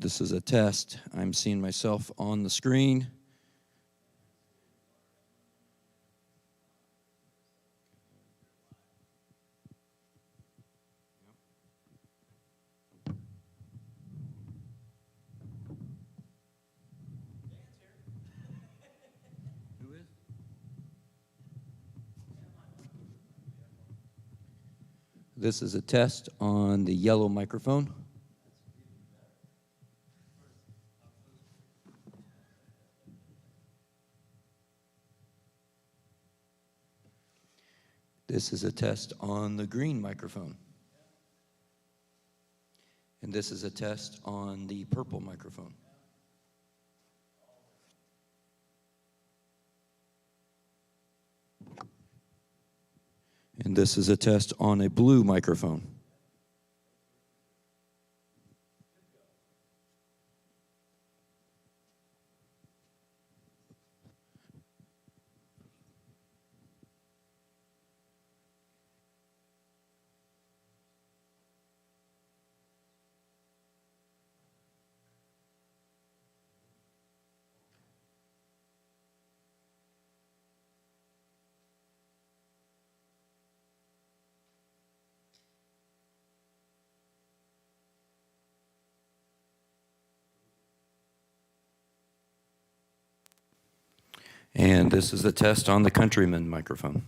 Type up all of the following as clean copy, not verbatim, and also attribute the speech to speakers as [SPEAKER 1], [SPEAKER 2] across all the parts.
[SPEAKER 1] This is a test. I'm seeing myself on the screen. Who is? This is a test on the yellow microphone. This is a test on the green microphone. And this is a test on the purple microphone. And this is a test on a blue microphone. And this is a test on the countryman microphone.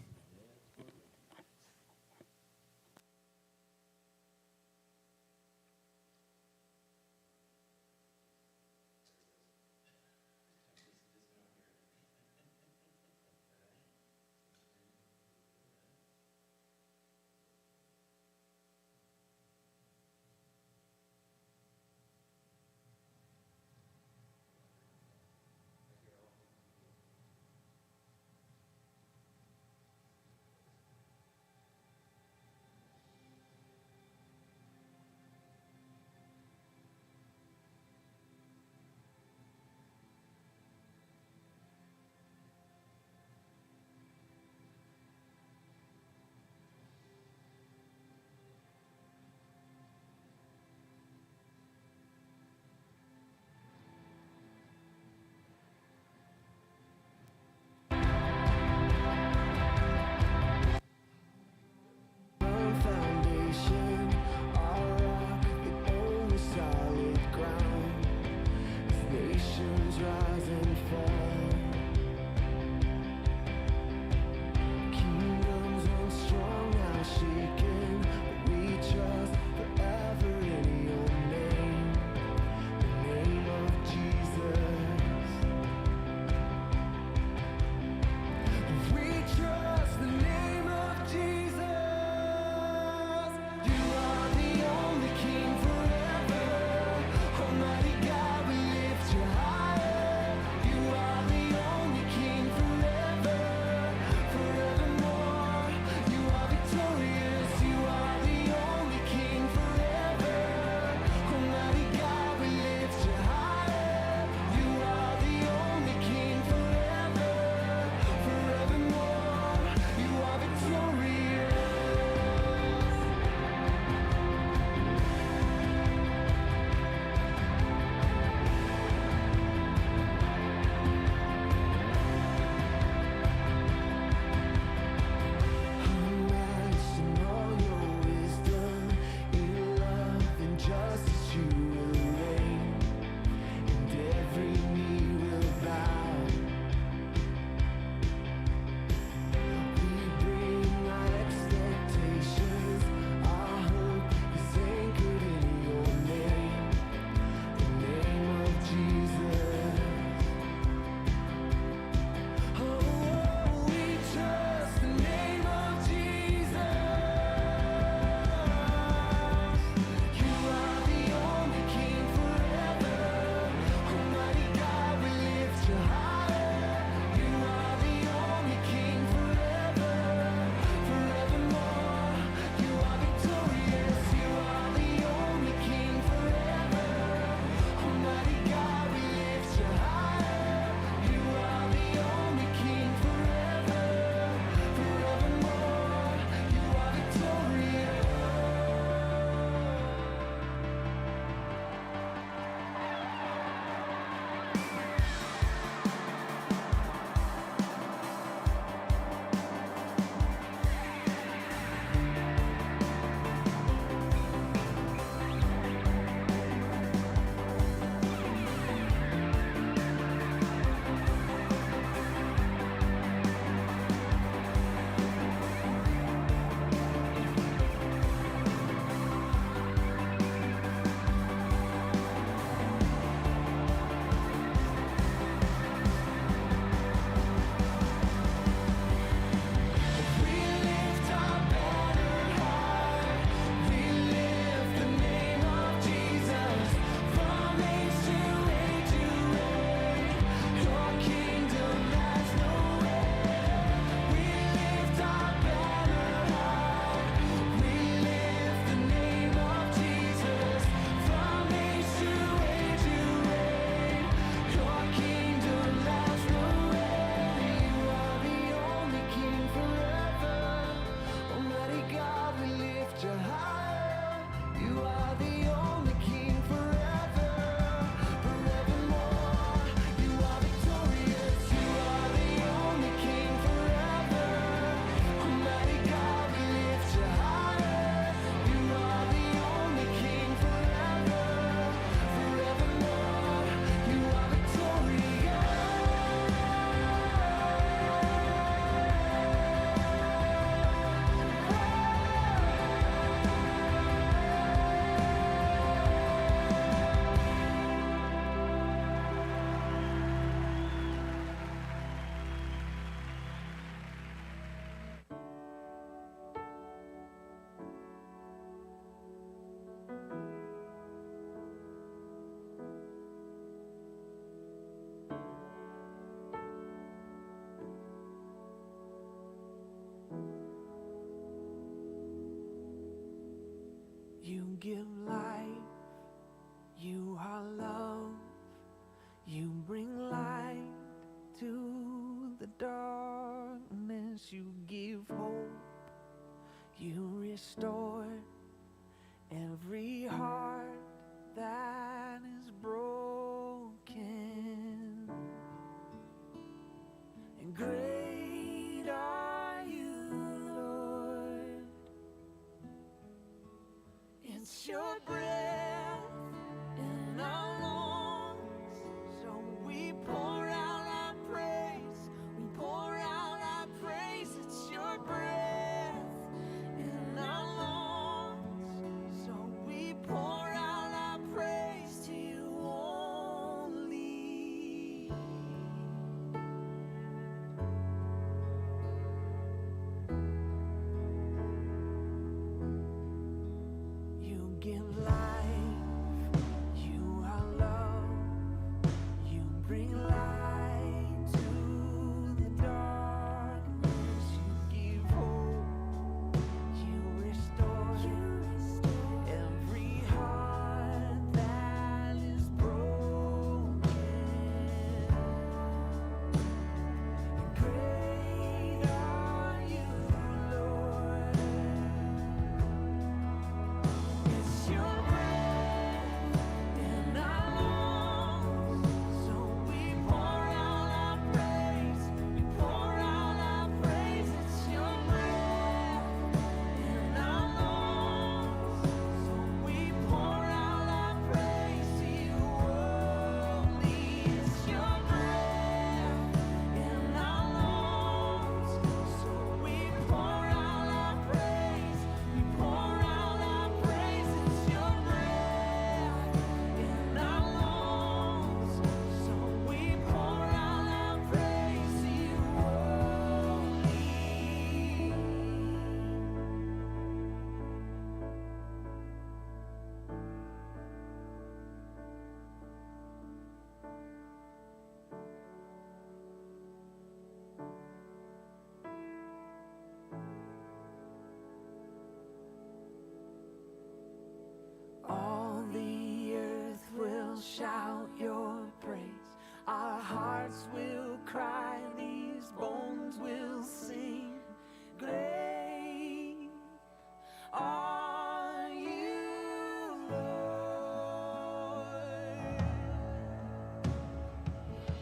[SPEAKER 2] You are give life, you are love, you bring light to the darkness, you give hope, you restore every heart that is broken. And great are you, Lord. It's your breath in our lungs, so we pour out our praise. We pour out our praise. It's your breath in our lungs, so we pour out our praise to you only. You give life, you are love, you bring light to the darkness, you give hope, you restore every heart that is broken. And great are you, Lord. It's your breath in our lungs, so we pour out our praise. We pour out our praise. It's your breath in our lungs, so we pour out our praise to you only. It's your breath in our lungs, so we pour out our praise. We pour out our praise. It's your breath in our lungs, so we pour out our praise to you only. All the earth will shout your praise. Our hearts will cry, these bones will sing. Great are you, Lord.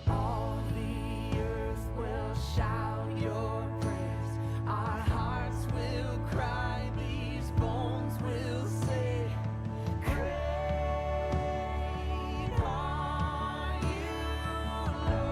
[SPEAKER 2] All the earth will shout your praise. Our hearts will cry, these bones will say, great are you, Lord.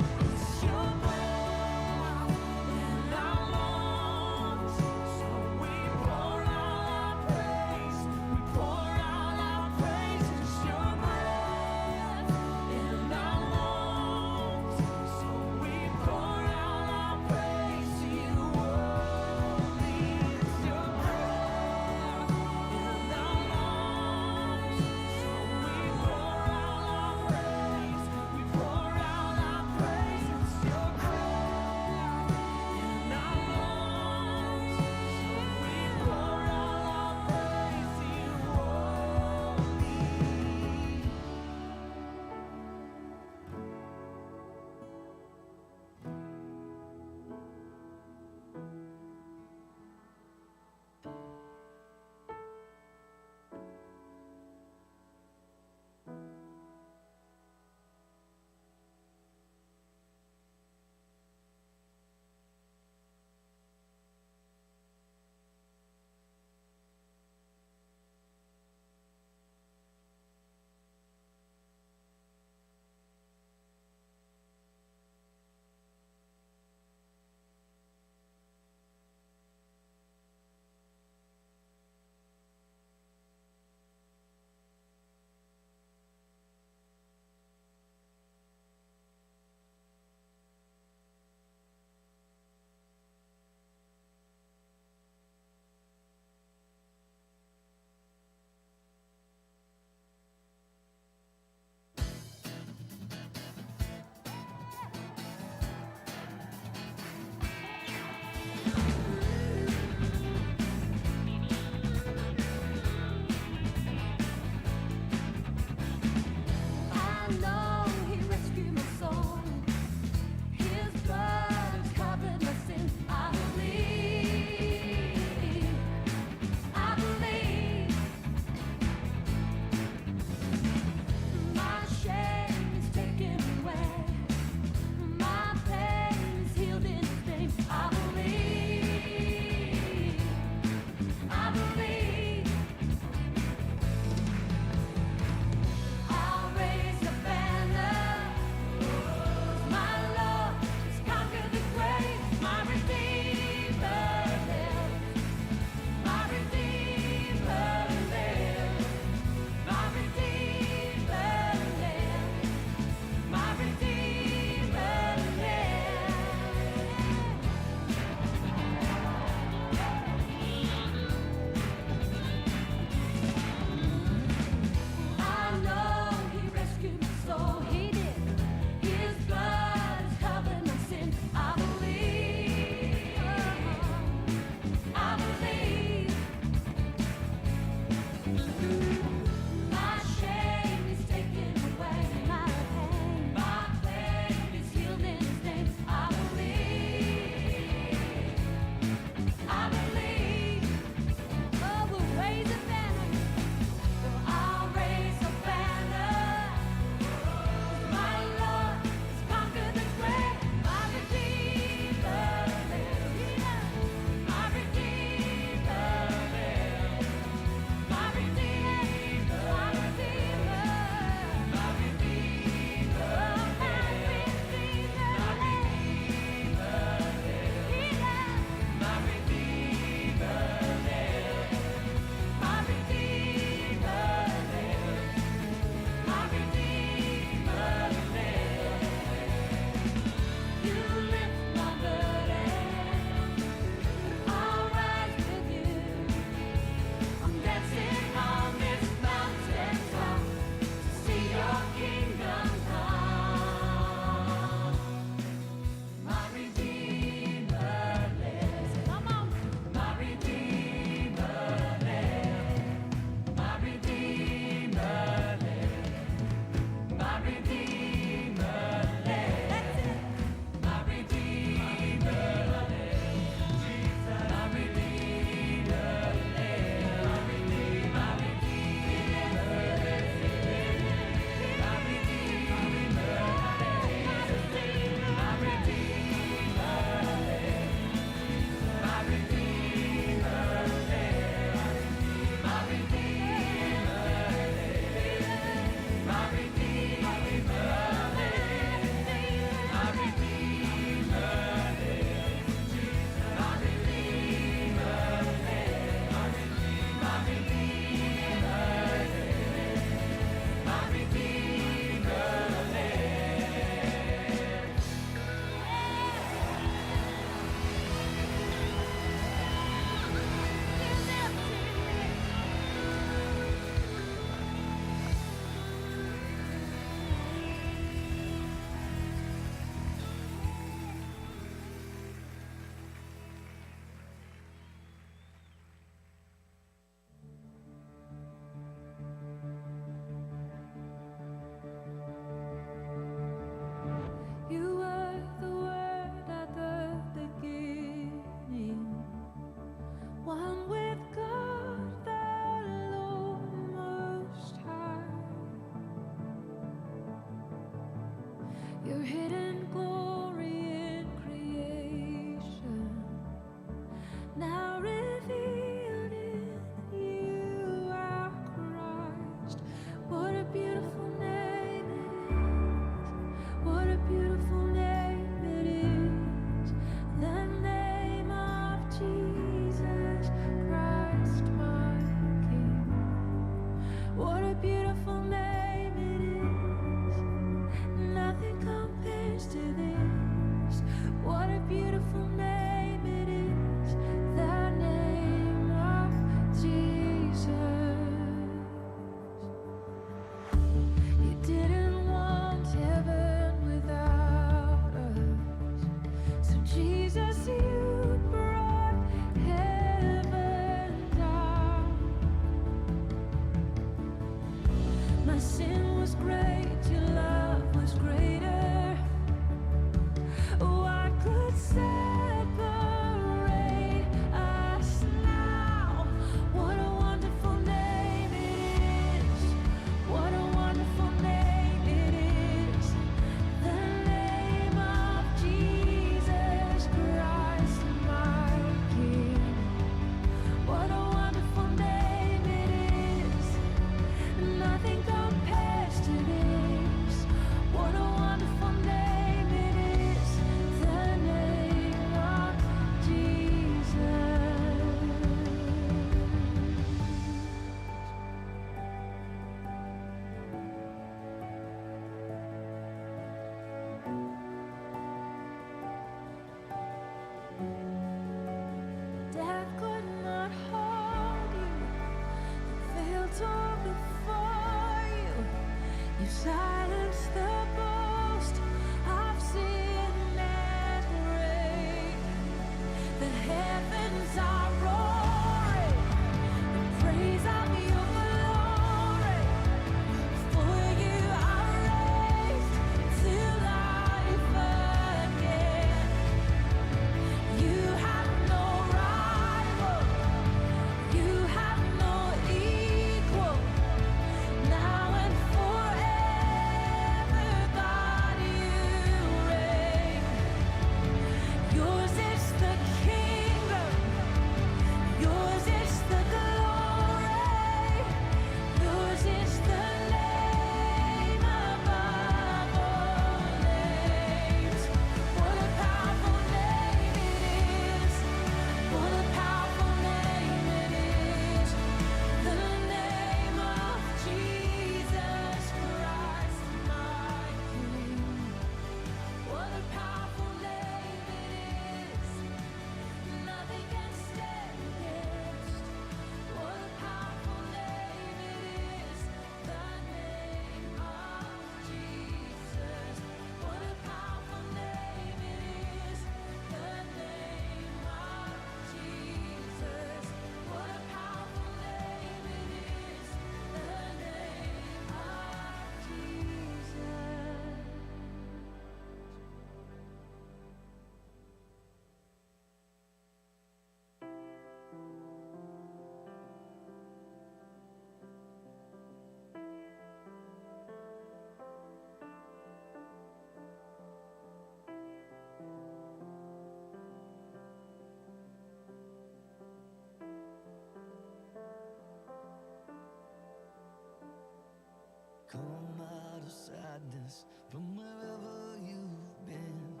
[SPEAKER 3] us from wherever you've been.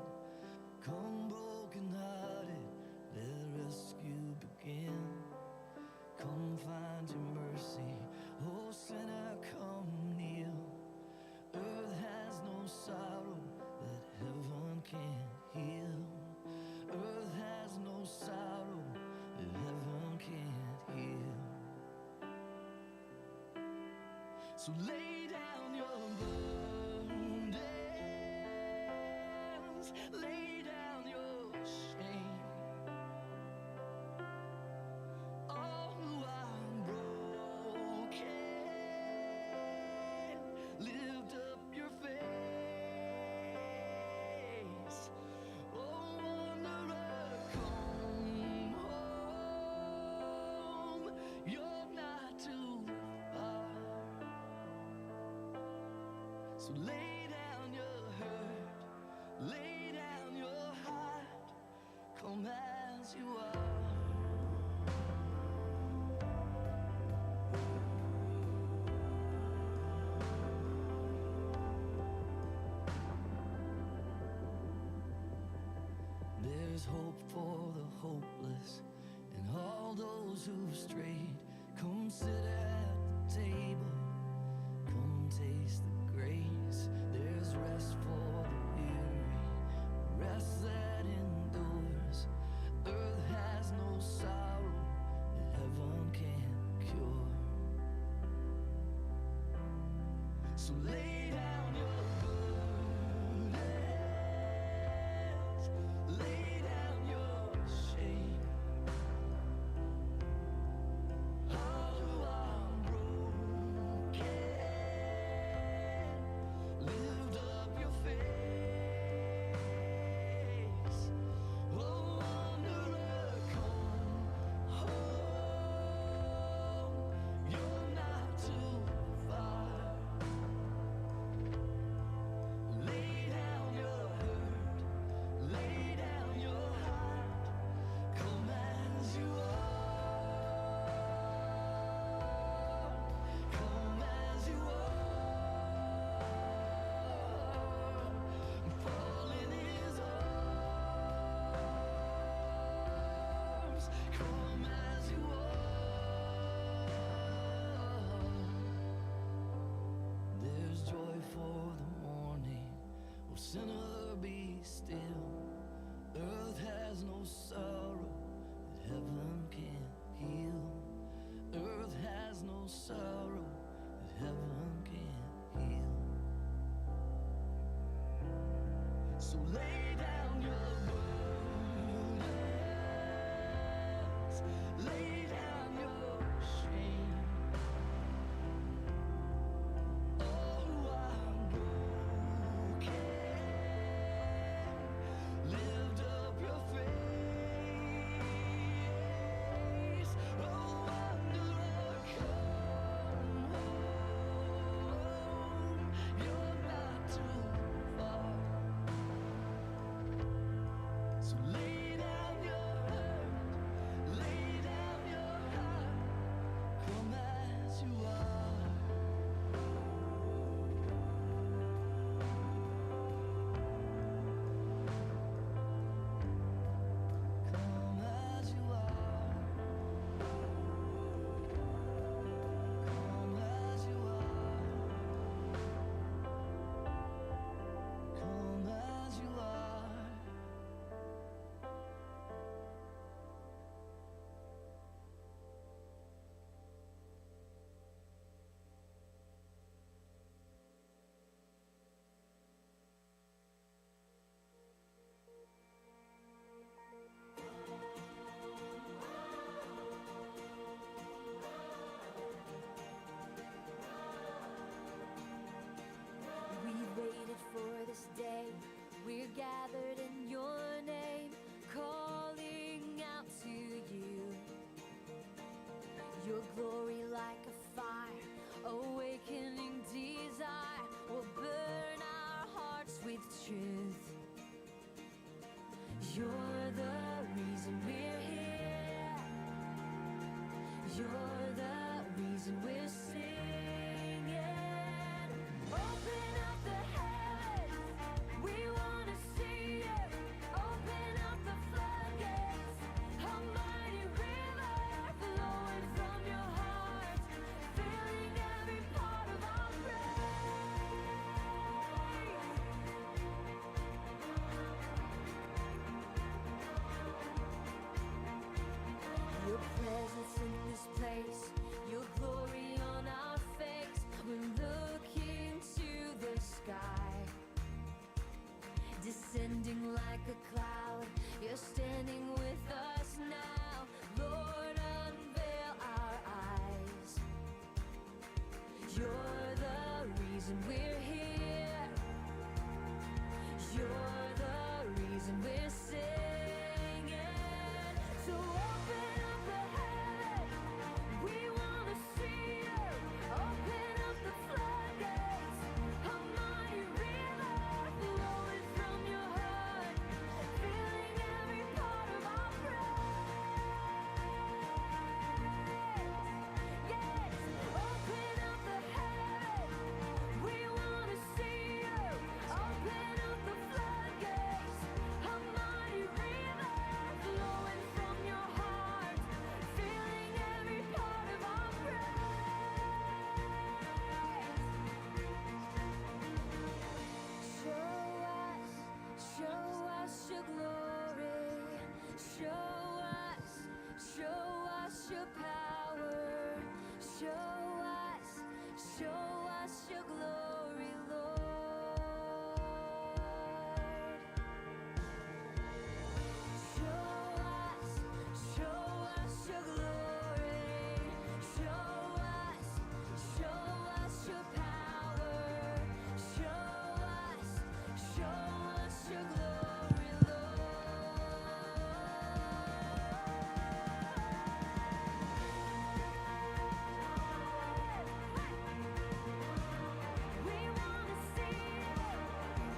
[SPEAKER 3] Come broken hearted, let rescue begin. Come find your mercy, oh sinner, come kneel. Earth has no sorrow that heaven can't heal. Earth has no sorrow that heaven can't heal. So lay down your burdens, lay down your shame. All who are broken, lift up your face. Oh, wanderer, come home. You're not too far. So lay down your hurt, lay down your heart, come as you are. There's hope for the hopeless and all those who've strayed. Come sit at the table, come taste the grace. There's rest for the weary, rest that endures. Earth has no sorrow that heaven can't cure. So lay down your burdens, lay down your shame. All who are broken, lift up your face. Oh, wanderer, come home. You're not too far. Lay down your hurt, lay down your heart, come as you are, come as you are, fall in his arms, come as you are. There's joy for the morning, oh sinner, be still. Earth has no sorrow that heaven can't heal. Earth has no sorrow that heaven can't heal. So lay down your burdens, lay down your shame. All who are broken, lift up your face. Oh, wanderer, come home. You're not too far. So lay down your hurt, lay down your heart, come as you are. Come as you are. Come as you are. Come as you are.
[SPEAKER 2] We waited for this day. We're gathered in your name, calling out to you. Your glory like a fire, awakening desire, will burn our hearts with truth. You're the reason we're here. You're the reason we're singing. Open up the heavens. your power. Show us your glory, Lord. Show us your glory. Show us your power. Show us your glory, Lord. We wanna see it.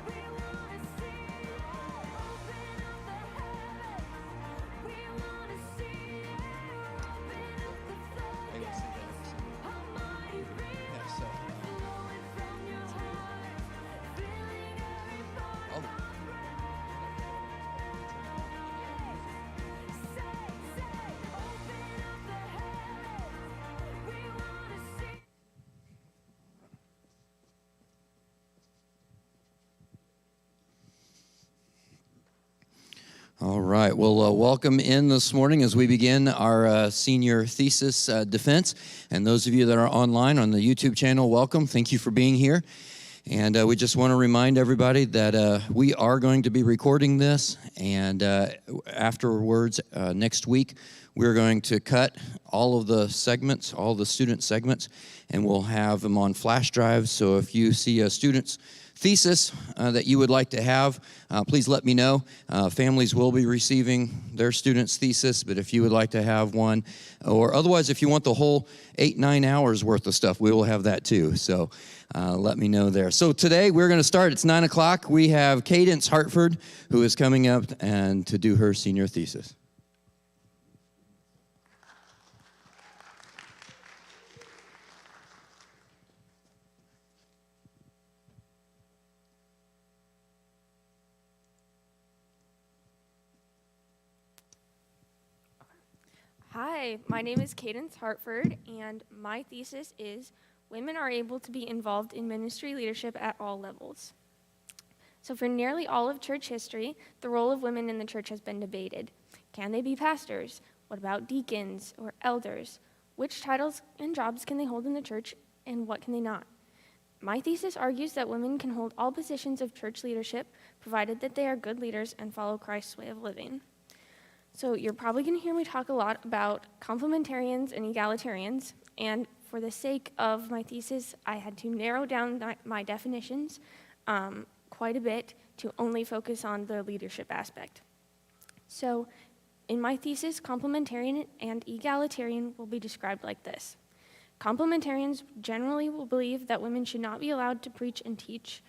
[SPEAKER 2] We wanna see it. Open up the heavens. We wanna see it. Open up the floodgates. Almighty river flowing from your heart, filling every part of our praise. Say, open up the heavens. We wanna see.
[SPEAKER 1] All right. Well, welcome in this morning as we begin our senior thesis defense. And those of you that are online on the YouTube channel, welcome. Thank you for being here. And we just want to remind everybody that we are going to be recording this. And afterwards, next week, we're going to cut all of the segments, all the student segments, and we'll have them on flash drives. So if you see a student's thesis that you would like to have, please let me know. Families will be receiving their student's thesis, but if you would like to have one, or otherwise if you want the whole 8-9 hours worth of stuff, we will have that too. So let me know there. So today we're going to start. It's 9 o'clock. We have Cadence Hartford, who is coming up and to do her senior thesis.
[SPEAKER 4] Hi, my name is Cadence Hartford, and my thesis is Women Are Able to Be Involved in Ministry Leadership at All Levels. So for nearly all of church history, the role of women in the church has been debated. Can they be pastors? What about deacons or elders? Which titles and jobs can they hold in the church, and what can they not? My thesis argues that women can hold all positions of church leadership, provided that they are good leaders and follow Christ's way of living. So you're probably going to hear me talk a lot about complementarians and egalitarians, and for the sake of my thesis, I had to narrow down my definitions quite a bit to only focus on the leadership aspect. So in my thesis, complementarian and egalitarian will be described like this. Complementarians generally will believe that women should not be allowed to preach and teach.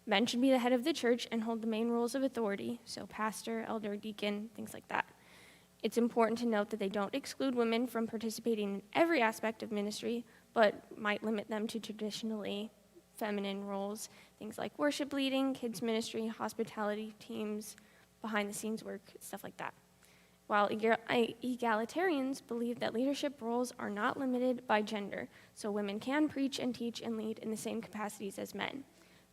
[SPEAKER 4] Men should be the head of the church and hold the main roles of authority, so pastor, elder, deacon, things like that. It's important to note that they don't exclude women from participating in every aspect of ministry, but might limit them to traditionally feminine roles, things like worship leading, kids ministry, hospitality teams, behind-the-scenes work, stuff like that. While egalitarians believe that leadership roles are not limited by gender, so women can preach and teach and lead in the same capacities as men.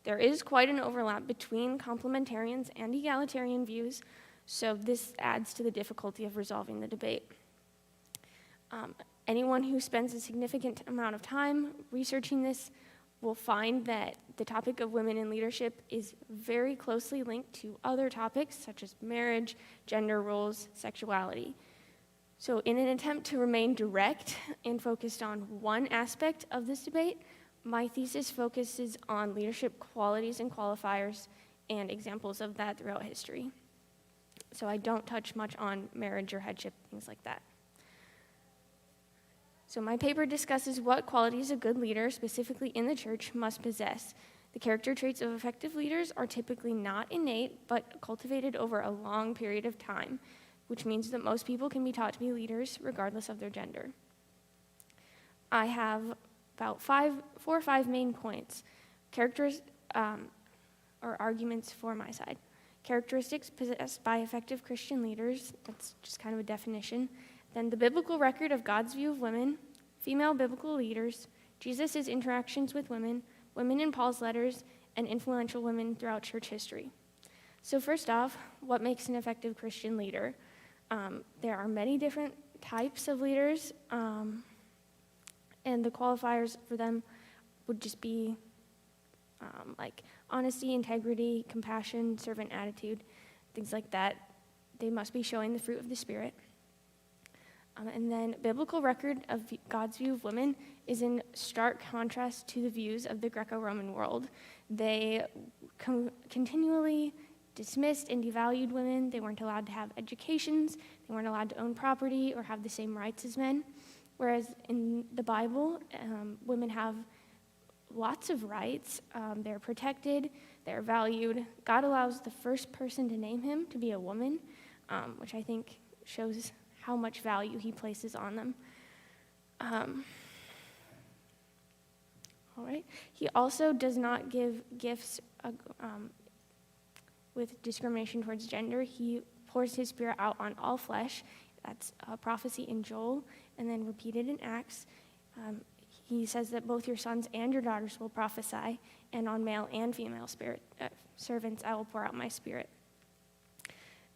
[SPEAKER 4] There is quite an overlap between complementarians and egalitarian views, so this adds to the difficulty of resolving the debate. Anyone who spends a significant amount of time researching this will find that the topic of women in leadership is very closely linked to other topics such as marriage, gender roles, sexuality. So in an attempt to remain direct and focused on one aspect of this debate, my thesis focuses on leadership qualities and qualifiers and examples of that throughout history. So I don't touch much on marriage or headship, things like that. So my paper discusses what qualities a good leader, specifically in the church, must possess. The character traits of effective leaders are typically not innate, but cultivated over a long period of time, which means that most people can be taught to be leaders regardless of their gender. I have about 4 or 5 main points, characters or arguments for my side. Characteristics possessed by effective Christian leaders, that's just kind of a definition. Then the biblical record of God's view of women, female biblical leaders, Jesus' interactions with women, women in Paul's letters, and influential women throughout church history. So first off, what makes an effective Christian leader? There are many different types of leaders, and the qualifiers for them would just be like honesty, integrity, compassion, servant attitude, things like that. They must be showing the fruit of the Spirit. And then biblical record of God's view of women is in stark contrast to the views of the Greco-Roman world. They continually dismissed and devalued women. They weren't allowed to have educations. They weren't allowed to own property or have the same rights as men. Whereas in the Bible, women have lots of rights. They're protected. They're valued. God allows the first person to name him to be a woman, which I think shows how much value he places on them. All right. He also does not give gifts with discrimination towards gender. He pours his Spirit out on all flesh. That's a prophecy in Joel, and then repeated in Acts. He says that both your sons and your daughters will prophesy, and on male and female servants I will pour out my Spirit.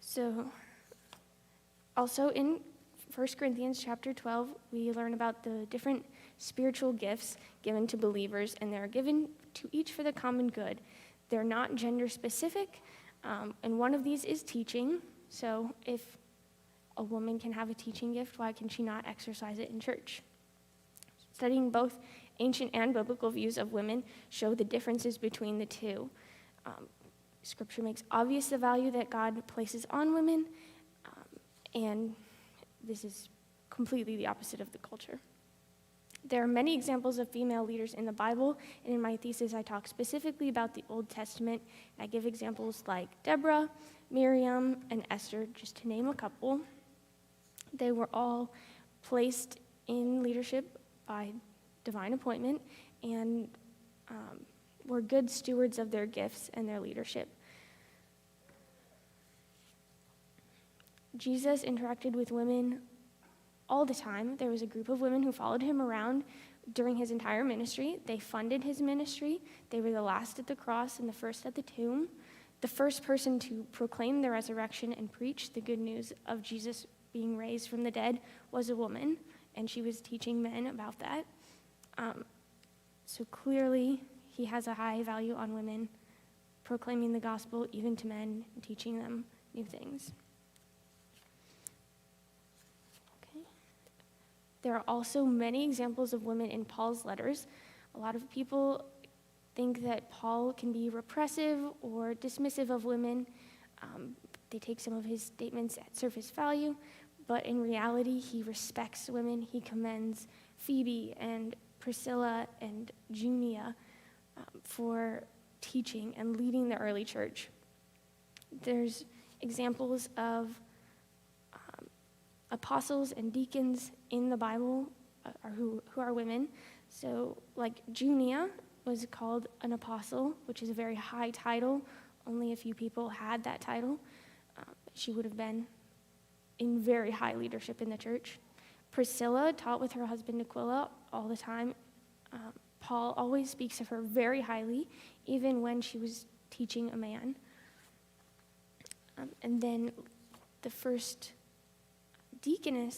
[SPEAKER 4] So, also in 1 Corinthians chapter 12, we learn about the different spiritual gifts given to believers, and they're given to each for the common good. They're not gender specific, and one of these is teaching. So if a woman can have a teaching gift, why can she not exercise it in church? Studying both ancient and biblical views of women show the differences between the two. Scripture makes obvious the value that God places on women, and this is completely the opposite of the culture. There are many examples of female leaders in the Bible, and in my thesis I talk specifically about the Old Testament. I give examples like Deborah, Miriam, and Esther, just to name a couple. They were all placed in leadership by divine appointment and were good stewards of their gifts and their leadership. Jesus interacted with women all the time. There was a group of women who followed him around during his entire ministry. They funded his ministry. They were the last at the cross and the first at the tomb. The first person to proclaim the resurrection and preach the good news of Jesus being raised from the dead was a woman, and she was teaching men about that. So clearly, he has a high value on women, proclaiming the gospel even to men, and teaching them new things. There are also many examples of women in Paul's letters. A lot of people think that Paul can be repressive or dismissive of women. They take some of his statements at surface value, but in reality, he respects women. He commends Phoebe and Priscilla and Junia for teaching and leading the early church. There's examples of apostles and deacons in the Bible who are women. So, like Junia was called an apostle, which is a very high title. Only a few people had that title. She would have been in very high leadership in the church. Priscilla taught with her husband Aquila all the time. Paul always speaks of her very highly, even when she was teaching a man. And then the first deacon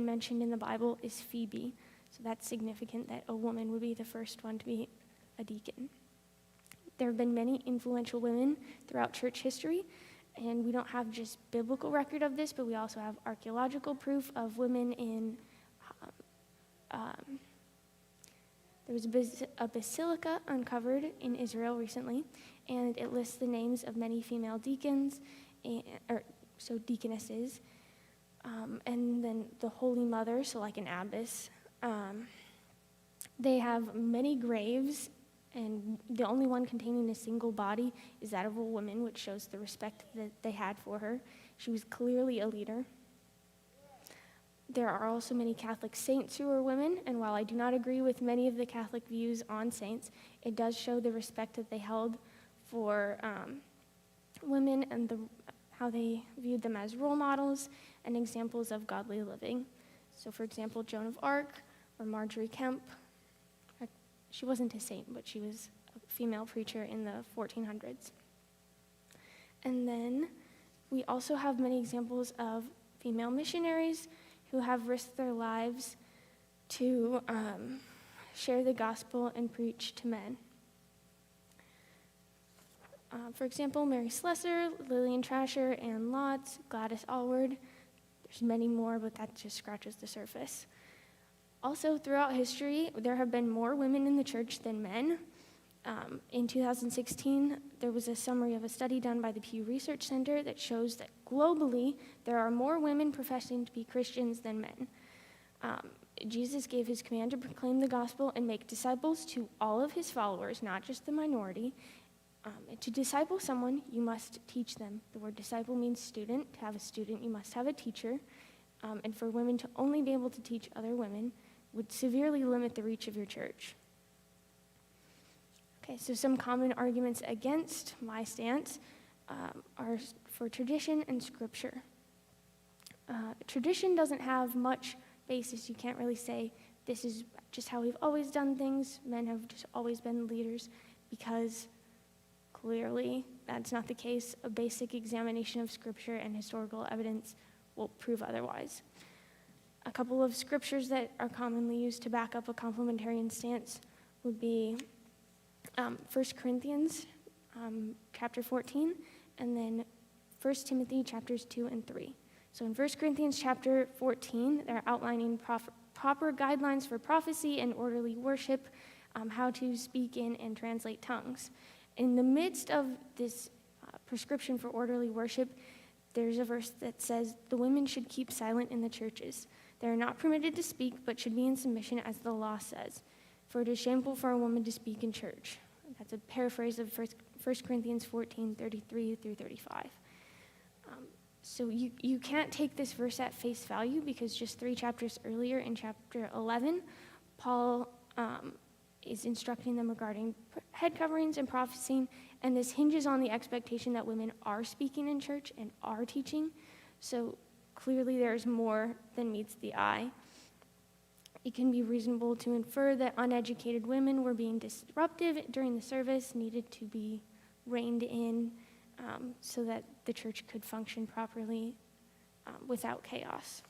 [SPEAKER 4] mentioned in the Bible is Phoebe. So that's significant that a woman would be the first one to be a deacon. There have been many influential women throughout church history, and we don't have just biblical record of this, but we also have archaeological proof of women in there was a basilica uncovered in Israel recently, and it lists the names of many female deacons, deaconesses, and then the Holy Mother, so like an abbess. They have many graves, and the only one containing a single body is that of a woman, which shows the respect that they had for her. She was clearly a leader. There are also many Catholic saints who are women, and while I do not agree with many of the Catholic views on saints, it does show the respect that they held for women and how they viewed them as role models and examples of godly living. So, for example, Joan of Arc or Marjorie Kemp. She wasn't a saint, but she was a female preacher in the 1400s. And then we also have many examples of female missionaries who have risked their lives to share the gospel and preach to men. For example, Mary Slessor, Lillian Trasher, Ann Lotz, Gladys Allward. There's many more, but that just scratches the surface. Also, throughout history, there have been more women in the church than men. In 2016, there was a summary of a study done by the Pew Research Center that shows that globally, there are more women professing to be Christians than men. Jesus gave his command to proclaim the gospel and make disciples to all of his followers, not just the minority. To disciple someone, you must teach them. The word disciple means student. To have a student, you must have a teacher. And for women to only be able to teach other women would severely limit the reach of your church. Okay, so some common arguments against my stance are for tradition and scripture. Tradition doesn't have much basis. You can't really say this is just how we've always done things. Men have just always been leaders, because clearly that's not the case. A basic examination of scripture and historical evidence will prove otherwise. A couple of scriptures that are commonly used to back up a complementarian stance would be 1 Corinthians chapter 14, and then 1 Timothy chapters 2 and 3. So in 1 Corinthians chapter 14, they're outlining proper guidelines for prophecy and orderly worship, how to speak in and translate tongues. In the midst of this prescription for orderly worship, there's a verse that says, the women should keep silent in the churches. They are not permitted to speak, but should be in submission as the law says. For it is shameful for a woman to speak in church. That's a paraphrase of 1 Corinthians 14, 33 through 35. So you can't take this verse at face value, because just 3 chapters earlier in chapter 11, Paul is instructing them regarding head coverings and prophesying, and this hinges on the expectation that women are speaking in church and are teaching. So clearly there's more than meets the eye. It can be reasonable to infer that uneducated women were being disruptive during the service, needed to be reined in so that the church could function properly without chaos.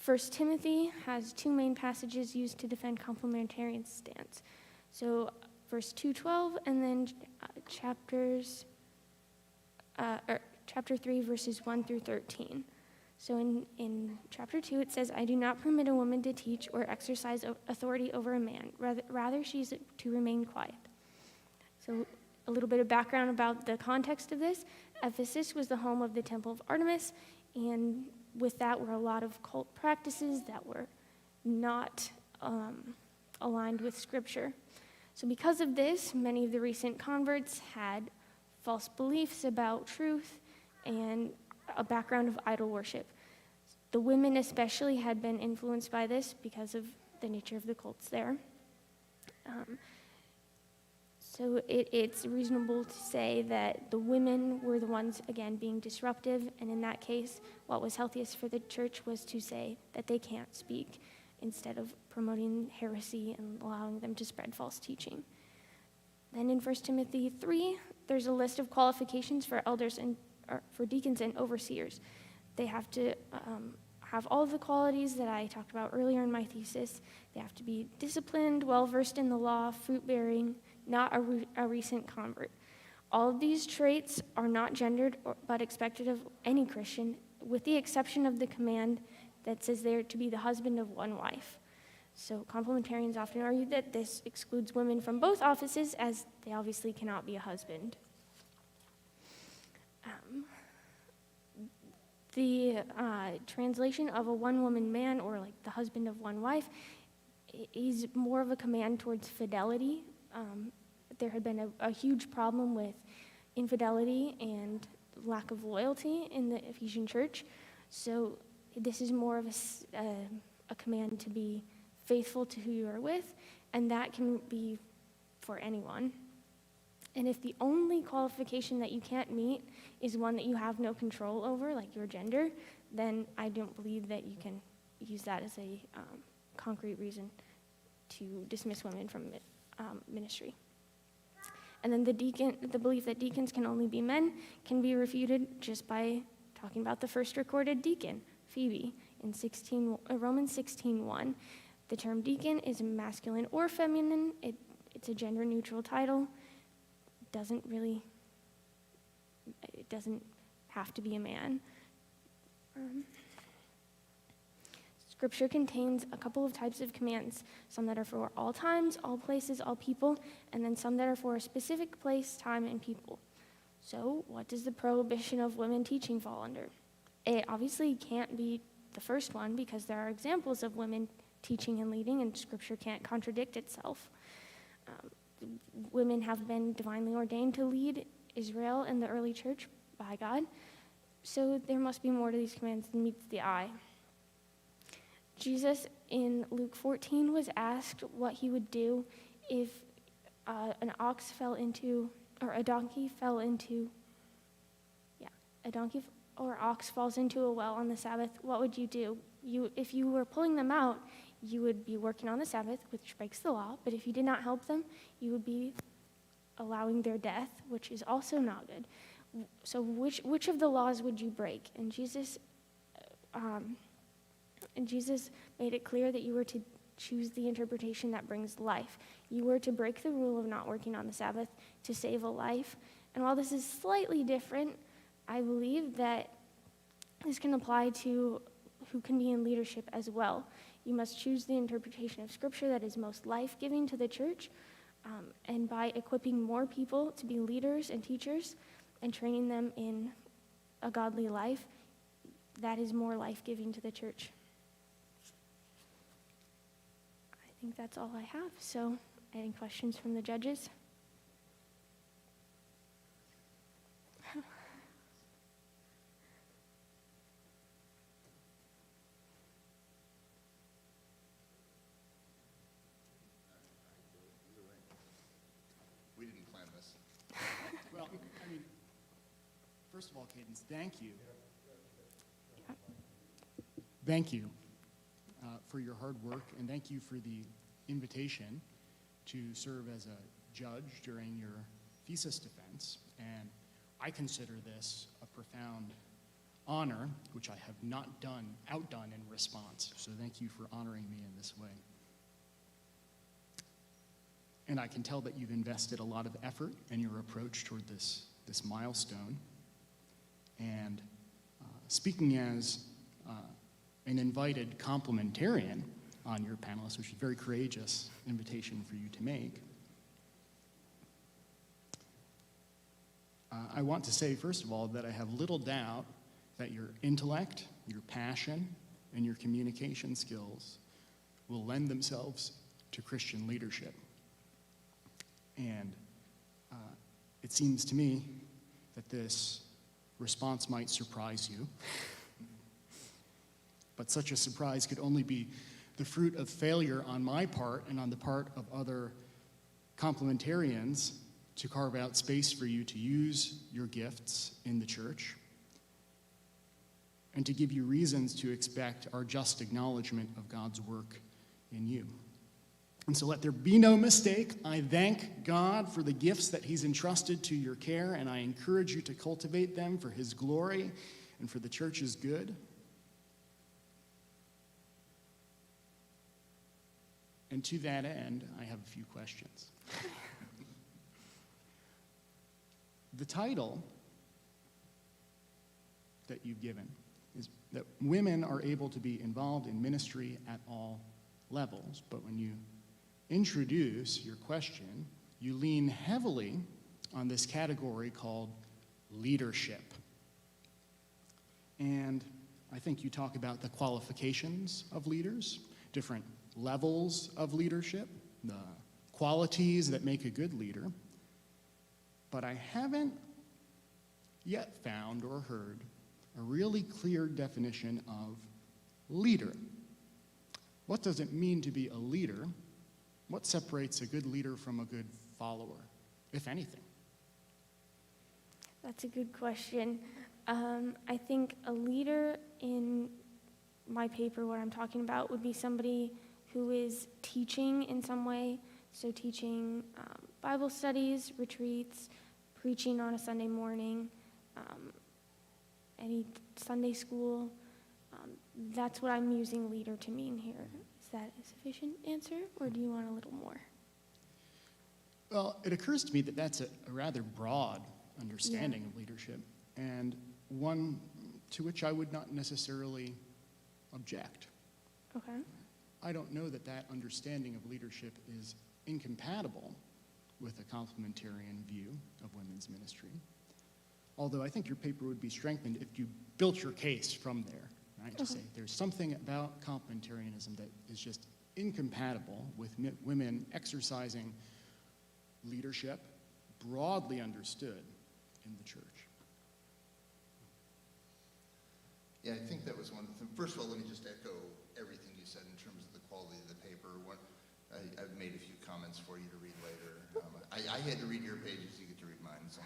[SPEAKER 4] 1 Timothy has 2 main passages used to defend complementarian stance. So verse 2:12, and then chapter 3, verses 1 through 13. So in chapter 2, it says, I do not permit a woman to teach or exercise authority over a man. Rather, she's to remain quiet. So a little bit of background about the context of this. Ephesus was the home of the Temple of Artemis, and with that were a lot of cult practices that were not aligned with Scripture. So because of this, many of the recent converts had false beliefs about truth and a background of idol worship. The women especially had been influenced by this because of the nature of the cults there. So it's reasonable to say that the women were the ones, again, being disruptive, and in that case, what was healthiest for the church was to say that they can't speak instead of promoting heresy and allowing them to spread false teaching. Then in 1 Timothy 3, there's a list of qualifications for elders and for deacons and overseers. They have to have all of the qualities that I talked about earlier in my thesis. They have to be disciplined, well-versed in the law, fruit-bearing, not a recent convert. All of these traits are not gendered but expected of any Christian, with the exception of the command that says they're to be the husband of one wife. So complementarians often argue that this excludes women from both offices, as they obviously cannot be a husband. The translation of a one-woman man, or like the husband of one wife, is more of a command towards fidelity. There had been a huge problem with infidelity and lack of loyalty in the Ephesian church. So this is more of a command to be faithful to who you are with, and that can be for anyone. And if the only qualification that you can't meet is one that you have no control over, like your gender, then I don't believe that you can use that as a concrete reason to dismiss women from ministry. And then the belief that deacons can only be men can be refuted just by talking about the first recorded deacon, Phoebe, in Romans 16:1. The term deacon is masculine or feminine. It's a gender-neutral title. It doesn't have to be a man. Scripture contains a couple of types of commands, some that are for all times, all places, all people, and then some that are for a specific place, time, and people. So what does the prohibition of women teaching fall under? It obviously can't be the first one because there are examples of women teaching and leading, and Scripture can't contradict itself. Women have been divinely ordained to lead Israel and the early church by God, so there must be more to these commands than meets the eye. Jesus in Luke 14 was asked what he would do if a donkey or ox falls into a well on the Sabbath. What would you do? If you were pulling them out, you would be working on the Sabbath, which breaks the law, but if you did not help them, you would be allowing their death, which is also not good. So which of the laws would you break? And Jesus made it clear that you were to choose the interpretation that brings life. You were to break the rule of not working on the Sabbath to save a life. And while this is slightly different, I believe that this can apply to who can be in leadership as well. You must choose the interpretation of Scripture that is most life-giving to the church, and by equipping more people to be leaders and teachers and training them in a godly life, that is more life-giving to the church. I think that's all I have. So, any questions from the judges?
[SPEAKER 5] We didn't plan this.
[SPEAKER 6] Well, I mean, first of all, Cadence, thank you. Thank you for your hard work, and thank you for the invitation to serve as a judge during your thesis defense. And I consider this a profound honor, which I have not outdone in response. So thank you for honoring me in this way. And I can tell that you've invested a lot of effort in your approach toward this milestone. And speaking as an invited complementarian on your panelists, which is a very courageous invitation for you to make, I want to say, first of all, that I have little doubt that your intellect, your passion, and your communication skills will lend themselves to Christian leadership. And it seems to me that this response might surprise you. But such a surprise could only be the fruit of failure on my part and on the part of other complementarians to carve out space for you to use your gifts in the church and to give you reasons to expect our just acknowledgement of God's work in you. And so let there be no mistake. I thank God for the gifts that he's entrusted to your care, and I encourage you to cultivate them for his glory and for the church's good. And to that end, I have a few questions. The title that you've given is that women are able to be involved in ministry at all levels. But when you introduce your question, you lean heavily on this category called leadership. And I think you talk about the qualifications of leaders, different levels of leadership, the qualities that make a good leader. But I haven't yet found or heard a really clear definition of leader. What does it mean to be a leader? What separates a good leader from a good follower, if anything?
[SPEAKER 4] That's a good question. I think a leader in my paper, what I'm talking about, would be somebody who is teaching in some way, so teaching Bible studies, retreats, preaching on a Sunday morning, any Sunday school. That's what I'm using leader to mean here. Is that a sufficient answer, or do you want a little more?
[SPEAKER 6] Well, it occurs to me that that's a rather broad understanding of leadership, and one to which I would not necessarily object.
[SPEAKER 4] Okay.
[SPEAKER 6] I don't know that that understanding of leadership is incompatible with a complementarian view of women's ministry. Although I think your paper would be strengthened if you built your case from there, right? To say there's something about complementarianism that is just incompatible with women exercising leadership broadly understood in the church.
[SPEAKER 5] Yeah, I think that was one of the things. First of all, let me just echo everything you said in terms of the quality of the paper. I've made a few comments for you to read later. I had to read your pages, you get to read mine, so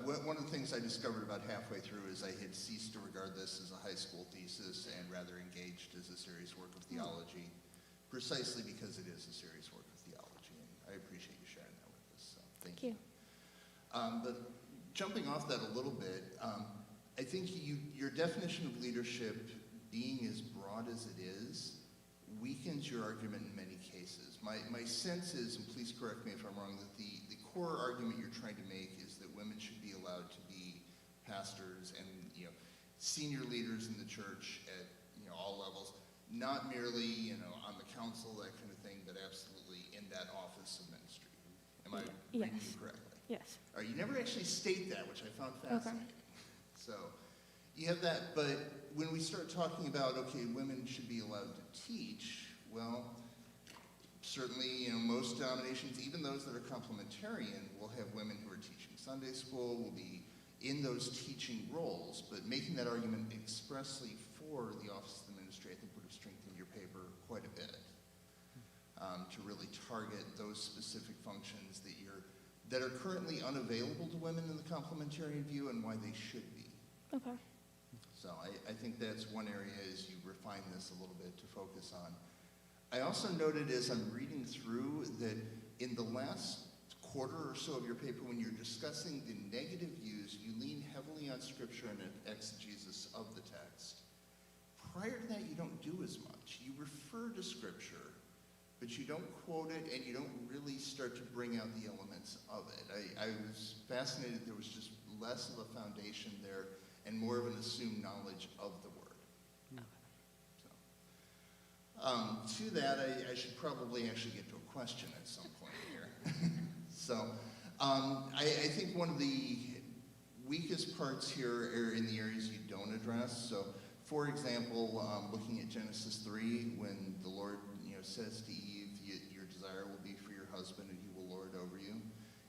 [SPEAKER 5] but one of the things I discovered about halfway through is I had ceased to regard this as a high school thesis and rather engaged as a serious work of theology, precisely because it is a serious work of theology, and I appreciate you sharing that with us, so thank you. But jumping off that a little bit, I think your definition of leadership being as broad as it is weakens your argument in many cases. My sense is, and please correct me if I'm wrong, that the core argument you're trying to make is that women should be allowed to be pastors and senior leaders in the church at all levels, not merely on the council, that kind of thing, but absolutely in that office of ministry. Am I reading you correctly?
[SPEAKER 4] Yes.
[SPEAKER 5] All right, you never actually state that, which I found fascinating. So you have that, but when we start talking about, okay, women should be allowed to teach, well, certainly, most denominations, even those that are complementarian, will have women who are teaching Sunday school, will be in those teaching roles, but making that argument expressly for the office of the ministry, I think would have strengthened your paper quite a bit, to really target those specific functions that are currently unavailable to women in the complementarian view and why they should be.
[SPEAKER 4] Okay.
[SPEAKER 5] So I think that's one area as you refine this a little bit to focus on. I also noted as I'm reading through that in the last quarter or so of your paper, when you're discussing the negative views, you lean heavily on scripture and an exegesis of the text. Prior to that, you don't do as much. You refer to scripture, but you don't quote it and you don't really start to bring out the elements of it. I was fascinated there was just less of a foundation there and more of an assumed knowledge of the word. So, to that, I should probably actually get to a question at some point here. So, I think one of the weakest parts here are in the areas you don't address. So, for example, looking at Genesis 3, when the Lord says to Eve, your desire will be for your husband and he will lord over you.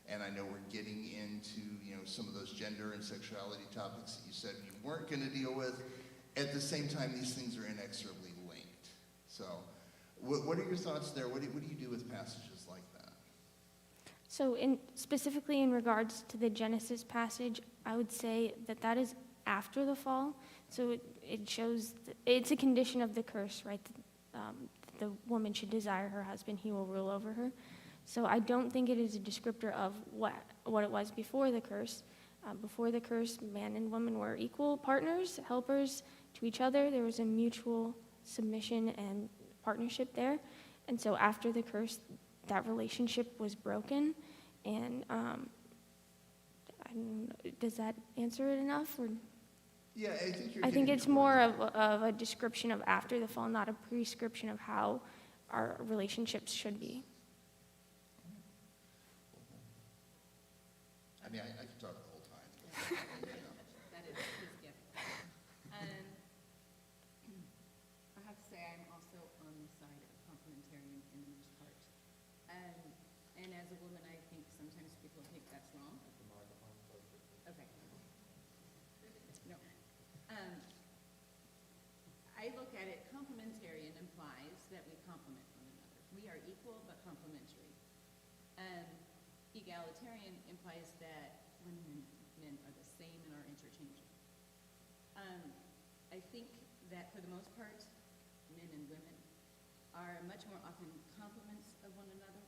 [SPEAKER 5] And I know we're getting into some of those gender and sexuality topics that you said you weren't going to deal with. At the same time, these things are inexorably linked. So what are your thoughts there? What do you do with passages like that?
[SPEAKER 4] So specifically in regards to the Genesis passage, I would say that is after the fall. So it shows, it's a condition of the curse, right? The woman should desire her husband, he will rule over her. So I don't think it is a descriptor of what it was before the curse. Before the curse, man and woman were equal partners, helpers to each other. There was a mutual submission and partnership there. And so after the curse, that relationship was broken. And does that answer it enough? Or?
[SPEAKER 5] Yeah,
[SPEAKER 4] I think it's more of a description of after the fall, not a prescription of how our relationships should be.
[SPEAKER 5] I mean, I could talk the whole time.
[SPEAKER 7] That is his gift. And I have to say, I'm also on the side of complementarian in the most part. And as a woman, I think sometimes people think that's wrong. Okay. No. I look at it, complementarian implies that we complement one another. We are equal but complementary. Egalitarian implies that women and men are the same and are interchangeable. I think that for the most part, men and women are much more often complements of one another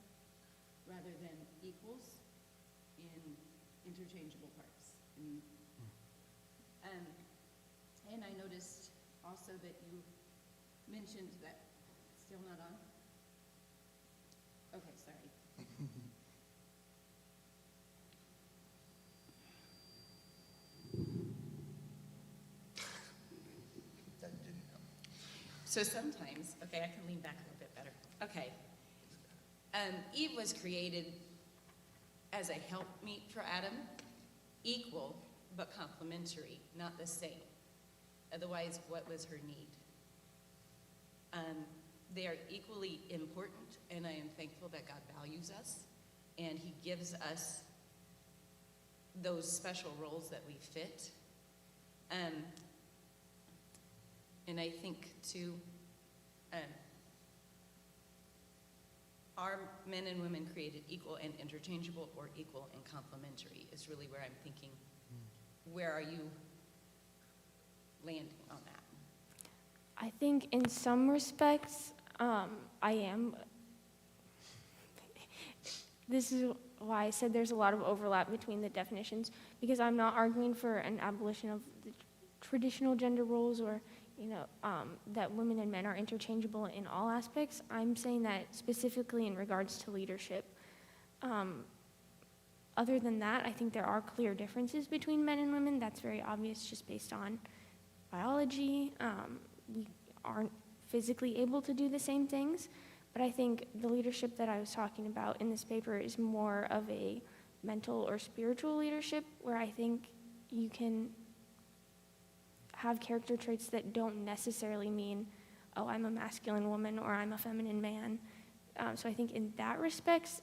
[SPEAKER 7] rather than equals in interchangeable parts. And And I noticed also that you mentioned that, still not on? Okay, sorry.
[SPEAKER 5] That didn't help.
[SPEAKER 7] So sometimes, okay, I can lean back a little bit better. Okay. Eve was created as a helpmeet for Adam, equal but complementary, not the same. Otherwise, what was her need? They are equally important, and I am thankful that God values us, and He gives us those special roles that we fit. And I think, too, are men and women created equal and interchangeable, or equal and complementary is really where I'm thinking. Where are you landing on that?
[SPEAKER 4] I think in some respects, I am. This is why I said there's a lot of overlap between the definitions, because I'm not arguing for an abolition of the traditional gender roles, or that women and men are interchangeable in all aspects. I'm saying that specifically in regards to leadership. Other than that, I think there are clear differences between men and women. That's very obvious just based on biology. We aren't physically able to do the same things, but I think the leadership that I was talking about in this paper is more of a mental or spiritual leadership, where I think you can have character traits that don't necessarily mean, oh, I'm a masculine woman or I'm a feminine man. So I think in that respects,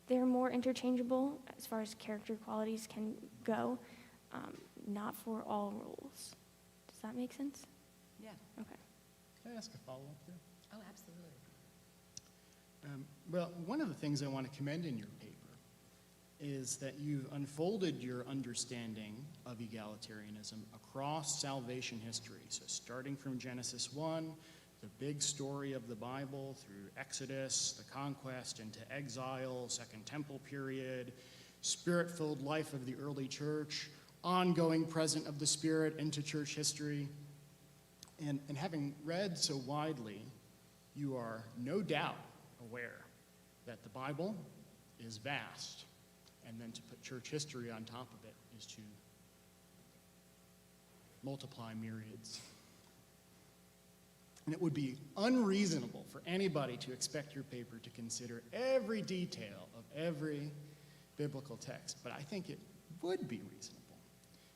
[SPEAKER 4] they're more interchangeable as far as character qualities can go, not for all roles. Does that make sense?
[SPEAKER 7] Yeah.
[SPEAKER 4] Okay.
[SPEAKER 6] Can I ask a follow-up there?
[SPEAKER 7] Oh, absolutely.
[SPEAKER 6] Well, one of the things I want to commend in your paper is that you've unfolded your understanding of egalitarianism across salvation history. So starting from Genesis 1, the big story of the Bible, through Exodus, the conquest into exile, Second Temple period, Spirit-filled life of the early church, ongoing presence of the Spirit into church history. And having read so widely, you are no doubt aware that the Bible is vast, and then to put church history on top of it is to multiply myriads. And it would be unreasonable for anybody to expect your paper to consider every detail of every biblical text, but I think it would be reasonable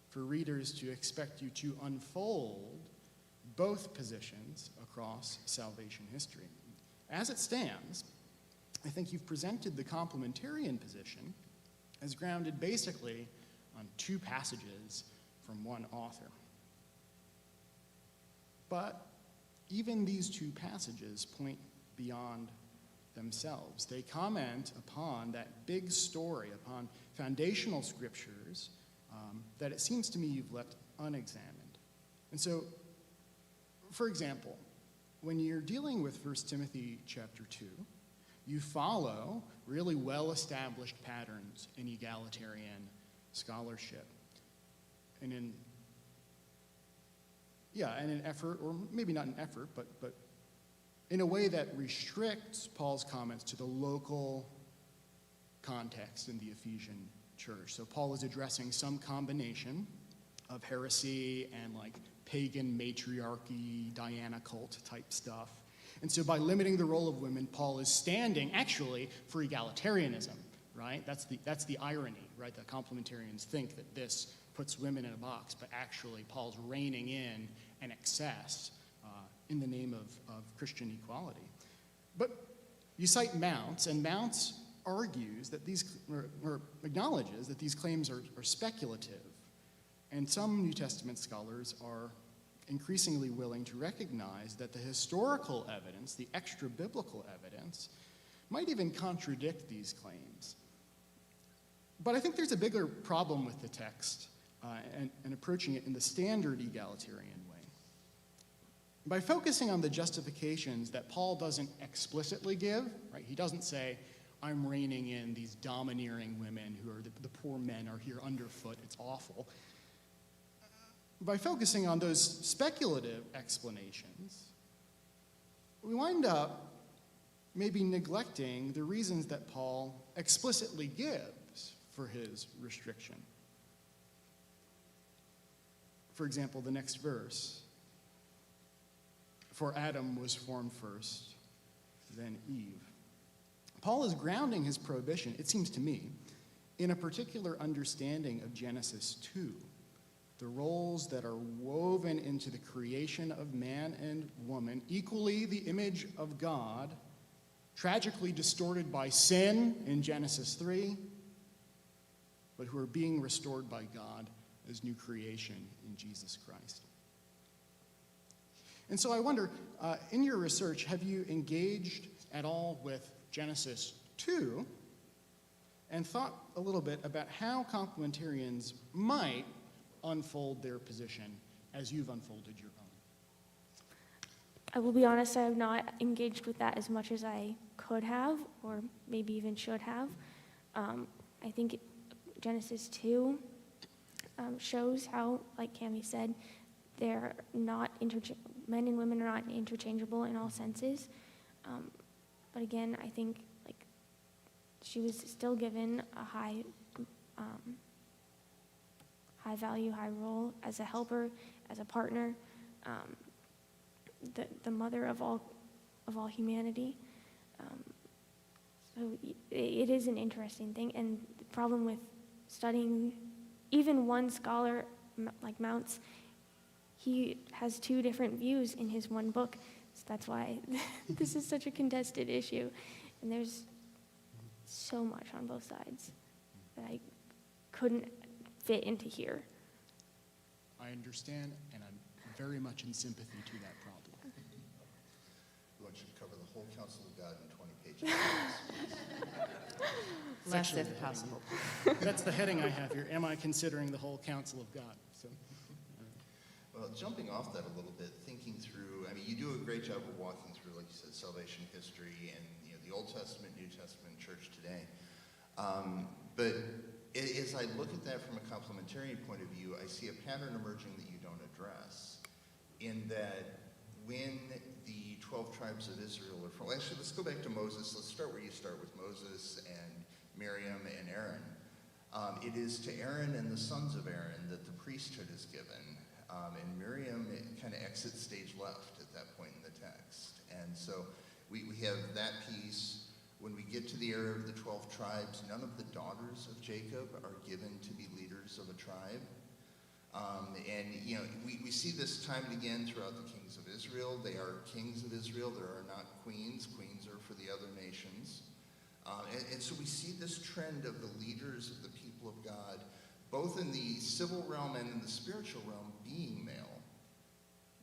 [SPEAKER 6] for readers to expect you to unfold both positions across salvation history. As it stands, I think you've presented the complementarian position as grounded basically on two passages from one author. But even these two passages point beyond themselves. They comment upon that big story, upon foundational scriptures that it seems to me you've left unexamined. And so, for example, when you're dealing with 1 Timothy chapter 2, you follow really well-established patterns in egalitarian scholarship. And in an effort, or maybe not an effort, but in a way that restricts Paul's comments to the local context in the Ephesian church. So Paul is addressing some combination of heresy and pagan matriarchy, Diana cult type stuff. And so by limiting the role of women, Paul is standing actually for egalitarianism, right? That's the irony, right? The complementarians think that this puts women in a box, but actually Paul's reining in an excess in the name of Christian equality. But you cite Mounce, and Mounce argues that or acknowledges that these claims are speculative. And some New Testament scholars are increasingly willing to recognize that the historical evidence, the extra-biblical evidence, might even contradict these claims. But I think there's a bigger problem with the text and approaching it in the standard egalitarian way. By focusing on the justifications that Paul doesn't explicitly give, right? He doesn't say, I'm reining in these domineering women who are the poor men are here underfoot, it's awful. by focusing on those speculative explanations, we wind up maybe neglecting the reasons that Paul explicitly gives for his restriction. For example, the next verse, for Adam was formed first, then Eve. Paul is grounding his prohibition, it seems to me, in a particular understanding of Genesis 2, the roles that are woven into the creation of man and woman, equally the image of God, tragically distorted by sin in Genesis 3, but who are being restored by God as new creation in Jesus Christ. And so I wonder, in your research, have you engaged at all with Genesis 2 and thought a little bit about how complementarians might unfold their position as you've unfolded your own?
[SPEAKER 4] I will be honest, I have not engaged with that as much as I could have, or maybe even should have. I think Genesis 2 shows how, like Cami said, they're not men and women are not interchangeable in all senses. But again, I think like she was still given a high value, high role as a helper, as a partner, the mother of all humanity. So it is an interesting thing, and the problem with studying, even one scholar like Mounts, he has two different views in his one book. So that's why this is such a contested issue, and there's so much on both sides that I couldn't fit into here.
[SPEAKER 6] I understand, and I'm very much in sympathy to that problem.
[SPEAKER 5] We want you to cover the whole counsel of God in 20 pages.
[SPEAKER 7] Less
[SPEAKER 6] Actually,
[SPEAKER 7] if possible.
[SPEAKER 6] That's the heading I have here. Am I considering the whole counsel of God? So,
[SPEAKER 5] Well, jumping off that a little bit, thinking through, I mean, you do a great job of walking through, like you said, salvation history and the Old Testament, New Testament, church today. But as I look at that from a complementarian point of view, I see a pattern emerging that you don't address, in that when the 12 tribes of Israel are from, actually, let's go back to Moses. Let's start where you start with Moses and Miriam and Aaron. It is to Aaron and the sons of Aaron that the priesthood is given. And Miriam kind of exits stage left at that point in the text. And so we have that piece. When we get to the era of the 12 tribes, none of the daughters of Jacob are given to be leaders of a tribe. We see this time and again throughout the kings of Israel. They are kings of Israel. There are not queens. Queens are for the other nations. And so we see this trend of the leaders of the people of God, both in the civil realm and in the spiritual realm, being male.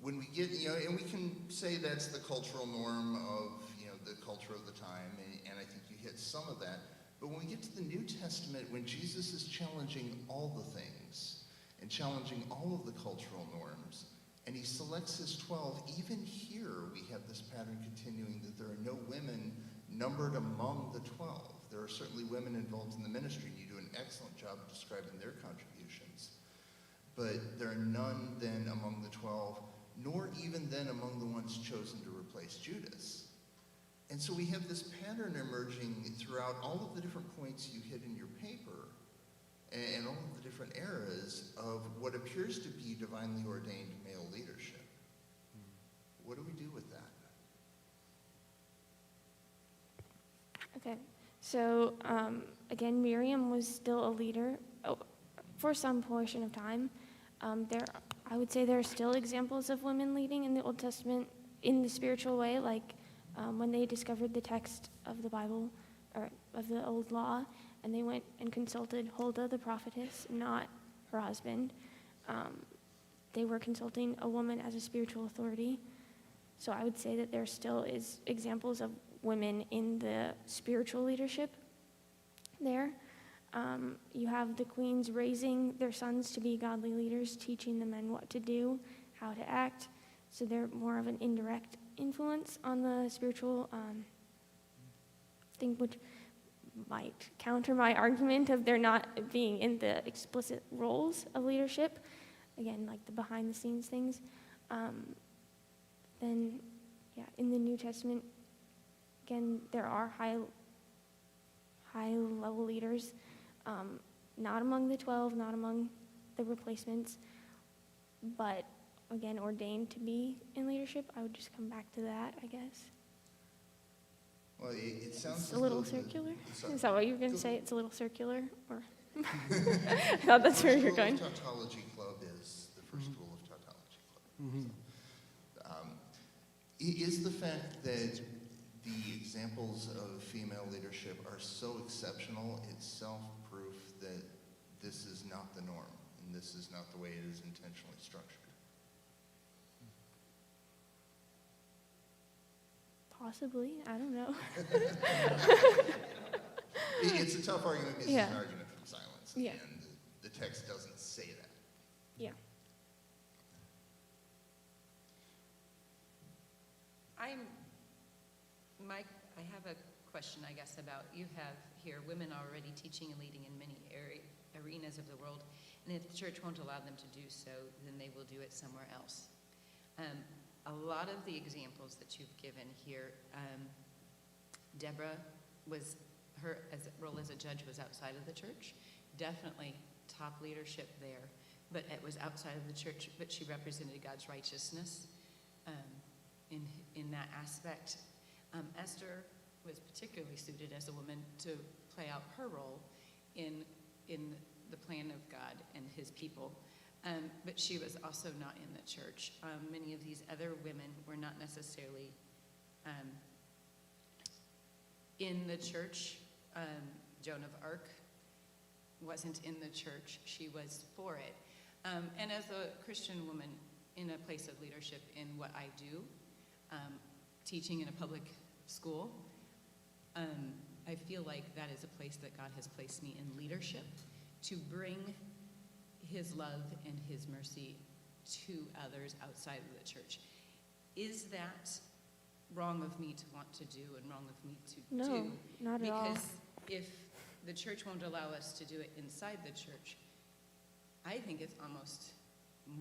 [SPEAKER 5] When we get, and we can say that's the cultural norm of, the culture of the time, and I think you hit some of that. But when we get to the New Testament, when Jesus is challenging all the things and challenging all of the cultural norms, and he selects his 12, even here we have this pattern continuing that there are no women numbered among the 12. There are certainly women involved in the ministry, and you do an excellent job of describing their contributions. But there are none then among the 12, nor even then among the ones chosen to replace Judas. And so we have this pattern emerging throughout all of the different points you hit in your paper and all of the different eras of what appears to be divinely ordained male leadership. What do we do with that?
[SPEAKER 4] Okay, so again, Miriam was still a leader for some portion of time. I would say there are still examples of women leading in the Old Testament in the spiritual way, like when they discovered the text of the Bible, or of the Old Law, and they went and consulted Huldah the prophetess, not her husband. They were consulting a woman as a spiritual authority. So I would say that there still is examples of women in the spiritual leadership there. You have the queens raising their sons to be godly leaders, teaching the men what to do, how to act. So they're more of an indirect influence on the spiritual thing, which might counter my argument of there not being in the explicit roles of leadership. again, like the behind the scenes things. Then, yeah, in the New Testament, again, there are high level leaders, not among the 12, not among the replacements, but again, ordained to be in leadership. I would just come back to that, I guess.
[SPEAKER 5] Well, it sounds
[SPEAKER 4] It's
[SPEAKER 5] as
[SPEAKER 4] a little
[SPEAKER 5] though
[SPEAKER 4] circular.
[SPEAKER 5] sorry.
[SPEAKER 4] Is that what you were going
[SPEAKER 5] Go-
[SPEAKER 4] to say? It's a little circular? Or I thought that's where you're going.
[SPEAKER 5] School of Tautology Club is the first school of tautology club. Is the fact that the examples of female leadership are so exceptional itself proof that this is not the norm and this is not the way it is intentionally structured?
[SPEAKER 4] Possibly. I don't know.
[SPEAKER 5] It's a tough argument because
[SPEAKER 4] Yeah.
[SPEAKER 5] it's an argument from silence,
[SPEAKER 4] Yeah.
[SPEAKER 5] and the text doesn't say that.
[SPEAKER 4] Yeah.
[SPEAKER 8] I have a question, I guess, about, you have here women already teaching and leading in many arenas of the world, and if the church won't allow them to do so, then they will do it somewhere else. A lot of the examples that you've given here, Deborah her role as a judge was outside of the church, definitely top leadership there, but it was outside of the church, but she represented God's righteousness in that aspect. Esther was particularly suited as a woman to play out her role in the plan of God and his people. But she was also not in the church. Many of these other women were not necessarily in the church. Joan of Arc wasn't in the church. She was for it. And as a Christian woman in a place of leadership in what I do, teaching in a public school, I feel like that is a place that God has placed me in leadership to bring his love and his mercy to others outside of the church. Is that wrong of me to want to do and wrong of me to
[SPEAKER 4] No,
[SPEAKER 8] do?
[SPEAKER 4] not at all.
[SPEAKER 8] Because if the church won't allow us to do it inside the church, I think it's almost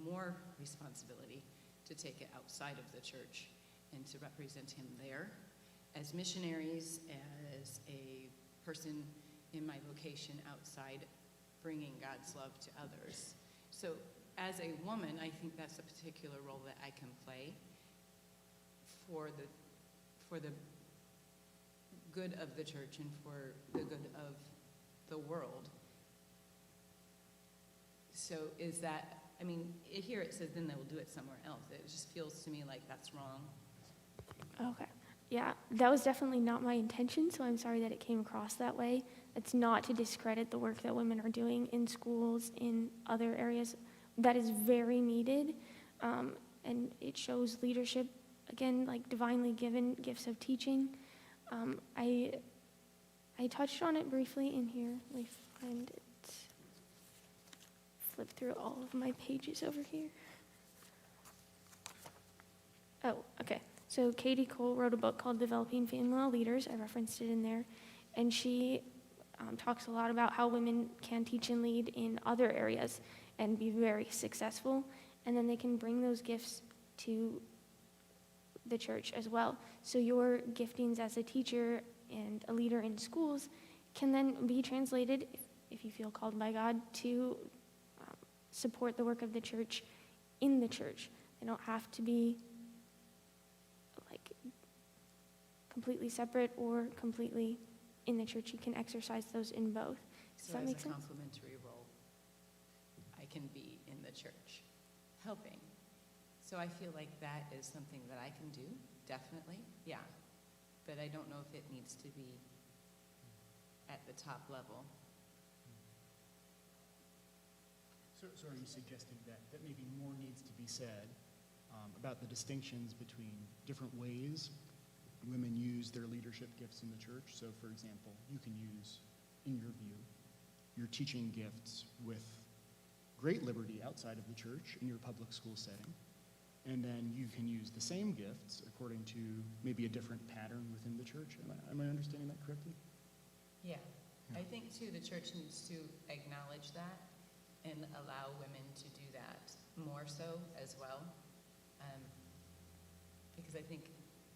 [SPEAKER 8] more responsibility to take it outside of the church and to represent him there as missionaries, as a person in my vocation outside, bringing God's love to others. So as a woman, I think that's a particular role that I can play for the good of the church and for the good of the world. So is that, I mean, here it says then they will do it somewhere else. It just feels to me like that's wrong.
[SPEAKER 4] Okay. Yeah, that was definitely not my intention, so I'm sorry that it came across that way. It's not to discredit the work that women are doing in schools, in other areas. That is very needed, and it shows leadership, again, like divinely given gifts of teaching. I touched on it briefly in here. Let me find it. Flip through all of my pages over here. Oh, okay. So Katie Cole wrote a book called Developing Female Leaders. I referenced it in there. And she talks a lot about how women can teach and lead in other areas and be very successful. And then they can bring those gifts to the church as well. So your giftings as a teacher and a leader in schools can then be translated, if you feel called by God, to support the work of the church in the church. They don't have to be like completely separate or completely in the church. You can exercise those in both. Does
[SPEAKER 8] So
[SPEAKER 4] that
[SPEAKER 8] as
[SPEAKER 4] make
[SPEAKER 8] a
[SPEAKER 4] sense?
[SPEAKER 8] complementary role, I can be in the church, helping. So I feel like that is something that I can do, definitely, yeah. But I don't know if it needs to be at the top level.
[SPEAKER 6] So are you suggesting that maybe more needs to be said about the distinctions between different ways women use their leadership gifts in the church? So, for example, you can use, in your view, your teaching gifts with great liberty outside of the church in your public school setting, and then you can use the same gifts according to maybe a different pattern within the church. Am I understanding that correctly?
[SPEAKER 8] Yeah. I think, too, the church needs to acknowledge that and allow women to do that. more so as well. Because I think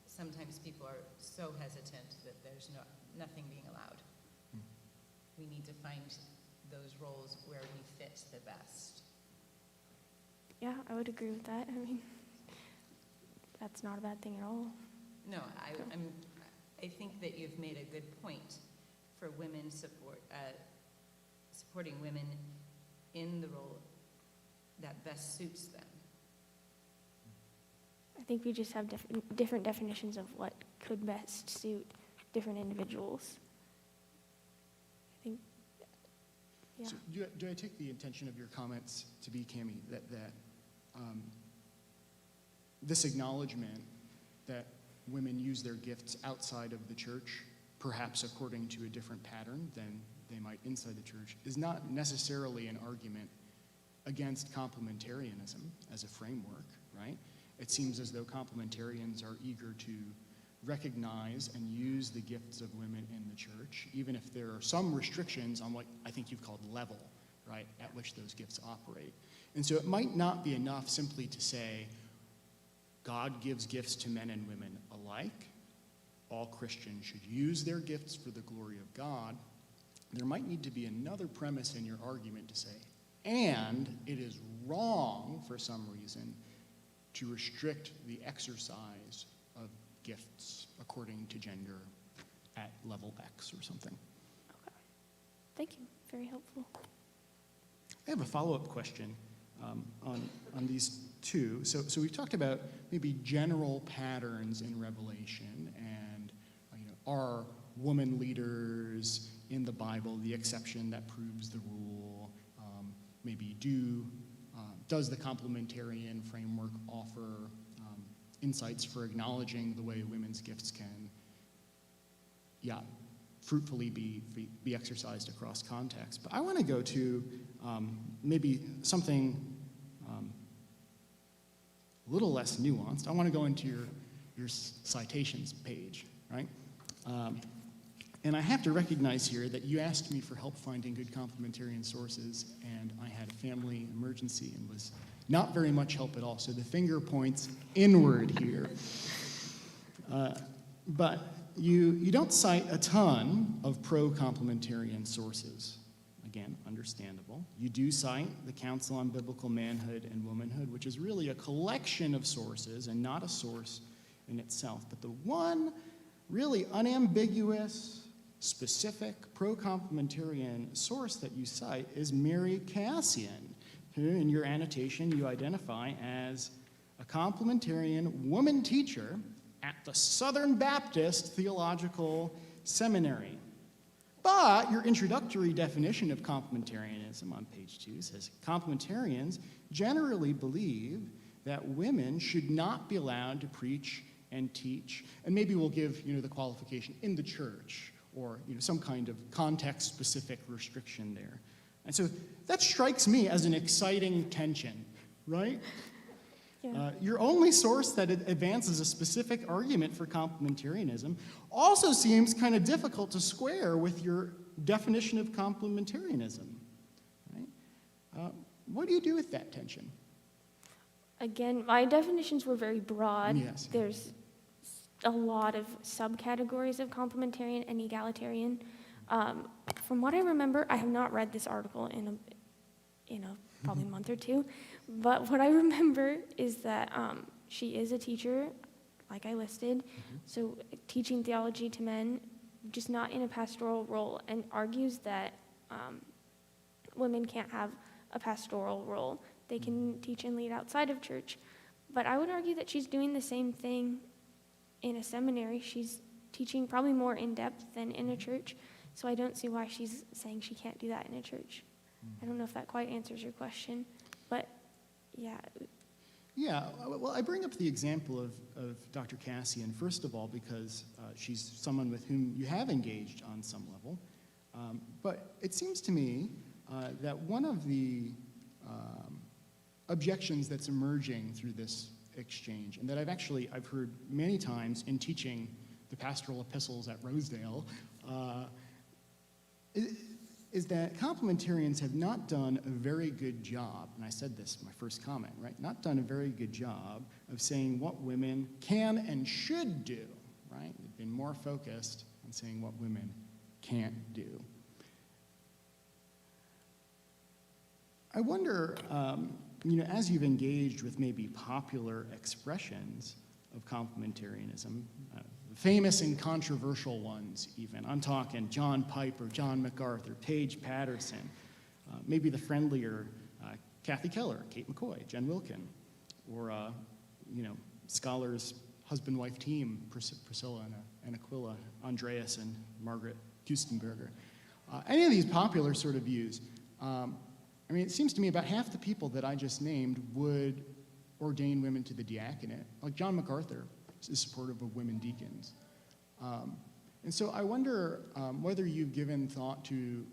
[SPEAKER 8] sometimes people are so hesitant that there's nothing being allowed. We need to find those roles where we fit the best.
[SPEAKER 4] Yeah, I would agree with that. I mean, that's not a bad thing at all.
[SPEAKER 8] No, I think that you've made a good point for women supporting women in the role that best suits them.
[SPEAKER 4] I think we just have different definitions of what could best suit different individuals. I think, yeah.
[SPEAKER 6] So do I take the intention of your comments to be, Cammie, that this acknowledgement that women use their gifts outside of the church, perhaps according to a different pattern than they might inside the church, is not necessarily an argument against complementarianism as a framework, right? It seems as though complementarians are eager to recognize and use the gifts of women in the church, even if there are some restrictions on what I think you've called level, right, at which those gifts operate. And so it might not be enough simply to say, God gives gifts to men and women alike. All Christians should use their gifts for the glory of God. There might need to be another premise in your argument to say, and it is wrong for some reason to restrict the exercise of gifts according to gender at level X or something.
[SPEAKER 4] Okay. Thank you. Very helpful.
[SPEAKER 6] I have a follow-up question on these two. So we've talked about maybe general patterns in Revelation, and are woman leaders in the Bible the exception that proves the rule? Maybe does the complementarian framework offer insights for acknowledging the way women's gifts can, fruitfully be exercised across contexts? But I want to go to maybe something a little less nuanced. I want to go into your citations page, right? And I have to recognize here that you asked me for help finding good complementarian sources, and I had a family emergency and was not very much help at all. So the finger points inward here. But you don't cite a ton of pro-complementarian sources. Again, understandable. You do cite the Council on Biblical Manhood and Womanhood, which is really a collection of sources and not a source in itself. But the one really unambiguous, specific pro-complementarian source that you cite is Mary Cassian, who in your annotation you identify as a complementarian woman teacher at the Southern Baptist Theological Seminary. But your introductory definition of complementarianism on page 2 says complementarians generally believe that women should not be allowed to preach and teach, and maybe we'll give the qualification in the church, or some kind of context-specific restriction there. And so that strikes me as an exciting tension, right?
[SPEAKER 4] Yeah.
[SPEAKER 6] Your only source that advances a specific argument for complementarianism also seems kind of difficult to square with your definition of complementarianism, right? What do you do with that tension?
[SPEAKER 4] Again, my definitions were very broad.
[SPEAKER 6] Yes.
[SPEAKER 4] There's a lot of subcategories of complementarian and egalitarian. From what I remember, I have not read this article in a probably month or two, but what I remember is that she is a teacher, like I listed, so teaching theology to men, just not in a pastoral role, and argues that women can't have a pastoral role. They can teach and lead outside of church. But I would argue that she's doing the same thing in a seminary. She's teaching probably more in depth than in a church. So I don't see why she's saying she can't do that in a church. I don't know if that quite answers your question, but yeah.
[SPEAKER 6] Yeah, well, I bring up the example of Dr. Cassian, first of all, because she's someone with whom you have engaged on some level. But it seems to me that one of the objections that's emerging through this exchange, and that I've heard many times in teaching the pastoral epistles at Rosedale, is that complementarians have not done a very good job, and I said this in my first comment, right? Not done a very good job of saying what women can and should do, right? They've been more focused on saying what women can't do. I wonder, as you've engaged with maybe popular expressions of complementarianism, famous and controversial ones even. I'm talking John Piper, John MacArthur, Paige Patterson, maybe the friendlier Kathy Keller, Kate McCoy, Jen Wilkin, or scholars, husband-wife team, Priscilla and Aquila, Andreas and Margaret Kustenberger. Any of these popular sort of views, it seems to me about half the people that I just named would ordain women to the diaconate. Like John MacArthur is supportive of women deacons. And so I wonder whether you've given thought to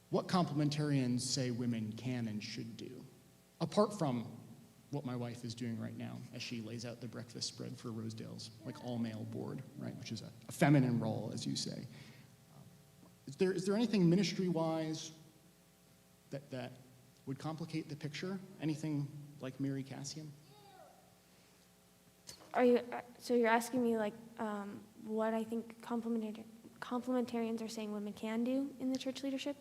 [SPEAKER 6] what complementarians say women can and should do, apart from what my wife is doing right now as she lays out the breakfast spread for Rosedale's all-male board, right, which is a feminine role, as you say. Is there anything ministry-wise that would complicate the picture? Anything like Mary Cassian?
[SPEAKER 4] So you're asking me what I think complementarians are saying women can do in the church leadership?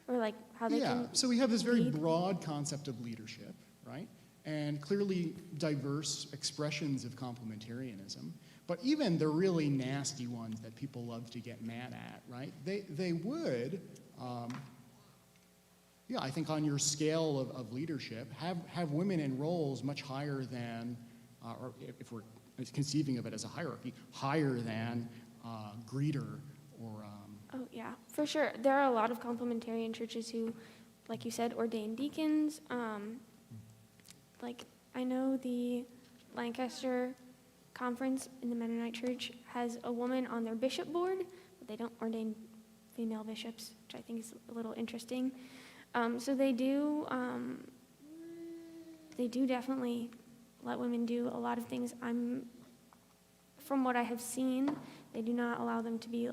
[SPEAKER 4] Or how they can
[SPEAKER 6] so we have this very
[SPEAKER 4] lead?
[SPEAKER 6] broad concept of leadership, right? And clearly diverse expressions of complementarianism. But even the really nasty ones that people love to get mad at, right? They would, I think on your scale of leadership, have women in roles much higher than, or if we're conceiving of it as a hierarchy, higher than greeter or...
[SPEAKER 4] Oh, yeah, for sure. There are a lot of complementarian churches who, like you said, ordain deacons. I know the Lancaster Conference in the Mennonite Church has a woman on their bishop board, but they don't ordain female bishops, which I think is a little interesting. So they do definitely let women do a lot of things. From what I have seen, they do not allow them to be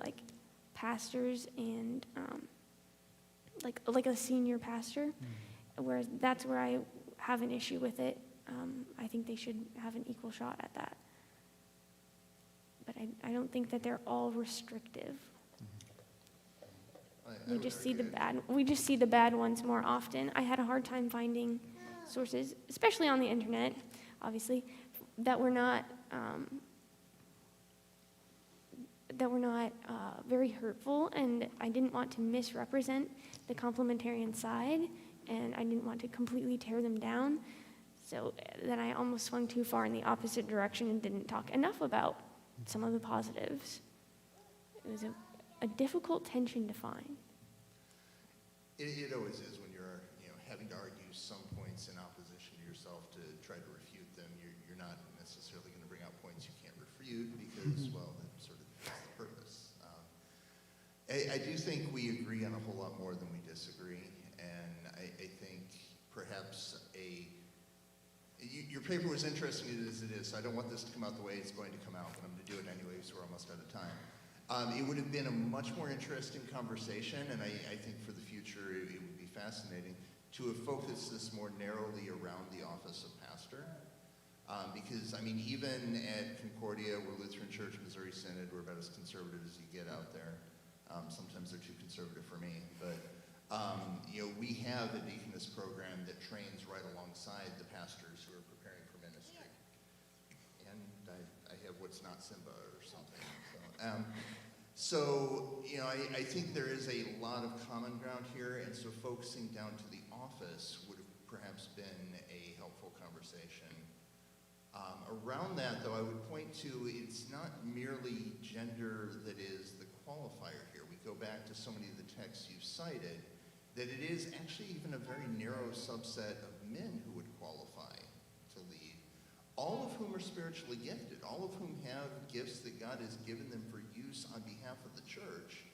[SPEAKER 4] pastors and like a senior pastor, whereas that's where I have an issue with it. I think they should have an equal shot at that. But I don't think that they're all restrictive. We just see the bad ones more often. I had a hard time finding sources, especially on the internet, obviously, that were not very hurtful, and I didn't want to misrepresent the complementarian side, and I didn't want to completely tear them down. So then I almost swung too far in the opposite direction and didn't talk enough about some of the positives. It was a difficult tension to find.
[SPEAKER 5] It always is when you're having to argue some points in opposition to yourself to try to refute them. You're not necessarily going to bring out points you can't refute because, well, that sort of defeats the purpose. I do think we agree on a whole lot more than we disagree, and I think perhaps your paper was interesting as it is, so I don't want this to come out the way it's going to come out, but I'm going to do it anyway because we're almost out of time. It would have been a much more interesting conversation, and I think for the future it would be fascinating to have focused this more narrowly around the office of pastor. Because, even at Concordia, we're Lutheran Church, Missouri Synod, we're about as conservative as you get out there. Sometimes they're too conservative for me, but we have a deaconess program that trains right alongside the pastors who are preparing for ministry. And I have what's not Simba or something. So, I think there is a lot of common ground here, and so focusing down to the office would have perhaps been a helpful conversation. Around that, though, I would point to it's not merely gender that is the qualifier here. We go back to so many of the texts you've cited, that it is actually even a very narrow subset of men who would qualify to lead, all of whom are spiritually gifted, all of whom have gifts that God has given them for use on behalf of the church,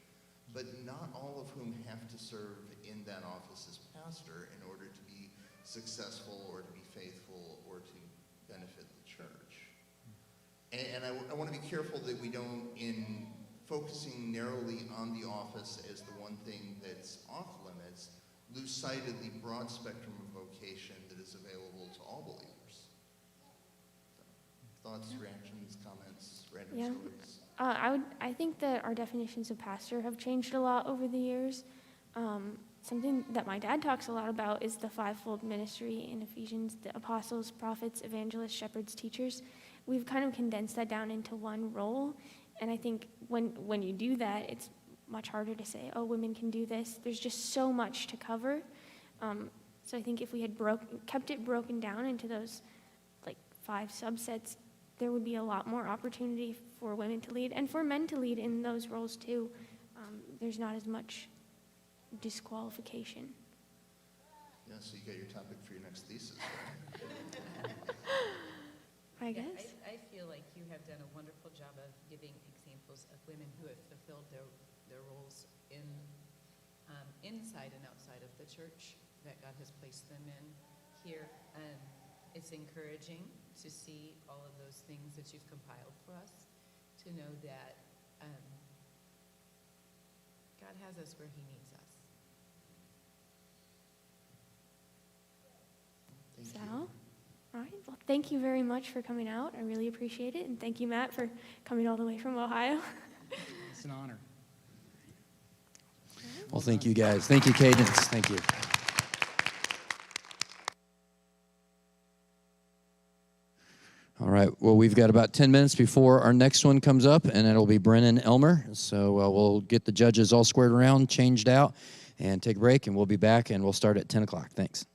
[SPEAKER 5] but not all of whom have to serve in that office as pastor in order to be successful or to be faithful or to benefit the church. And I want to be careful that we don't, in focusing narrowly on the office as the one thing that's off limits, lose sight of the broad spectrum of vocation that is available to all believers. So, thoughts, reactions, comments, random
[SPEAKER 4] Yeah.
[SPEAKER 5] stories?
[SPEAKER 4] I think that our definitions of pastor have changed a lot over the years. Something that my dad talks a lot about is the fivefold ministry in Ephesians: the apostles, prophets, evangelists, shepherds, teachers. We've kind of condensed that down into one role, and I think when you do that, it's much harder to say, oh, women can do this. There's just so much to cover. So I think if we had kept it broken down into those like 5 subsets, there would be a lot more opportunity for women to lead and for men to lead in those roles too. There's not as much disqualification.
[SPEAKER 5] Yeah, so you got your topic for your next thesis,
[SPEAKER 4] I
[SPEAKER 8] Yeah,
[SPEAKER 4] guess.
[SPEAKER 8] I feel like you have done a wonderful job of giving examples of women who have fulfilled their roles in inside and outside of the church that God has placed them in here. And it's encouraging to see all of those things that you've compiled for us, to know that God has us where he needs us.
[SPEAKER 5] Thank
[SPEAKER 4] Is
[SPEAKER 5] you.
[SPEAKER 4] that all? All right. Well, thank you very much for coming out. I really appreciate it. And thank you, Matt, for coming all the way from Ohio.
[SPEAKER 6] It's an honor.
[SPEAKER 1] Well, thank you, guys. Thank you, Cadence. Thank you. All right. Well, we've got about 10 minutes before our next one comes up, and it'll be Brennan Elmer. So we'll get the judges all squared around, changed out, and take a break, and we'll be back, and we'll start at 10 o'clock. Thanks.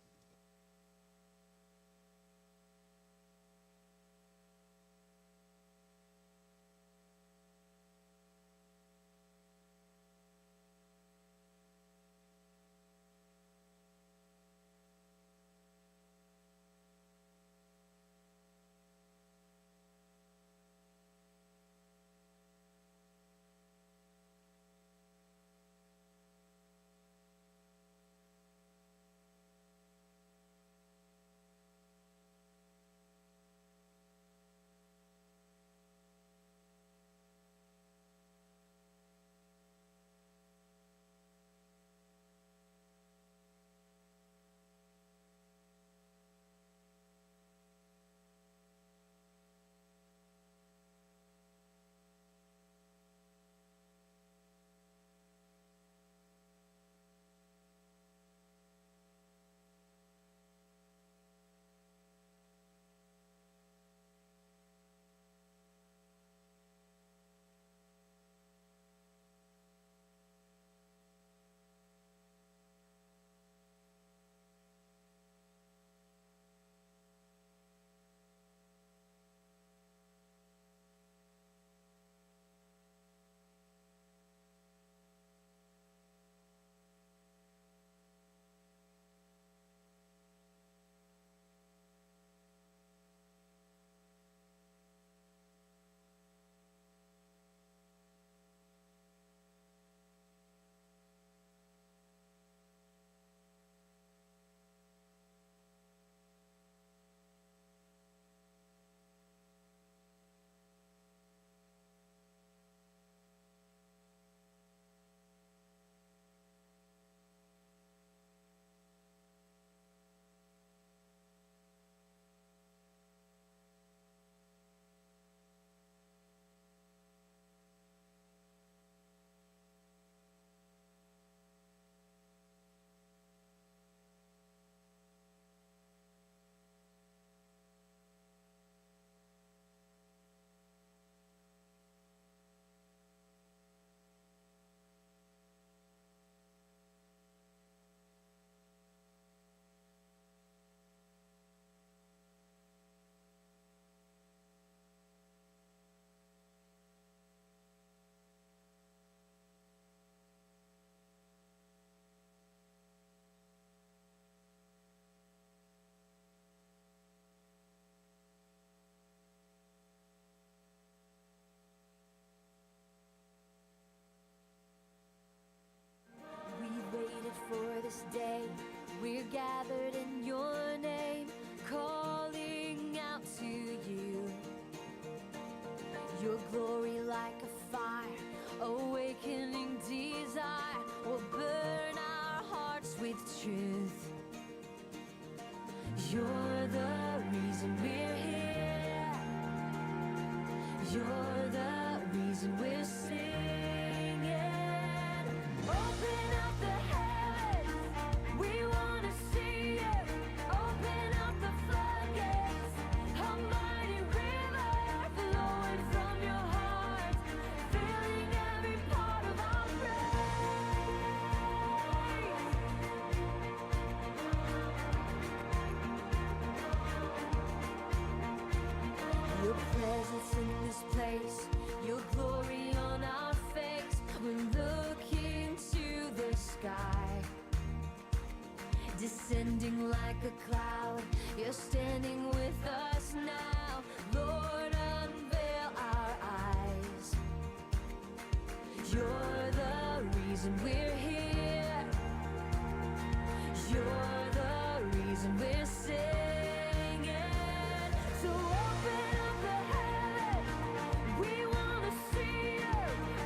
[SPEAKER 2] reason we're here. You're the reason we're singing. So open up the heaven, we wanna see you.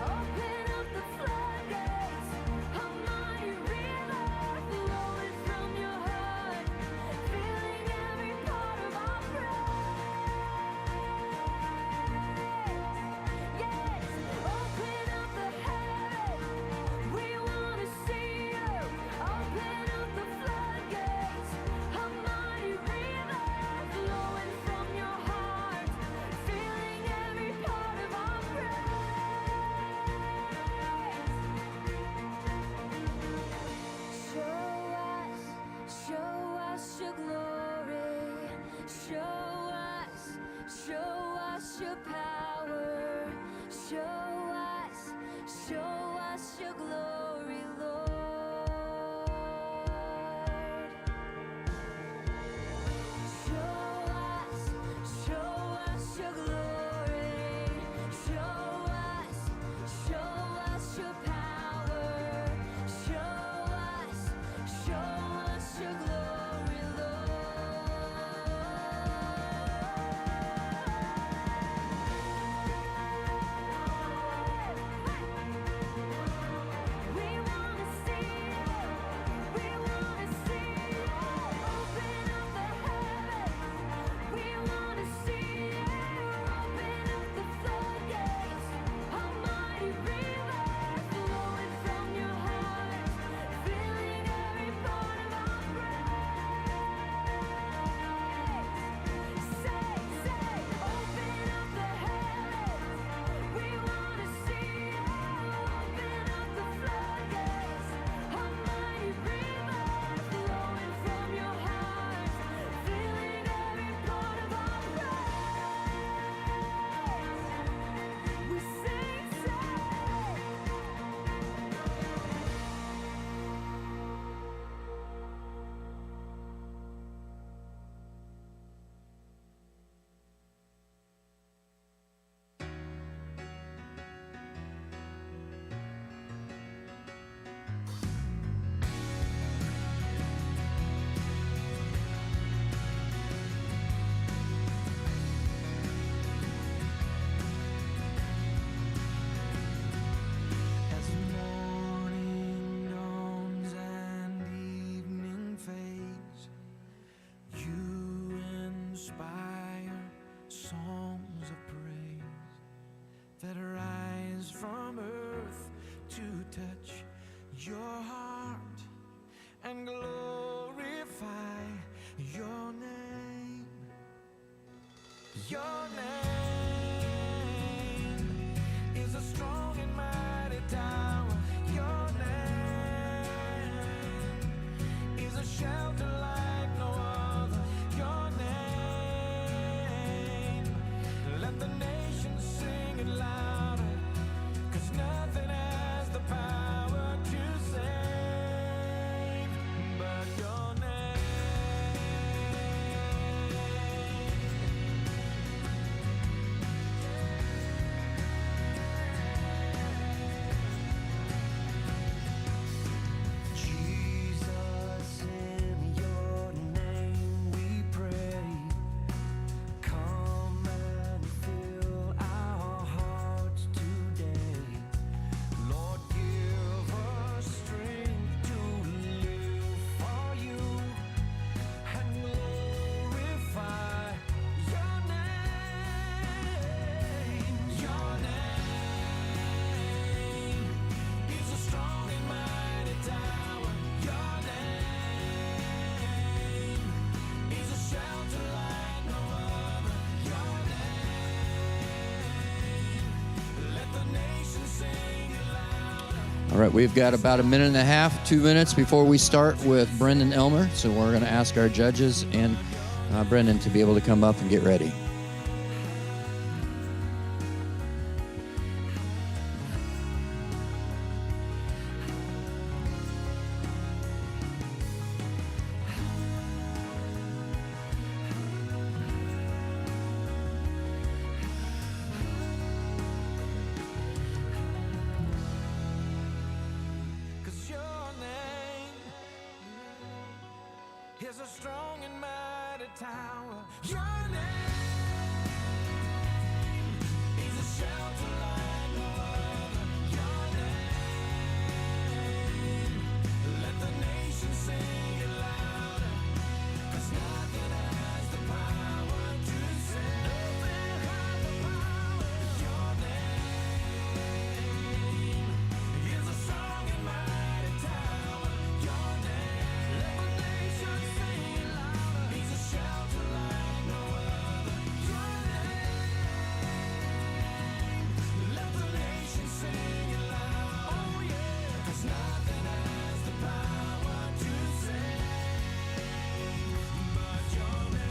[SPEAKER 2] Open up the floodgates, a mighty river flowing from your heart, filling every part of our praise. Yes, open up the heaven, we wanna see you. Open up the floodgates, a mighty river flowing from your heart, filling every part of our praise. Show us your glory. Show us your power. Show us your glory, Lord. Show us your glory. Show us your power. Show us your glory, Lord. We wanna see you. We wanna see you. Open up the heavens. We wanna see you. Open up the floodgates. A mighty river flowing from your heart, filling every part of our praise. Say, open up the heavens. We wanna see you. Open up the floodgates. A mighty river flowing from your heart, filling every part of our praise. We sing,
[SPEAKER 3] As morning dawns and evening fades, you inspire songs of praise that rise from earth to touch your heart and glorify your name. Your name is a strong and mighty tower. Your name is a shelter like no other. Your name, let the nations sing it louder, 'cause nothing has the power to save but your name. Jesus, in your name we pray. Come and fill our hearts today. Lord, give us strength to live for you and glorify your name. Your name is a strong and mighty tower. Your name is a shelter like no other. Your name, let the nations sing it louder.
[SPEAKER 1] All right, we've got about a minute and a half, 2 minutes before we start with Brendan Elmer. So we're going to ask our judges and Brendan to be able to come up and get ready.
[SPEAKER 2] is a strong and mighty tower. Your name is a shelter like no other. Your name, let the nation sing it louder. 'Cause nothing has the power to save. Nothing has the power. Your name is a strong and mighty tower. Your name, let the nation sing it louder. He's a shelter like no other. Your name, let the nation sing it loud. Oh yeah, 'cause nothing has the power to save but your name.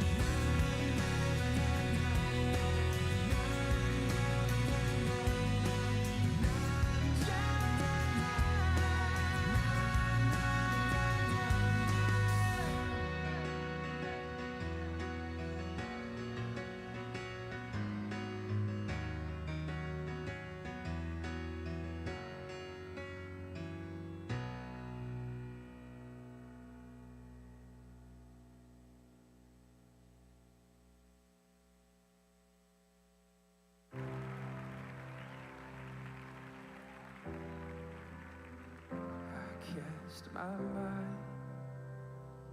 [SPEAKER 2] I cast my mind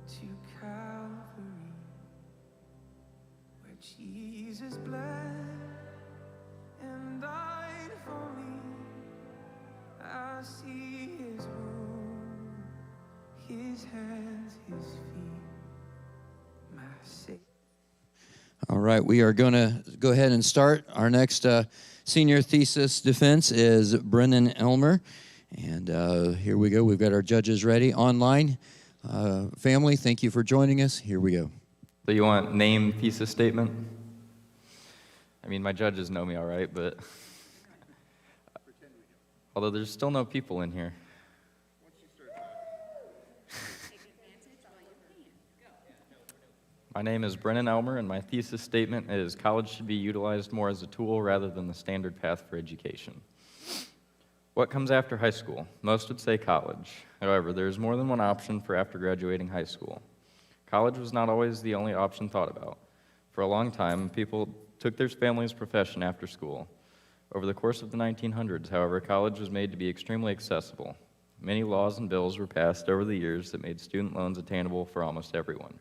[SPEAKER 2] to Calvary, where Jesus bled and died for me. I see his wound, his hands, his feet, my Savior.
[SPEAKER 1] All right, we are going to go ahead and start. Our next senior thesis defense is Brennan Elmer. And here we go. We've got our judges ready online. Family, thank you for joining us. Here we go.
[SPEAKER 9] So you want name, thesis statement? I mean, my judges know me all right, but although there's still no people in here. My name is Brennan Elmer, and my thesis statement is college should be utilized more as a tool rather than the standard path for education. What comes after high school? Most would say college. However, there is more than one option for after graduating high school. College was not always the only option thought about. For a long time, people took their family's profession after school. Over the course of the 1900s, however, college was made to be extremely accessible. Many laws and bills were passed over the years that made student loans attainable for almost everyone.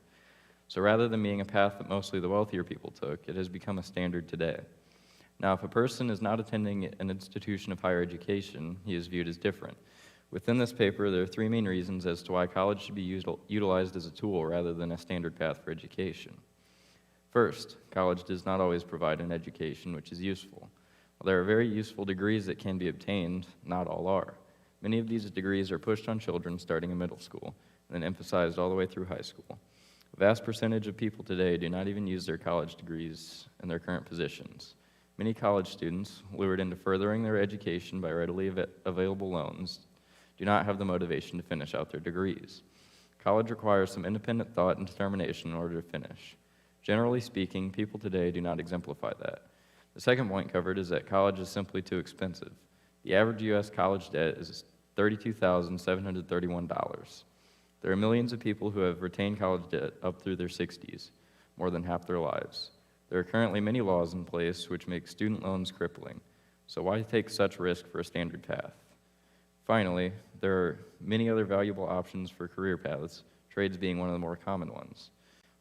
[SPEAKER 9] So rather than being a path that mostly the wealthier people took, it has become a standard today. Now, if a person is not attending an institution of higher education, he is viewed as different. Within this paper, there are three main reasons as to why college should be utilized as a tool rather than a standard path for education. First, college does not always provide an education which is useful. While there are very useful degrees that can be obtained, not all are. Many of these degrees are pushed on children starting in middle school and then emphasized all the way through high school. A vast percentage of people today do not even use their college degrees in their current positions. Many college students, lured into furthering their education by readily available loans, do not have the motivation to finish out their degrees. College requires some independent thought and determination in order to finish. Generally speaking, people today do not exemplify that. The second point covered is that college is simply too expensive. The average U.S. college debt is $32,731. There are millions of people who have retained college debt up through their 60s, more than half their lives. There are currently many laws in place which make student loans crippling, so why take such risk for a standard path? Finally, there are many other valuable options for career paths, trades being one of the more common ones.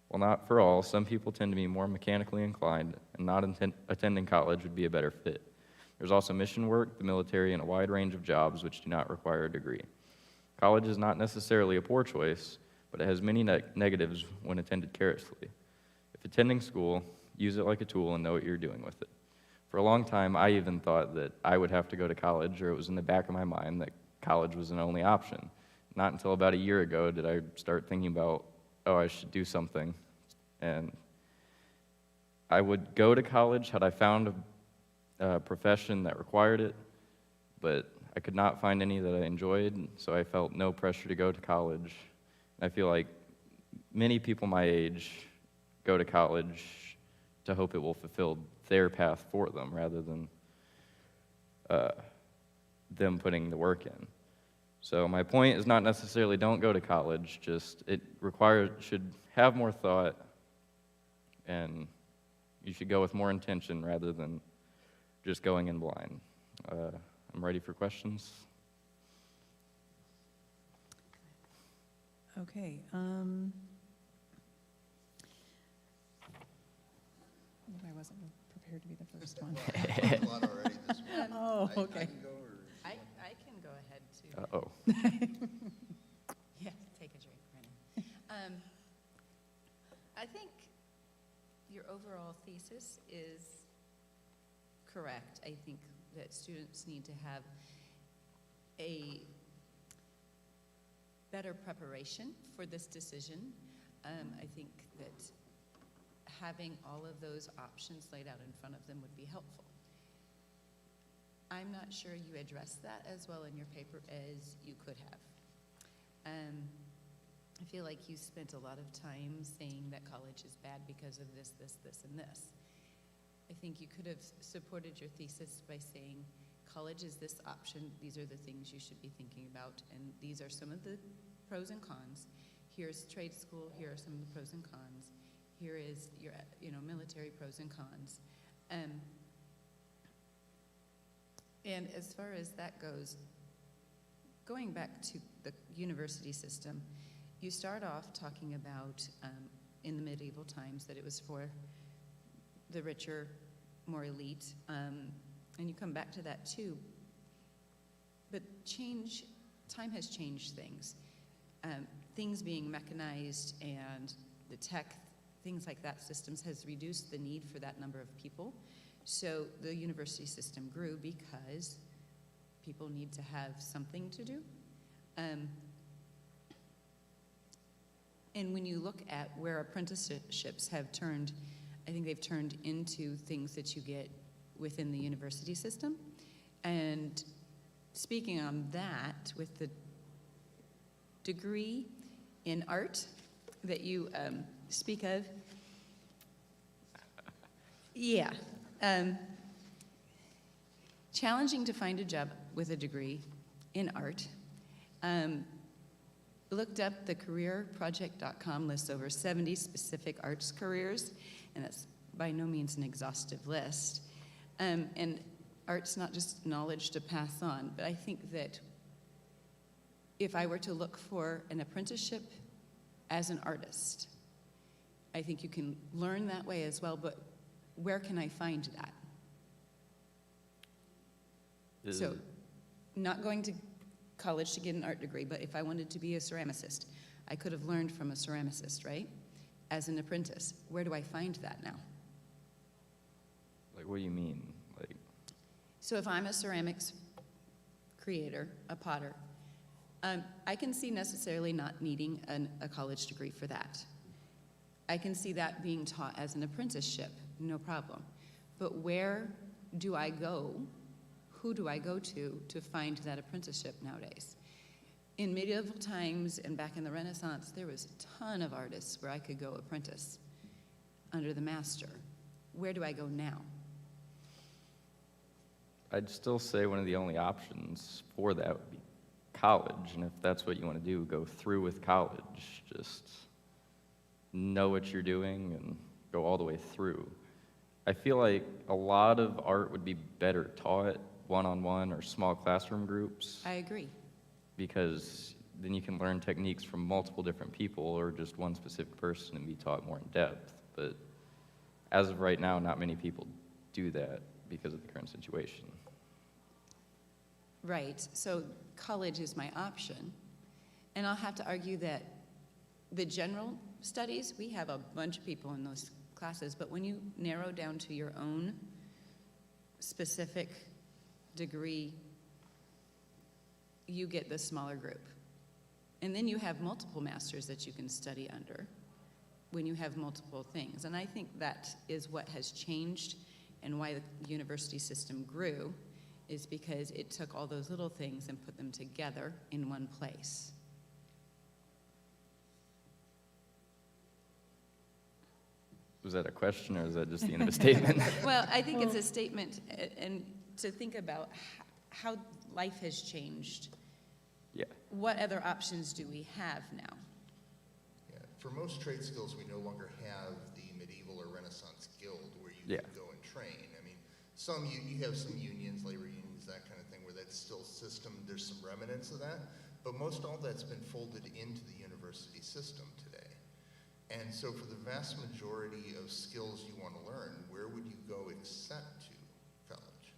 [SPEAKER 9] While not for all, some people tend to be more mechanically inclined, and not attending college would be a better fit. There's also mission work, the military, and a wide range of jobs which do not require a degree. College is not necessarily a poor choice, but it has many negatives when attended carelessly. If attending school, use it like a tool and know what you're doing with it. For a long time, I even thought that I would have to go to college, or it was in the back of my mind that college was an only option. Not until about a year ago did I start thinking about, oh, I should do something. And I would go to college had I found a profession that required it, but I could not find any that I enjoyed, so I felt no pressure to go to college. And I feel like many people my age go to college to hope it will fulfill their path for them rather than them putting the work in. So my point is not necessarily don't go to college, just it should have more thought, and you should go with more intention rather than just going in blind. I'm ready for questions.
[SPEAKER 10] Okay. Maybe I wasn't prepared to be the first one.
[SPEAKER 5] I've talked a lot already this morning.
[SPEAKER 10] Oh,
[SPEAKER 5] I
[SPEAKER 10] okay.
[SPEAKER 5] can go, or?
[SPEAKER 8] I can go ahead too.
[SPEAKER 9] Uh-oh.
[SPEAKER 8] Yeah, take a drink, Brennan. I think your overall thesis is correct. I think that students need to have a better preparation for this decision. I think that having all of those options laid out in front of them would be helpful. I'm not sure you addressed that as well in your paper as you could have. I feel like you spent a lot of time saying that college is bad because of this, this, this, and this. I think you could have supported your thesis by saying college is this option, these are the things you should be thinking about, and these are some of the pros and cons. Here's trade school, here are some of the pros and cons. Here is your military pros and cons. And as far as that goes, going back to the university system, you start off talking about in the medieval times that it was for the richer, more elite, and you come back to that too. But time has changed things. Things being mechanized and the tech, things like that, systems has reduced the need for that number of people. So the university system grew because people need to have something to do. And when you look at where apprenticeships have turned, I think they've turned into things that you get within the university system. And speaking on that, with the degree in art that you speak of, yeah, challenging to find a job with a degree in art. Looked up the careerproject.com lists over 70 specific arts careers, and that's by no means an exhaustive list. And art's not just knowledge to pass on, but I think that if I were to look for an apprenticeship as an artist, I think you can learn that way as well, but where can I find that? So, not going to college to get an art degree, but if I wanted to be a ceramicist, I could have learned from a ceramicist, right? As an apprentice. Where do I find that now?
[SPEAKER 9] Like, what do you mean? Like,
[SPEAKER 8] So if I'm a ceramics creator, a potter, I can see necessarily not needing a college degree for that. I can see that being taught as an apprenticeship, no problem. But where do I go? Who do I go to find that apprenticeship nowadays? In medieval times and back in the Renaissance, there was a ton of artists where I could go apprentice under the master. Where do I go now?
[SPEAKER 9] I'd still say one of the only options for that would be college, and if that's what you want to do, go through with college. Just know what you're doing and go all the way through. I feel like a lot of art would be better taught one-on-one or small classroom groups,
[SPEAKER 8] I agree.
[SPEAKER 9] because then you can learn techniques from multiple different people or just one specific person and be taught more in depth. But as of right now, not many people do that because of the current situation.
[SPEAKER 8] Right, so college is my option. And I'll have to argue that the general studies, we have a bunch of people in those classes, but when you narrow down to your own specific degree, you get the smaller group. And then you have multiple masters that you can study under when you have multiple things. And I think that is what has changed and why the university system grew, is because it took all those little things and put them together in one place.
[SPEAKER 9] Was that a question or is that just the end of a statement?
[SPEAKER 8] Well, I think it's a statement, and to think about how life has changed.
[SPEAKER 9] Yeah.
[SPEAKER 8] what other options do we have now?
[SPEAKER 5] Yeah, for most trade skills, we no longer have the medieval or Renaissance guild where you
[SPEAKER 9] Yeah.
[SPEAKER 5] can go and train. I mean, you have some unions, labor unions, that kind of thing, where that's still system, there's some remnants of that, but most all that's been folded into the university system today. And so for the vast majority of skills you want to learn, where would you go except to college?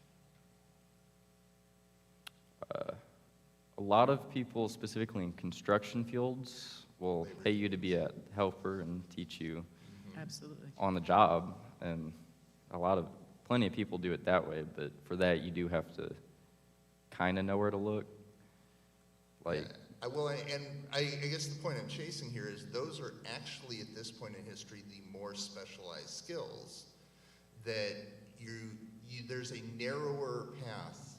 [SPEAKER 9] A lot of people, specifically in construction fields, will pay you to be a helper and teach you
[SPEAKER 8] Absolutely.
[SPEAKER 9] on the job, and plenty of people do it that way, but for that you do have to kind of know where to look. Like,
[SPEAKER 5] I guess the point I'm chasing here is those are actually, at this point in history, the more specialized skills that there's a narrower path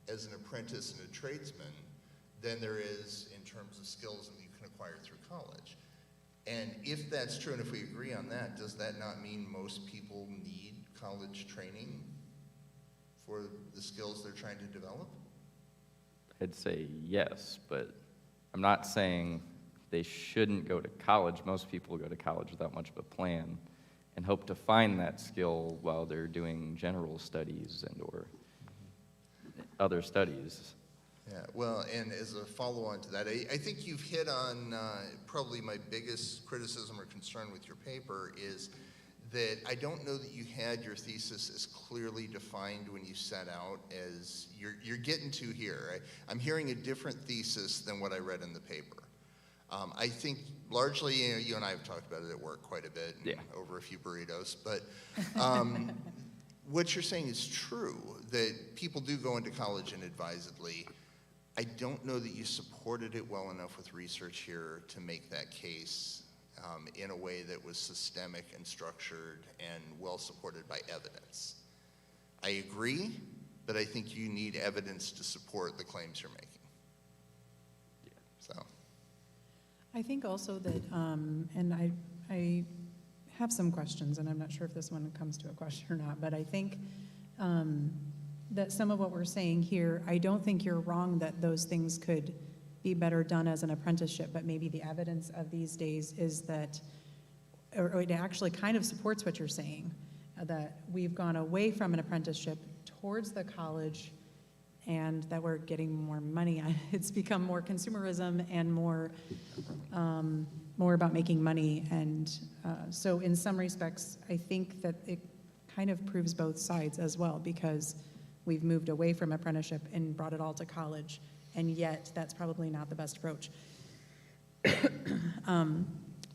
[SPEAKER 5] as an apprentice and a tradesman than there is in terms of skills that you can acquire through college. And if that's true, and if we agree on that, does that not mean most people need college training for the skills they're trying to develop?
[SPEAKER 9] I'd say yes, but I'm not saying they shouldn't go to college. Most people go to college without much of a plan and hope to find that skill while they're doing general studies or other studies.
[SPEAKER 5] Yeah, well, and as a follow-on to that, I think you've hit on probably my biggest criticism or concern with your paper is that I don't know that you had your thesis as clearly defined when you set out as you're getting to here. I'm hearing a different thesis than what I read in the paper. I think largely, you and I have talked about it at work quite a bit, and over a few burritos, but what you're saying is true, that people do go into college inadvisedly. I don't know that you supported it well enough with research here to make that case in a way that was systemic and structured and well supported by evidence. I agree, but I think you need evidence to support the claims you're making. So.
[SPEAKER 10] I think also that, and I have some questions, and I'm not sure if this one comes to a question or not, but I think that some of what we're saying here, I don't think you're wrong that those things could be better done as an apprenticeship, but maybe the evidence of these days is that, or it actually kind of supports what you're saying, that we've gone away from an apprenticeship towards the college and that we're getting more money. It's become more consumerism and more about making money. And so in some respects, I think that it kind of proves both sides as well, because we've moved away from apprenticeship and brought it all to college, and yet that's probably not the best approach.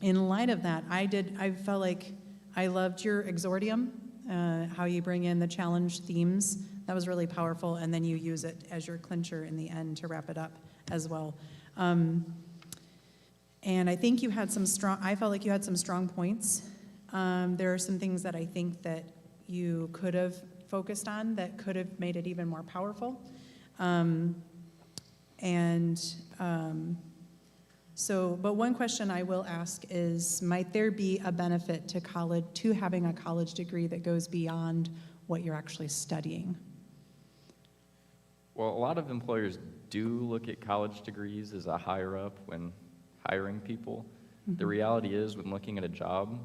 [SPEAKER 10] In light of that, I felt like I loved your exordium, how you bring in the challenge themes. That was really powerful, and then you use it as your clincher in the end to wrap it up as well. And I think you had I felt like you had some strong points. There are some things that I think that you could have focused on that could have made it even more powerful. But one question I will ask is, might there be a benefit to having a college degree that goes beyond what you're actually studying?
[SPEAKER 9] Well, a lot of employers do look at college degrees as a higher up when hiring people.
[SPEAKER 10] Mm-hmm.
[SPEAKER 9] The reality is, when looking at a job,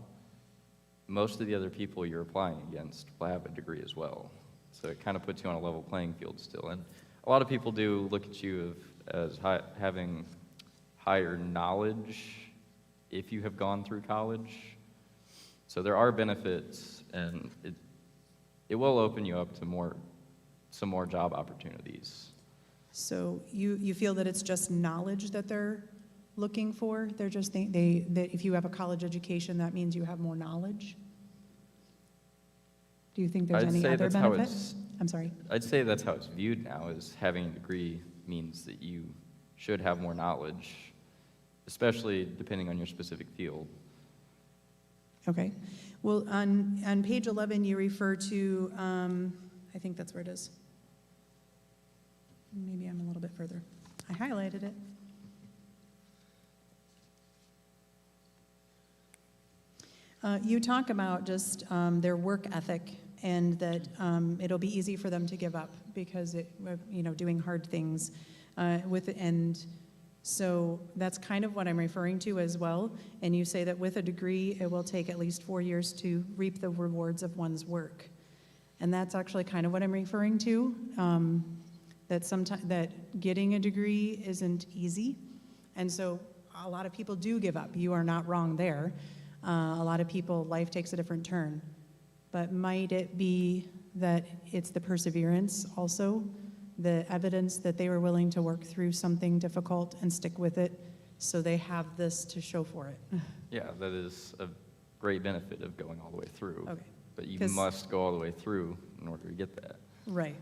[SPEAKER 9] most of the other people you're applying against will have a degree as well. So it kind of puts you on a level playing field still. And a lot of people do look at you as having higher knowledge if you have gone through college. So there are benefits, and it will open you up to some more job opportunities.
[SPEAKER 10] So you feel that it's just knowledge that they're looking for? They're just that if you have a college education, that means you have more knowledge? Do you think there's
[SPEAKER 9] I'd
[SPEAKER 10] any
[SPEAKER 9] say
[SPEAKER 10] other
[SPEAKER 9] that's how
[SPEAKER 10] benefit?
[SPEAKER 9] it's-
[SPEAKER 10] I'm sorry.
[SPEAKER 9] I'd say that's how it's viewed now, is having a degree means that you should have more knowledge, especially depending on your specific field.
[SPEAKER 10] Okay. Well, on page 11, you refer to, I think that's where it is. Maybe I'm a little bit further. I highlighted it. You talk about just their work ethic, and that it'll be easy for them to give up because doing hard things and So that's kind of what I'm referring to as well. And you say that with a degree, it will take at least 4 years to reap the rewards of one's work. And that's actually kind of what I'm referring to, that getting a degree isn't easy. And so a lot of people do give up. You are not wrong there. A lot of people, life takes a different turn. But might it be that it's the perseverance also, the evidence that they were willing to work through something difficult and stick with it, so they have this to show for it?
[SPEAKER 9] Yeah, that is a great benefit of going all the way through.
[SPEAKER 10] Okay.
[SPEAKER 9] But you
[SPEAKER 10] 'Cause-
[SPEAKER 9] must go all the way through in order to get that.
[SPEAKER 10] Right.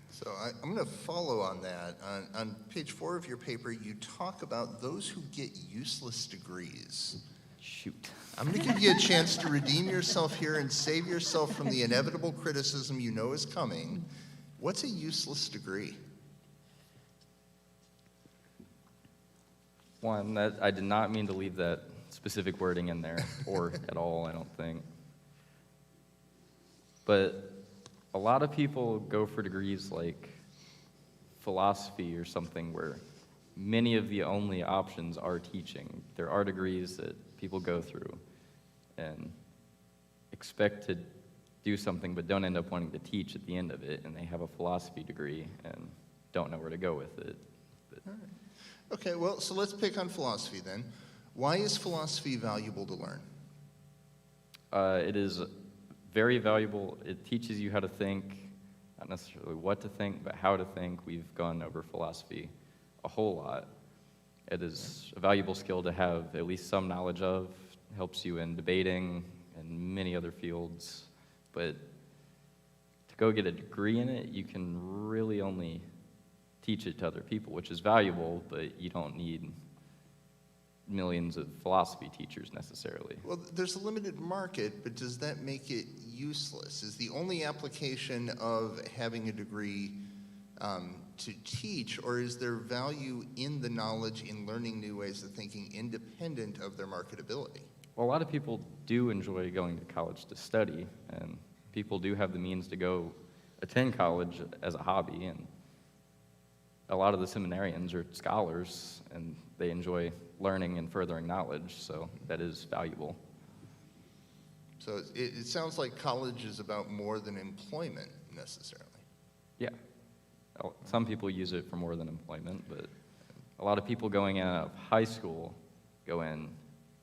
[SPEAKER 5] So I'm going to follow on that. On page 4 of your paper, you talk about those who get useless degrees.
[SPEAKER 9] Shoot.
[SPEAKER 5] I'm going to give you a chance to redeem yourself here and save yourself from the inevitable criticism you know is coming. What's a useless degree?
[SPEAKER 9] One, that I did not mean to leave that specific wording in there, or at all, I don't think. But a lot of people go for degrees like philosophy or something where many of the only options are teaching. There are degrees that people go through and expect to do something but don't end up wanting to teach at the end of it, and they have a philosophy degree and don't know where to go with it. But
[SPEAKER 5] Okay, well, so let's pick on philosophy then. Why is philosophy valuable to learn?
[SPEAKER 9] it is very valuable. It teaches you how to think, not necessarily what to think, but how to think. We've gone over philosophy a whole lot. It is a valuable skill to have at least some knowledge of. Helps you in debating and many other fields. But to go get a degree in it, you can really only teach it to other people, which is valuable, but you don't need millions of philosophy teachers necessarily.
[SPEAKER 5] Well, there's a limited market, but does that make it useless? Is the only application of having a degree to teach, or is there value in the knowledge in learning new ways of thinking independent of their marketability?
[SPEAKER 9] Well, a lot of people do enjoy going to college to study, and people do have the means to go attend college as a hobby, and a lot of the seminarians are scholars, and they enjoy learning and furthering knowledge, so that is valuable.
[SPEAKER 5] So it sounds like college is about more than employment necessarily.
[SPEAKER 9] Yeah. Some people use it for more than employment, but a lot of people going out of high school go in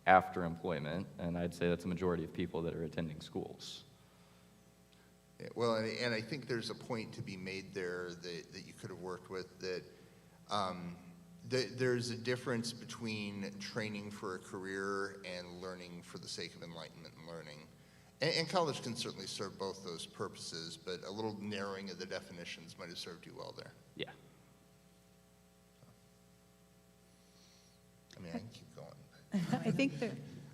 [SPEAKER 9] after employment, and I'd say that's a majority of people that are attending schools.
[SPEAKER 5] Yeah, well, and I think there's a point to be made there that you could have worked with, that there's a difference between training for a career and learning for the sake of enlightenment and learning. And college can certainly serve both those purposes, but a little narrowing of the definitions might have served you well there.
[SPEAKER 9] Yeah.
[SPEAKER 5] I mean, I can keep going.
[SPEAKER 10] I think that,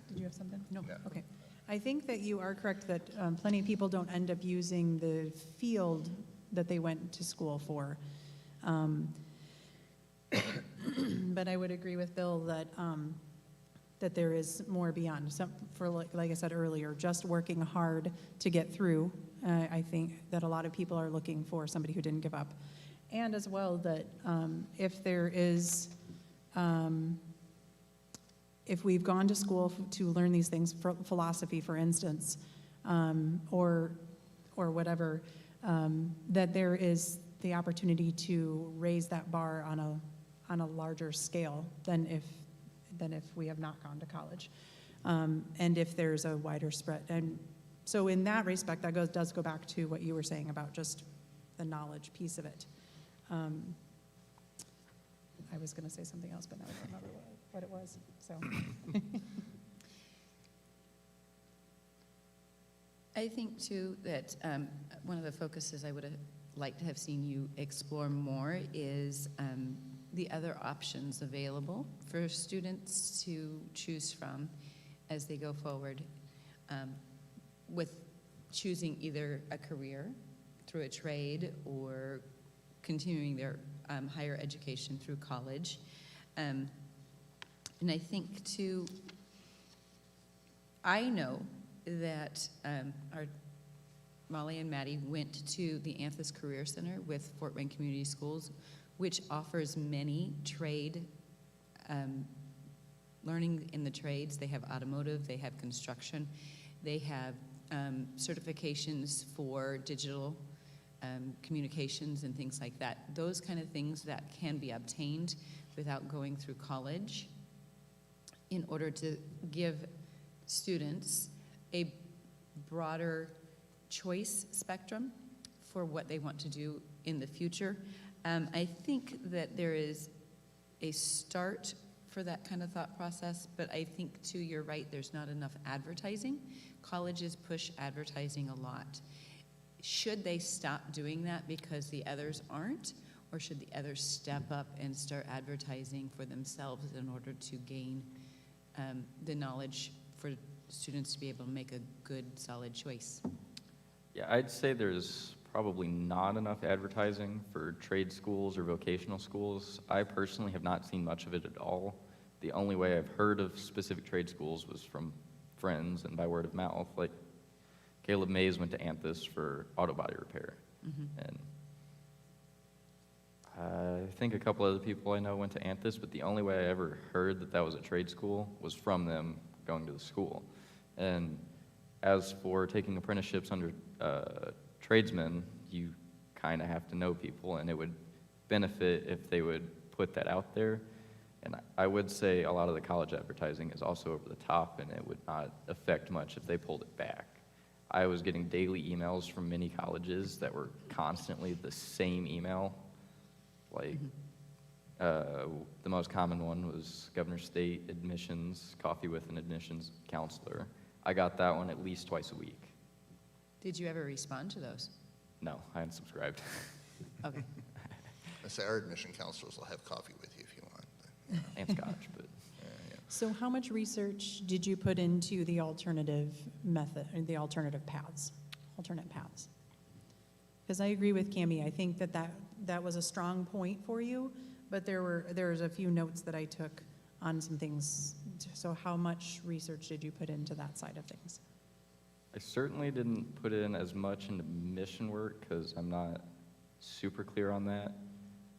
[SPEAKER 10] did you have something? No.
[SPEAKER 5] No.
[SPEAKER 10] Okay. I think that you are correct that plenty of people don't end up using the field that they went to school for. But I would agree with Bill that that there is more beyond. For like I said earlier, just working hard to get through. I think that a lot of people are looking for somebody who didn't give up, and as well that if there is. If we've gone to school to learn these things, for philosophy, for instance, or whatever, that there is the opportunity to raise that bar on a larger scale than if we have not gone to college, and if there's a wider spread. And so, in that respect, that does go back to what you were saying about just the knowledge piece of it. I was going to say something else, but now I don't remember what it was. So,
[SPEAKER 8] I think too that one of the focuses I would have liked to have seen you explore more is the other options available for students to choose from as they go forward with choosing either a career through a trade or continuing their higher education through college. And I think too, I know that our Molly and Maddie went to the Anthus Career Center with Fort Wayne Community Schools, which offers many trade learning in the trades. They have automotive, they have construction, they have certifications for digital communications and things like that. Those kind of things that can be obtained without going through college in order to give students a broader choice spectrum for what they want to do in the future. I think that there is a start for that kind of thought process, but I think too, you're right, there's not enough advertising. Colleges push advertising a lot. Should they stop doing that because the others aren't? Or should the others step up and start advertising for themselves in order to gain the knowledge for students to be able to make a good, solid choice?
[SPEAKER 9] Yeah, I'd say there's probably not enough advertising for trade schools or vocational schools. I personally have not seen much of it at all. The only way I've heard of specific trade schools was from friends and by word of mouth. Like Caleb Mays went to Anthus for auto body repair. And I think a couple other people I know went to Anthus, but the only way I ever heard that that was a trade school was from them going to the school. And as for taking apprenticeships under tradesmen, you kind of have to know people, and it would benefit if they would put that out there. And I would say a lot of the college advertising is also over the top, and it would not affect much if they pulled it back. I was getting daily emails from many colleges that were constantly the same email. Like, the most common one was Governor State admissions, coffee with an admissions counselor. I got that one at least twice a week.
[SPEAKER 8] Did you ever respond to those?
[SPEAKER 9] No, I unsubscribed.
[SPEAKER 8] Okay.
[SPEAKER 5] I say our admission counselors will have coffee with you if you want. But,
[SPEAKER 9] And scotch, but
[SPEAKER 10] So how much research did you put into the alternative method, or the alternative paths, alternate paths? Because I agree with Cammie. I think that was a strong point for you, but there was a few notes that I took on some things. So how much research did you put into that side of things?
[SPEAKER 9] I certainly didn't put in as much into mission work because I'm not super clear on that.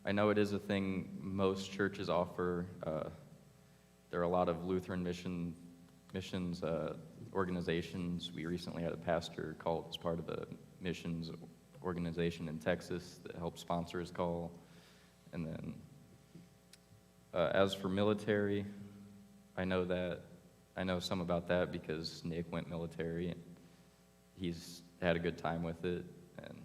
[SPEAKER 9] I know it is a thing most churches offer. There are a lot of Lutheran missions organizations. We recently had a pastor called as part of a missions organization in Texas that helps sponsor his call. And then as for military, I know some about that because Nick went military and he's had a good time with it, and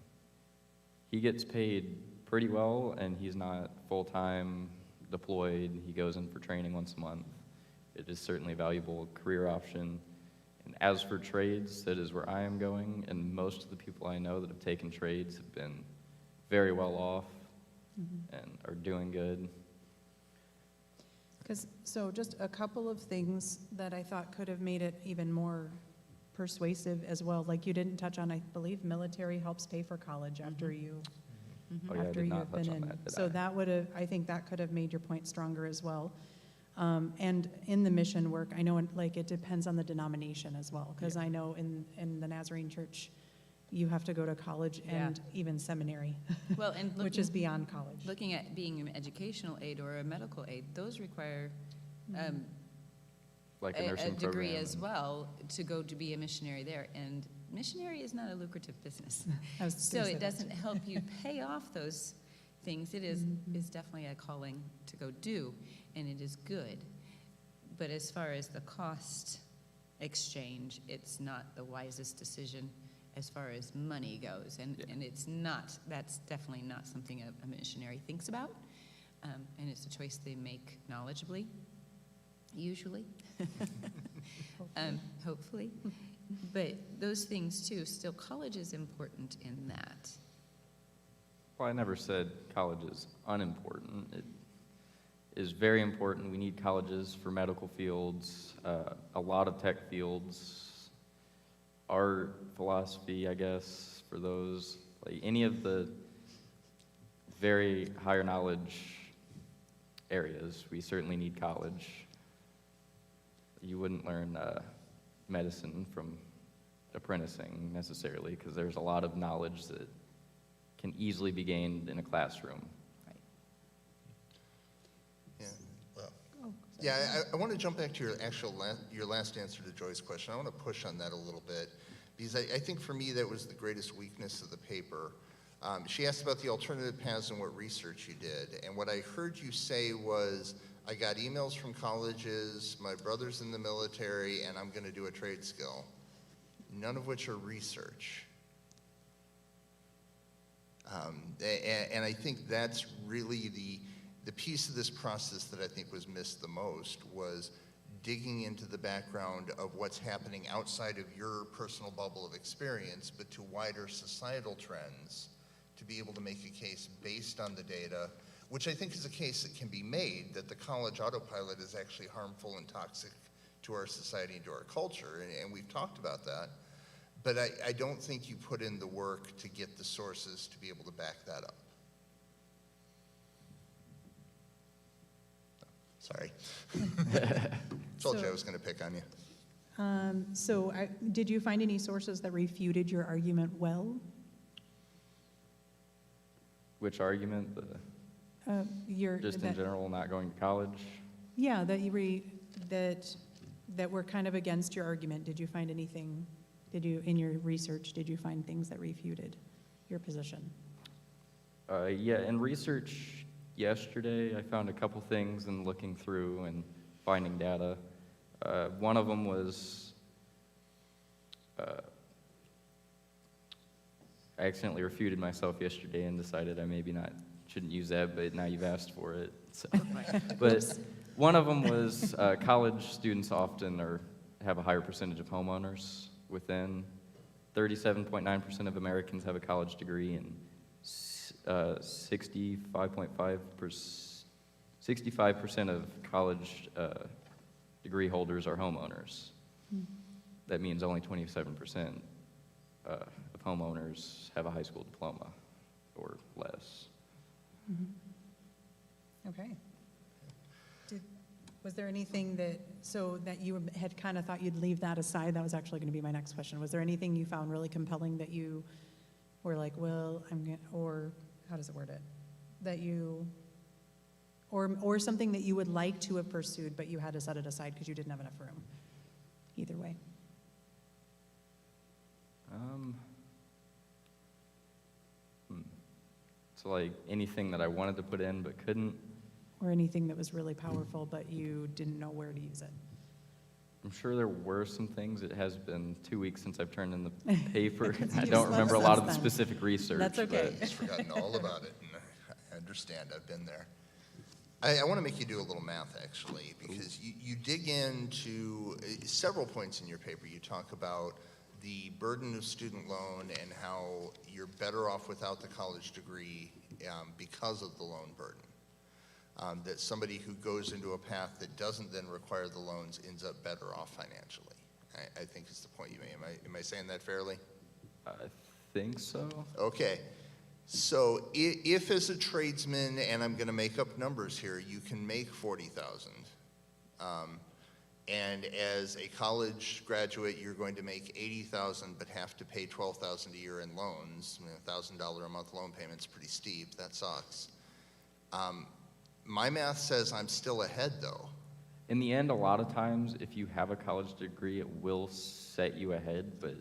[SPEAKER 9] he gets paid pretty well, and he's not full-time deployed. He goes in for training once a month. It is certainly a valuable career option. And as for trades, that is where I am going, and most of the people I know that have taken trades have been very well off and are doing good.
[SPEAKER 10] So just a couple of things that I thought could have made it even more persuasive as well. Like you didn't touch on, I believe military helps pay for college after you
[SPEAKER 9] Oh yeah, I
[SPEAKER 10] after
[SPEAKER 9] did
[SPEAKER 10] you've
[SPEAKER 9] not touch
[SPEAKER 10] been
[SPEAKER 9] on
[SPEAKER 10] in.
[SPEAKER 9] that, did
[SPEAKER 10] So
[SPEAKER 9] I?
[SPEAKER 10] that would have, I think that could have made your point stronger as well. And in the mission work, I know it depends on the denomination as well, because I know in the Nazarene Church, you have to go to college and even seminary,
[SPEAKER 8] Well, and
[SPEAKER 10] which is beyond college.
[SPEAKER 8] looking at being an educational aid or a medical aid, those require
[SPEAKER 9] Like a
[SPEAKER 8] a
[SPEAKER 9] nursing
[SPEAKER 8] degree
[SPEAKER 9] program
[SPEAKER 8] as
[SPEAKER 9] and-
[SPEAKER 8] well to go to be a missionary there. And missionary is not a lucrative business.
[SPEAKER 10] I was
[SPEAKER 8] So
[SPEAKER 10] gonna say
[SPEAKER 8] it
[SPEAKER 10] that
[SPEAKER 8] doesn't
[SPEAKER 10] too.
[SPEAKER 8] help you pay off those things. It is definitely a calling to go do, and it is good. But as far as the cost exchange, it's not the wisest decision as far as money goes. And it's not, that's definitely not something a missionary thinks about. And it's a choice they make knowledgeably, usually. Hopefully. But those things too, still college is important in that.
[SPEAKER 9] Well, I never said college is unimportant. It is very important. We need colleges for medical fields, a lot of tech fields, art, philosophy, I guess, for those. Like any of the very higher knowledge areas, we certainly need college. You wouldn't learn medicine from apprenticing necessarily, because there's a lot of knowledge that can easily be gained in a classroom.
[SPEAKER 5] yeah, well, Yeah, I want to jump back to your last answer to Joy's question. I want to push on that a little bit because I think for me that was the greatest weakness of the paper. She asked about the alternative paths and what research you did. And what I heard you say was, I got emails from colleges, my brother's in the military, and I'm going to do a trade skill. None of which are research. And I think that's really the piece of this process that I think was missed the most was digging into the background of what's happening outside of your personal bubble of experience, but to wider societal trends to be able to make a case based on the data, which I think is a case that can be made that the college autopilot is actually harmful and toxic to our society and to our culture, and we've talked about that. But I don't think you put in the work to get the sources to be able to back that up. Sorry. Told you I was going to pick on you.
[SPEAKER 10] Did you find any sources that refuted your argument well?
[SPEAKER 9] Which argument? Just in general, not going to college?
[SPEAKER 10] Yeah, that were kind of against your argument. Did you find anything, in your research, did you find things that refuted your position?
[SPEAKER 9] Yeah, in research yesterday, I found a couple things in looking through and finding data. One of them was I accidentally refuted myself yesterday and decided I maybe shouldn't use that, but now you've asked for it. So. But one of them was college students often have a higher percentage of homeowners within. 37.9% of Americans have a college degree, and 65% of college degree holders are homeowners. That means only 27% of homeowners have a high school diploma or less.
[SPEAKER 10] Okay. Was there anything that you had kind of thought you'd leave that aside? That was actually going to be my next question. Was there anything you found really compelling that you were like, well, or how does it word it? That you, or something that you would like to have pursued, but you had to set it aside because you didn't have enough room? Either way.
[SPEAKER 9] So like anything that I wanted to put in but couldn't?
[SPEAKER 10] Or anything that was really powerful, but you didn't know where to use it?
[SPEAKER 9] I'm sure there were some things. It has been 2 weeks since I've turned in the paper.
[SPEAKER 10] You
[SPEAKER 9] I
[SPEAKER 10] just
[SPEAKER 9] don't remember a lot of the
[SPEAKER 10] then.
[SPEAKER 9] specific research.
[SPEAKER 10] That's okay.
[SPEAKER 5] I've just forgotten all about it, and I understand. I've been there. I want to make you do a little math, actually, because you dig into several points in your paper. You talk about the burden of student loan and how you're better off without the college degree because of the loan burden. That somebody who goes into a path that doesn't then require the loans ends up better off financially. I think is the point you made. Am I saying that fairly?
[SPEAKER 9] I think so.
[SPEAKER 5] Okay. So if as a tradesman, and I'm going to make up numbers here, you can make $40,000, and as a college graduate, you're going to make $80,000, but have to pay $12,000 a year in loans. $1,000 a month loan payment's pretty steep. That sucks. My math says I'm still ahead, though.
[SPEAKER 9] In the end, a lot of times, if you have a college degree, it will set you ahead. But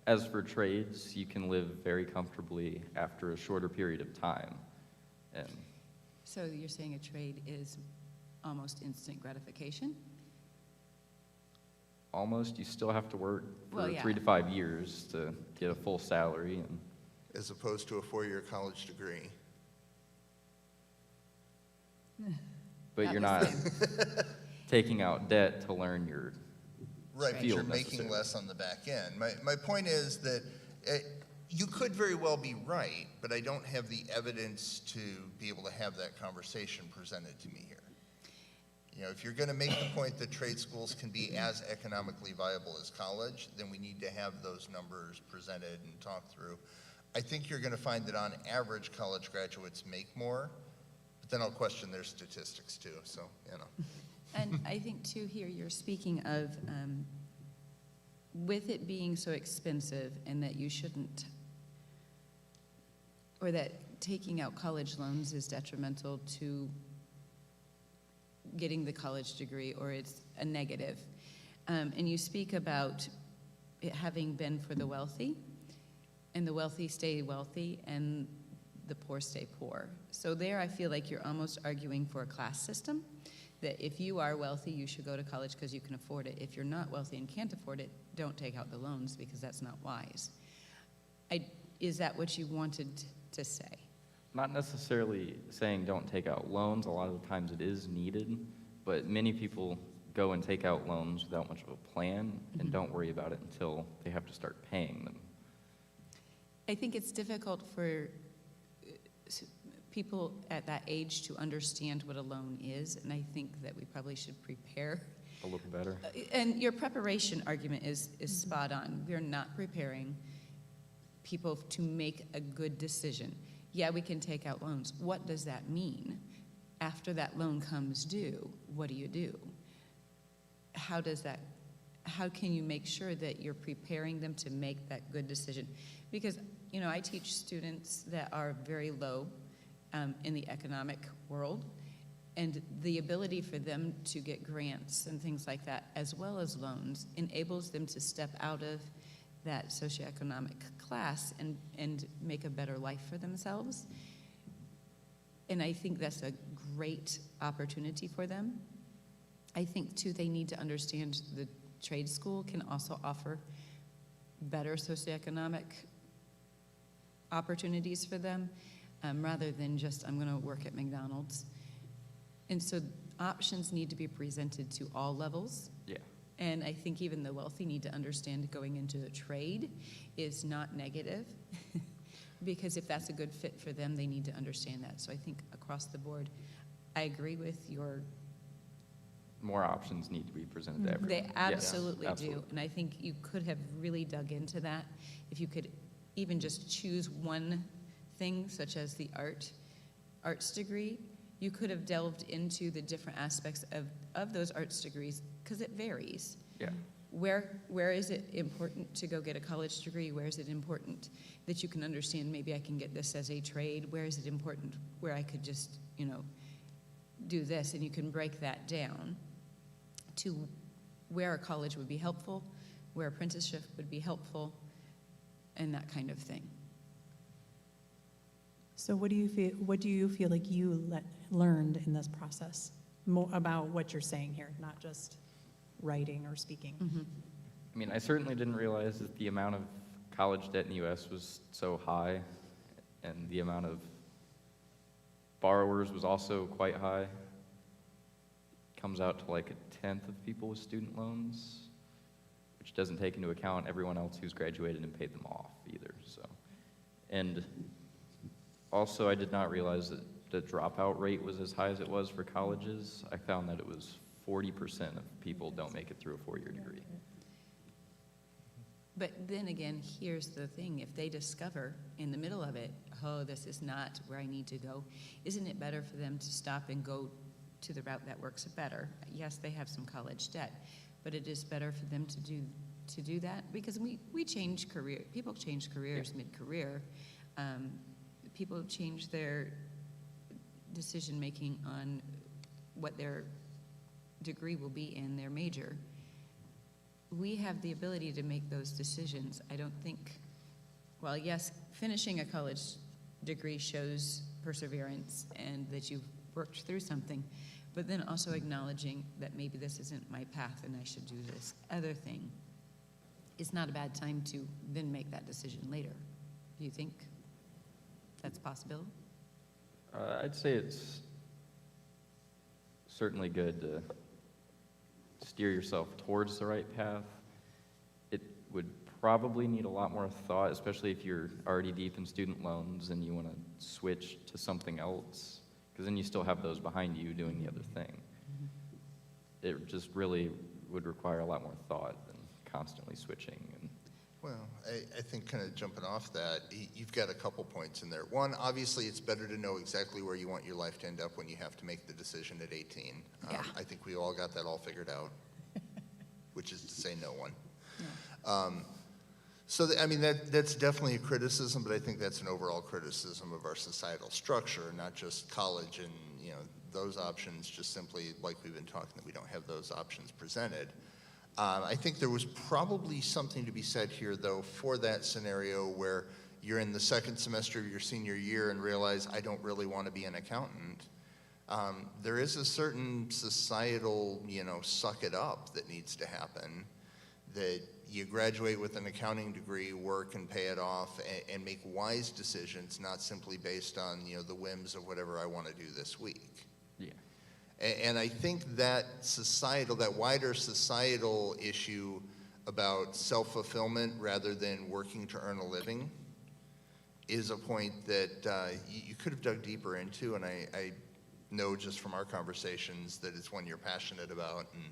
[SPEAKER 9] as for trades, you can live very comfortably after a shorter period of time. And
[SPEAKER 8] So you're saying a trade is almost instant gratification?
[SPEAKER 9] almost, you still have to work for
[SPEAKER 8] Well, yeah.
[SPEAKER 9] 3 to 5 years to get a full salary. And
[SPEAKER 5] As opposed to a 4-year college degree.
[SPEAKER 9] but
[SPEAKER 8] That
[SPEAKER 9] you're
[SPEAKER 8] was
[SPEAKER 9] not taking out debt to learn your
[SPEAKER 5] Right, but
[SPEAKER 9] field
[SPEAKER 5] you're making
[SPEAKER 9] necessarily.
[SPEAKER 5] less on the back end. My point is that you could very well be right, but I don't have the evidence to be able to have that conversation presented to me here. You know, if you're going to make the point that trade schools can be as economically viable as college, then we need to have those numbers presented and talked through. I think you're going to find that on average, college graduates make more, but then I'll question their statistics too, so, you know.
[SPEAKER 8] And I think too here you're speaking of with it being so expensive and that you shouldn't, or that taking out college loans is detrimental to getting the college degree, or it's a negative. And you speak about it having been for the wealthy, and the wealthy stay wealthy, and the poor stay poor. So there I feel like you're almost arguing for a class system, that if you are wealthy, you should go to college because you can afford it. If you're not wealthy and can't afford it, don't take out the loans because that's not wise. Is that what you wanted to say?
[SPEAKER 9] Not necessarily saying don't take out loans. A lot of the times it is needed, but many people go and take out loans without much of a plan and don't worry about it until they have to start paying them.
[SPEAKER 8] I think it's difficult for people at that age to understand what a loan is, and I think that we probably should prepare.
[SPEAKER 9] A little better.
[SPEAKER 8] And your preparation argument is spot on. We're not preparing people to make a good decision. Yeah, we can take out loans. What does that mean? After that loan comes due, what do you do? How can you make sure that you're preparing them to make that good decision? Because, you know, I teach students that are very low in the economic world, and the ability for them to get grants and things like that, as well as loans, enables them to step out of that socioeconomic class and make a better life for themselves. And I think that's a great opportunity for them. I think, too, they need to understand the trade school can also offer better socioeconomic opportunities for them, rather than just, I'm going to work at McDonald's. And so options need to be presented to all levels.
[SPEAKER 9] Yeah.
[SPEAKER 8] And I think even the wealthy need to understand going into a trade is not negative, because if that's a good fit for them, they need to understand that. So I think across the board, I agree with your...
[SPEAKER 9] More options need to be presented to everyone.
[SPEAKER 8] They absolutely,
[SPEAKER 9] Yes,
[SPEAKER 8] do. And I think you could have really dug into that if you could even just choose one thing, such as the arts degree. You could have delved into the different aspects of those arts degrees, because it varies.
[SPEAKER 9] Yeah.
[SPEAKER 8] Where is it important to go get a college degree? Where is it important that you can understand, maybe I can get this as a trade? Where is it important where I could just, you know, do this? And you can break that down to where a college would be helpful, where apprenticeship would be helpful, and that kind of thing.
[SPEAKER 10] So what do you feel like you learned in this process about what you're saying here, not just writing or speaking?
[SPEAKER 9] I mean, I certainly didn't realize that the amount of college debt in the U.S. was so high, and the amount of borrowers was also quite high. It comes out to like 1/10 of people with student loans, which doesn't take into account everyone else who's graduated and paid them off either. So, and also I did not realize that the dropout rate was as high as it was for colleges. I found that it was 40% of people don't make it through a 4-year degree.
[SPEAKER 8] But then again, here's the thing. If they discover in the middle of it, oh, this is not where I need to go, isn't it better for them to stop and go to the route that works better? Yes, they have some college debt, but it is better for them to do that, because we change career. People change careers mid-career. People change their decision-making on what their degree will be in their major. We have the ability to make those decisions. I don't think, well, yes, finishing a college degree shows perseverance and that you've worked through something, but then also acknowledging that maybe this isn't my path and I should do this other thing. It's not a bad time to then make that decision later. Do you think that's possible?
[SPEAKER 9] I'd say it's certainly good to steer yourself towards the right path. It would probably need a lot more thought, especially if you're already deep in student loans and you want to switch to something else, because then you still have those behind you doing the other thing. It just really would require a lot more thought than constantly switching. And
[SPEAKER 5] Well, I think kind of jumping off that, you've got a couple points in there. One, obviously, it's better to know exactly where you want your life to end up when you have to make the decision at 18.
[SPEAKER 8] Yeah.
[SPEAKER 5] I think we all got that all figured out, which is to say no one. I mean, that's definitely a criticism, but I think that's an overall criticism of our societal structure, not just college and, you know, those options, just simply like we've been talking, that we don't have those options presented. I think there was probably something to be said here, though, for that scenario where you're in the second semester of your senior year and realize, I don't really want to be an accountant. There is a certain societal, suck it up that needs to happen, that you graduate with an accounting degree, work and pay it off, and make wise decisions, not simply based on, the whims of whatever I want to do this week.
[SPEAKER 9] Yeah.
[SPEAKER 5] And I think that wider societal issue about self-fulfillment rather than working to earn a living is a point that you could have dug deeper into, and I know just from our conversations that it's one you're passionate about and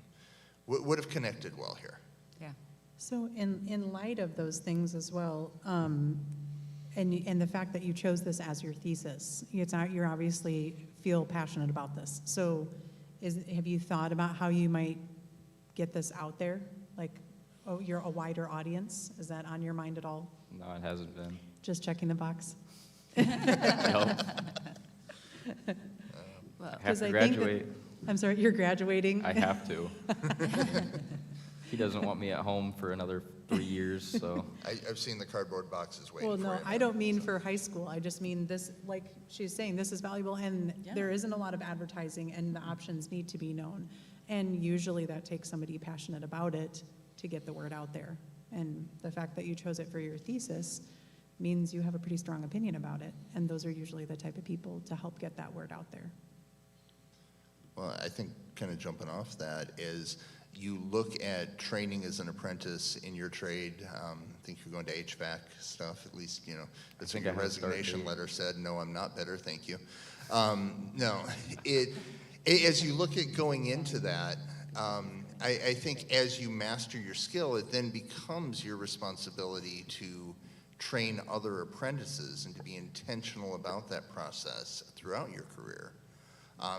[SPEAKER 5] would have connected well here.
[SPEAKER 8] Yeah.
[SPEAKER 10] So in light of those things as well, and the fact that you chose this as your thesis, you're obviously feel passionate about this. So have you thought about how you might get this out there? Like, you're a wider audience? Is that on your mind at all?
[SPEAKER 9] No, it hasn't been.
[SPEAKER 10] Just checking the box?
[SPEAKER 9] No.
[SPEAKER 8] Well,
[SPEAKER 9] I have
[SPEAKER 10] 'Cause
[SPEAKER 9] to
[SPEAKER 10] I think that-
[SPEAKER 9] graduate.
[SPEAKER 10] I'm sorry, you're graduating?
[SPEAKER 9] I have to. He doesn't want me at home for another 3 years, so.
[SPEAKER 5] I've seen the cardboard boxes waiting
[SPEAKER 10] Well,
[SPEAKER 5] for
[SPEAKER 10] no,
[SPEAKER 5] you.
[SPEAKER 10] I don't mean for high school. I just mean this, like she's saying, this is valuable, and there isn't a lot of advertising, and the options need to be known. And usually that takes somebody passionate about it to get the word out there. And the fact that you chose it for your thesis means you have a pretty strong opinion about it. And those are usually the type of people to help get that word out there.
[SPEAKER 5] Well, I think kind of jumping off that is you look at training as an apprentice in your trade. I think you're going to HVAC stuff, at least, that's what
[SPEAKER 9] think
[SPEAKER 5] your
[SPEAKER 9] I have to start
[SPEAKER 5] resignation
[SPEAKER 9] date.
[SPEAKER 5] letter said. No, I'm not better, thank you. No, as you look at going into that, I think as you master your skill, it then becomes your responsibility to train other apprentices and to be intentional about that process throughout your career.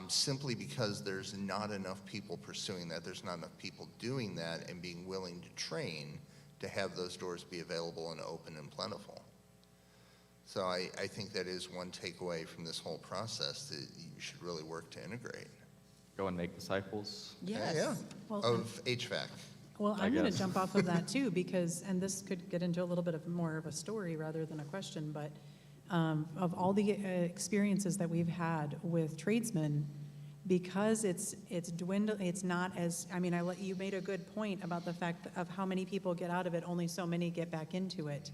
[SPEAKER 5] Simply because there's not enough people pursuing that, there's not enough people doing that and being willing to train to have those doors be available and open and plentiful. So I think that is one takeaway from this whole process that you should really work to integrate.
[SPEAKER 9] Go and make disciples.
[SPEAKER 8] yes.
[SPEAKER 5] Yeah,
[SPEAKER 10] Well,
[SPEAKER 5] of HVAC.
[SPEAKER 10] Well,
[SPEAKER 9] I
[SPEAKER 10] I'm going to
[SPEAKER 9] guess.
[SPEAKER 10] jump off of that too, because, and this could get into a little bit of more of a story rather than a question, but of all the experiences that we've had with tradesmen, because it's dwindled, it's not as, you made a good point about the fact of how many people get out of it, only so many get back into it.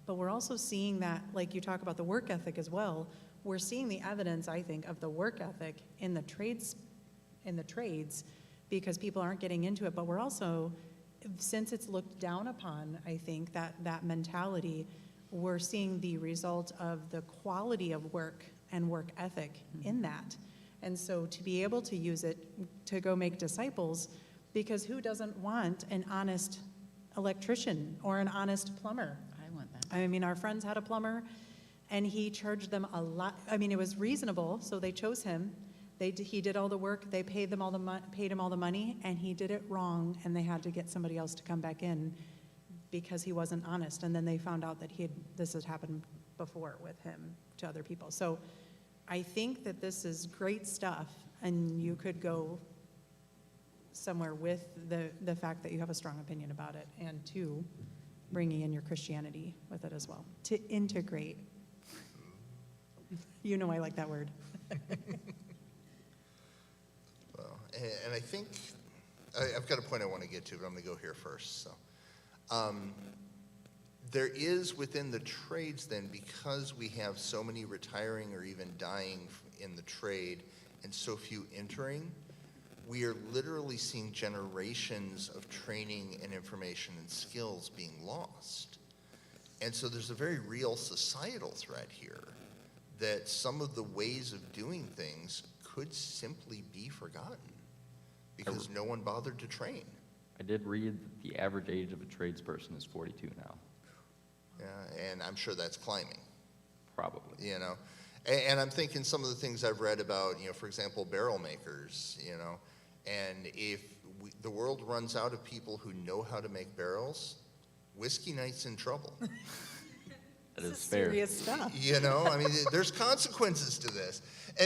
[SPEAKER 10] But we're also seeing that, like you talk about the work ethic as well, we're seeing the evidence, I think, of the work ethic in the trades, because people aren't getting into it. But we're also, since it's looked down upon, I think, that mentality, we're seeing the result of the quality of work and work ethic in that. And so to be able to use it to go make disciples, because who doesn't want an honest electrician or an honest plumber?
[SPEAKER 8] I want that.
[SPEAKER 10] Our friends had a plumber, and he charged them a lot. It was reasonable, so they chose him. He did all the work. They paid him all the money, and he did it wrong, and they had to get somebody else to come back in because he wasn't honest. And then they found out that this had happened before with him to other people. So I think that this is great stuff, and you could go somewhere with the fact that you have a strong opinion about it, and two, bringing in your Christianity with it as well, to integrate. You know I like that word.
[SPEAKER 5] Well, and I think, I've got a point I want to get to, but I'm going to go here first. So, there is within the trades then, because we have so many retiring or even dying in the trade and so few entering, we are literally seeing generations of training and information and skills being lost. And so there's a very real societal threat here that some of the ways of doing things could simply be forgotten because no one bothered to train.
[SPEAKER 9] I did read that the average age of a tradesperson is 42 now.
[SPEAKER 5] Yeah, and I'm sure that's climbing.
[SPEAKER 9] Probably.
[SPEAKER 5] And I'm thinking some of the things I've read about, for example, barrel makers, and if the world runs out of people who know how to make barrels, Whiskey Night's in trouble.
[SPEAKER 9] That
[SPEAKER 10] This
[SPEAKER 9] is
[SPEAKER 10] is
[SPEAKER 9] fair.
[SPEAKER 10] serious stuff.
[SPEAKER 5] You know, I mean, there's consequences to this.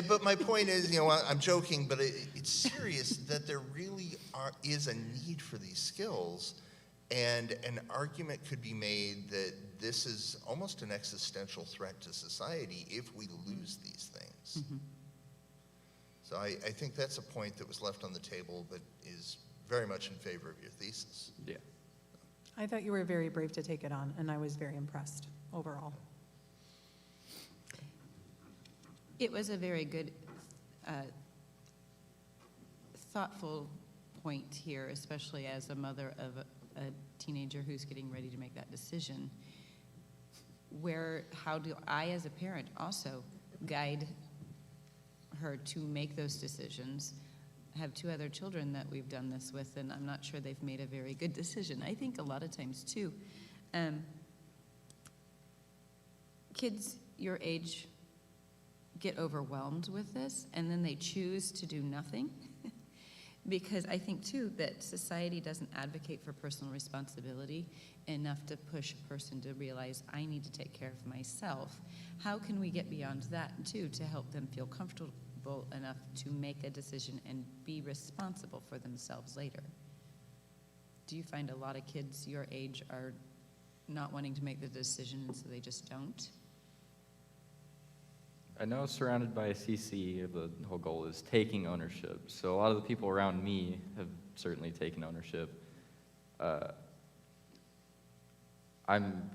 [SPEAKER 5] But my point is, you know, I'm joking, but it's serious that there really is a need for these skills. And an argument could be made that this is almost an existential threat to society if we lose these things. So I think that's a point that was left on the table, but is very much in favor of your thesis.
[SPEAKER 9] Yeah.
[SPEAKER 10] I thought you were very brave to take it on, and I was very impressed overall.
[SPEAKER 8] It was a very good, thoughtful point here, especially as a mother of a teenager who's getting ready to make that decision. How do I, as a parent, also guide her to make those decisions? I have 2 other children that we've done this with, and I'm not sure they've made a very good decision. I think a lot of times, too, kids your age get overwhelmed with this, and then they choose to do nothing. Because I think, too, that society doesn't advocate for personal responsibility enough to push a person to realize, I need to take care of myself. How can we get beyond that, too, to help them feel comfortable enough to make a decision and be responsible for themselves later? Do you find a lot of kids your age are not wanting to make the decision, and so they just don't?
[SPEAKER 9] I know surrounded by a CC, the whole goal is taking ownership. So a lot of the people around me have certainly taken ownership. I'm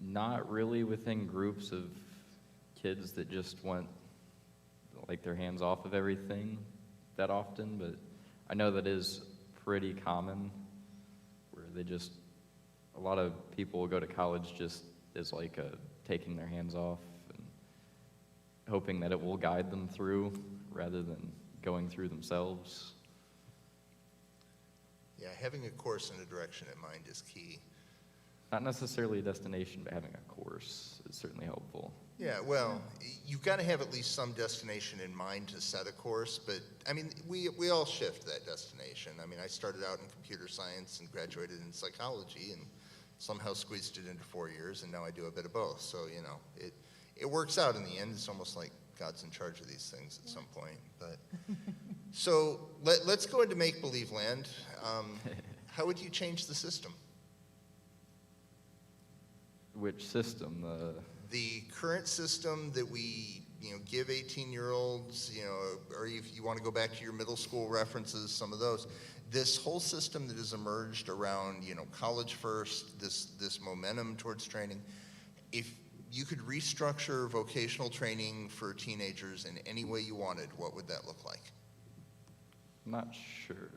[SPEAKER 9] not really within groups of kids that just want like their hands off of everything that often, but I know that is pretty common where a lot of people will go to college just as like taking their hands off, hoping that it will guide them through rather than going through themselves.
[SPEAKER 5] Yeah, having a course and a direction in mind is key.
[SPEAKER 9] Not necessarily a destination, but having a course is certainly helpful.
[SPEAKER 5] Yeah, well, you've got to have at least some destination in mind to set a course, but I mean, we all shift that destination. I mean, I started out in computer science and graduated in psychology and somehow squeezed it into 4 years, and now I do a bit of both. So, you know, it works out in the end. It's almost like God's in charge of these things at some point. But so let's go into make-believe land. How would you change the system?
[SPEAKER 9] Which system?
[SPEAKER 5] The current system that we, give 18-year-olds, or if you want to go back to your middle school references, some of those. This whole system that has emerged around, college first, this momentum towards training. If you could restructure vocational training for teenagers in any way you wanted, what would that look like?
[SPEAKER 9] I'm not sure.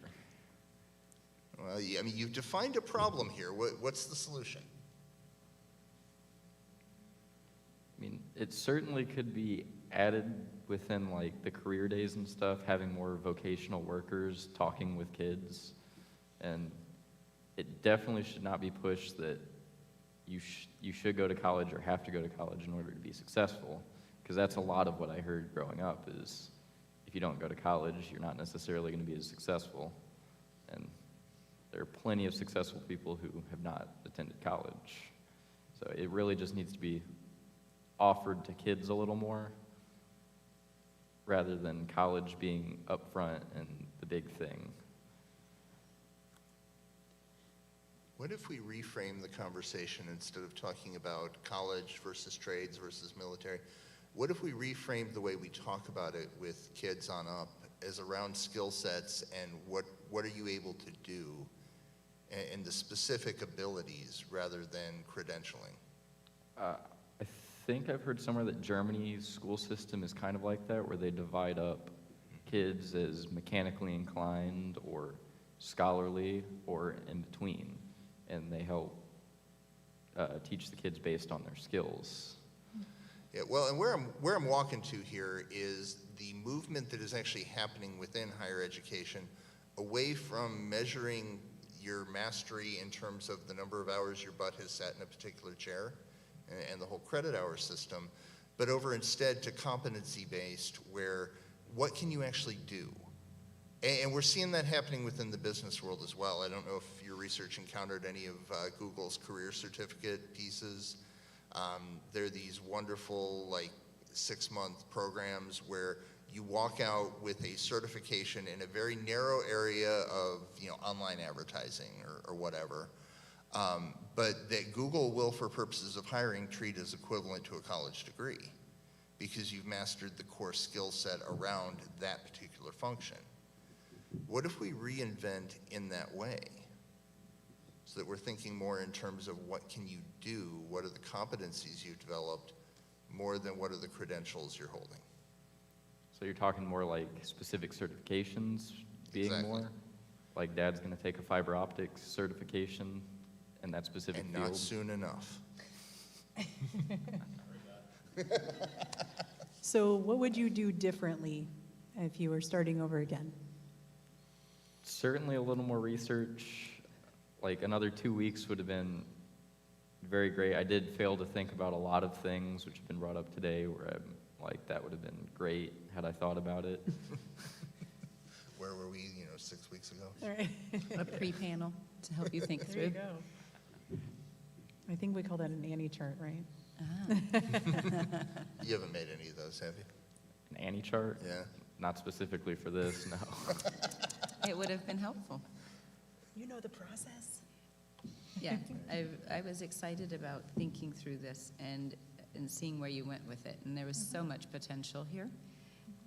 [SPEAKER 5] Well, I mean, you've defined a problem here. What's the solution?
[SPEAKER 9] I mean, it certainly could be added within like the career days and stuff, having more vocational workers talking with kids. And it definitely should not be pushed that you should go to college or have to go to college in order to be successful. Because that's a lot of what I heard growing up is if you don't go to college, you're not necessarily going to be as successful. And there are plenty of successful people who have not attended college. So it really just needs to be offered to kids a little more rather than college being up front and the big thing.
[SPEAKER 5] What if we reframe the conversation instead of talking about college versus trades versus military? What if we reframe the way we talk about it with kids on up as around skill sets and what are you able to do and the specific abilities rather than credentialing?
[SPEAKER 9] I think I've heard somewhere that Germany's school system is kind of like that, where they divide up kids as mechanically inclined or scholarly or in between, and they help teach the kids based on their skills.
[SPEAKER 5] Yeah, well, and where I'm walking to here is the movement that is actually happening within higher education away from measuring your mastery in terms of the number of hours your butt has sat in a particular chair and the whole credit hour system, but over instead to competency-based, where what can you actually do? And we're seeing that happening within the business world as well. I don't know if your research encountered any of Google's career certificate pieces, There are these wonderful, like, 6-month programs where you walk out with a certification in a very narrow area of, online advertising or whatever. But that Google will, for purposes of hiring, treat as equivalent to a college degree because you've mastered the core skill set around that particular function. What if we reinvent in that way so that we're thinking more in terms of what can you do, what are the competencies you've developed, more than what are the credentials you're holding?
[SPEAKER 9] So you're talking more like specific certifications being
[SPEAKER 5] Exactly.
[SPEAKER 9] more? Like Dad's going to take a fiber optics certification in that specific
[SPEAKER 5] And
[SPEAKER 9] field?
[SPEAKER 5] not soon enough.
[SPEAKER 10] So what would you do differently if you were starting over again?
[SPEAKER 9] Certainly a little more research. Like another 2 weeks would have been very great. I did fail to think about a lot of things which have been brought up today where I'm like, that would have been great had I thought about it.
[SPEAKER 5] Where were we, 6 weeks ago?
[SPEAKER 10] All right.
[SPEAKER 7] A pre-panel to help you think
[SPEAKER 10] There you
[SPEAKER 7] through.
[SPEAKER 10] go. I think we call that an Annie chart, right?
[SPEAKER 5] You haven't made any of those, have you?
[SPEAKER 9] An Annie chart?
[SPEAKER 5] Yeah.
[SPEAKER 9] Not specifically for this, no.
[SPEAKER 7] It would have been helpful.
[SPEAKER 10] You know the process.
[SPEAKER 7] Yeah, I was excited about thinking through this and seeing where you went with it. And there was so much potential here.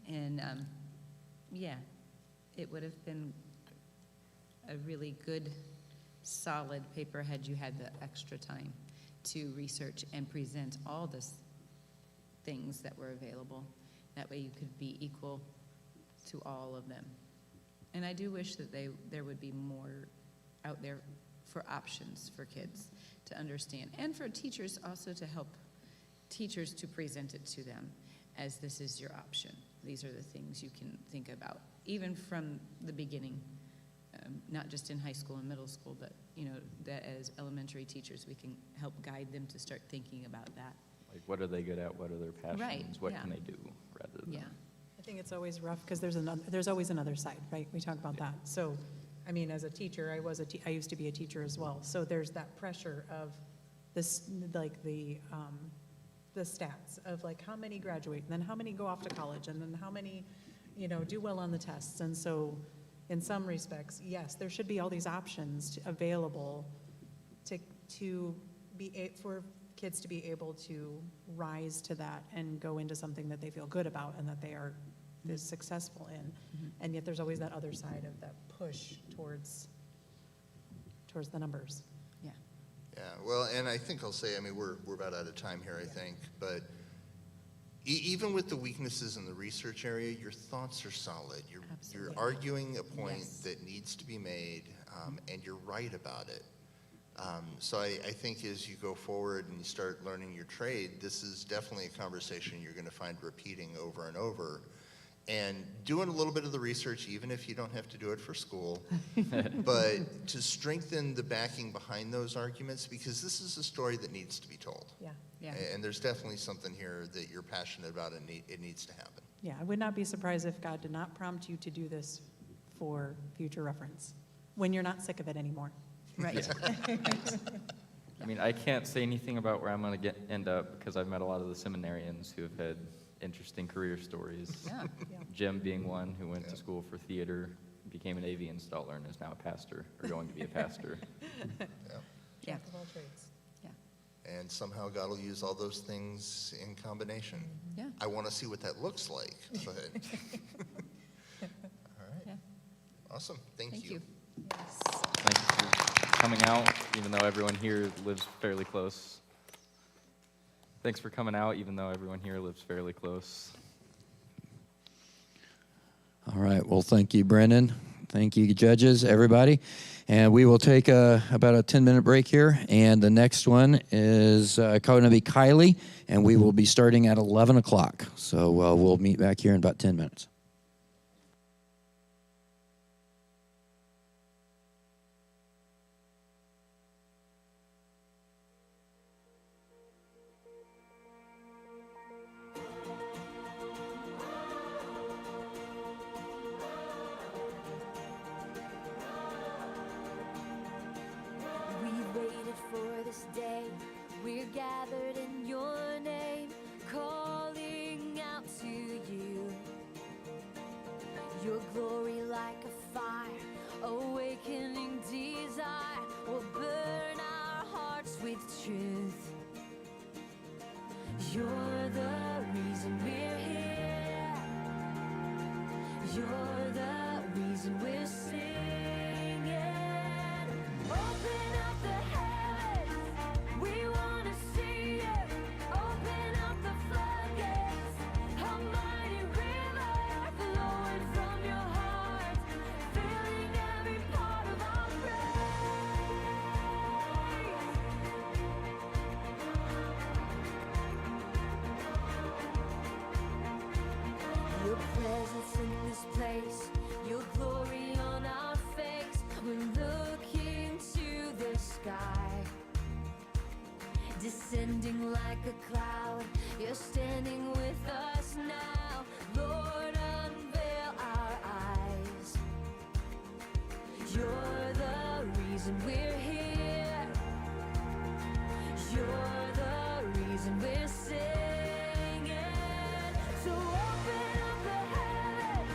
[SPEAKER 7] And, yeah, it would have been a really good, solid paper had you had the extra time to research and present all the things that were available. That way you could be equal to all of them. And I do wish that there would be more out there for options for kids to understand, and for teachers also to help teachers to present it to them as this is your option. These are the things you can think about, even from the beginning, not just in high school and middle school, but that as elementary teachers we can help guide them to start thinking about that.
[SPEAKER 9] Like, what are they good at? What are their passions?
[SPEAKER 7] Right,
[SPEAKER 9] What
[SPEAKER 7] yeah.
[SPEAKER 9] can they do rather than...
[SPEAKER 7] Yeah.
[SPEAKER 10] I think it's always rough because there's always another side, right? We talk about that. So, I mean, as a teacher, I used to be a teacher as well. So there's that pressure of this, like the stats of like how many graduate, and then how many go off to college, and then how many, do well on the tests. And so, in some respects, yes, there should be all these options available to be for kids to be able to rise to that and go into something that they feel good about and that they are successful in. And yet there's always that other side of that push towards the numbers.
[SPEAKER 7] Yeah.
[SPEAKER 5] Yeah, well, and I think I'll say, we're about out of time here, I think, but even with the weaknesses in the research area, your thoughts are solid. You're
[SPEAKER 7] Absolutely.
[SPEAKER 5] arguing a point
[SPEAKER 7] Yes.
[SPEAKER 5] that needs to be made, and you're right about it. So I think as you go forward and you start learning your trade, this is definitely a conversation you're going to find repeating over and over. And doing a little bit of the research, even if you don't have to do it for school, but to strengthen the backing behind those arguments, because this is a story that needs to be told.
[SPEAKER 10] Yeah.
[SPEAKER 7] Yeah.
[SPEAKER 5] And there's definitely something here that you're passionate about, and it needs to happen.
[SPEAKER 10] Yeah, I would not be surprised if God did not prompt you to do this for future reference, when you're not sick of it anymore.
[SPEAKER 7] Right.
[SPEAKER 9] I can't say anything about where I'm going to end up because I've met a lot of the seminarians who have had interesting career stories.
[SPEAKER 7] Yeah.
[SPEAKER 9] Jim being one who went to school for theater, became an AV installer, and is now a pastor, or going to be a pastor.
[SPEAKER 5] Yeah.
[SPEAKER 7] Yeah.
[SPEAKER 10] Jack of all trades.
[SPEAKER 7] Yeah.
[SPEAKER 5] And somehow God will use all those things in combination.
[SPEAKER 7] Yeah.
[SPEAKER 5] I want to see what that looks like, but. All right.
[SPEAKER 7] Yeah.
[SPEAKER 5] Awesome. Thank you.
[SPEAKER 7] Yes.
[SPEAKER 9] Thank you for coming out, even though everyone here lives fairly close. Thanks for coming out, even though everyone here lives fairly close.
[SPEAKER 1] All right. Well, thank you, Brendan. Thank you, judges, everybody. And we will take about a 10-minute break here. And the next one is going to be Kylie, and we will be starting at 11 o'clock. So we'll meet back here in about 10 minutes.
[SPEAKER 2] We waited for this day. We're gathered in like a fire, awakening desire will burn our hearts with truth. You're the reason we're here. You're the reason we're singing. Open up the heavens, we want to see you. Open up the floodgates, a mighty river flowing from your heart, filling every part of our praise. Your presence in this place, your glory on our face. We're looking to the sky, descending like a cloud. You're standing with us now. Lord, unveil our eyes. You're the reason we're here. You're the reason we're singing. So open up the heavens,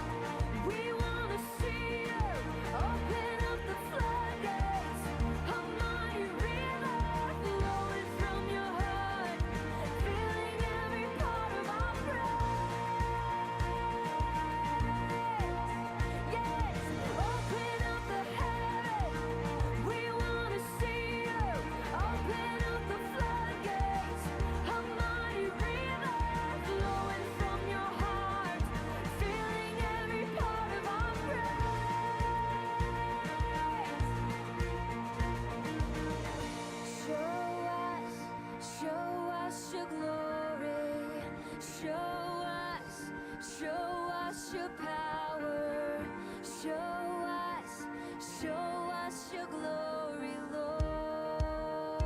[SPEAKER 2] we want to see you. Open up the floodgates, a mighty river flowing from your heart, filling every part of our praise. Yes, open up the heavens, we want to see you. Open up the floodgates, a mighty river flowing from your heart, filling every part of our praise. Show us your glory. Show us your power. Show us your glory, Lord.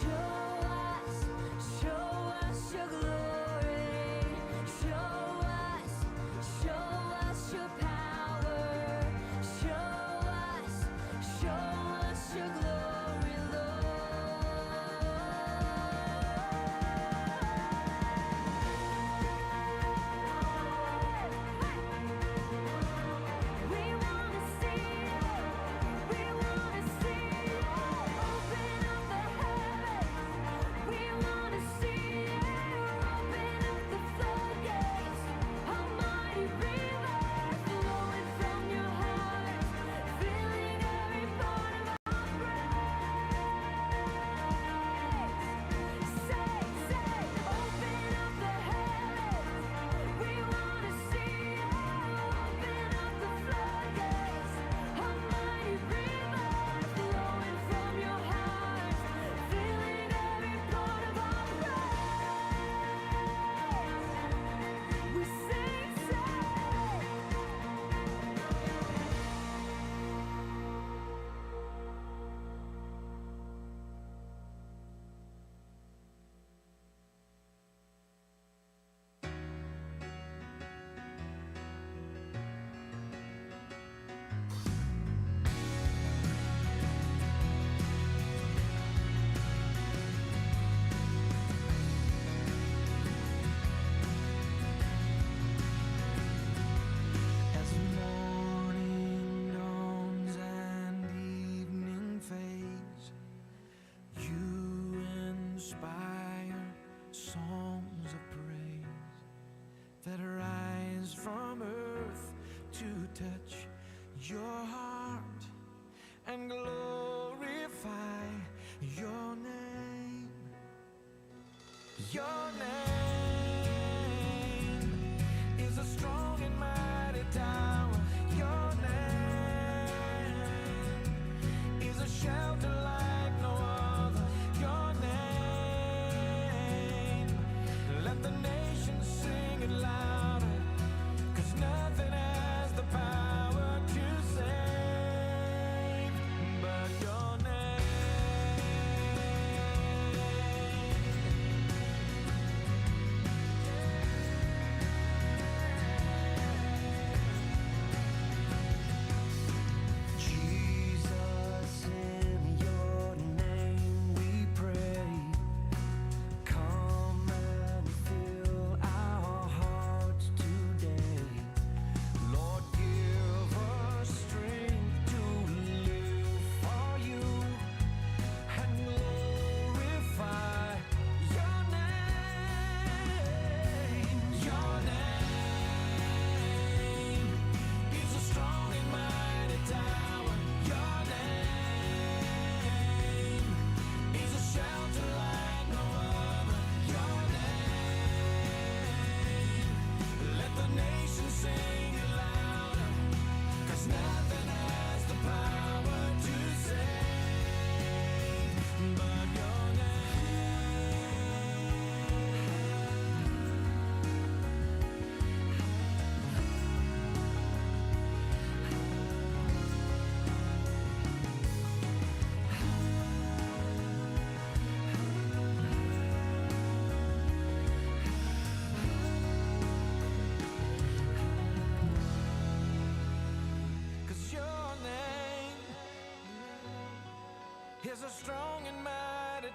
[SPEAKER 2] Show us your glory. Show us your power. Show us your glory, Lord. We want to see you. We want to see you. Open up the heavens. We want to see you. Open up the floodgates. A mighty river flowing from your heart, filling every part of our praise. Say, open up the heavens. We want to see you. Open up the floodgates. A mighty river flowing from your heart, filling every part of our praise. We sing, say.
[SPEAKER 3] As morning dawns and evening fades, you inspire songs of praise that rise from earth to touch your heart and glorify your name. Your name is a strong and mighty tower. Your name is a shelter like no other. Your name, let the nations sing it louder, 'cause nothing has the power to save but your name.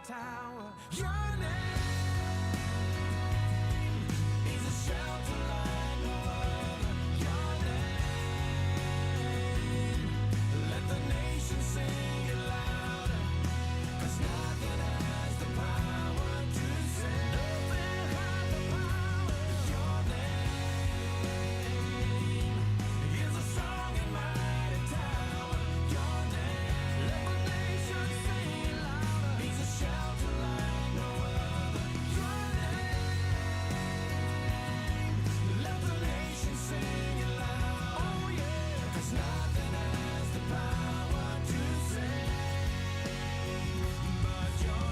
[SPEAKER 2] tower. Your name is a shelter like no other. Your name, let the nation sing it louder. 'Cause nothing has the power to save. Nothing has the power. Your name is a strong and mighty tower. Your name, let the nation sing it louder. He's a shelter like no other. Your name, let the nation sing it loud. Oh yeah, 'cause nothing has the power to save but your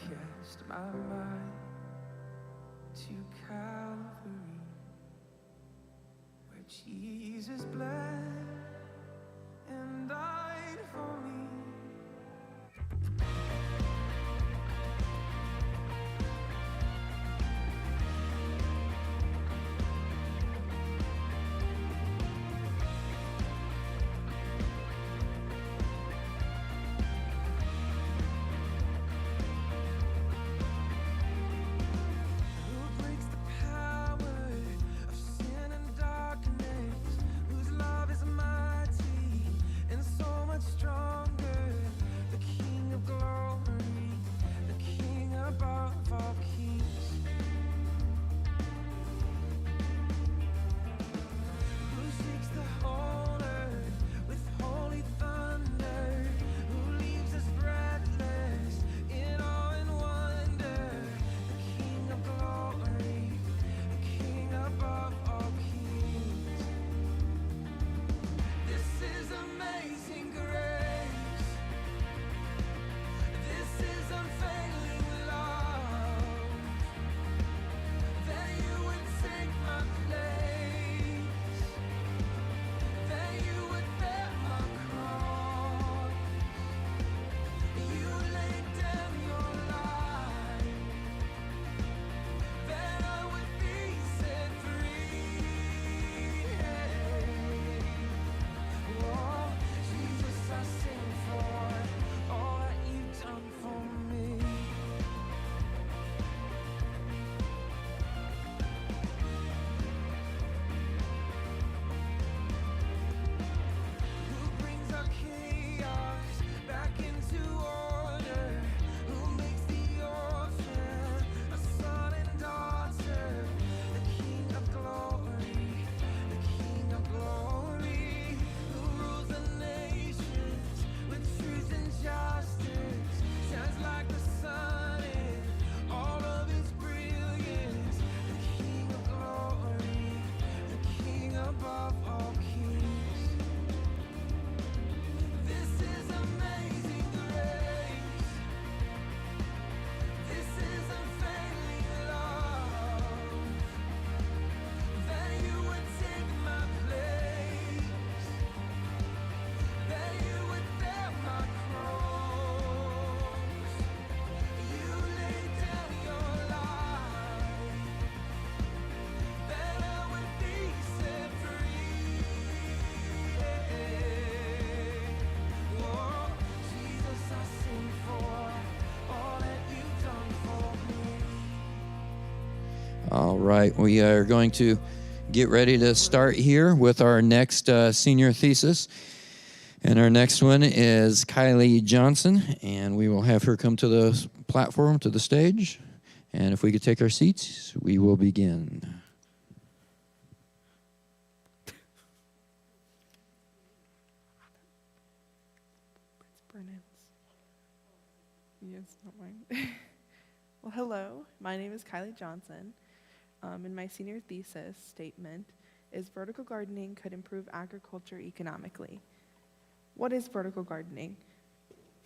[SPEAKER 2] cast my mind to Calvary, where Jesus bled and died for me. Who breaks the power of sin and darkness? Whose love is mighty and so much stronger? The King of glory, the King above all kings. Who shakes the whole earth with holy thunder? Who leaves us breathless in awe and wonder? The King of glory, the King above all kings. This is amazing grace. This is unfailing love. That you would take my place. That you would bear my cross. You laid down your life. That I would be set free. Oh, Jesus, I sing for all that you've done for me. Who brings our chaos back into order? Who makes the orphan a son and daughter? The King of glory, the King of glory, who rules the nations with truth and justice, shines like the sun in all of its brilliance. The King of glory, the King above all kings. This is amazing grace. This is unfailing love. That you would take my place. That you would bear my cross. You laid down your life. That I would be set free. Oh, Jesus, I sing for all that you've done for me.
[SPEAKER 1] All right, we are going to get ready to start here with our next senior thesis. And our next one is Kylie Johnson, and we will have her come to the platform, to the stage. And if we could take our seats, we will begin.
[SPEAKER 11] Brennan's. Yes, not mine. Well, hello. My name is Kylie Johnson. in my senior thesis statement is vertical gardening could improve agriculture economically. What is vertical gardening?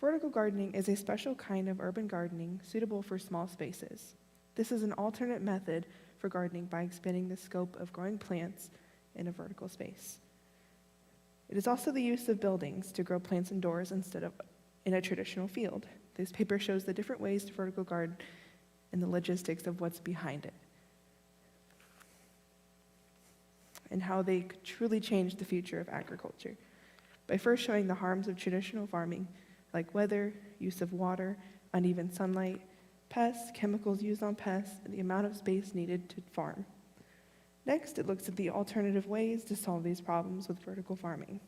[SPEAKER 11] Vertical gardening is a special kind of urban gardening suitable for small spaces. This is an alternate method for gardening by expanding the scope of growing plants in a vertical space. It is also the use of buildings to grow plants indoors instead of in a traditional field. This paper shows the different ways to vertical garden and the logistics of what's behind it, and how they could truly change the future of agriculture. By first showing the harms of traditional farming, like weather, use of water, uneven sunlight, pests, chemicals used on pests, and the amount of space needed to farm. Next, it looks at the alternative ways to solve these problems with vertical farming.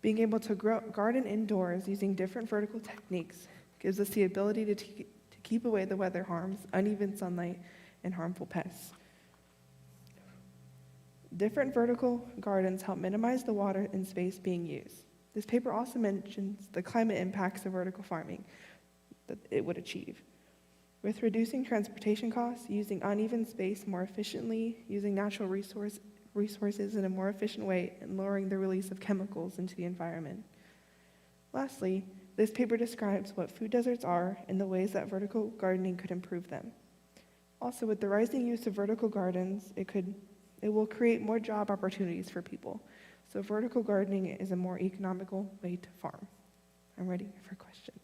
[SPEAKER 11] Being able to garden indoors using different vertical techniques gives us the ability to keep away the weather harms, uneven sunlight, and harmful pests. Different vertical gardens help minimize the water and space being used. This paper also mentions the climate impacts of vertical farming that it would achieve. With reducing transportation costs, using uneven space more efficiently, using natural resources in a more efficient way, and lowering the release of chemicals into the environment. Lastly, this paper describes what food deserts are and the ways that vertical gardening could improve them. Also, with the rising use of vertical gardens, it will create more job opportunities for people. So vertical gardening is a more economical way to farm. I'm ready for questions.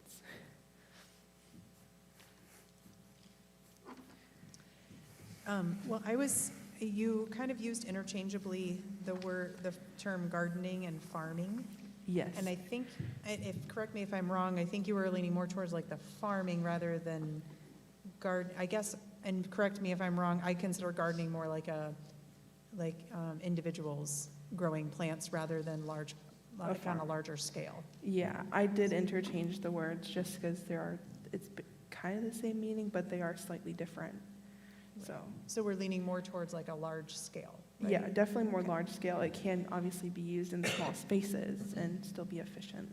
[SPEAKER 10] Well, you kind of used interchangeably the term gardening and farming.
[SPEAKER 11] Yes.
[SPEAKER 10] And I think, correct me if I'm wrong, I think you were leaning more towards like the farming rather than I guess, and correct me if I'm wrong, I consider gardening more like individuals growing plants rather than on a larger scale.
[SPEAKER 11] Yeah, I did interchange the words just because it's kind of the same meaning, but they are slightly different.
[SPEAKER 10] So we're leaning more towards like a large scale. Right?
[SPEAKER 11] Yeah, definitely more large scale. It can obviously be used in small spaces and still be efficient.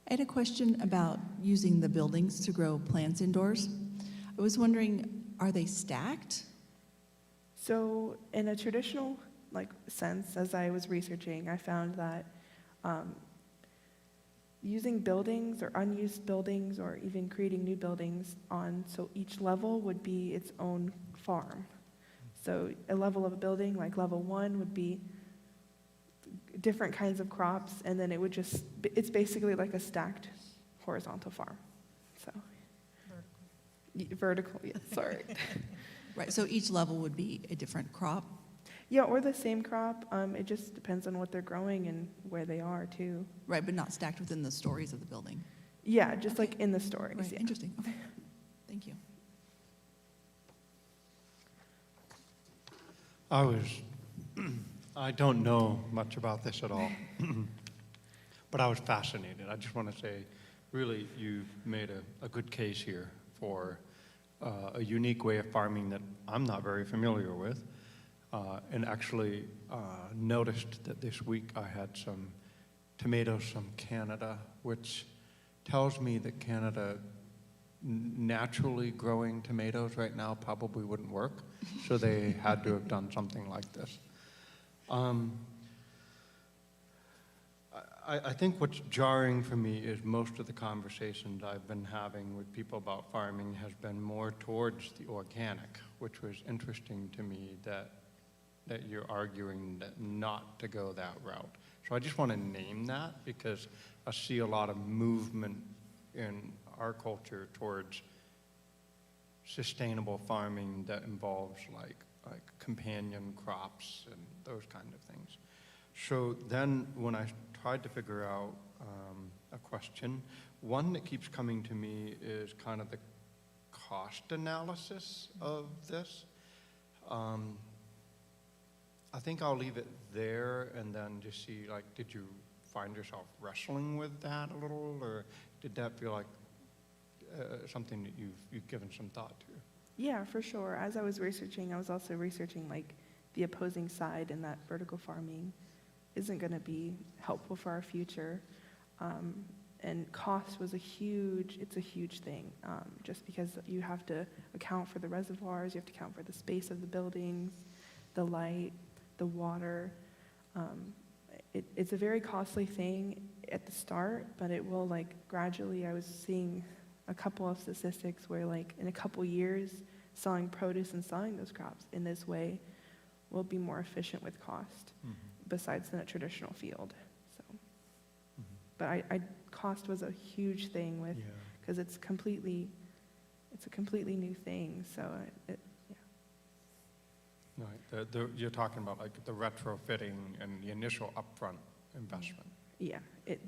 [SPEAKER 12] I had a question about using the buildings to grow plants indoors. I was wondering, are they stacked?
[SPEAKER 11] So in a traditional sense, as I was researching, I found that using buildings or unused buildings or even creating new buildings so each level would be its own farm. So a level of a building, like level 1, would be different kinds of crops, and then it's basically like a stacked horizontal farm. So vertical, yeah, sorry.
[SPEAKER 12] Right, so each level would be a different crop?
[SPEAKER 11] Yeah, or the same crop. It just depends on what they're growing and where they are, too.
[SPEAKER 12] Right, but not stacked within the stories of the building?
[SPEAKER 11] Yeah, just like in the stories.
[SPEAKER 12] Right,
[SPEAKER 11] Yeah.
[SPEAKER 12] interesting. Okay, thank you.
[SPEAKER 13] I don't know much about this at all, but I was fascinated. I just want to say, really, you've made a good case here for a unique way of farming that I'm not very familiar with. And actually noticed that this week I had some tomatoes from Canada, which tells me that Canada naturally growing tomatoes right now probably wouldn't work, so they had to have done something like this. I think what's jarring for me is most of the conversations I've been having with people about farming has been more towards the organic, which was interesting to me that you're arguing that not to go that route. So I just want to name that because I see a lot of movement in our culture towards sustainable farming that involves like companion crops and those kind of things. So then when I tried to figure out a question, one that keeps coming to me is kind of the cost analysis of this. I think I'll leave it there and then just see, did you find yourself wrestling with that a little, or did that feel like something that you've given some thought to?
[SPEAKER 11] Yeah, for sure. As I was researching, I was also researching the opposing side, and that vertical farming isn't going to be helpful for our future. And cost was it's a huge thing, just because you have to account for the reservoirs, you have to account for the space of the buildings, the light, the water. It's a very costly thing at the start, but it will gradually. I was seeing a couple of statistics where in a couple years, selling produce and selling those crops in this way will be more efficient with cost, besides than a traditional field. So, but cost was a huge thing with, because it's a completely new thing. So
[SPEAKER 13] Right, you're talking about the retrofitting and the initial upfront investment.
[SPEAKER 11] yeah,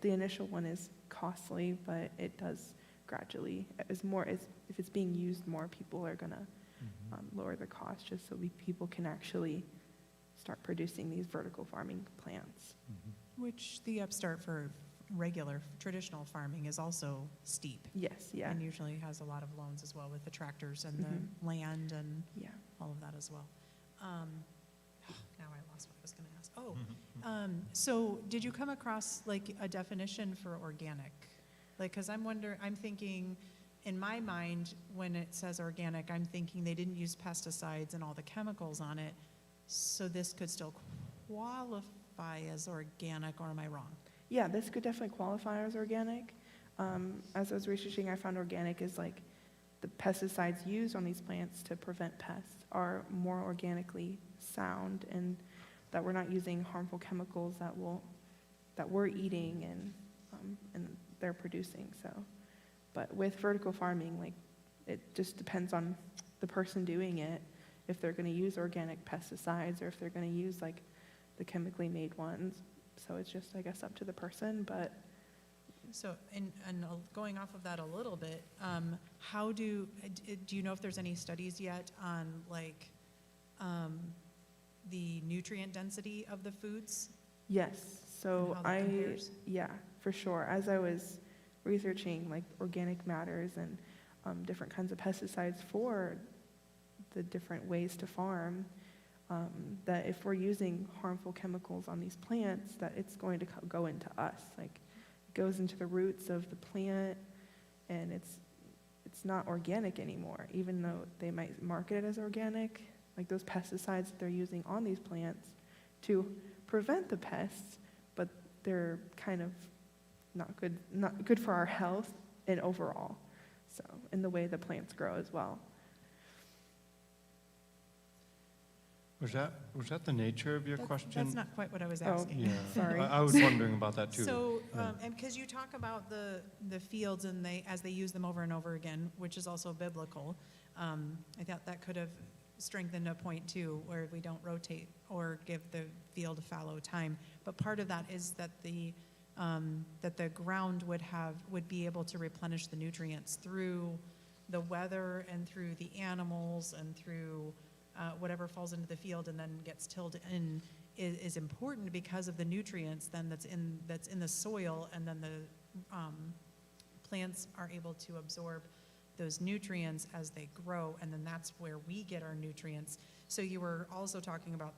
[SPEAKER 11] the initial one is costly, but it does gradually, if it's being used more, people are gonna lower the cost, just so people can actually start producing these vertical farming plants.
[SPEAKER 10] Which the upstart for regular traditional farming is also steep.
[SPEAKER 11] Yes, yeah.
[SPEAKER 10] And usually has a lot of loans as well with the tractors and the land and
[SPEAKER 11] Yeah.
[SPEAKER 10] all of that as well. Now I lost what I was going to ask. So did you come across a definition for organic? Because I'm thinking, in my mind, when it says organic, I'm thinking they didn't use pesticides and all the chemicals on it, so this could still qualify as organic, or am I wrong?
[SPEAKER 11] Yeah, this could definitely qualify as organic. As I was researching, I found organic is the pesticides used on these plants to prevent pests are more organically sound, and that we're not using harmful chemicals that we're eating and they're producing. So, but with vertical farming, it just depends on the person doing it, if they're going to use organic pesticides or if they're going to use the chemically made ones. So it's just, I guess, up to the person. But
[SPEAKER 10] So, and going off of that a little bit, how do you know if there's any studies yet on the nutrient density of the foods?
[SPEAKER 11] yes, so
[SPEAKER 10] And how that compares?
[SPEAKER 11] yeah, for sure. As I was researching organic matters and different kinds of pesticides for the different ways to farm, that if we're using harmful chemicals on these plants, that it's going to go into us. It goes into the roots of the plant, and it's not organic anymore, even though they might market it as organic. Those pesticides that they're using on these plants to prevent the pests, but they're kind of not good for our health and overall. So, in the way the plants grow as well.
[SPEAKER 13] Was that the nature of your question?
[SPEAKER 10] That's not quite what I was asking.
[SPEAKER 13] Yeah,
[SPEAKER 11] Sorry.
[SPEAKER 13] I was wondering about that too.
[SPEAKER 10] So,
[SPEAKER 13] Yeah.
[SPEAKER 10] and because you talk about the fields and as they use them over and over again, which is also biblical, I thought that could have strengthened a point too, where we don't rotate or give the field fallow time. But part of that is that the ground would be able to replenish the nutrients through the weather and through the animals and through whatever falls into the field and then gets tilled in is important because of the nutrients then that's in the soil, and then the plants are able to absorb those nutrients as they grow, and then that's where we get our nutrients. So you were also talking about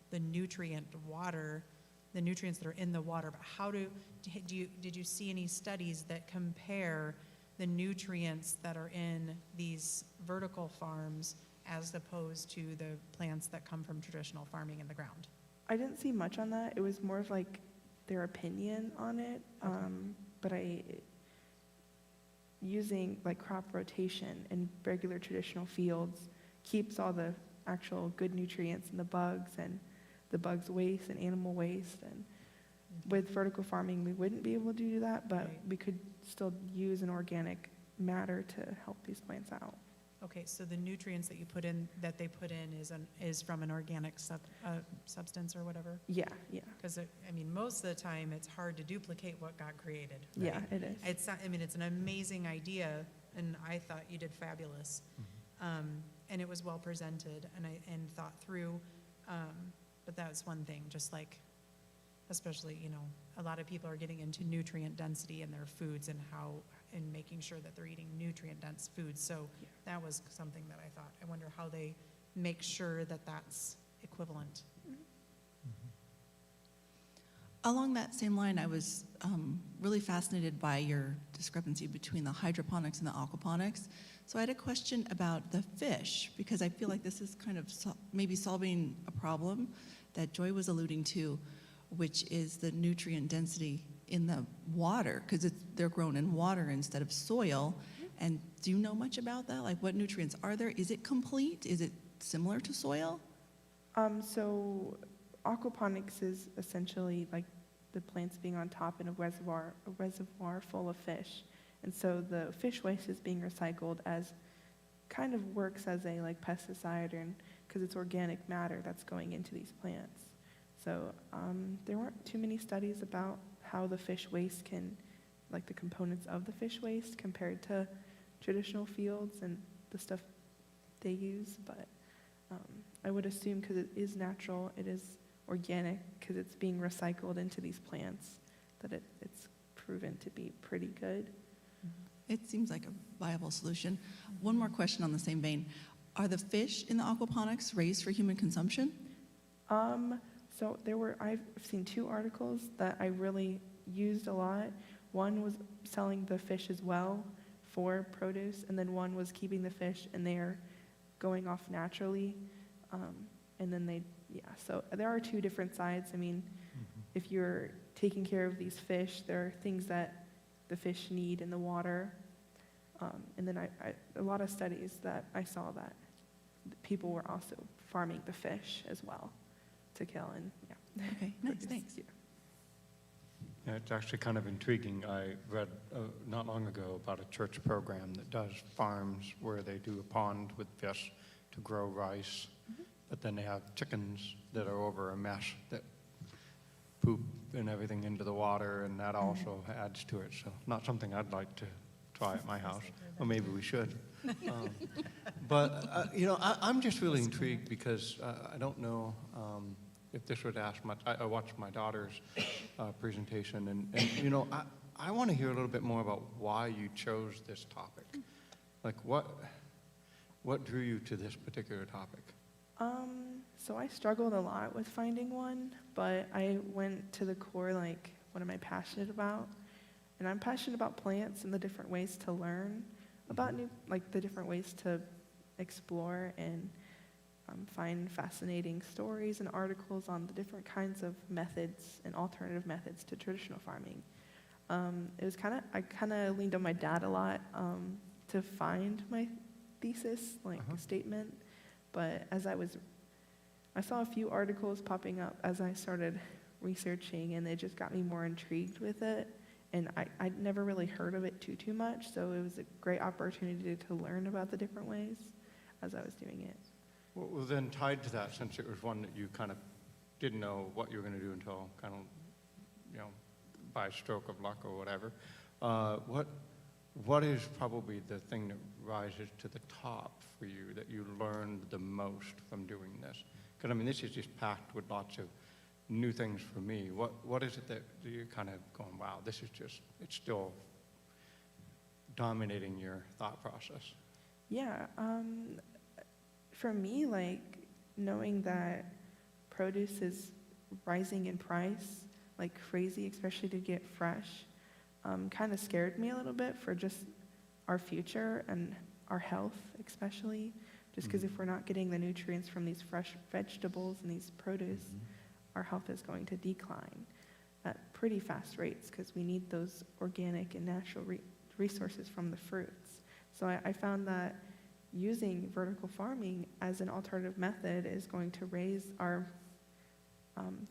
[SPEAKER 10] the nutrient water, the nutrients that are in the water, but did you see any studies that compare the nutrients that are in these vertical farms as opposed to the plants that come from traditional farming in the ground?
[SPEAKER 11] I didn't see much on that. It was more of their opinion on it. But using crop rotation in regular traditional fields keeps all the actual good nutrients and the bugs waste and animal waste. And with vertical farming, we wouldn't be able to do that, but
[SPEAKER 10] Right.
[SPEAKER 11] we could still use an organic matter to help these plants out.
[SPEAKER 10] Okay, so the nutrients that they put in is from an organic substance or whatever?
[SPEAKER 11] Yeah.
[SPEAKER 10] Because most of the time it's hard to duplicate what God created. Right?
[SPEAKER 11] Yeah, it is.
[SPEAKER 10] It's an amazing idea, and I thought you did fabulous, and it was well presented and thought through. But that's one thing. Just especially a lot of people are getting into nutrient density in their foods and making sure that they're eating nutrient-dense foods. So that was something that I thought. I wonder how they make sure that that's equivalent.
[SPEAKER 12] Along that same line, I was really fascinated by your discrepancy between the hydroponics and the aquaponics. So I had a question about the fish, because I feel like this is kind of maybe solving a problem that Joy was alluding to, which is the nutrient density in the water, because they're grown in water instead of soil. And do you know much about that? Like, what nutrients are there? Is it complete? Is it similar to soil?
[SPEAKER 11] So aquaponics is essentially like the plants being on top in a reservoir full of fish. And so the fish waste is being recycled as kind of works as a like pesticide, and because it's organic matter that's going into these plants. So there weren't too many studies about how the fish waste can, like the components of the fish waste compared to traditional fields and the stuff they use, but I would assume because it is natural, it is organic, because it's being recycled into these plants, that it's proven to be pretty good.
[SPEAKER 12] It seems like a viable solution. One more question on the same vein. Are the fish in the aquaponics raised for human consumption?
[SPEAKER 11] So I've seen 2 articles that I really used a lot. One was selling the fish as well for produce, and then one was keeping the fish and they're going off naturally. And then so there are 2 different sides. I mean, if you're taking care of these fish, there are things that the fish need in the water. And then a lot of studies that I saw that people were also farming the fish as well to kill and
[SPEAKER 12] Okay, nice, thanks.
[SPEAKER 11] Yeah.
[SPEAKER 13] Yeah, it's actually kind of intriguing. I read not long ago about a church program that does farms where they do a pond with fish to grow rice, but then they have chickens that are over a mesh that poop and everything into the water, and that also adds to it. So not something I'd like to try at my house, or maybe we should. But I'm just really intrigued because I don't know if this would ask much. I watched my daughter's presentation, and I want to hear a little bit more about why you chose this topic. Like, what drew you to this particular topic?
[SPEAKER 11] So I struggled a lot with finding one, but I went to the core, like, what am I passionate about? And I'm passionate about plants and the different ways to learn about the different ways to explore and find fascinating stories and articles on the different kinds of methods and alternative methods to traditional farming. I kind of leaned on my dad a lot to find my thesis, statement. But as I saw a few articles popping up as I started researching, and they just got me more intrigued with it. And I'd never really heard of it too much, so it was a great opportunity to learn about the different ways as I was doing it.
[SPEAKER 13] Well, then tied to that, since it was one that you kind of didn't know what you were going to do until kind of, by a stroke of luck or whatever, what is probably the thing that rises to the top for you that you learned the most from doing this? Because, this is just packed with lots of new things for me. What is it that you're kind of going, wow, this is just, it's still dominating your thought process?
[SPEAKER 11] Yeah, for me, knowing that produce is rising in price like crazy, especially to get fresh, kind of scared me a little bit for just our future and our health especially, just because if we're not getting the nutrients from these fresh vegetables and these produce, our health is going to decline at pretty fast rates because we need those organic and natural resources from the fruits. So I found that using vertical farming as an alternative method is going to raise our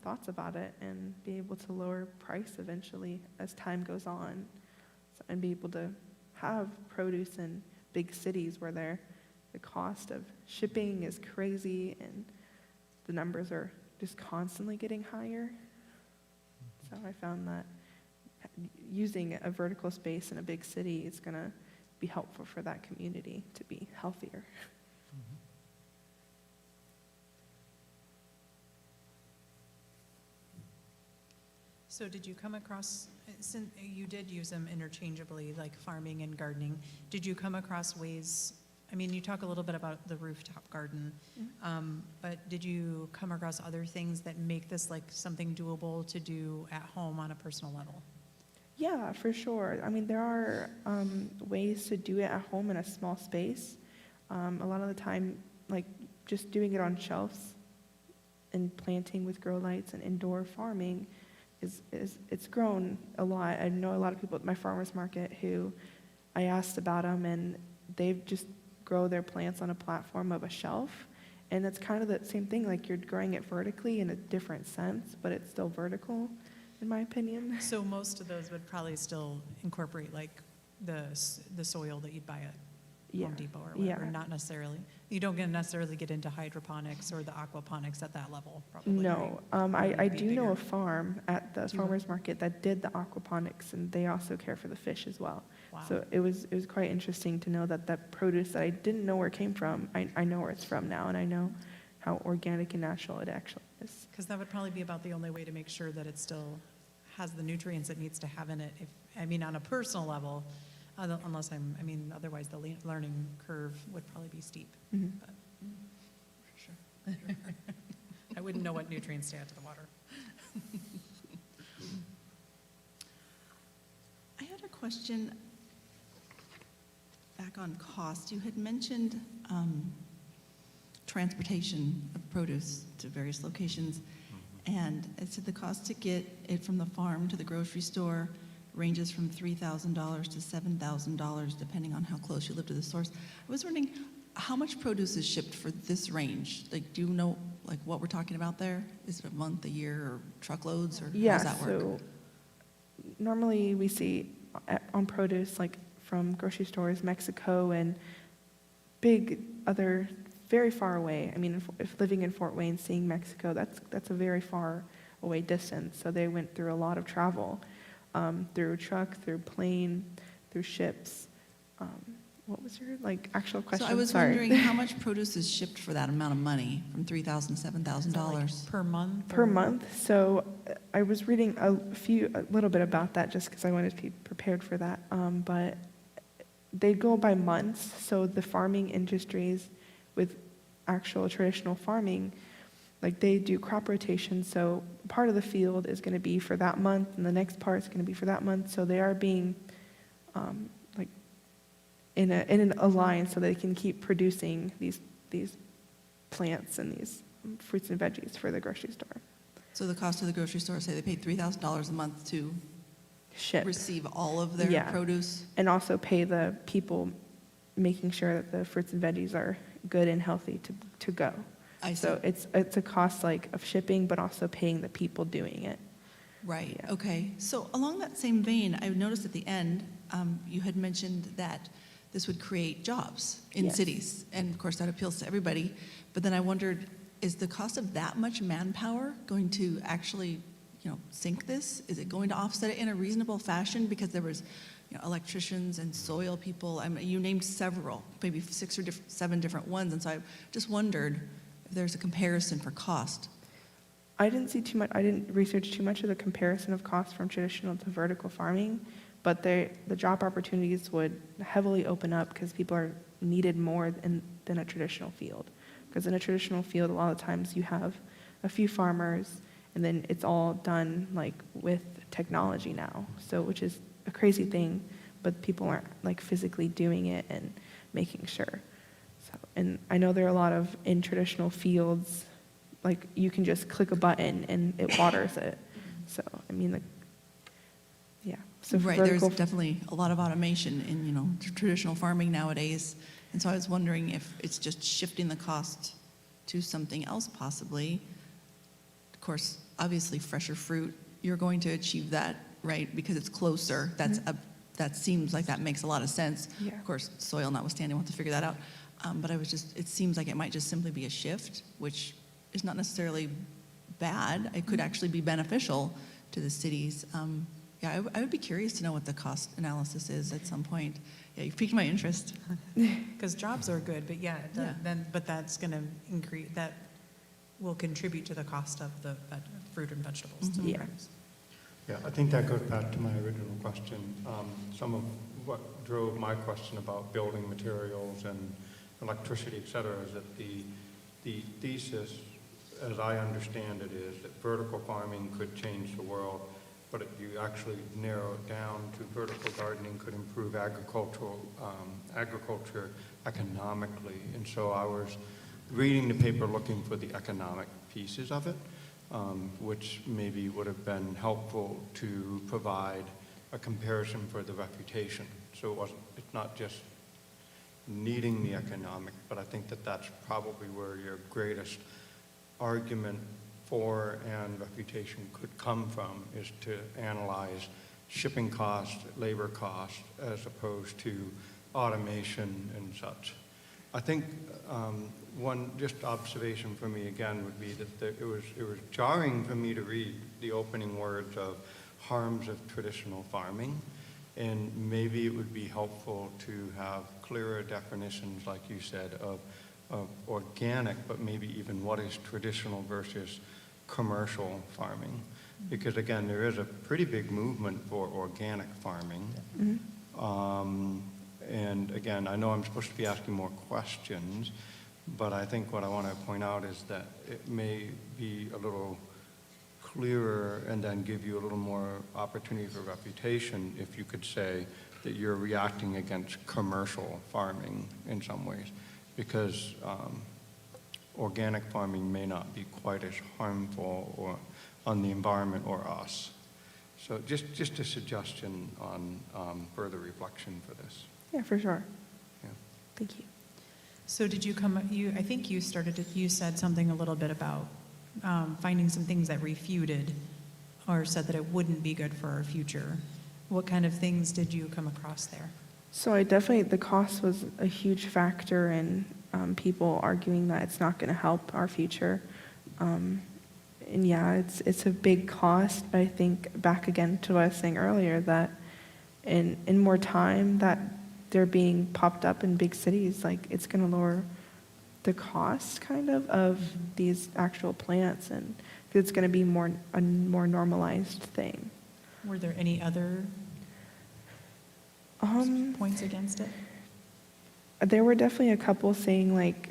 [SPEAKER 11] thoughts about it and be able to lower price eventually as time goes on, and be able to have produce in big cities where the cost of shipping is crazy and the numbers are just constantly getting higher. So I found that using a vertical space in a big city is going to be helpful for that community to be healthier.
[SPEAKER 10] So did you come across, since you did use them interchangeably, like farming and gardening, did you come across ways I mean, you talk a little bit about the rooftop garden, but did you come across other things that make this like something doable to do at home on a personal level?
[SPEAKER 11] Yeah, for sure. I mean, there are ways to do it at home in a small space. A lot of the time, like just doing it on shelves and planting with grow lights and indoor farming it's grown a lot. I know a lot of people at my farmer's market who I asked about them, and they've just grow their plants on a platform of a shelf. And it's kind of the same thing, like you're growing it vertically in a different sense, but it's still vertical, in my opinion.
[SPEAKER 10] So most of those would probably still incorporate like the soil that you'd buy at Home Depot or whatever, not necessarily. You don't necessarily get into hydroponics or the aquaponics at that level, probably.
[SPEAKER 11] No,
[SPEAKER 10] right?
[SPEAKER 11] I do know a farm at the farmer's market that did the aquaponics, and they also care for the fish as well.
[SPEAKER 10] Wow.
[SPEAKER 11] So it was quite interesting to know that that produce that I didn't know where it came from, I know where it's from now, and I know how organic and natural it actually is.
[SPEAKER 10] Because that would probably be about the only way to make sure that it still has the nutrients it needs to have in it. If, I mean, on a personal level, otherwise the learning curve would probably be steep.
[SPEAKER 11] Mhm.
[SPEAKER 10] But, for sure. I wouldn't know what nutrients to add to the water.
[SPEAKER 12] I had a question back on cost. You had mentioned transportation of produce to various locations, and it said the cost to get it from the farm to the grocery store ranges from $3,000 to $7,000, depending on how close you live to the source. I was wondering, how much produce is shipped for this range? Like, do you know, like, what we're talking about there? Is it a month, a year, or truckloads, or how does that work?
[SPEAKER 11] So normally we see on produce, like from grocery stores, Mexico, and big other, very far away. I mean, if living in Fort Wayne, seeing Mexico, that's a very far away distance. So they went through a lot of travel. Through truck, through plane, through ships. What was your actual question?
[SPEAKER 12] So I was
[SPEAKER 11] Sorry.
[SPEAKER 12] wondering how much produce is shipped for that amount of money, from $3,000 to $7,000
[SPEAKER 10] per month?
[SPEAKER 11] Per month. So I was reading a little bit about that just because I wanted to be prepared for that. But they go by months. So the farming industries with actual traditional farming, like they do crop rotation, so part of the field is going to be for that month, and the next part is going to be for that month. So they are being like in a line, so they can keep producing these plants and these fruits and veggies for the grocery store.
[SPEAKER 12] So the cost of the grocery store, say they paid $3,000 a month to
[SPEAKER 11] Ship.
[SPEAKER 12] receive all of their produce?
[SPEAKER 11] And also pay the people making sure that the fruits and veggies are good and healthy to go.
[SPEAKER 12] I see.
[SPEAKER 11] So it's a cost of shipping, but also paying the people doing it.
[SPEAKER 12] Right,
[SPEAKER 11] Yeah.
[SPEAKER 12] okay. So along that same vein, I noticed at the end, you had mentioned that this would create jobs in
[SPEAKER 11] Yes.
[SPEAKER 12] cities. And of course, that appeals to everybody. But then I wondered, is the cost of that much manpower going to actually, sink this? Is it going to offset it in a reasonable fashion? Because there was, electricians and soil people. I mean, you named several, maybe 6 or 7 different ones. And so I just wondered if there's a comparison for cost.
[SPEAKER 11] I didn't see too much. I didn't research too much of the comparison of costs from traditional to vertical farming, but the job opportunities would heavily open up because people are needed more than a traditional field. Because in a traditional field, a lot of times you have a few farmers, and then it's all done with technology now. So, which is a crazy thing, but people aren't physically doing it and making sure. So, and I know there are a lot of in traditional fields, you can just click a button and it waters it. So, I mean, yeah. So
[SPEAKER 12] Right, there's definitely a lot of automation in, traditional farming nowadays. And so I was wondering if it's just shifting the cost to something else possibly. Of course, obviously fresher fruit, you're going to achieve that, right? Because it's closer. That seems like that makes a lot of sense.
[SPEAKER 11] Yeah.
[SPEAKER 12] Of course, soil notwithstanding, we'll have to figure that out. But it seems like it might just simply be a shift, which is not necessarily bad. It could actually be beneficial to the cities. I would be curious to know what the cost analysis is at some point. Yeah, you've piqued my interest.
[SPEAKER 10] Because jobs are good, but but that's going to increase, that will contribute to the cost of the fruit and vegetables. to the
[SPEAKER 11] Yeah.
[SPEAKER 10] produce.
[SPEAKER 13] Yeah, I think that goes back to my original question. Some of what drove my question about building materials and electricity, et cetera, is that the thesis, as I understand it, is that vertical farming could change the world, but if you actually narrow it down to vertical gardening could improve agriculture economically. And so I was reading the paper looking for the economic pieces of it, which maybe would have been helpful to provide a comparison for the reputation. So it's not just needing the economic, but I think that that's probably where your greatest argument for and reputation could come from, is to analyze shipping cost, labor cost, as opposed to automation and such. I think one just observation for me again would be that it was jarring for me to read the opening words of harms of traditional farming, and maybe it would be helpful to have clearer definitions, like you said, of organic, but maybe even what is traditional versus commercial farming. Because again, there is a pretty big movement for organic farming. And again, I know I'm supposed to be asking more questions, but I think what I want to point out is that it may be a little clearer and then give you a little more opportunity for reputation if you could say that you're reacting against commercial farming in some ways, because organic farming may not be quite as harmful or on the environment or us. So just a suggestion on further reflection for this.
[SPEAKER 11] Yeah, for sure.
[SPEAKER 13] Yeah.
[SPEAKER 11] Thank you.
[SPEAKER 10] So did you I think you said something a little bit about finding some things that refuted or said that it wouldn't be good for our future. What kind of things did you come across there?
[SPEAKER 11] So the cost was a huge factor in people arguing that it's not going to help our future. And yeah, it's a big cost, but I think back again to what I was saying earlier, that in more time that they're being popped up in big cities, like it's going to lower the cost kind of these actual plants, and it's going to be a more normalized thing.
[SPEAKER 10] Were there any other points against it?
[SPEAKER 11] There were definitely a couple saying, like,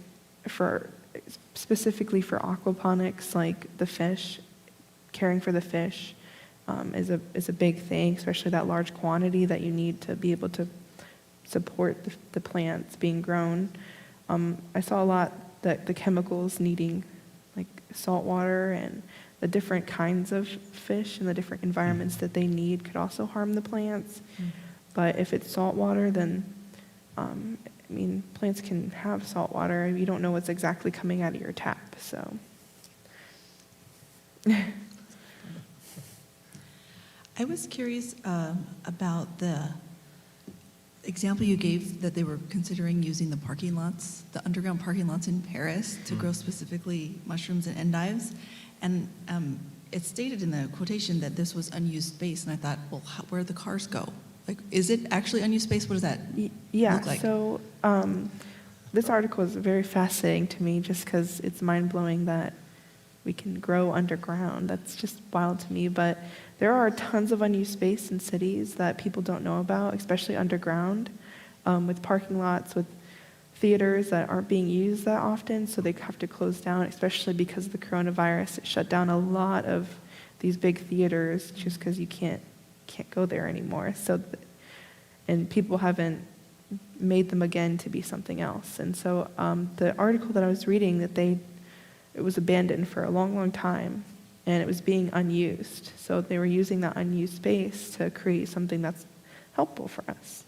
[SPEAKER 11] specifically for aquaponics, like the fish, caring for the fish is a big thing, especially that large quantity that you need to be able to support the plants being grown. I saw a lot that the chemicals needing, like salt water and the different kinds of fish and the different environments that they need could also harm the plants. But if it's salt water, then plants can have salt water. You don't know what's exactly coming out of your tap, so.
[SPEAKER 12] I was curious about the example you gave that they were considering using the parking lots, the underground parking lots in Paris to grow specifically mushrooms and endives. And it stated in the quotation that this was unused space, and I thought, well, where do the cars go? Like, is it actually unused space? What does that look like?
[SPEAKER 11] So this article is very fascinating to me just because it's mind-blowing that we can grow underground. That's just wild to me. But there are tons of unused space in cities that people don't know about, especially underground, with parking lots, with theaters that aren't being used that often, so they have to close down, especially because of the coronavirus. It shut down a lot of these big theaters just because you can't go there anymore. And people haven't made them again to be something else. And so the article that I was reading, that it was abandoned for a long, long time, and it was being unused. So they were using that unused space to create something that's helpful for us.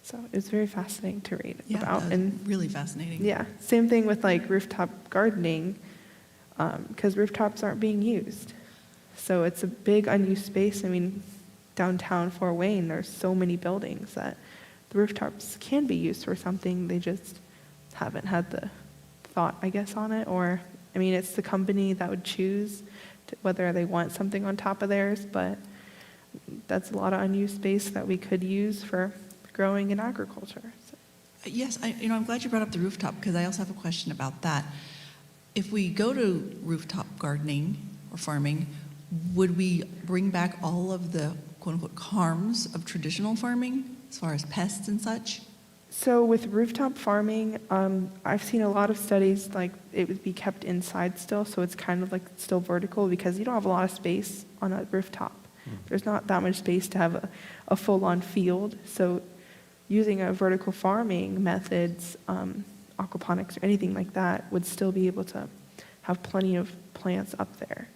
[SPEAKER 11] So it was very fascinating to read about.
[SPEAKER 12] That was really fascinating.
[SPEAKER 11] Yeah, same thing with like rooftop gardening, because rooftops aren't being used. So it's a big unused space. Downtown Fort Wayne, there's so many buildings that the rooftops can be used for something. They just haven't had the thought, I guess, on it. Or, it's the company that would choose whether they want something on top of theirs, but that's a lot of unused space that we could use for growing in agriculture. So.
[SPEAKER 12] Yes, I'm glad you brought up the rooftop, because I also have a question about that. If we go to rooftop gardening or farming, would we bring back all of the quote-unquote harms of traditional farming as far as pests and such?
[SPEAKER 11] So with rooftop farming, I've seen a lot of studies like it would be kept inside still, so it's kind of like still vertical because you don't have a lot of space on a rooftop. There's not that much space to have a full-on field. So using a vertical farming methods, aquaponics or anything like that would still be able to have plenty of plants up there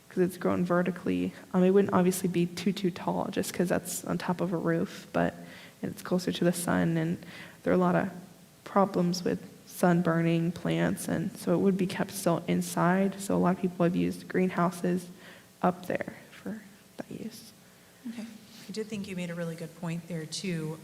[SPEAKER 11] because it's grown vertically. It wouldn't obviously be too tall just because that's on top of a roof, but it's closer to the sun, and there are a lot of problems with sun burning plants, and so it would be kept still inside. So a lot of people have used greenhouses up there for that use.
[SPEAKER 10] Okay. I did think you made a really good point there too,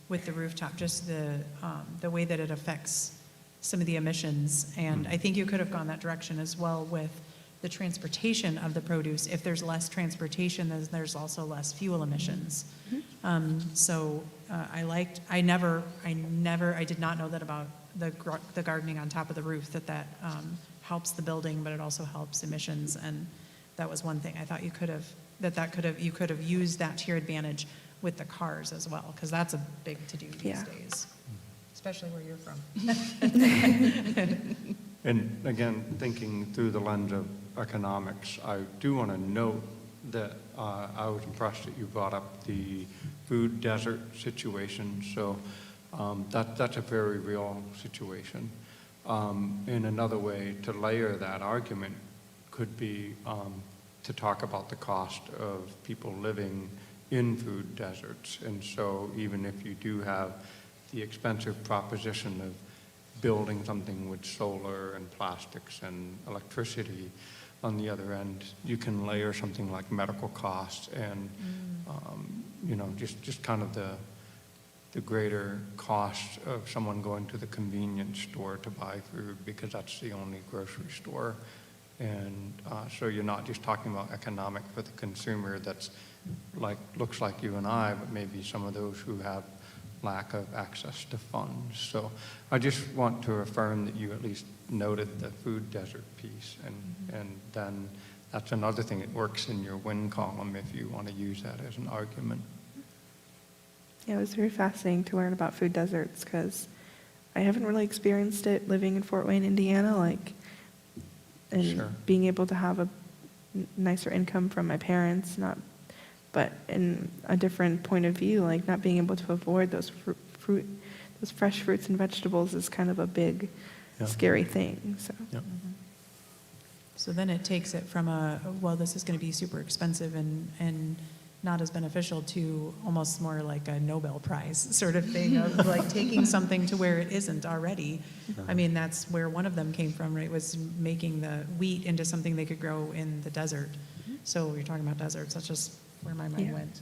[SPEAKER 10] with the rooftop, just the way that it affects some of the emissions. And I think you could have gone that direction as well with the transportation of the produce. If there's less transportation, then there's also less fuel emissions. So I did not know that about the gardening on top of the roof, that helps the building, but it also helps emissions. And that was one thing I thought you could have used that to your advantage with the cars as well, because that's a big to-do these days, especially where you're from.
[SPEAKER 13] And again, thinking through the lens of economics, I do want to note that I was impressed that you brought up the food desert situation. So that's a very real situation. In another way to layer that argument could be to talk about the cost of people living in food deserts. And so even if you do have the expensive proposition of building something with solar and plastics and electricity, on the other end, you can layer something like medical costs and, just kind of the greater cost of someone going to the convenience store to buy food because that's the only grocery store. And so you're not just talking about economic for the consumer that's looks like you and I, but maybe some of those who have lack of access to funds. So I just want to affirm that you at least noted the food desert piece, and then that's another thing. It works in your win column if you want to use that as an argument.
[SPEAKER 11] Yeah, it was very fascinating to learn about food deserts because I haven't really experienced it living in Fort Wayne, Indiana, and being able to have a nicer income from my parents, but in a different point of view, like not being able to avoid those those fresh fruits and vegetables is kind of a big, scary thing. So.
[SPEAKER 13] Yep.
[SPEAKER 10] So then it takes it from this is going to be super expensive and not as beneficial to almost more like a Nobel Prize sort of thing of like taking something to where it isn't already. I mean, that's where one of them came from, right? Was making the wheat into something they could grow in the desert. So you're talking about deserts. That's just where my mind went.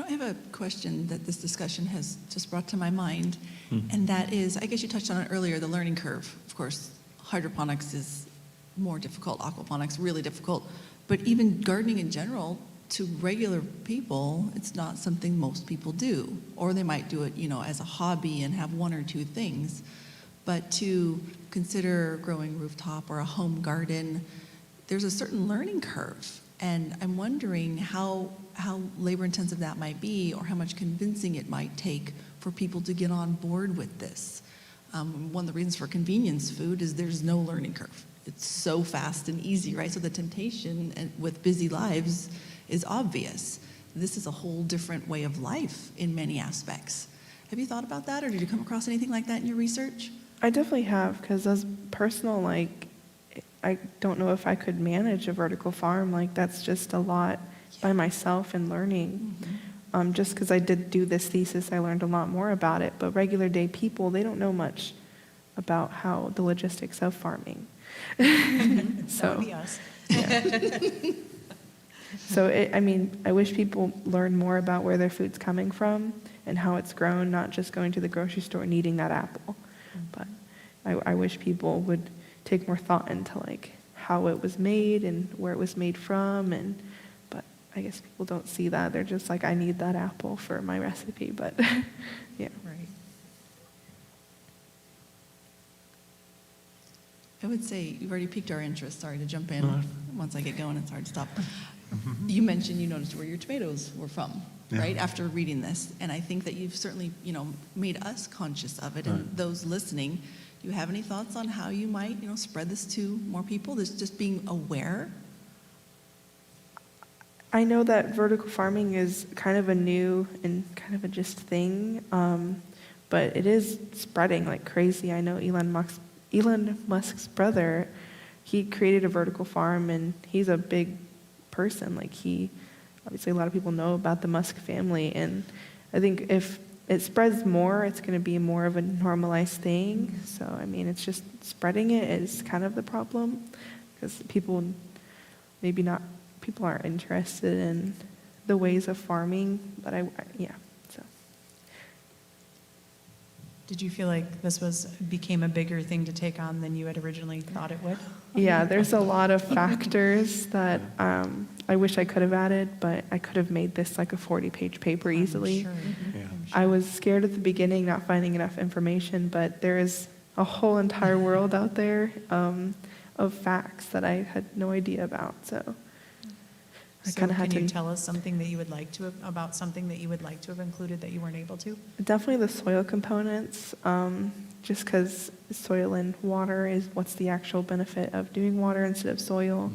[SPEAKER 12] I have a question that this discussion has just brought to my mind, and that is, I guess you touched on it earlier, the learning curve. Of course, hydroponics is more difficult, aquaponics really difficult, but even gardening in general, to regular people, it's not something most people do, or they might do it, as a hobby and have one or two things. But to consider growing rooftop or a home garden, there's a certain learning curve. And I'm wondering how labor-intensive that might be, or how much convincing it might take for people to get on board with this. One of the reasons for convenience food is there's no learning curve. It's so fast and easy, right? So the temptation with busy lives is obvious. This is a whole different way of life in many aspects. Have you thought about that, or did you come across anything like that in your research?
[SPEAKER 11] I definitely have, because as personal, I don't know if I could manage a vertical farm. That's just a lot by myself and learning. Just because I did do this thesis, I learned a lot more about it. But regular day people, they don't know much about how the logistics of farming.
[SPEAKER 10] So that would be us.
[SPEAKER 11] Yeah. So, I wish people learn more about where their food's coming from and how it's grown, not just going to the grocery store and eating that apple. But I wish people would take more thought into how it was made and where it was made from, but I guess people don't see that. They're just like, I need that apple for my recipe, but yeah.
[SPEAKER 10] Right.
[SPEAKER 12] I would say you've already piqued our interest. Sorry to jump in. Once I get going, it's hard to stop. You mentioned you noticed where your tomatoes were from,
[SPEAKER 13] Yeah.
[SPEAKER 12] right? After reading this, and I think that you've certainly, made us conscious of it, and
[SPEAKER 13] Right.
[SPEAKER 12] those listening. Do you have any thoughts on how you might, spread this to more people? This just being aware.
[SPEAKER 11] I know that vertical farming is kind of a new and kind of a just thing, but it is spreading like crazy. I know Elon Musk's brother, he created a vertical farm, and he's a big person. Like, obviously a lot of people know about the Musk family, and I think if it spreads more, it's going to be more of a normalized thing. So, I mean, it's just spreading it is kind of the problem, because people aren't interested in the ways of farming, but so.
[SPEAKER 10] Did you feel like this became a bigger thing to take on than you had originally thought it would?
[SPEAKER 11] Yeah, there's a lot of factors that I wish I could have added, but I could have made this like a 40-page paper easily.
[SPEAKER 10] Sure.
[SPEAKER 13] Yeah.
[SPEAKER 11] I was scared at the beginning, not finding enough information, but there is a whole entire world out there of facts that I had no idea about. So I
[SPEAKER 10] So
[SPEAKER 11] kind of had
[SPEAKER 10] can you
[SPEAKER 11] to.
[SPEAKER 10] tell us something that you would like to have included that you weren't able to?
[SPEAKER 11] Definitely the soil components, just because soil and water is what's the actual benefit of doing water instead of soil.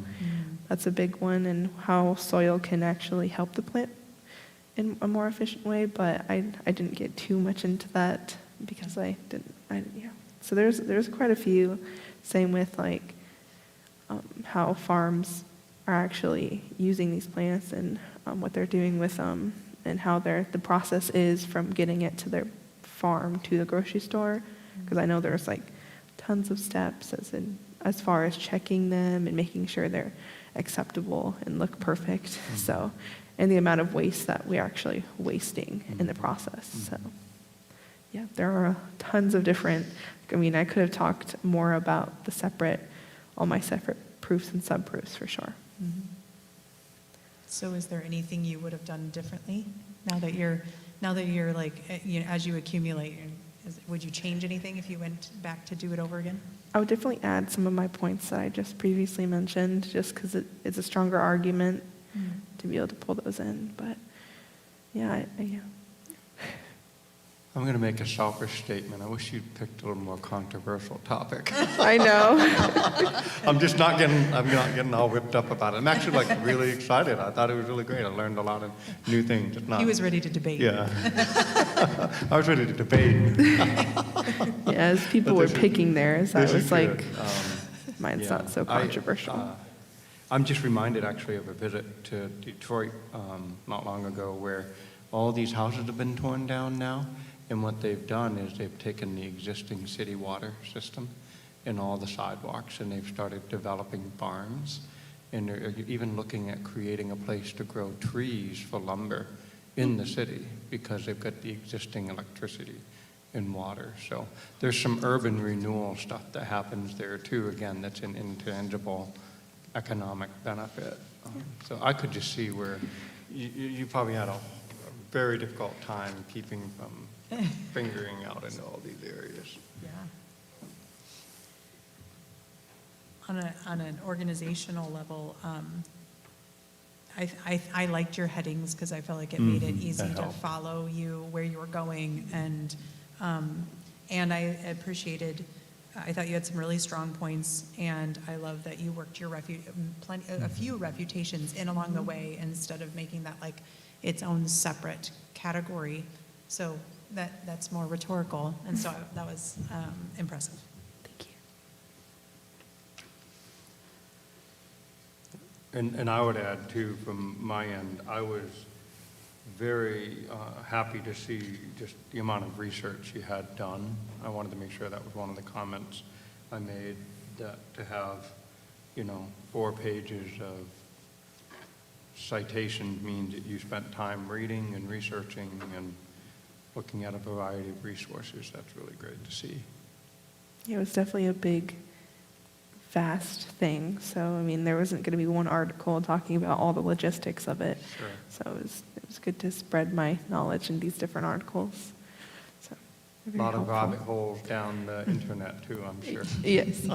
[SPEAKER 11] That's a big one, and how soil can actually help the plant in a more efficient way, but I didn't get too much into that because I didn't. So there's quite a few. Same with like how farms are actually using these plants, and what they're doing with them, and how the process is from getting it to their farm to the grocery store. Because I know there's like tons of steps as far as checking them and making sure they're acceptable and look perfect. So, and the amount of waste that we're actually wasting in the process. So, yeah, there are tons of different. I mean, I could have talked more about all my separate proofs and subproofs for sure.
[SPEAKER 10] So is there anything you would have done differently now that you're like, as you accumulate, would you change anything if you went back to do it over again?
[SPEAKER 11] I would definitely add some of my points that I just previously mentioned, just because it's a stronger argument to be able to pull those in. But yeah,
[SPEAKER 13] I'm going to make a selfish statement. I wish you'd picked a little more controversial topic.
[SPEAKER 11] I know.
[SPEAKER 13] I'm not getting all whipped up about it. I'm actually like really excited. I thought it was really great. I learned a lot of new things. It's not,
[SPEAKER 10] He was ready to debate.
[SPEAKER 13] Yeah. I was ready to debate.
[SPEAKER 11] Yeah, as people were picking theirs, I
[SPEAKER 13] This is
[SPEAKER 11] was like,
[SPEAKER 13] good.
[SPEAKER 11] mine's
[SPEAKER 13] Yeah.
[SPEAKER 11] not so controversial.
[SPEAKER 13] I'm just reminded actually of a visit to Detroit not long ago, where all these houses have been torn down now. And what they've done is they've taken the existing city water system and all the sidewalks, and they've started developing farms. And they're even looking at creating a place to grow trees for lumber in the city, because they've got the existing electricity and water. So there's some urban renewal stuff that happens there too. Again, that's an intangible economic benefit. So I could just see where you probably had a very difficult time keeping from fingering out into all these areas.
[SPEAKER 10] Yeah. On an organizational level, I liked your headings because I felt like it made it easy
[SPEAKER 13] that
[SPEAKER 10] to
[SPEAKER 13] helped.
[SPEAKER 10] follow you where you were going, and I appreciated. I thought you had some really strong points, and I love that you worked your a few refutations in along the way instead of making that like its own separate category. So that's more rhetorical, and so that was impressive.
[SPEAKER 11] Thank you.
[SPEAKER 13] And I would add too, from my end, I was very happy to see just the amount of research you had done. I wanted to make sure that was one of the comments I made, that to have, 4 pages of citations means that you spent time reading and researching and looking at a variety of resources. That's really great to see.
[SPEAKER 11] Yeah, it was definitely a big, vast thing. So, I mean, there wasn't going to be one article talking about all the logistics of it.
[SPEAKER 13] Sure.
[SPEAKER 11] So it was good to spread my knowledge in these different articles. So,
[SPEAKER 13] A
[SPEAKER 11] Very
[SPEAKER 13] lot of
[SPEAKER 11] helpful.
[SPEAKER 13] rabbit holes down the internet too, I'm sure.
[SPEAKER 11] Yes.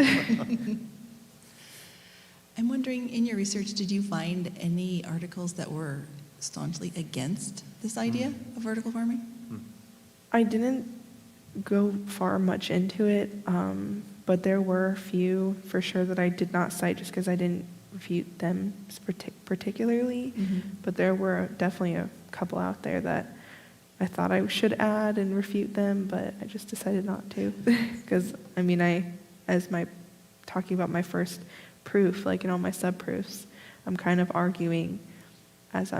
[SPEAKER 12] I'm wondering, in your research, did you find any articles that were staunchly against this idea of vertical farming?
[SPEAKER 11] I didn't go far much into it, but there were a few for sure that I did not cite just because I didn't refute them particularly. But there were definitely a couple out there that I thought I should add and refute them, but I just decided not to. Because, I mean, talking about my first proof, like in all my sub-proofs, I'm kind of arguing as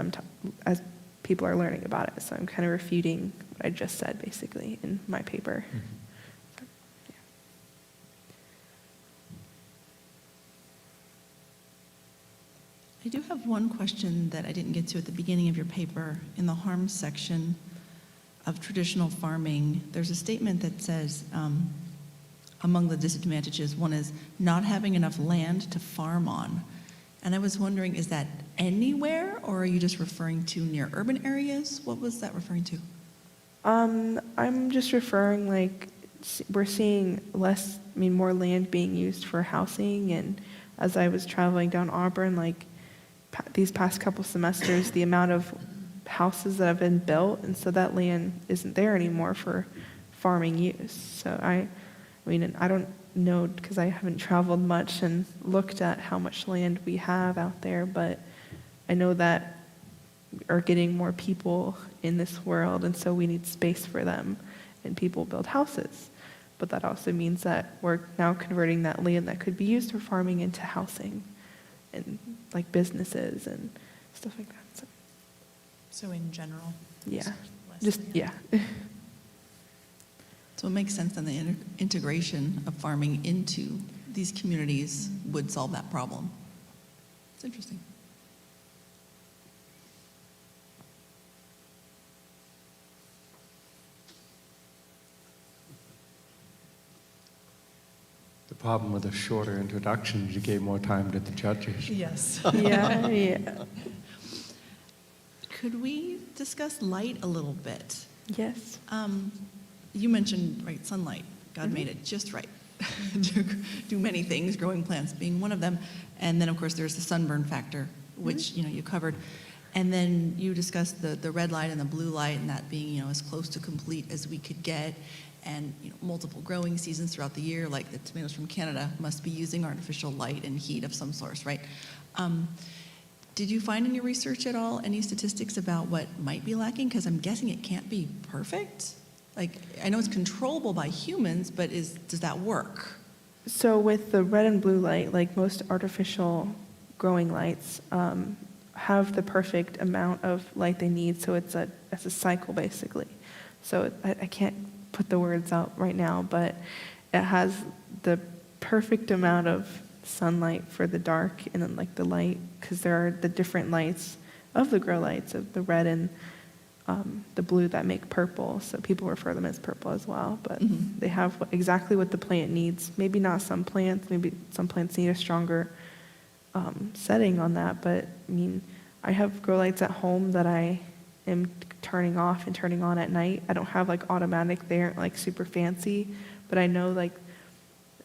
[SPEAKER 11] as people are learning about it. So I'm kind of refuting what I just said, basically, in my paper. So, yeah.
[SPEAKER 12] I do have one question that I didn't get to at the beginning of your paper. In the harm section of traditional farming, there's a statement that says, among the disadvantages, one is not having enough land to farm on. And I was wondering, is that anywhere, or are you just referring to near urban areas? What was that referring to?
[SPEAKER 11] I'm just referring, like, we're seeing more land being used for housing, and as I was traveling down Auburn, like, these past couple semesters, the amount of houses that have been built, and so that land isn't there anymore for farming use. So I mean, I don't know, because I haven't traveled much and looked at how much land we have out there, but I know that we are getting more people in this world, and so we need space for them, and people build houses. But that also means that we're now converting that land that could be used for farming into housing and like businesses and stuff like that.
[SPEAKER 10] So in general?
[SPEAKER 11] Yeah,
[SPEAKER 10] less
[SPEAKER 11] just,
[SPEAKER 10] land.
[SPEAKER 11] yeah.
[SPEAKER 12] So it makes sense that the integration of farming into these communities would solve that problem. It's interesting.
[SPEAKER 13] The problem with the shorter introductions, you gave more time to the judges.
[SPEAKER 10] Yes.
[SPEAKER 11] Yeah.
[SPEAKER 12] Could we discuss light a little bit?
[SPEAKER 11] Yes.
[SPEAKER 12] You mentioned, right, sunlight. God made it just right to do many things, growing plants being one of them. And then, of course, there's the sunburn factor, which, you covered. And then you discussed the red light and the blue light, and that being, as close to complete as we could get. And, multiple growing seasons throughout the year, like the tomatoes from Canada must be using artificial light and heat of some source, right? Did you find in your research at all any statistics about what might be lacking? Because I'm guessing it can't be perfect. Like, I know it's controllable by humans, but does that work?
[SPEAKER 11] So with the red and blue light, like most artificial growing lights, have the perfect amount of light they need. So it's a cycle, basically. So I can't put the words out right now, but it has the perfect amount of sunlight for the dark and then like the light, because there are the different lights of the grow lights of the red and the blue that make purple. So people refer them as purple as well, but they have exactly what the plant needs. Maybe not some plants, maybe some plants need a stronger setting on that, but I mean, I have grow lights at home that I am turning off and turning on at night. I don't have like automatic, they aren't like super fancy, but I know like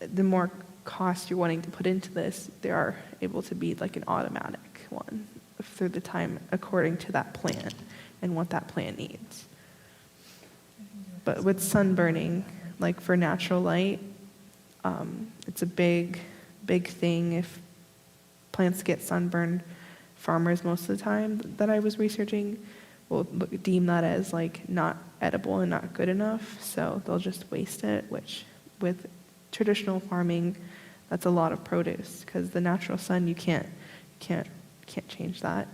[SPEAKER 11] the more cost you're wanting to put into this, they are able to be like an automatic one through the time according to that plant and what that plant needs. But with sunburning, like for natural light, it's a big thing. If plants get sunburned, farmers most of the time that I was researching will deem that as like not edible and not good enough, so they'll just waste it, which with traditional farming, that's a lot of produce, because the natural sun, you can't change that.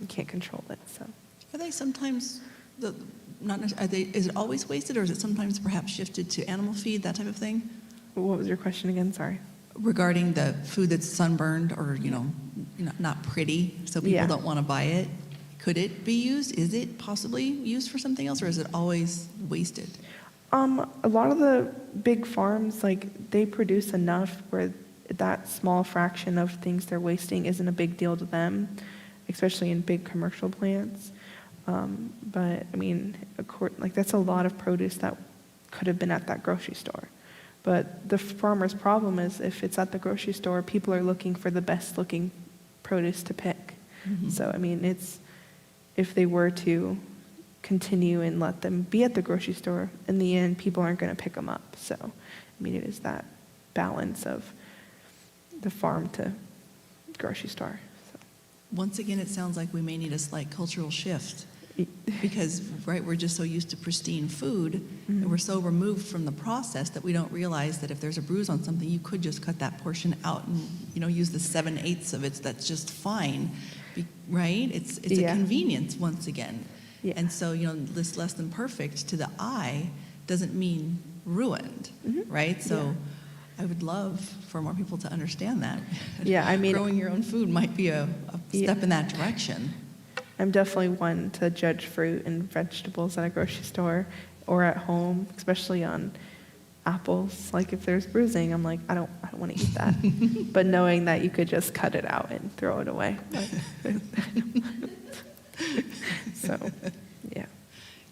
[SPEAKER 11] You can't control it, so.
[SPEAKER 12] Are they sometimes, is it always wasted, or is it sometimes perhaps shifted to animal feed, that type of thing?
[SPEAKER 11] What was your question again? Sorry.
[SPEAKER 12] Regarding the food that's sunburned or, not pretty, so people don't want to buy it. Could it be used? Is it possibly used for something else, or is it always wasted?
[SPEAKER 11] A lot of the big farms, like, they produce enough where that small fraction of things they're wasting isn't a big deal to them, especially in big commercial plants. But I mean, like, that's a lot of produce that could have been at that grocery store. But the farmer's problem is if it's at the grocery store, people are looking for the best looking produce to pick. So, I mean, if they were to continue and let them be at the grocery store, in the end, people aren't going to pick them up. So, I mean, it is that balance of the farm to grocery store. So.
[SPEAKER 12] Once again, it sounds like we may need a slight cultural shift because, right, we're just so used to pristine food and we're so removed from the process that we don't realize that if there's a bruise on something, you could just cut that portion out and, use the 7/8 of it. That's just fine, right? It's a convenience once again.
[SPEAKER 11] Yeah.
[SPEAKER 12] And so, this less than perfect to the eye doesn't mean ruined, right? So I would love for more people to understand that.
[SPEAKER 11] Yeah, I mean,
[SPEAKER 12] growing your own food might be a step in that direction.
[SPEAKER 11] I'm definitely one to judge fruit and vegetables at a grocery store or at home, especially on apples. Like if there's bruising, I'm like, I don't want to eat that. But knowing that you could just cut it out and throw it away. So, yeah.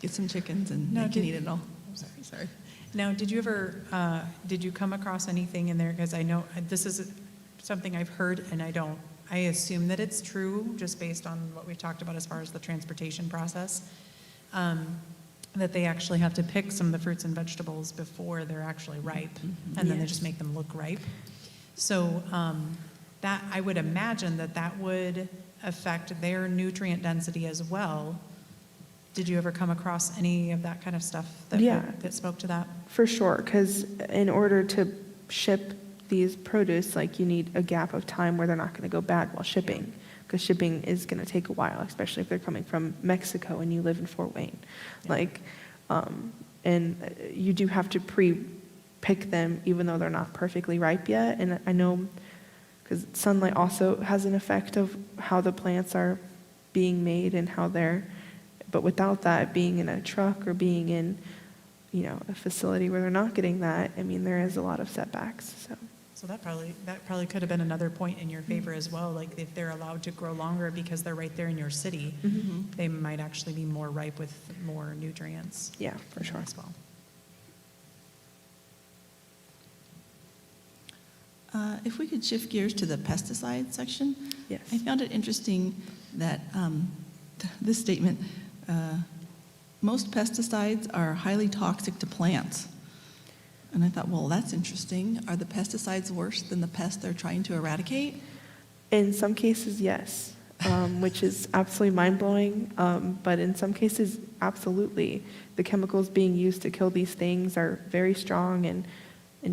[SPEAKER 12] Get some chickens and
[SPEAKER 10] No,
[SPEAKER 12] you can eat it all. Sorry.
[SPEAKER 10] Now, did you come across anything in there? Because I know this is something I've heard, and I assume that it's true, just based on what we've talked about as far as the transportation process, that they actually have to pick some of the fruits and vegetables before they're actually ripe, and then they just make them look ripe. So that I would imagine that would affect their nutrient density as well. Did you ever come across any of that kind of stuff that spoke to that?
[SPEAKER 11] For sure, because in order to ship these produce, like you need a gap of time where they're not going to go bad while shipping, because shipping is going to take a while, especially if they're coming from Mexico and you live in Fort Wayne. And you do have to pre-pick them even though they're not perfectly ripe yet. And I know because sunlight also has an effect of how the plants are being made and how but without that, being in a truck or being in, a facility where they're not getting that, I mean, there is a lot of setbacks.
[SPEAKER 10] So that probably could have been another point in your favor as well. Like if they're allowed to grow longer because they're right there in your city, they might actually be more ripe with more nutrients.
[SPEAKER 11] Yeah, for sure.
[SPEAKER 10] As well.
[SPEAKER 12] If we could shift gears to the pesticide section.
[SPEAKER 11] Yes.
[SPEAKER 12] I found it interesting that this statement, most pesticides are highly toxic to plants. And I thought, well, that's interesting. Are the pesticides worse than the pest they're trying to eradicate?
[SPEAKER 11] In some cases, yes, which is absolutely mind-blowing. But in some cases, absolutely. The chemicals being used to kill these things are very strong and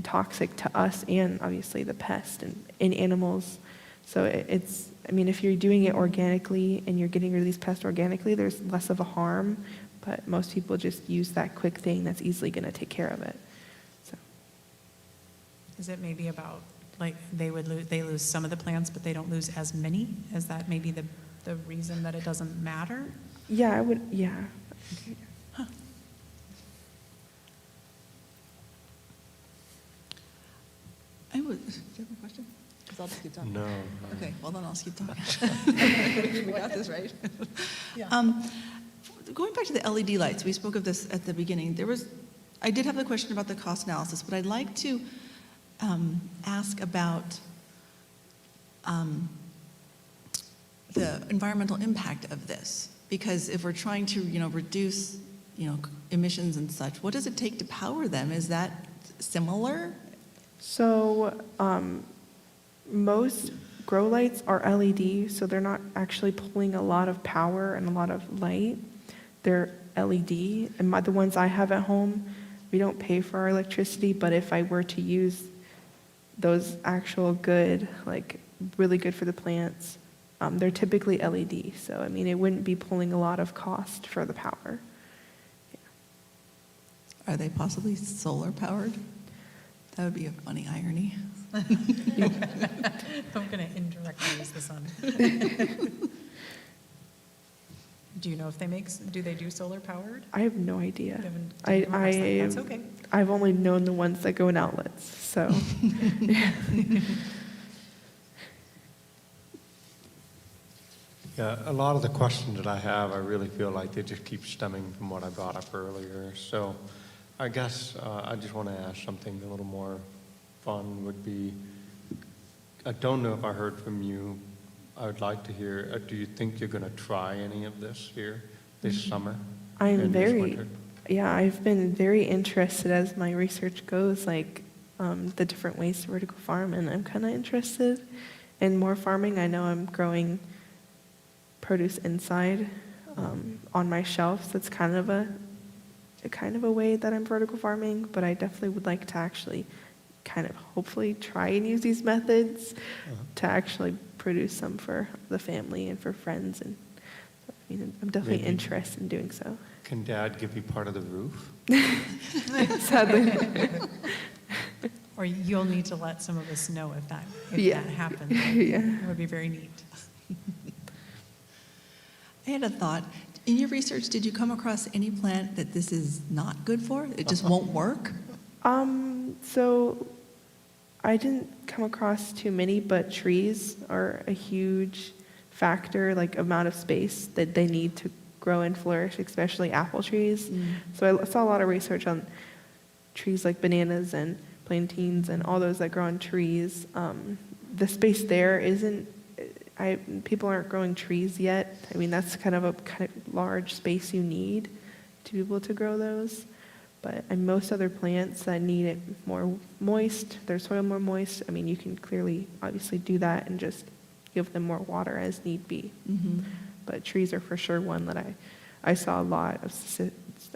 [SPEAKER 11] toxic to us and obviously the pest and in animals. So if you're doing it organically and you're getting rid of these pests organically, there's less of a harm, but most people just use that quick thing that's easily going to take care of it. So.
[SPEAKER 10] Is it maybe about like they lose some of the plants, but they don't lose as many? Is that maybe the reason that it doesn't matter?
[SPEAKER 11] Yeah, I would. Yeah.
[SPEAKER 10] Huh.
[SPEAKER 12] Do you have a question? Because I'll just keep talking.
[SPEAKER 13] No.
[SPEAKER 12] Okay, well then I'll just keep talking. We got this, right?
[SPEAKER 10] Yeah.
[SPEAKER 12] Going back to the LED lights, we spoke of this at the beginning. I did have the question about the cost analysis, but I'd like to ask about the environmental impact of this. Because if we're trying to, reduce, emissions and such, what does it take to power them? Is that similar?
[SPEAKER 11] So most grow lights are LED, so they're not actually pulling a lot of power and a lot of light. They're LED, and the ones I have at home, we don't pay for our electricity, but if I were to use those actual good, like really good for the plants, they're typically LED. So, it wouldn't be pulling a lot of cost for the power.
[SPEAKER 12] Are they possibly solar powered? That would be a funny irony.
[SPEAKER 10] I'm going to indirectly use the sun. Do you know if do they do solar powered?
[SPEAKER 11] I have no idea.
[SPEAKER 10] That's okay.
[SPEAKER 11] I've only known the ones that go in outlets, so.
[SPEAKER 13] Yeah, a lot of the questions that I have, I really feel like they just keep stemming from what I brought up earlier. So I guess I just want to ask something a little more fun would be, I don't know if I heard from you. I would like to hear, do you think you're going to try any of this here this summer? and this winter?
[SPEAKER 11] I've been very interested as my research goes, like the different ways to vertical farm, and I'm kind of interested in more farming. I know I'm growing produce inside on my shelves. That's kind of a way that I'm vertical farming, but I definitely would like to actually kind of hopefully try and use these methods to actually produce some for the family and for friends. And so, I mean, I'm definitely
[SPEAKER 13] Maybe.
[SPEAKER 11] interested in doing so.
[SPEAKER 13] Can Dad give you part of the roof?
[SPEAKER 11] Sadly.
[SPEAKER 10] Or you'll need to let some of us know if that happens.
[SPEAKER 11] Yeah.
[SPEAKER 10] It would be very neat.
[SPEAKER 12] I had a thought. In your research, did you come across any plant that this is not good for? It just won't work?
[SPEAKER 11] So I didn't come across too many, but trees are a huge factor, like amount of space that they need to grow and flourish, especially apple trees. So I saw a lot of research on trees like bananas and plantains and all those that grow on trees. The space there isn't, people aren't growing trees yet. I mean, that's kind of large space you need to be able to grow those. But and most other plants that need it more moist, their soil more moist, I mean, you can clearly, obviously do that and just give them more water as need be. But trees are for sure one that I saw a lot of,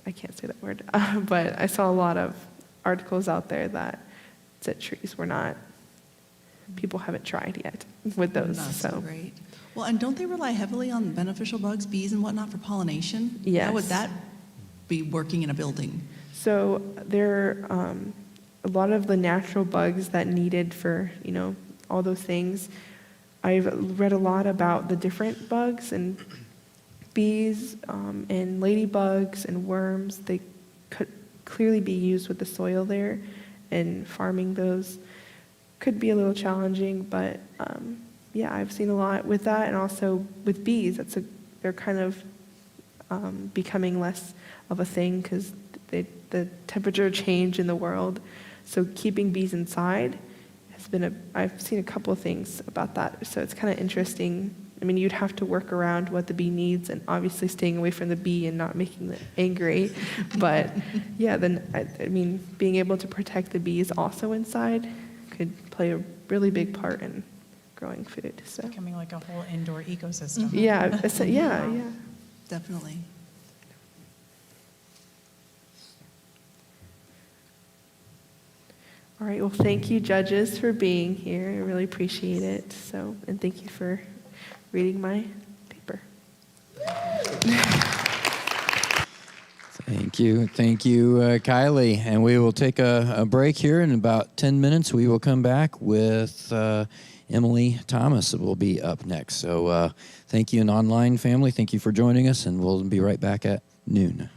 [SPEAKER 11] I can't say that word, but I saw a lot of articles out there that said trees were not, people haven't tried yet with those.
[SPEAKER 12] That's so great. Well, and don't they rely heavily on beneficial bugs, bees and whatnot for pollination?
[SPEAKER 11] Yes.
[SPEAKER 12] How would that be working in a building?
[SPEAKER 11] So there are a lot of the natural bugs that needed for, all those things. I've read a lot about the different bugs and bees and ladybugs and worms. They could clearly be used with the soil there, and farming those could be a little challenging, but I've seen a lot with that, and also with bees. They're kind of becoming less of a thing because the temperature change in the world. So keeping bees inside has been I've seen a couple of things about that. So it's kind of interesting. I mean, you'd have to work around what the bee needs, and obviously staying away from the bee and not making them angry. But I mean, being able to protect the bees also inside could play a really big part in growing food. So
[SPEAKER 10] Becoming like a whole indoor ecosystem.
[SPEAKER 11] yeah.
[SPEAKER 12] Definitely.
[SPEAKER 11] All right, well, thank you, judges, for being here. I really appreciate it. So, and thank you for reading my paper.
[SPEAKER 1] Thank you, Kylie. And we will take a break here. In about 10 minutes, we will come back with Emily Thomas will be up next. So thank you, an online family. Thank you for joining us, and we'll be right back at noon.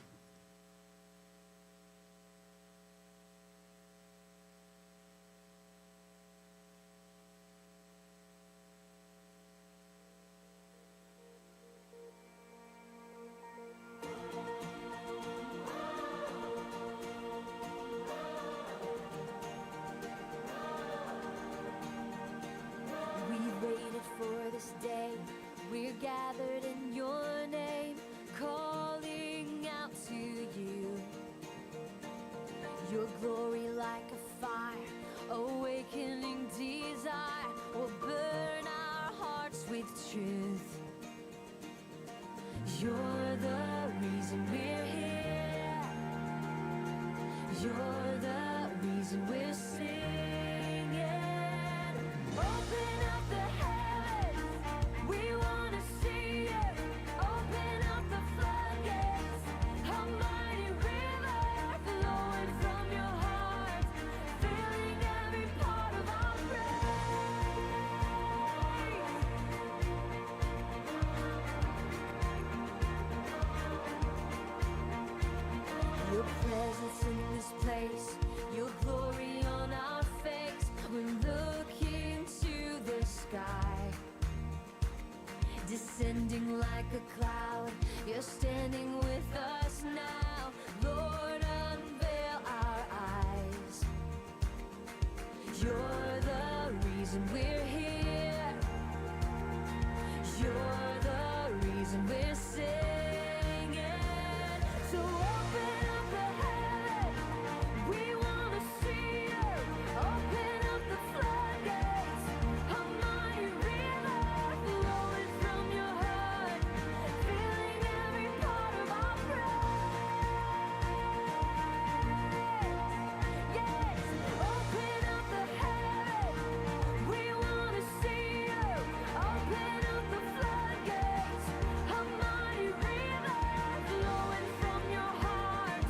[SPEAKER 2] Gathered in your name, calling out to you. Your glory like a fire, awakening desire, will burn our hearts with truth. You're the reason we're here. You're the reason we're singing. Open up the heavens, we want to see you. Open up the floodgates, a mighty river flowing from your heart, filling every part of our praise. Your presence in this place, your glory on reason we're here. You're the reason we're singing. So open up the heavens, we wanna see you. Open up the floodgates, a mighty river flowing from your heart, filling every part of our praise. Yes, open up the heavens, we wanna see you. Open up the floodgates, a mighty river flowing from your heart,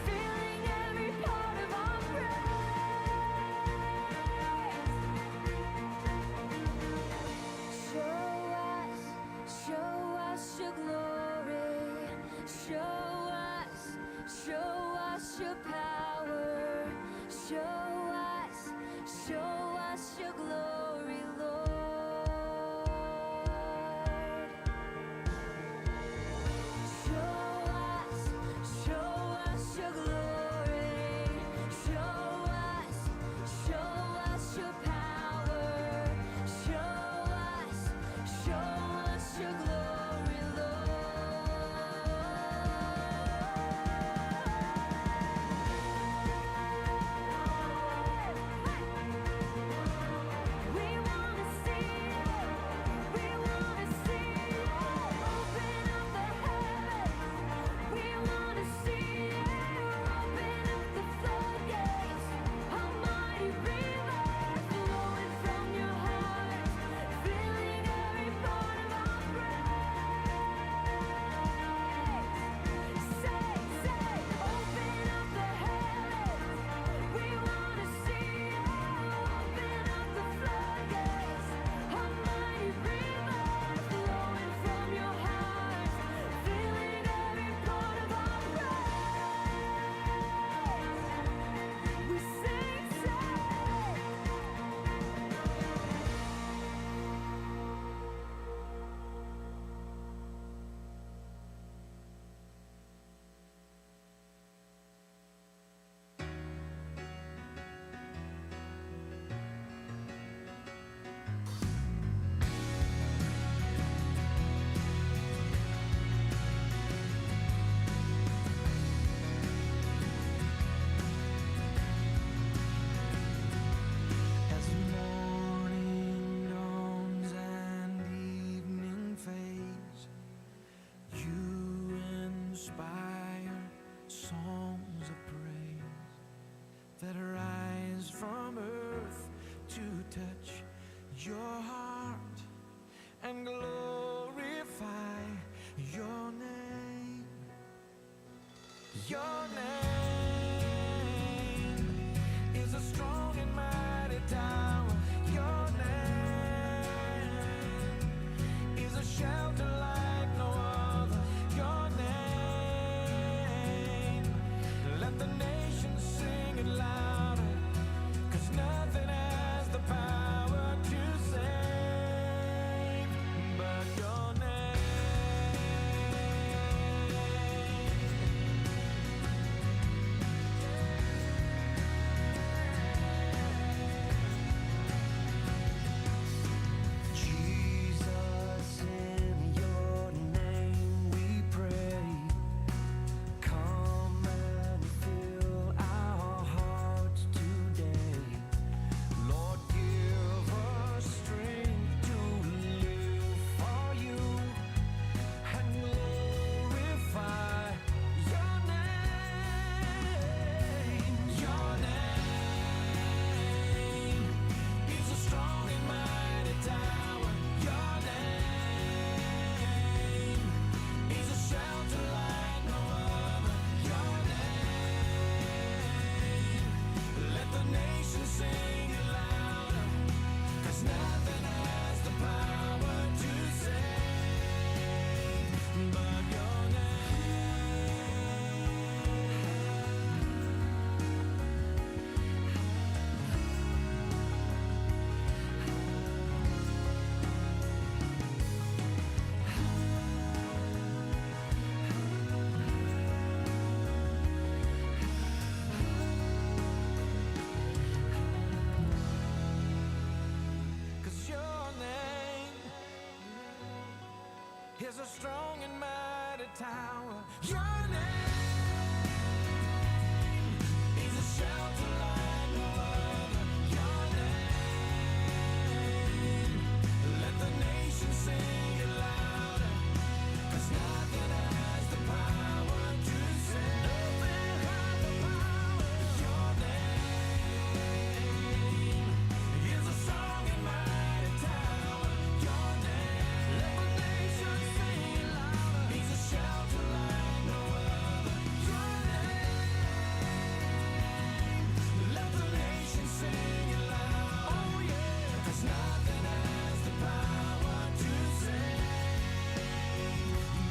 [SPEAKER 2] filling every part of our praise. Show us your glory. Show us your power. Show us your glory, Lord. Show us your glory. Show us your power. Show us your glory, Lord. We wanna see you. We wanna see you. Open up the heavens. We wanna see you. Open up the floodgates. A mighty river flowing from your heart, filling every part of our praise. Say, open up the heavens. We wanna see you. Open up the floodgates. A mighty river flowing from your heart, filling every part of our praise. We sing,
[SPEAKER 3] As morning dawns and evening fades, you inspire songs of praise that rise from earth to touch your heart and glorify your name. Your name is a strong and mighty tower. Your name is a shelter like no other. Your name, let the nations sing it louder, 'cause nothing has the power to save but your name.
[SPEAKER 2] is a strong and mighty tower. Your name is a shelter like no other. Your name, let the nation sing it louder. 'Cause nothing has the power to save. Nothing has the power. Your name is a strong and mighty tower. Your name, let the nation sing it louder. He's a shelter like no other. Your name, let the nation sing it loud. Oh yeah, 'cause nothing has the power to save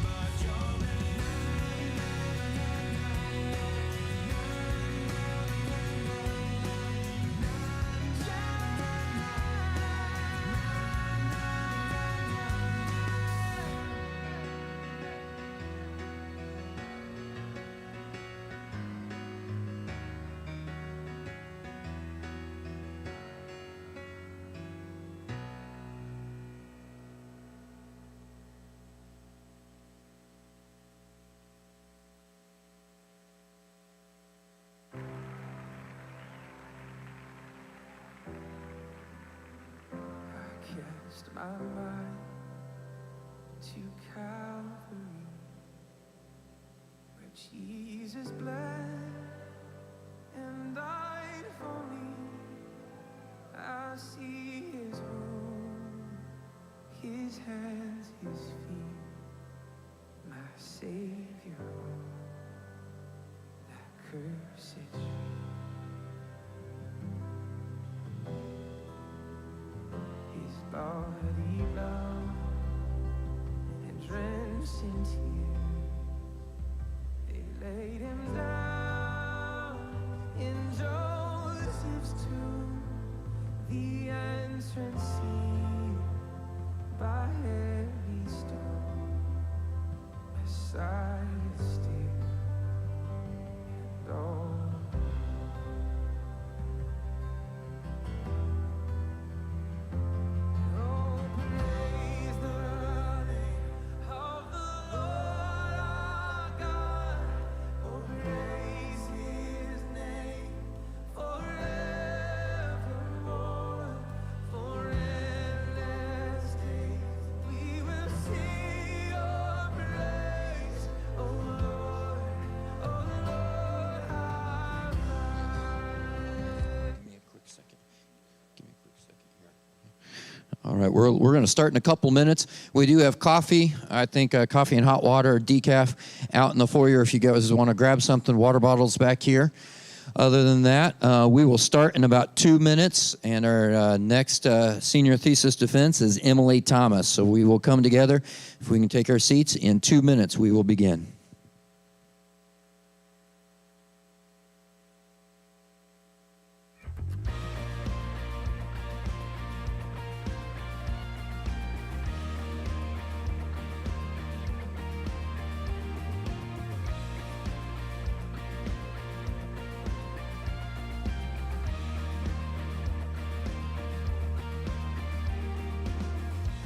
[SPEAKER 2] but your cast my mind to Calvary, where Jesus bled and died for me. I see his wound, his hands, his feet, my Savior on that cursed tree. His body bound and drenched in tears, they laid him down in Joseph's tomb, the entrance sealed by heavy stone. Messiah still and all. Oh, praise the name of the Lord our God. Oh, praise his name forevermore. For endless days we will sing your praise. Oh Lord, our God.
[SPEAKER 1] Give me a quick second. Give me a quick second here. All right, we're going to start in a couple minutes. We do have coffee. I think coffee and hot water, decaf, out in the foyer if you guys want to grab something. Water bottles back here. Other than that, we will start in about 2 minutes, and our next senior thesis defense is Emily Thomas. So we will come together. If we can take our seats, in 2 minutes we will begin.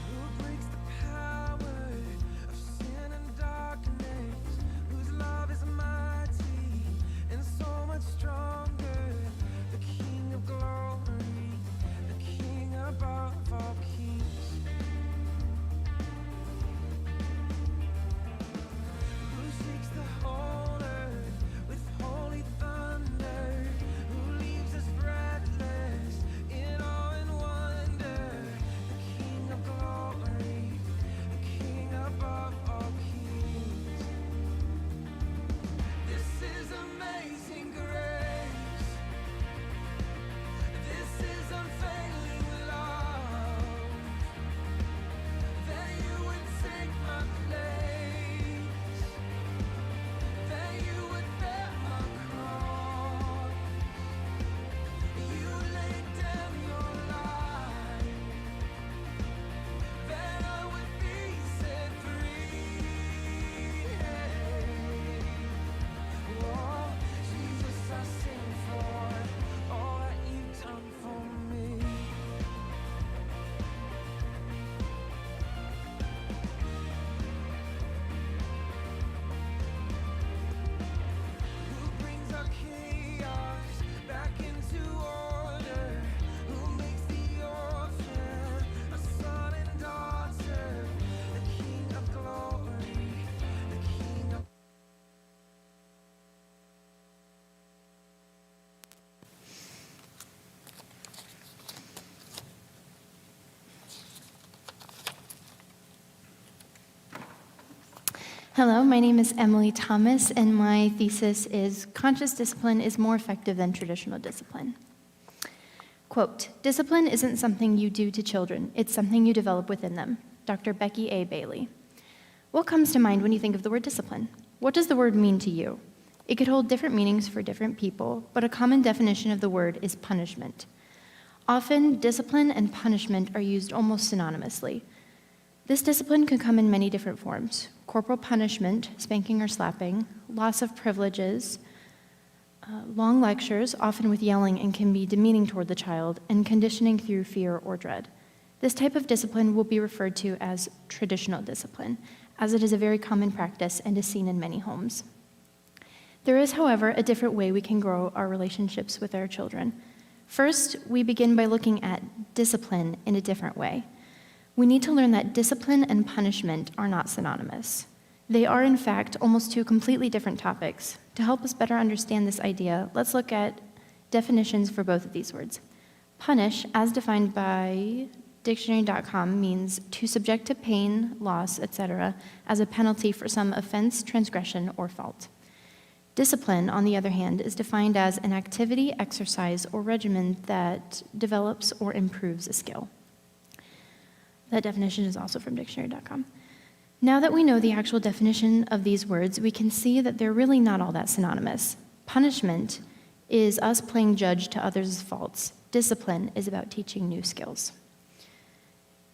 [SPEAKER 2] Who breaks the power of sin and darkness?
[SPEAKER 14] Hello, my name is Emily Thomas, and my thesis is Conscious Discipline is More Effective Than Traditional Discipline. Quote, discipline isn't something you do to children, it's something you develop within them. Dr. Becky A. Bailey. What comes to mind when you think of the word discipline? What does the word mean to you? It could hold different meanings for different people, but a common definition of the word is punishment. Often, discipline and punishment are used almost synonymously. This discipline can come in many different forms. Corporal punishment, spanking or slapping, loss of privileges, long lectures, often with yelling and can be demeaning toward the child, and conditioning through fear or dread. This type of discipline will be referred to as traditional discipline, as it is a very common practice and is seen in many homes. There is, however, a different way we can grow our relationships with our children. First, we begin by looking at discipline in a different way. We need to learn that discipline and punishment are not synonymous. They are, in fact, almost two completely different topics. To help us better understand this idea, let's look at definitions for both of these words. Punish, as defined by dictionary.com, means to subject to pain, loss, etc., as a penalty for some offense, transgression, or fault. Discipline, on the other hand, is defined as an activity, exercise, or regimen that develops or improves a skill. That definition is also from dictionary.com. Now that we know the actual definition of these words, we can see that they're really not all that synonymous. Punishment is us playing judge to others' faults. Discipline is about teaching new skills.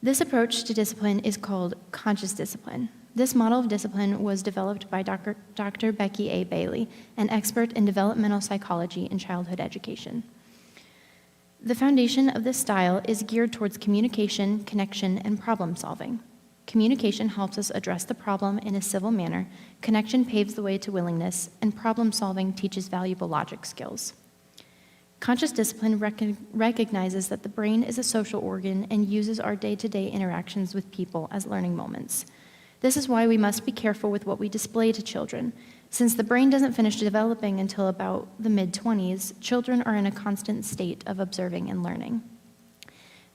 [SPEAKER 14] This approach to discipline is called conscious discipline. This model of discipline was developed by Dr. Becky A. Bailey, an expert in developmental psychology and childhood education. The foundation of this style is geared towards communication, connection, and problem solving. Communication helps us address the problem in a civil manner, connection paves the way to willingness, and problem solving teaches valuable logic skills. Conscious discipline recognizes that the brain is a social organ and uses our day-to-day interactions with people as learning moments. This is why we must be careful with what we display to children. Since the brain doesn't finish developing until about the mid-20s, children are in a constant state of observing and learning.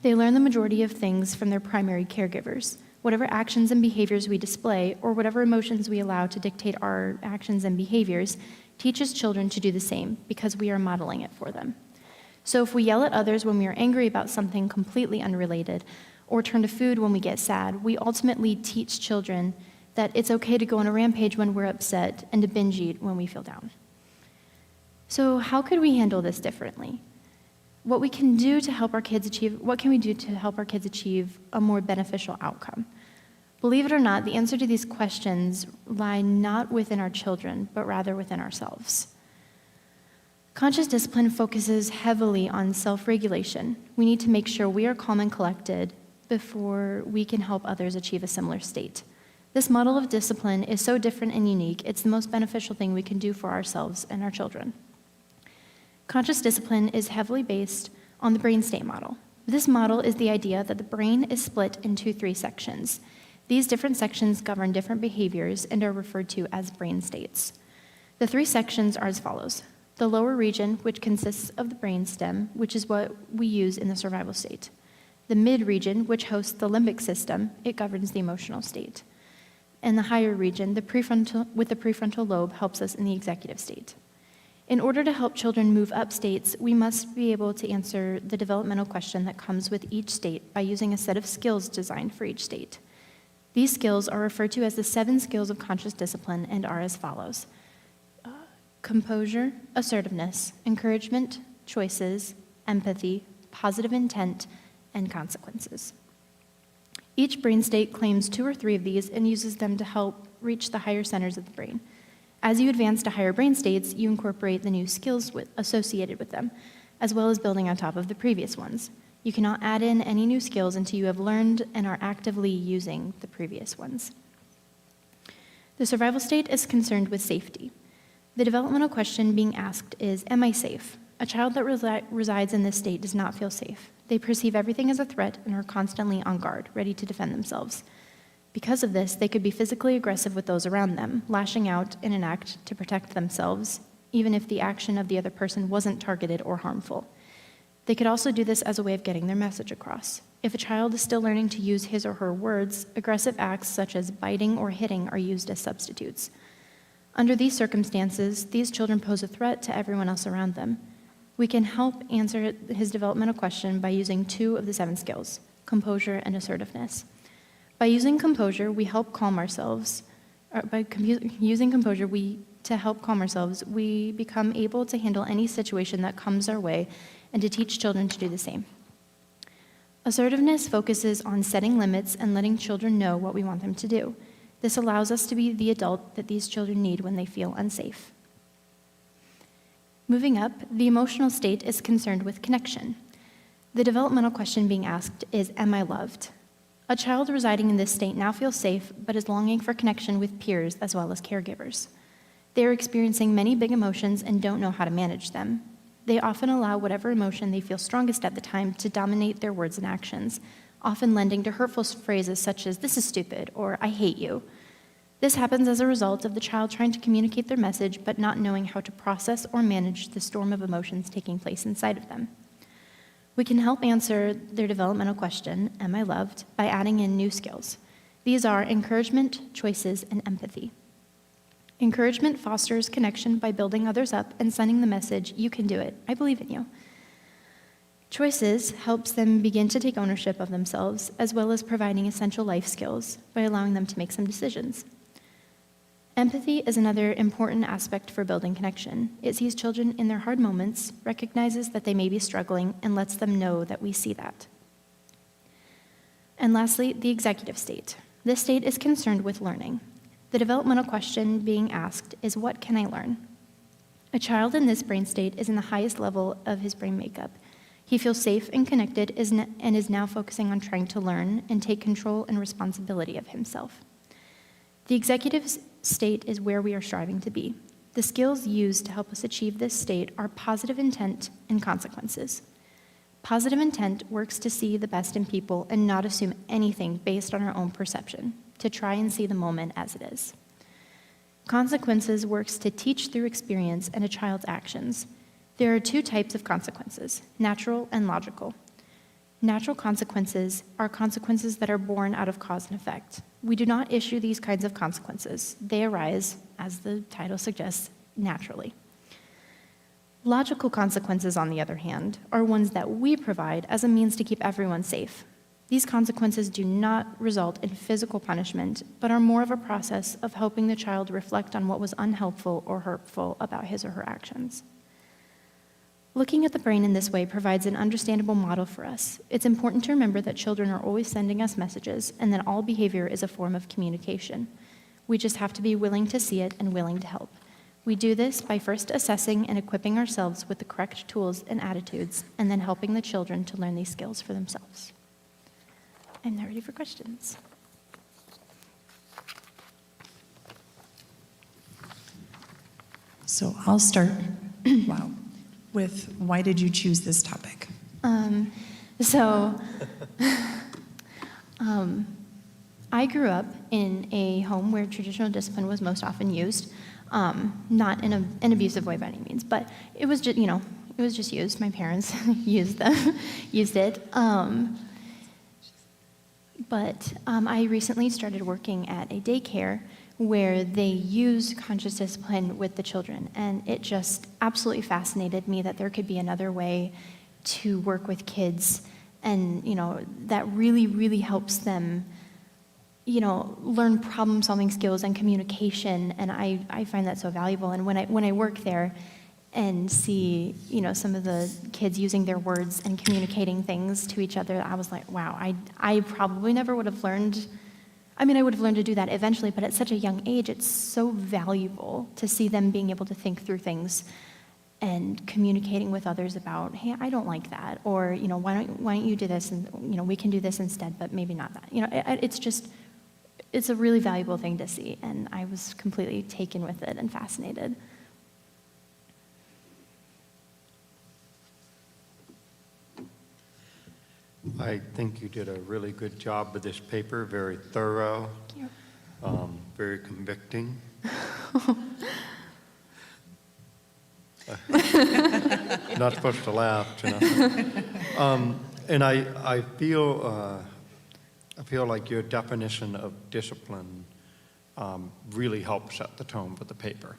[SPEAKER 14] They learn the majority of things from their primary caregivers. Whatever actions and behaviors we display, or whatever emotions we allow to dictate our actions and behaviors, teaches children to do the same because we are modeling it for them. So if we yell at others when we are angry about something completely unrelated, or turn to food when we get sad, we ultimately teach children that it's okay to go on a rampage when we're upset and to binge eat when we feel down. So how could we handle this differently? What can we do to help our kids achieve a more beneficial outcome? Believe it or not, the answer to these questions lie not within our children, but rather within ourselves. Conscious discipline focuses heavily on self-regulation. We need to make sure we are calm and collected before we can help others achieve a similar state. This model of discipline is so different and unique, it's the most beneficial thing we can do for ourselves and our children. Conscious discipline is heavily based on the brain state model. This model is the idea that the brain is split into 3 sections. These different sections govern different behaviors and are referred to as brain states. The 3 sections are as follows. The lower region, which consists of the brain stem, which is what we use in the survival state. The mid region, which hosts the limbic system, it governs the emotional state. And the higher region, the prefrontal lobe, helps us in the executive state. In order to help children move up states, we must be able to answer the developmental question that comes with each state by using a set of skills designed for each state. These skills are referred to as the 7 skills of conscious discipline and are as follows. Composure, assertiveness, encouragement, choices, empathy, positive intent, and consequences. Each brain state claims 2 or 3 of these and uses them to help reach the higher centers of the brain. As you advance to higher brain states, you incorporate the new skills associated with them, as well as building on top of the previous ones. You cannot add in any new skills until you have learned and are actively using the previous ones. The survival state is concerned with safety. The developmental question being asked is, am I safe? A child that resides in this state does not feel safe. They perceive everything as a threat and are constantly on guard, ready to defend themselves. Because of this, they could be physically aggressive with those around them, lashing out in an act to protect themselves, even if the action of the other person wasn't targeted or harmful. They could also do this as a way of getting their message across. If a child is still learning to use his or her words, aggressive acts such as biting or hitting are used as substitutes. Under these circumstances, these children pose a threat to everyone else around them. We can help answer his developmental question by using 2 of the 7 skills, composure and assertiveness. By using composure, we help calm ourselves. Using composure, to help calm ourselves, we become able to handle any situation that comes our way and to teach children to do the same. Assertiveness focuses on setting limits and letting children know what we want them to do. This allows us to be the adult that these children need when they feel unsafe. Moving up, the emotional state is concerned with connection. The developmental question being asked is, am I loved? A child residing in this state now feels safe, but is longing for connection with peers as well as caregivers. They are experiencing many big emotions and don't know how to manage them. They often allow whatever emotion they feel strongest at the time to dominate their words and actions, often lending to hurtful phrases such as, this is stupid, or I hate you. This happens as a result of the child trying to communicate their message, but not knowing how to process or manage the storm of emotions taking place inside of them. We can help answer their developmental question, am I loved, by adding in new skills. These are encouragement, choices, and empathy. Encouragement fosters connection by building others up and sending the message, you can do it, I believe in you. Choices helps them begin to take ownership of themselves, as well as providing essential life skills by allowing them to make some decisions. Empathy is another important aspect for building connection. It sees children in their hard moments, recognizes that they may be struggling, and lets them know that we see that. And lastly, the executive state. This state is concerned with learning. The developmental question being asked is, what can I learn? A child in this brain state is in the highest level of his brain makeup. He feels safe and connected and is now focusing on trying to learn and take control and responsibility of himself. The executive state is where we are striving to be. The skills used to help us achieve this state are positive intent and consequences. Positive intent works to see the best in people and not assume anything based on our own perception, to try and see the moment as it is. Consequences works to teach through experience and a child's actions. There are 2 types of consequences, natural and logical. Natural consequences are consequences that are born out of cause and effect. We do not issue these kinds of consequences. They arise, as the title suggests, naturally. Logical consequences, on the other hand, are ones that we provide as a means to keep everyone safe. These consequences do not result in physical punishment, but are more of a process of helping the child reflect on what was unhelpful or hurtful about his or her actions. Looking at the brain in this way provides an understandable model for us. It's important to remember that children are always sending us messages and that all behavior is a form of communication. We just have to be willing to see it and willing to help. We do this by first assessing and equipping ourselves with the correct tools and attitudes, and then helping the children to learn these skills for themselves. I'm now ready for questions.
[SPEAKER 15] So I'll start, with why did you choose this topic?
[SPEAKER 14] I grew up in a home where traditional discipline was most often used, not in an abusive way by any means, but it was just, it was just used. My parents used it. But I recently started working at a daycare where they use conscious discipline with the children, and it just absolutely fascinated me that there could be another way to work with kids, and that really, really helps them learn problem-solving skills and communication, and I find that so valuable. And when I work there and see some of the kids using their words and communicating things to each other, I was like, wow, I probably never would have learned. I mean, I would have learned to do that eventually, but at such a young age, it's so valuable to see them being able to think through things and communicating with others about, hey, I don't like that, or why don't you do this, and we can do this instead, but maybe not that. It's a really valuable thing to see, and I was completely taken with it and fascinated.
[SPEAKER 13] I think you did a really good job with this paper, very thorough,
[SPEAKER 14] Thank you.
[SPEAKER 13] Very convicting. Not supposed to laugh, And I feel like your definition of discipline really helps set the tone for the paper.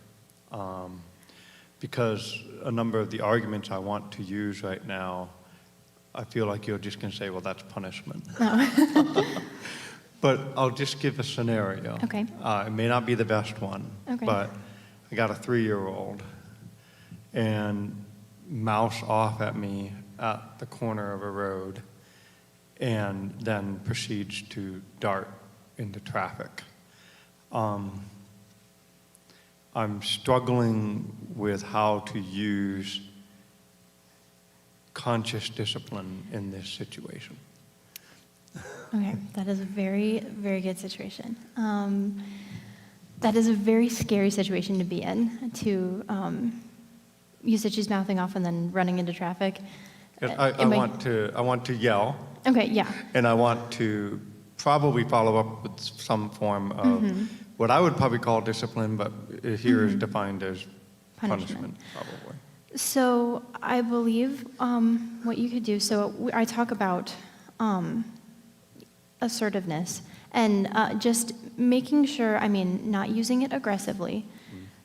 [SPEAKER 13] Because a number of the arguments I want to use right now, I feel like you're just going to say, well, that's punishment. But I'll just give a scenario.
[SPEAKER 14] Okay.
[SPEAKER 13] It may not be the best one,
[SPEAKER 14] Okay.
[SPEAKER 13] but I got a 3-year-old and mouse off at me at the corner of a road and then proceeds to dart into traffic. I'm struggling with how to use conscious discipline in this situation.
[SPEAKER 14] Okay, that is a very, very good situation. That is a very scary situation to be in, to you said she's mouthing off and then running into traffic.
[SPEAKER 13] I want to yell.
[SPEAKER 14] Okay, yeah.
[SPEAKER 13] And I want to probably follow up with some form of what I would probably call discipline, but here is defined as punishment, probably.
[SPEAKER 14] So I believe what you could do, so I talk about assertiveness and just making sure, I mean, not using it aggressively,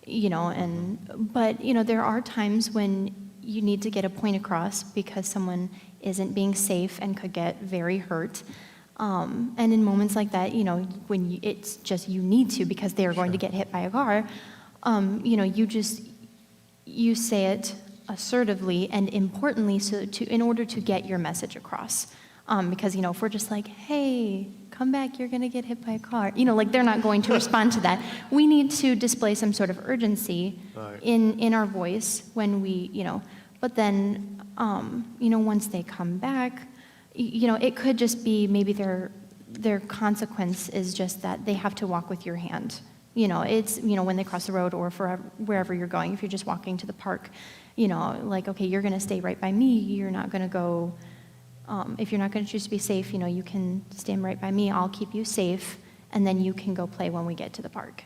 [SPEAKER 14] you know, but, you know, there are times when you need to get a point across because someone isn't being safe and could get very hurt. And in moments like that, you know, when it's just you need to because they are going to get hit by a car, you know, you say it assertively and importantly in order to get your message across. Because, you know, if we're just like, hey, come back, you're going to get hit by a car, you know, like they're not going to respond to that. We need to display some sort of urgency in our voice when we, you know, but then, you know, once they come back, you know, it could just be maybe their consequence is just that they have to walk with your hand. You know, it's, you know, when they cross the road or wherever you're going, if you're just walking to the park, you know, like, okay, you're going to stay right by me. You're not going to go, if you're not going to choose to be safe, you know, you can stand right by me. I'll keep you safe. And then you can go play when we get to the park.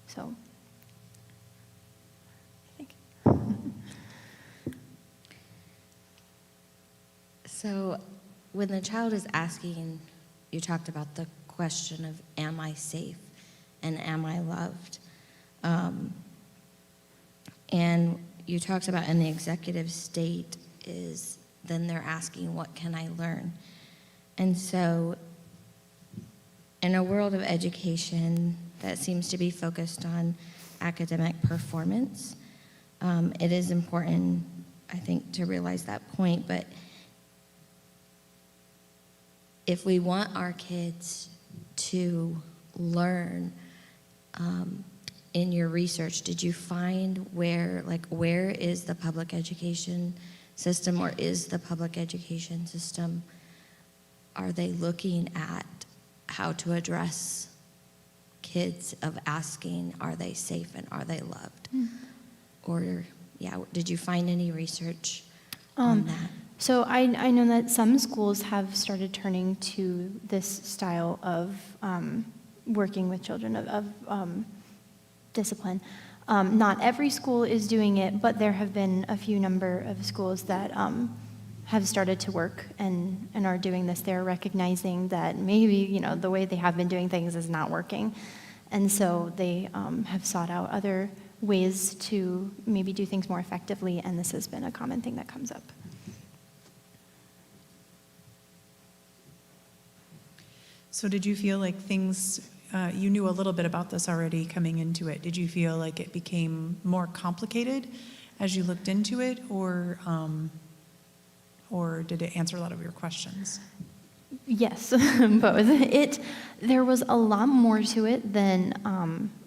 [SPEAKER 14] So, I think.
[SPEAKER 16] So, when the child is asking, you talked about the question of, am I safe and am I loved? And you talked about in the executive state is then they're asking, what can I learn? And so in a world of education that seems to be focused on academic performance, it is important, I think, to realize that point. But if we want our kids to learn, in your research, did you find where is the public education system, or is the public education system, are they looking at how to address kids of asking, are they safe and are they loved? Or, yeah, did you find any research on that?
[SPEAKER 14] So I know that some schools have started turning to this style of working with children, of discipline. Not every school is doing it, but there have been a few number of schools that have started to work and are doing this. They're recognizing that maybe, you know, the way they have been doing things is not working. And so they have sought out other ways to maybe do things more effectively, and this has been a common thing that comes up.
[SPEAKER 15] So did you feel like things, you knew a little bit about this already coming into it. Did you feel like it became more complicated as you looked into it, or did it answer a lot of your questions?
[SPEAKER 14] Yes, both. There was a lot more to it than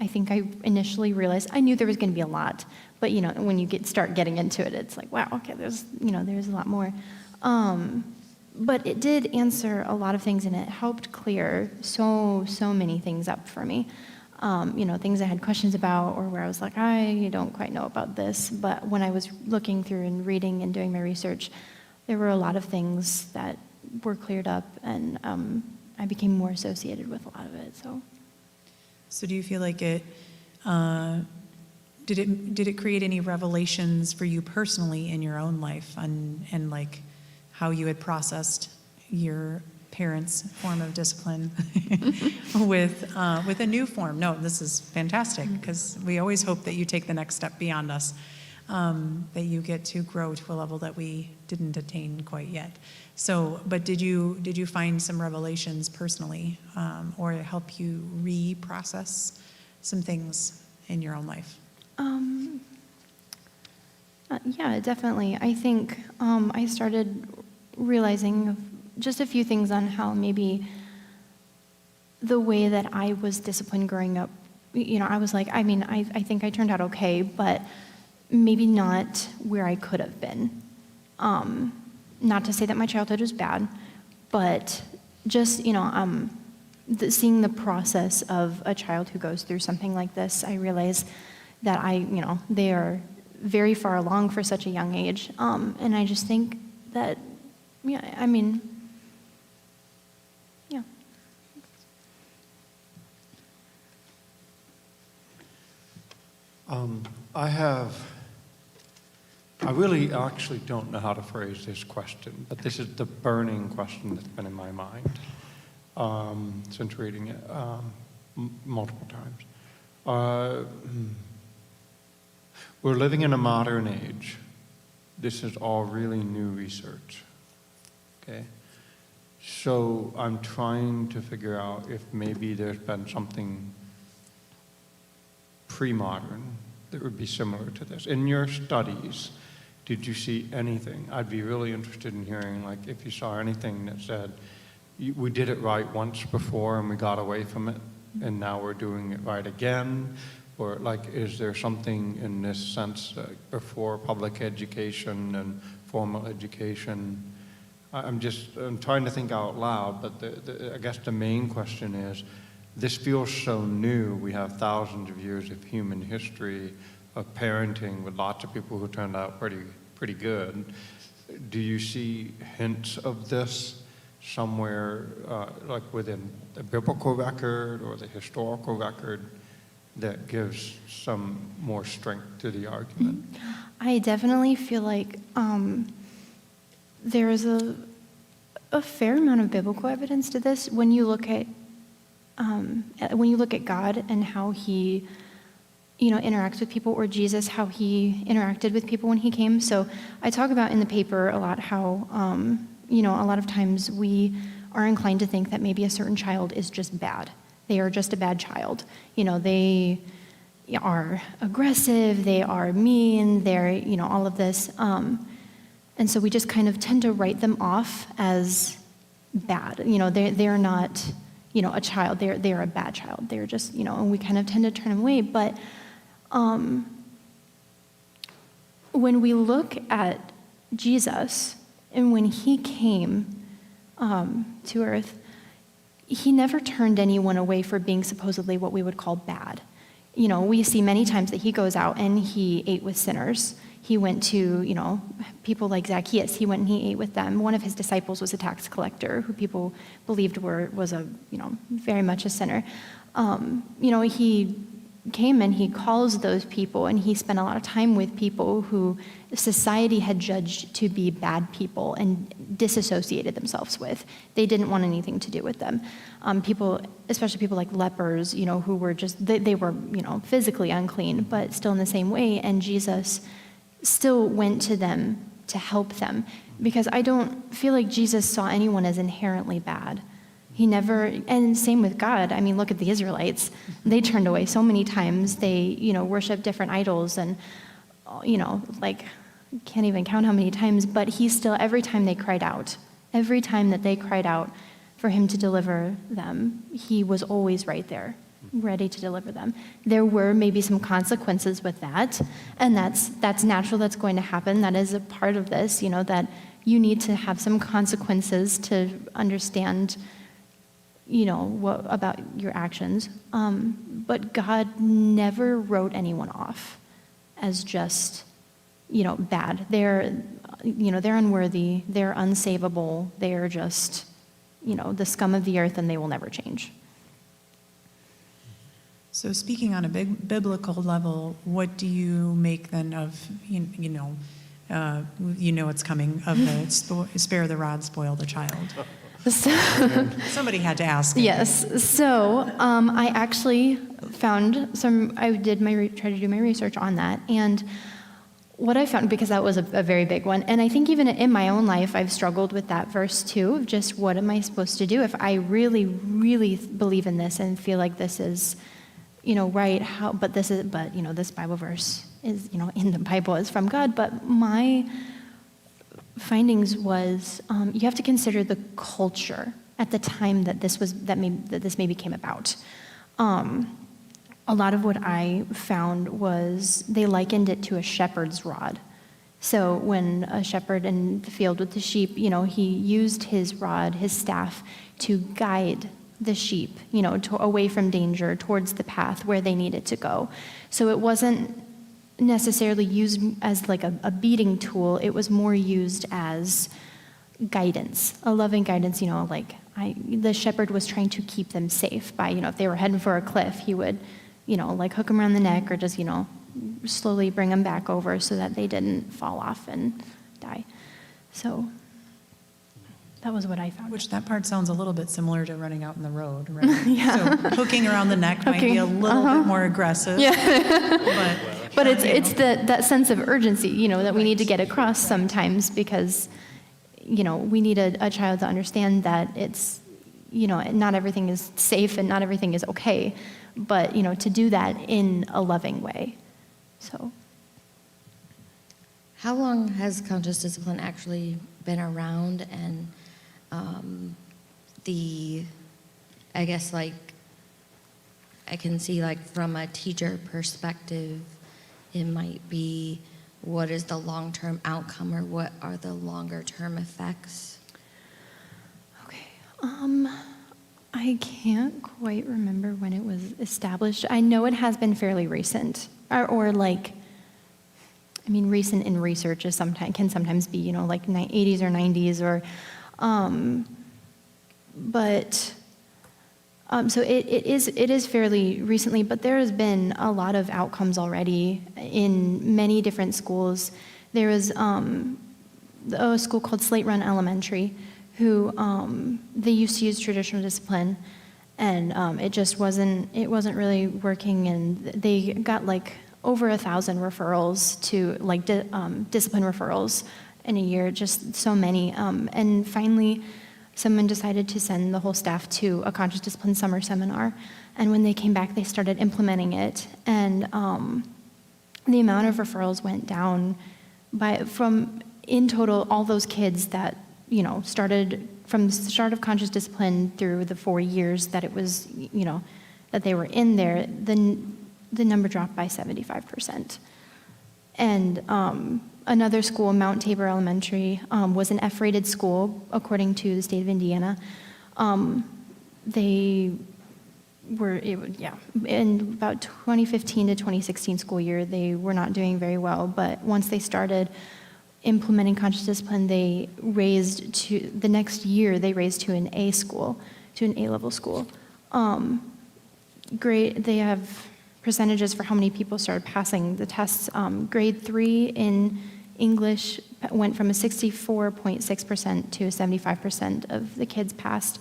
[SPEAKER 14] I think I initially realized. I knew there was going to be a lot, but you know, when you start getting into it, it's like, wow, okay, there's a lot more. But it did answer a lot of things, and it helped clear so many things up for me. You know, things I had questions about, or where I was like, I don't quite know about this. But when I was looking through and reading and doing my research, there were a lot of things that were cleared up, and I became more associated with a lot of it.
[SPEAKER 15] So do you feel like it did it create any revelations for you personally in your own life, and like how you had processed your parents' form of discipline with a new form. No, this is fantastic, because we always hope that you take the next step beyond us, that you get to grow to a level that we didn't attain quite yet. So, but did you find some revelations personally, or help you reprocess some things in your own life?
[SPEAKER 14] Yeah, definitely. I think I started realizing just a few things on how maybe the way that I was disciplined growing up, I was like, I think I turned out okay, but maybe not where I could have been. Not to say that my childhood was bad, but just, seeing the process of a child who goes through something like this, I realize that they are very far along for such a young age. And I just think that, yeah.
[SPEAKER 13] I really actually don't know how to phrase this question, but this is the burning question that's been in my mind since reading it multiple times. We're living in a modern age. This is all really new research, okay? So I'm trying to figure out if maybe there's been something pre-modern that would be similar to this. In your studies, did you see anything? I'd be really interested in hearing, like, if you saw anything that said, we did it right once before and we got away from it, and now we're doing it right again. Or, like, is there something in this sense before public education and formal education? I'm trying to think out loud, but I guess the main question is, this feels so new. We have thousands of years of human history of parenting with lots of people who turned out pretty good. Do you see hints of this somewhere, like within the biblical record or the historical record, that gives some more strength to the argument?
[SPEAKER 14] I definitely feel like there is a fair amount of biblical evidence to this when you look at God and how he interacts with people, or Jesus, how he interacted with people when he came. So I talk about in the paper a lot how a lot of times we are inclined to think that maybe a certain child is just bad. They are just a bad child. They are aggressive, they are mean, they're, all of this. And so we just kind of tend to write them off as bad. They're not, a child. They're a bad child. They're just, and we kind of tend to turn them away. But when we look at Jesus and when he came to earth, he never turned anyone away for being supposedly what we would call bad. We see many times that he goes out and he ate with sinners. He went to, people like Zacchaeus. He went and he ate with them. One of his disciples was a tax collector who people believed was very much a sinner. He came and he calls those people, and he spent a lot of time with people who society had judged to be bad people and disassociated themselves with. They didn't want anything to do with them. People, especially people like lepers, who were just, they were, physically unclean, but still in the same way. And Jesus still went to them to help them, because I don't feel like Jesus saw anyone as inherently bad. He never, and same with God. Look at the Israelites. They turned away so many times. They, worshiped different idols, and, can't even count how many times, but he still, every time they cried out for him to deliver them, he was always right there, ready to deliver them. There were maybe some consequences with that, and that's natural, that's going to happen. That is a part of this, that you need to have some consequences to understand what about your actions. But God never wrote anyone off as just, bad. They're unworthy, they're unsavable, they're just, the scum of the earth, and they will never change.
[SPEAKER 15] So speaking on a big biblical level, what do you make then of, you know what's coming of the spare the rod, spoil the child. Somebody had to ask.
[SPEAKER 14] Yes. So I actually found some. I did try to do my research on that, and what I found, because that was a very big one, and I think even in my own life, I've struggled with that verse too. Of just what am I supposed to do if I really, really believe in this and feel like this is, right? But this Bible verse is, in the Bible is from God. But my findings was you have to consider the culture at the time that this maybe came about. A lot of what I found was they likened it to a shepherd's rod. So when a shepherd in the field with the sheep, he used his rod, his staff, to guide the sheep, away from danger towards the path where they needed to go. So it wasn't necessarily used as like a beating tool. It was more used as guidance, a loving guidance, the shepherd was trying to keep them safe by, if they were heading for a cliff, he would, hook them around the neck or just, slowly bring them back over so that they didn't fall off and die. So that was what I found.
[SPEAKER 15] Which that part sounds a little bit similar to running out in the road, right?
[SPEAKER 14] Yeah.
[SPEAKER 15] So hooking around the neck might be a little bit more aggressive.
[SPEAKER 14] Yeah. But it's that sense of urgency, that we need to get across sometimes because, we need a child to understand that it's, not everything is safe and not everything is okay, but, to do that in a loving way. So.
[SPEAKER 16] How long has conscious discipline actually been around? And I guess I can see from a teacher perspective, it might be what is the long-term outcome or what are the longer-term effects?
[SPEAKER 14] Okay. I can't quite remember when it was established. I know it has been fairly recent, recent in research can sometimes be, 80s or 90s or, so it is fairly recently, but there has been a lot of outcomes already in many different schools. There was a school called Slate Run Elementary, who they used to use traditional discipline, and it just wasn't really working, and they got over 1,000 referrals to discipline referrals in a year, just so many. And finally, someone decided to send the whole staff to a conscious discipline summer seminar. And when they came back, they started implementing it. And the amount of referrals went down from in total, all those kids that, started from the start of conscious discipline through the 4 years that it was, that they were in there, the number dropped by 75%. And another school, Mount Tabor Elementary, was an F-rated school, according to the state of Indiana. They were, in about 2015 to 2016 school year, they were not doing very well, but once they started implementing conscious discipline, the next year, they raised to an A school, to an A-level school. They have percentages for how many people started passing the tests. Grade 3 in English went from a 64.6% to a 75% of the kids passed.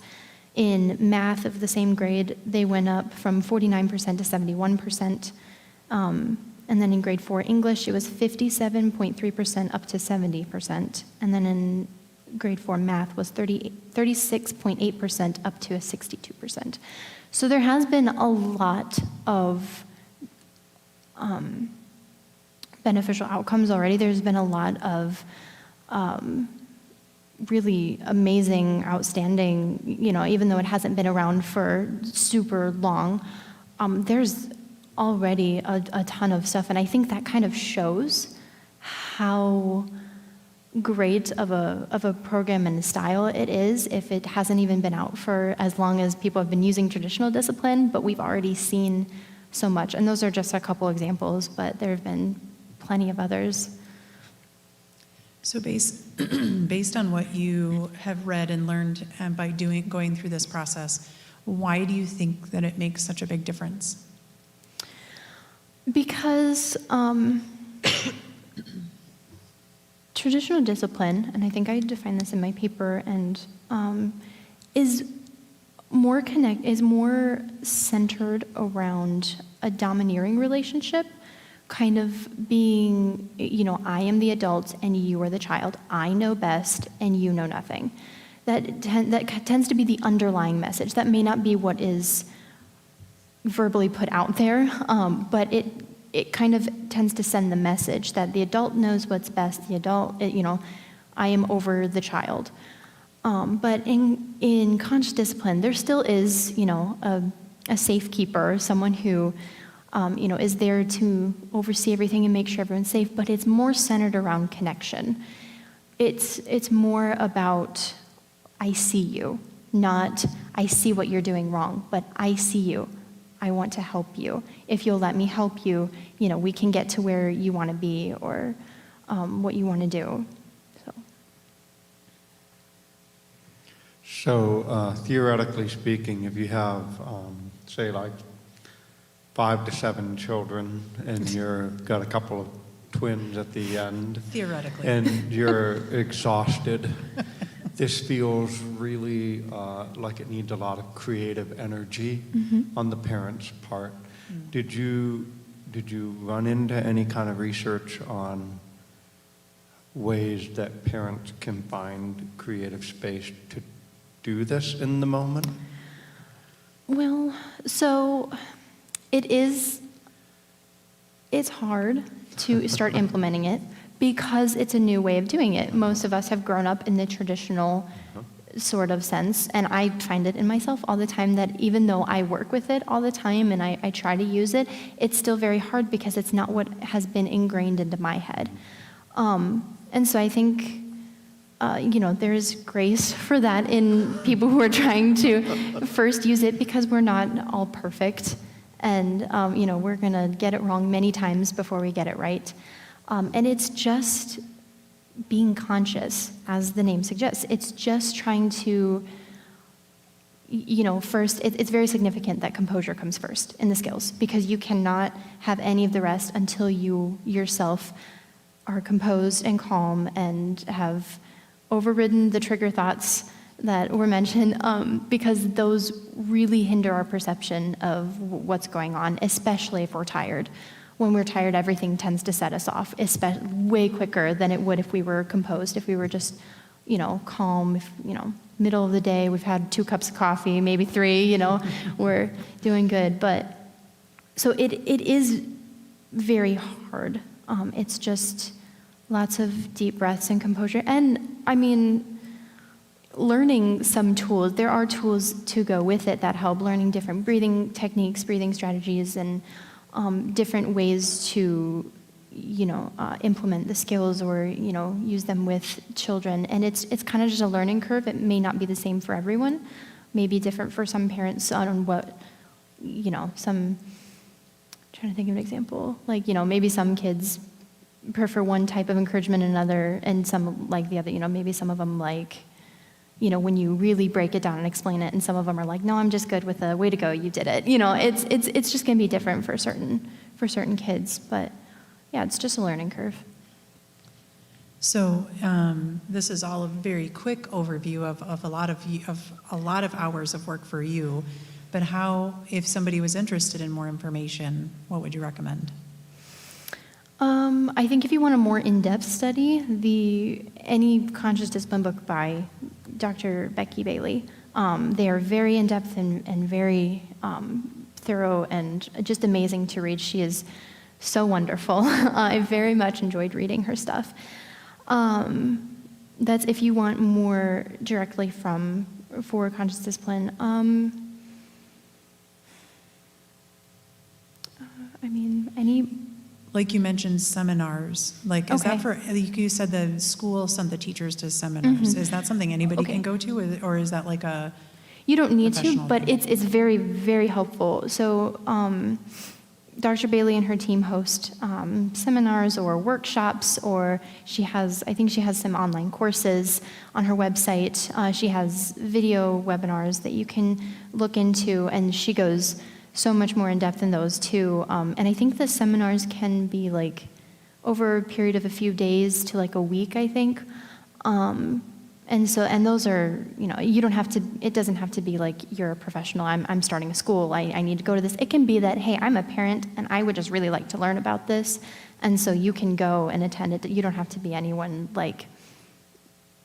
[SPEAKER 14] In math of the same grade, they went up from 49% to 71%. And then in grade 4 English, it was 57.3% up to 70%. And then in grade 4 math was 36.8% up to a 62%. So there has been a lot of beneficial outcomes already. There's been a lot of really amazing, outstanding, even though it hasn't been around for super long, there's already a ton of stuff. And I think that kind of shows how great of a program and style it is if it hasn't even been out for as long as people have been using traditional discipline, but we've already seen so much. And those are just a couple examples, but there have been plenty of others.
[SPEAKER 15] So based on what you have read and learned and by going through this process, why do you think that it makes such a big difference?
[SPEAKER 14] Because traditional discipline, and I think I defined this in my paper, and is more centered around a domineering relationship, kind of being, I am the adult and you are the child. I know best and you know nothing. That tends to be the underlying message. That may not be what is verbally put out there, but it kind of tends to send the message that the adult knows what's best. The adult, I am over the child. But in conscious discipline, there still is, a safekeeper, someone who, is there to oversee everything and make sure everyone's safe. But it's more centered around connection. It's more about I see you, not I see what you're doing wrong, but I see you. I want to help you. If you'll let me help you, we can get to where you want to be or what you want to do.
[SPEAKER 13] So theoretically speaking, if you have, say, like 5 to 7 children and you've got a couple of twins at the end,
[SPEAKER 15] theoretically,
[SPEAKER 13] and you're exhausted, this feels really like it needs a lot of creative energy on the parents' part. Did you run into any kind of research on ways that parents can find creative space to do this in the moment?
[SPEAKER 14] Well, so it's hard to start implementing it because it's a new way of doing it. Most of us have grown up in the traditional sort of sense, and I find it in myself all the time that even though I work with it all the time and I try to use it, it's still very hard because it's not what has been ingrained into my head. And so I think there's grace for that in people who are trying to first use it because we're not all perfect. And, we're going to get it wrong many times before we get it right. And it's just being conscious, as the name suggests. It's just trying to, first, it's very significant that composure comes first in the skills because you cannot have any of the rest until you yourself are composed and calm and have overridden the trigger thoughts that were mentioned, because those really hinder our perception of what's going on, especially if we're tired. When we're tired, everything tends to set us off, way quicker than it would if we were composed, if we were just, calm, if, middle of the day, we've had 2 cups of coffee, maybe 3, we're doing good. But, so it is very hard. It's just lots of deep breaths and composure. And, learning some tools. There are tools to go with it that help, learning different breathing techniques, breathing strategies, and different ways to, implement the skills or, use them with children. And it's kind of just a learning curve. It may not be the same for everyone. Maybe different for some parents on what, I'm trying to think of an example. Like, maybe some kids prefer one type of encouragement and another, and some like the other. Maybe some of them like, when you really break it down and explain it, and some of them are like, no, I'm just good with the way to go, you did it. It's just gonna be different for certain kids, but yeah, it's just a learning curve.
[SPEAKER 15] So this is all a very quick overview of a lot of hours of work for you, but how, if somebody was interested in more information, what would you recommend?
[SPEAKER 14] I think if you want a more in-depth study, any conscious discipline book by Dr. Becky Bailey, they are very in-depth and very thorough and just amazing to read. She is so wonderful. I very much enjoyed reading her stuff. That's if you want more directly for conscious discipline. Any...
[SPEAKER 15] Like you mentioned seminars, like is that for, you said the school sent the teachers to seminars. Is that something anybody can go to, or is that like a
[SPEAKER 14] You don't need to, but it's very, very helpful. So Dr. Bailey and her team host seminars or workshops, or I think she has some online courses on her website. She has video webinars that you can look into, and she goes so much more in depth in those too. And I think the seminars can be like over a period of a few days to like a week, I think. And those are, you don't have to, it doesn't have to be like you're a professional, I'm starting a school, I need to go to this. It can be that, hey, I'm a parent and I would just really like to learn about this. And so you can go and attend it. You don't have to be anyone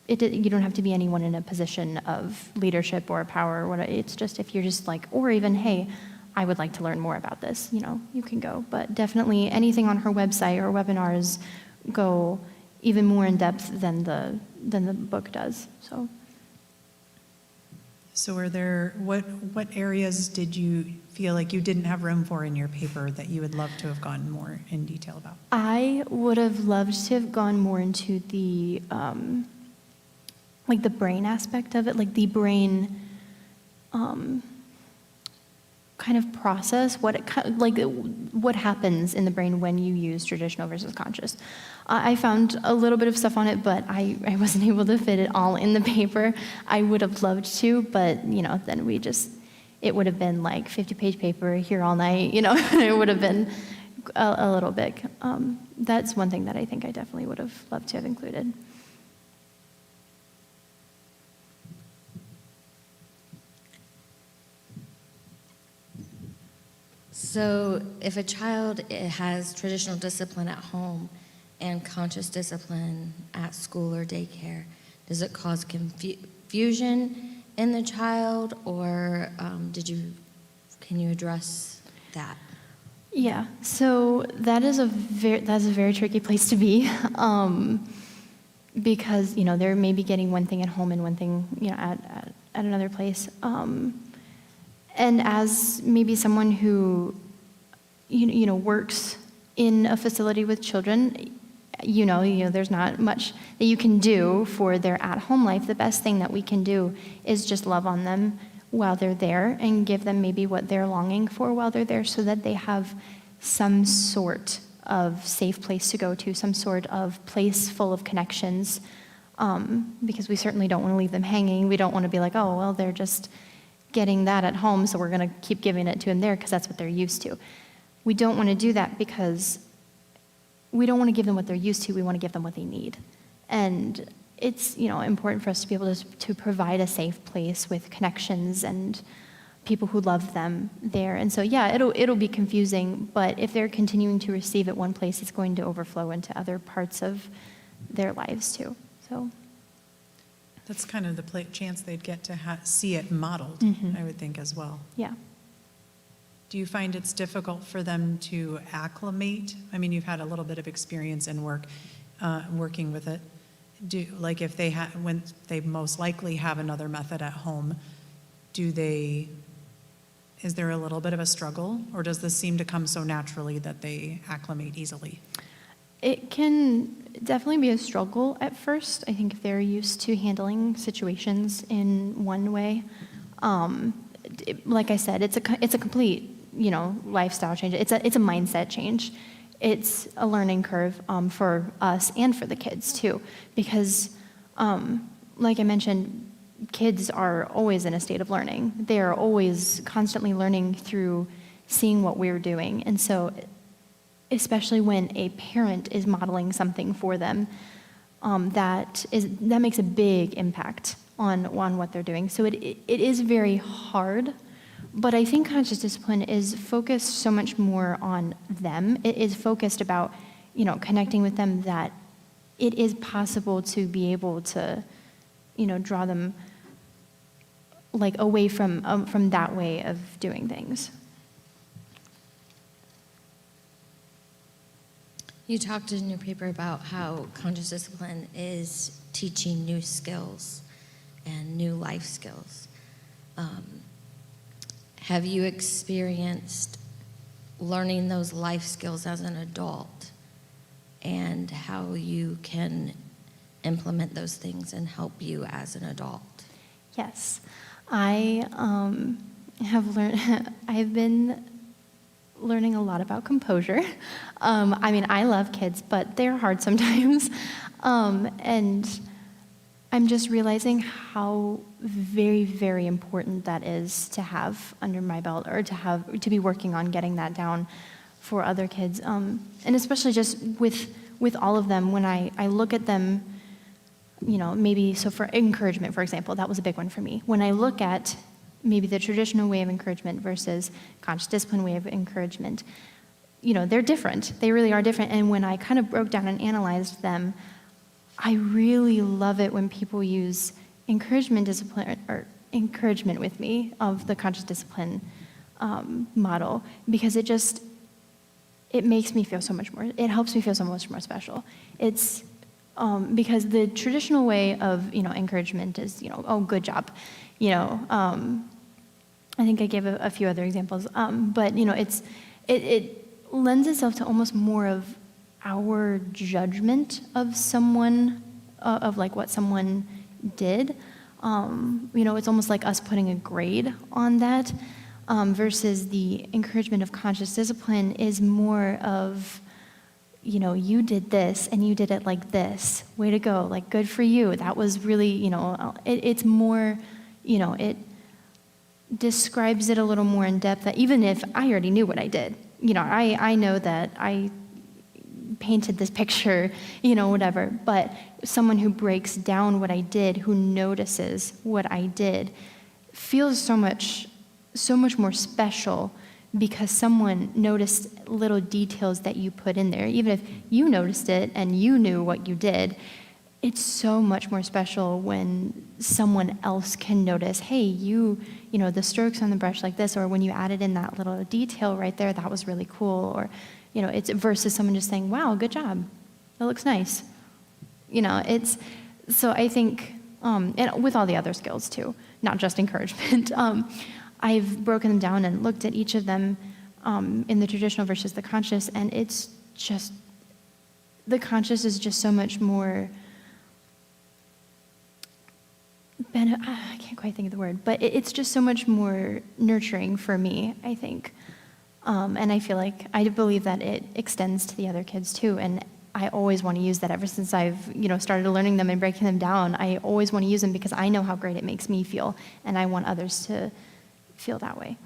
[SPEAKER 14] you don't have to be anyone in a position of leadership or power or whatever. It's just if you're just like, or even, hey, I would like to learn more about this, you can go. But definitely anything on her website or webinars go even more in depth than the book does.
[SPEAKER 15] So are there, what areas did you feel like you didn't have room for in your paper that you would love to have gone more in detail about?
[SPEAKER 14] I would have loved to have gone more into the, like the brain aspect of it, like the brain kind of process, what happens in the brain when you use traditional versus conscious. I found a little bit of stuff on it, but I wasn't able to fit it all in the paper. I would have loved to, but then it would have been like 50-page paper here all night, it would have been a little big. That's one thing that I think I definitely would have loved to have included.
[SPEAKER 16] So if a child has traditional discipline at home and conscious discipline at school or daycare, does it cause confusion in the child, or can you address that?
[SPEAKER 14] Yeah, so that's a very tricky place to be, because they're maybe getting one thing at home and one thing at another place. And as maybe someone who, works in a facility with children, there's not much that you can do for their at-home life. The best thing that we can do is just love on them while they're there and give them maybe what they're longing for while they're there, so that they have some sort of safe place to go to, some sort of place full of connections, because we certainly don't want to leave them hanging. We don't want to be like, oh, well, they're just getting that at home, so we're going to keep giving it to them there because that's what they're used to. We don't want to do that because we don't want to give them what they're used to. We want to give them what they need. And it's important for us to be able to provide a safe place with connections and people who love them there. And so, yeah, it'll be confusing, but if they're continuing to receive at one place, it's going to overflow into other parts of their lives too. So
[SPEAKER 15] that's kind of the chance they'd get to see it modeled, I would think, as well.
[SPEAKER 14] Yeah.
[SPEAKER 15] Do you find it's difficult for them to acclimate? I mean, you've had a little bit of experience in working with it. When they most likely have another method at home, is there a little bit of a struggle, or does this seem to come so naturally that they acclimate easily?
[SPEAKER 14] It can definitely be a struggle at first. I think if they're used to handling situations in one way, like I said, it's a complete lifestyle change. It's a mindset change. It's a learning curve for us and for the kids too, because like I mentioned, kids are always in a state of learning. They are always constantly learning through seeing what we're doing, and so especially when a parent is modeling something for them, that makes a big impact on what they're doing. So it is very hard, but I think conscious discipline is focused so much more on them. It is focused about, connecting with them, that it is possible to be able to, draw them away from that way of doing things.
[SPEAKER 16] You talked in your paper about how conscious discipline is teaching new skills and new life skills. Have you experienced learning those life skills as an adult, and how you can implement those things and help you as an adult?
[SPEAKER 14] Yes, I have learned. I've been learning a lot about composure. I love kids, but they're hard sometimes. And I'm just realizing how very, very important that is to have under my belt, or to be working on getting that down for other kids. And especially just with with all of them, when I look at them, maybe, so for encouragement, for example, that was a big one for me. When I look at maybe the traditional way of encouragement versus conscious discipline way of encouragement, they're different. They really are different. And when I kind of broke down and analyzed them, I really love it when people use encouragement discipline or encouragement with me of the conscious discipline model, because it makes me feel so much more, it helps me feel so much more special. It's because the traditional way of, encouragement is, oh, good job. I think I gave a few other examples, but, it lends itself to almost more of our judgment of someone, of like what someone did. It's almost like us putting a grade on that, versus the encouragement of conscious discipline is more of, you did this and you did it like this. Way to go, like good for you. That was really, it's more, it describes it a little more in depth, that even if I already knew what I did, I know that I painted this picture, whatever, but someone who breaks down what I did, who notices what I did, feels so much more special because someone noticed little details that you put in there. Even if you noticed it and you knew what you did, it's so much more special when someone else can notice, hey, the strokes on the brush like this, or when you added in that little detail right there, that was really cool, or, it's versus someone just saying, wow, good job, that looks nice. So I think, and with all the other skills too, not just encouragement, I've broken them down and looked at each of them in the traditional versus the conscious, and it's just, the conscious is just so much more, I can't quite think of the word, but it's just so much more nurturing for me, I think. And I feel like, I believe that it extends to the other kids too, and I always want to use that. Ever since I've, started learning them and breaking them down, I always want to use them because I know how great it makes me feel, and I want others to feel that way.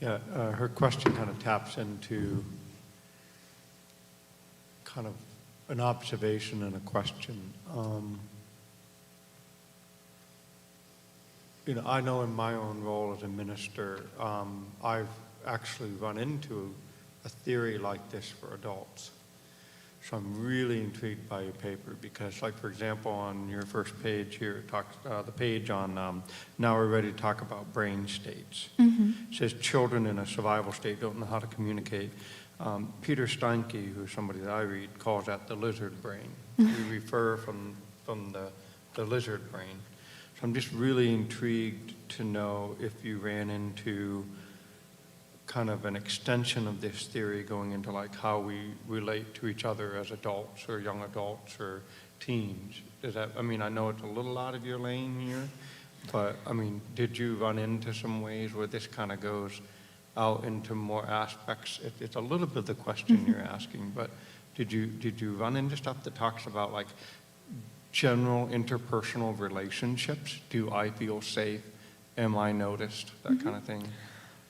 [SPEAKER 13] Yeah, her question kind of taps into kind of an observation and a question. I know in my own role as a minister, I've actually run into a theory like this for adults. So I'm really intrigued by your paper because, like, for example, on your first page here, it talks, the page on now we're ready to talk about brain states.
[SPEAKER 14] Mm-hmm.
[SPEAKER 13] It says children in a survival state don't know how to communicate. Peter Steinke, who's somebody that I read, calls that the lizard brain. We refer from the lizard brain. So I'm just really intrigued to know if you ran into kind of an extension of this theory going into like how we relate to each other as adults or young adults or teens. I know it's a little out of your lane here, but did you run into some ways where this kind of goes out into more aspects? It's a little bit of the question you're asking, but did you run into stuff that talks about like general interpersonal relationships? Do I feel safe? Am I noticed? That kind of thing.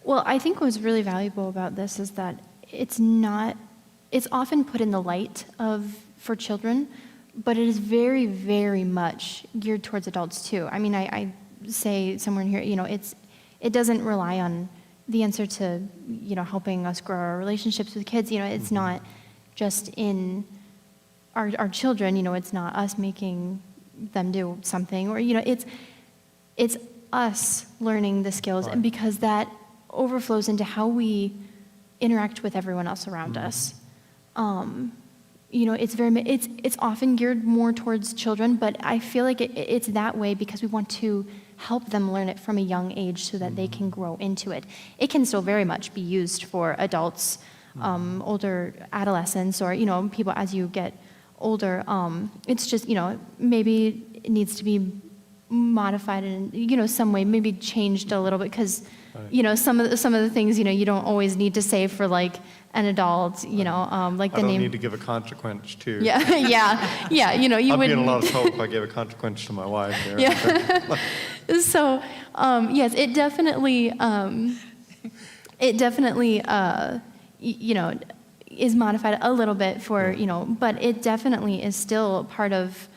[SPEAKER 14] Well, I think what's really valuable about this is that it's often put in the light for children, but it is very, very much geared towards adults too. I say somewhere in here, it doesn't rely on the answer to, helping us grow our relationships with kids. It's not just in our children, it's not us making them do something, or, it's us learning the skills, and because that overflows into how we interact with everyone else around us. It's often geared more towards children, but I feel like it's that way because we want to help them learn it from a young age so that they can grow into it. It can still very much be used for adults, older adolescents, or people as you get older. It's just maybe it needs to be modified in some way, maybe changed a little bit because some of the things you don't always need to say for like an adult, like the name.
[SPEAKER 13] I don't need to give a consequence to.
[SPEAKER 14] Yeah. You
[SPEAKER 13] I'd
[SPEAKER 14] would.
[SPEAKER 13] be in a lot of trouble if I gave a consequence to my wife there.
[SPEAKER 14] Yeah. So yes, it definitely is modified a little bit for, but it definitely is still part of,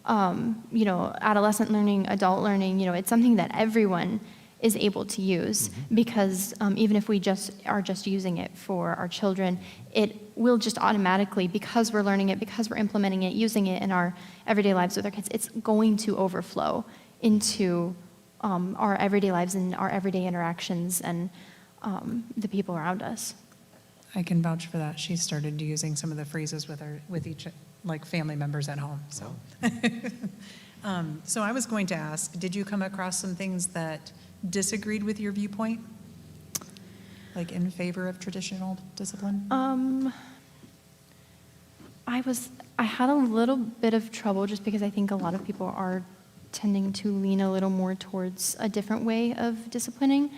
[SPEAKER 14] adolescent learning, adult learning. It's something that everyone is able to use because even if we are just using it for our children, it will just automatically, because we're learning it, because we're implementing it, using it in our everyday lives with our kids, it's going to overflow into our everyday lives and our everyday interactions and the people around us.
[SPEAKER 15] I can vouch for that. She started using some of the phrases with each, like, family members at home, so. So I was going to ask, did you come across some things that disagreed with your viewpoint? Like in favor of traditional discipline?
[SPEAKER 14] I had a little bit of trouble just because I think a lot of people are tending to lean a little more towards a different way of disciplining.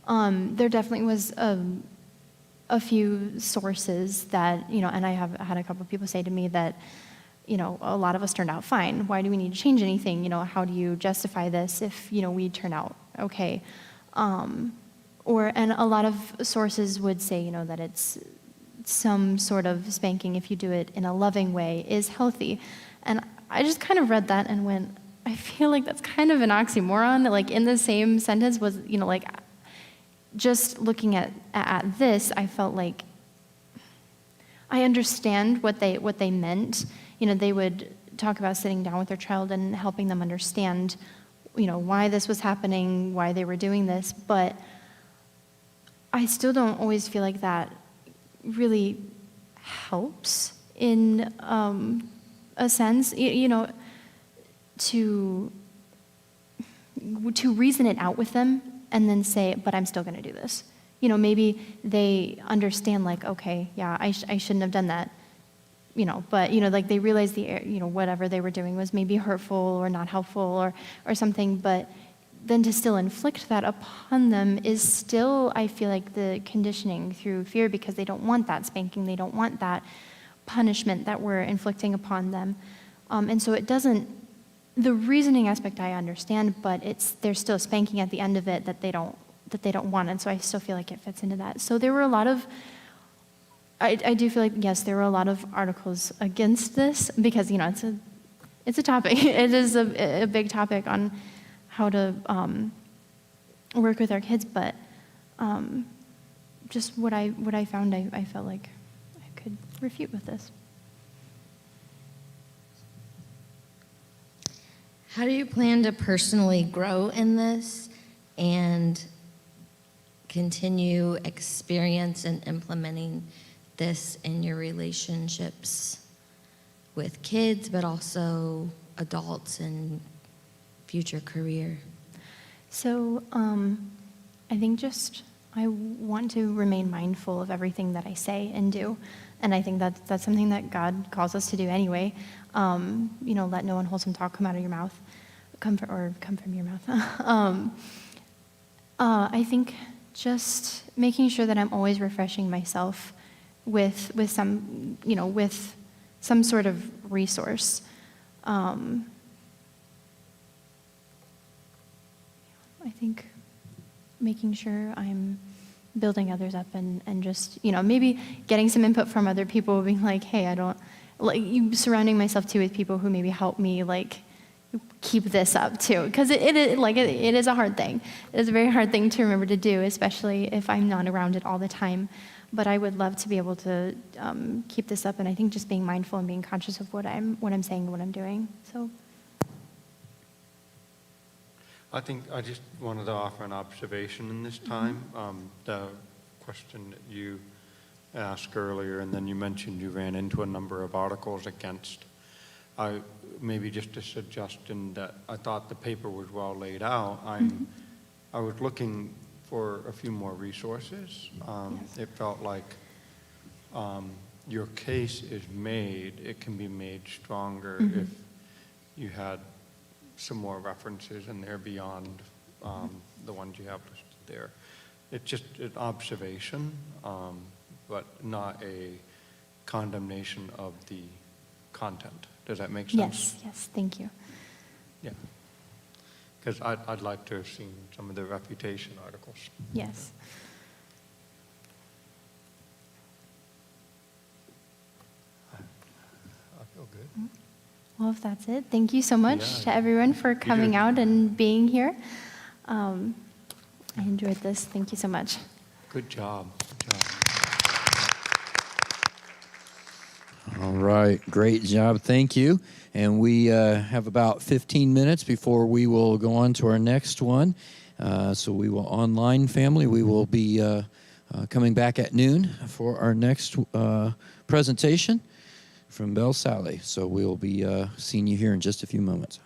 [SPEAKER 14] There definitely was a few sources that, and I have had a couple of people say to me that, a lot of us turned out fine. Why do we need to change anything? How do you justify this if, we turn out okay? And a lot of sources would say, that it's some sort of spanking, if you do it in a loving way, is healthy. And I just kind of read that and went, I feel like that's kind of an oxymoron. Like in the same sentence was, just looking at this, I felt like I understand what they meant. They would talk about sitting down with their child and helping them understand, why this was happening, why they were doing this, but I still don't always feel like that really helps in a sense, to reason it out with them and then say, but I'm still going to do this. Maybe they understand, like, okay, yeah, I shouldn't have done that, but, like they realize whatever they were doing was maybe hurtful or not helpful or something, but then to still inflict that upon them is still, I feel like, the conditioning through fear, because they don't want that spanking, they don't want that punishment that we're inflicting upon them. And so it doesn't, the reasoning aspect I understand, but there's still spanking at the end of it that they don't want, and so I still feel like it fits into that. So there were a lot of, I do feel like, yes, there were a lot of articles against this, because, it's a topic. It is a big topic on how to work with our kids, but just what I found, I felt like I could refute with this.
[SPEAKER 16] How do you plan to personally grow in this and continue experience and implementing this in your relationships with kids, but also adults and future career?
[SPEAKER 14] So I think I want to remain mindful of everything that I say and do. And I think that's something that God calls us to do anyway. Let no unwholesome talk come out of your mouth, come from your mouth. I think just making sure that I'm always refreshing myself with some sort of resource. I think making sure I'm building others up and just, maybe getting some input from other people, being like, hey, surrounding myself too with people who maybe help me, keep this up too. Because it is a hard thing. It is a very hard thing to remember to do, especially if I'm not around it all the time. But I would love to be able to keep this up, and I think just being mindful and being conscious of what I'm saying and what I'm doing. So.
[SPEAKER 13] I think I just wanted to offer an observation in this time. The question that you asked earlier, and then you mentioned you ran into a number of articles against. Maybe just a suggestion that I thought the paper was well laid out. I was looking for a few more resources.
[SPEAKER 14] Yes.
[SPEAKER 13] It felt like your case is made. It can be made stronger if you had some more references in there beyond the ones you have listed there. It's just an observation, but not a condemnation of the content. Does that make sense?
[SPEAKER 14] Yes, thank you.
[SPEAKER 13] Yeah. Because I'd like to have seen some of the refutation articles.
[SPEAKER 14] Yes. Well, if that's it, thank you so much
[SPEAKER 13] Yeah.
[SPEAKER 14] to everyone for coming
[SPEAKER 13] did.
[SPEAKER 14] out and being here. I enjoyed this. Thank you so much.
[SPEAKER 13] Good job. Good job.
[SPEAKER 1] All right, great job. Thank you. And we have about 15 minutes before we will go on to our next one. So we will, online family, we will be coming back at noon for our next presentation from Bell Sally. So we'll be seeing you here in just a few moments.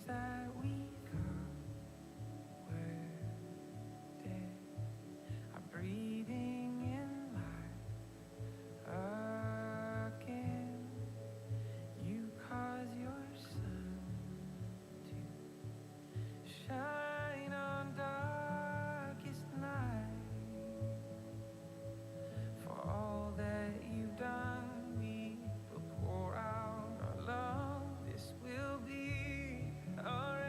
[SPEAKER 2] dreams that we thought were dead are breathing in life again. You cause your sun to shine on darkest night. For all that you've done, we will pour out our love. This will be our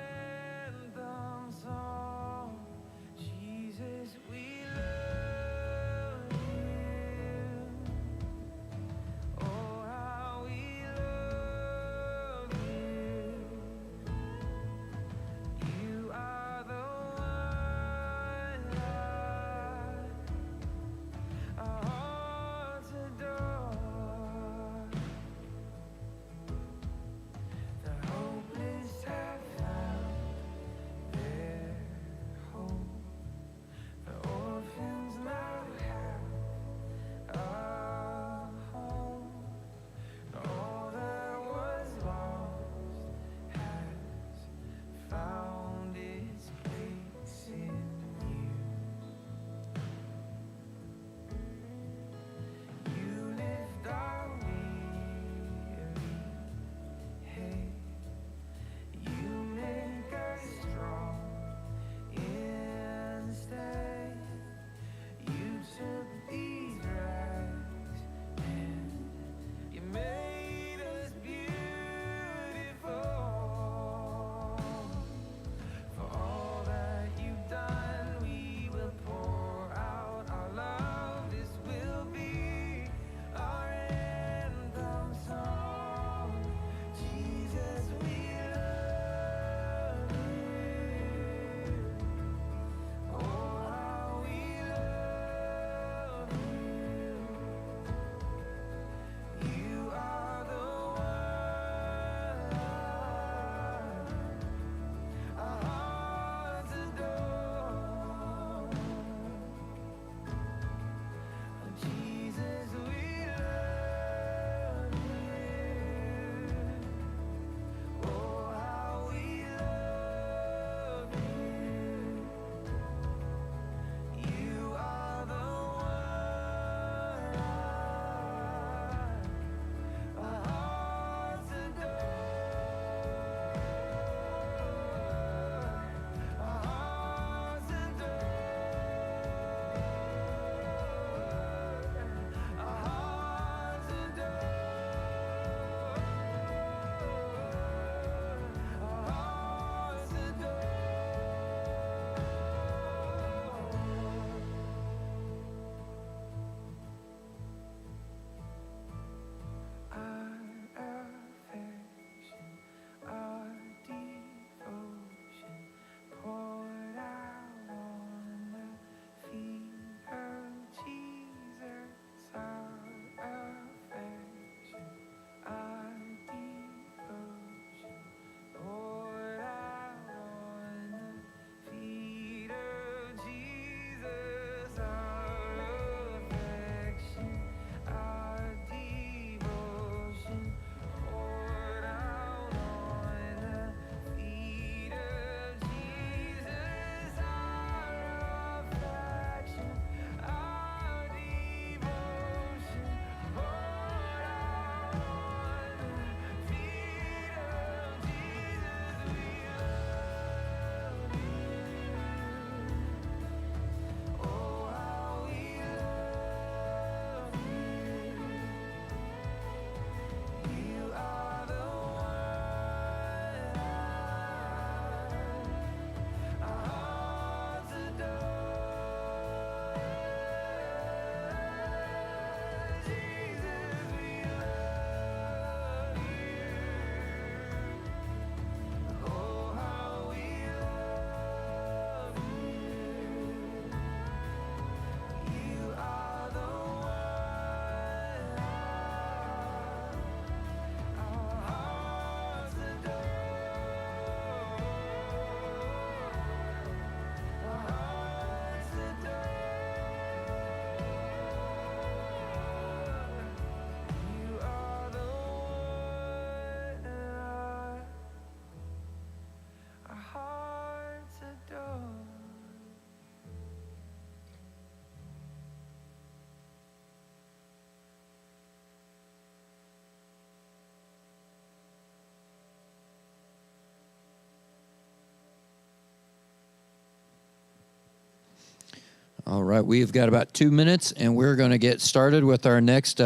[SPEAKER 1] All right, we've got about 2 minutes, and we're going to get started with our next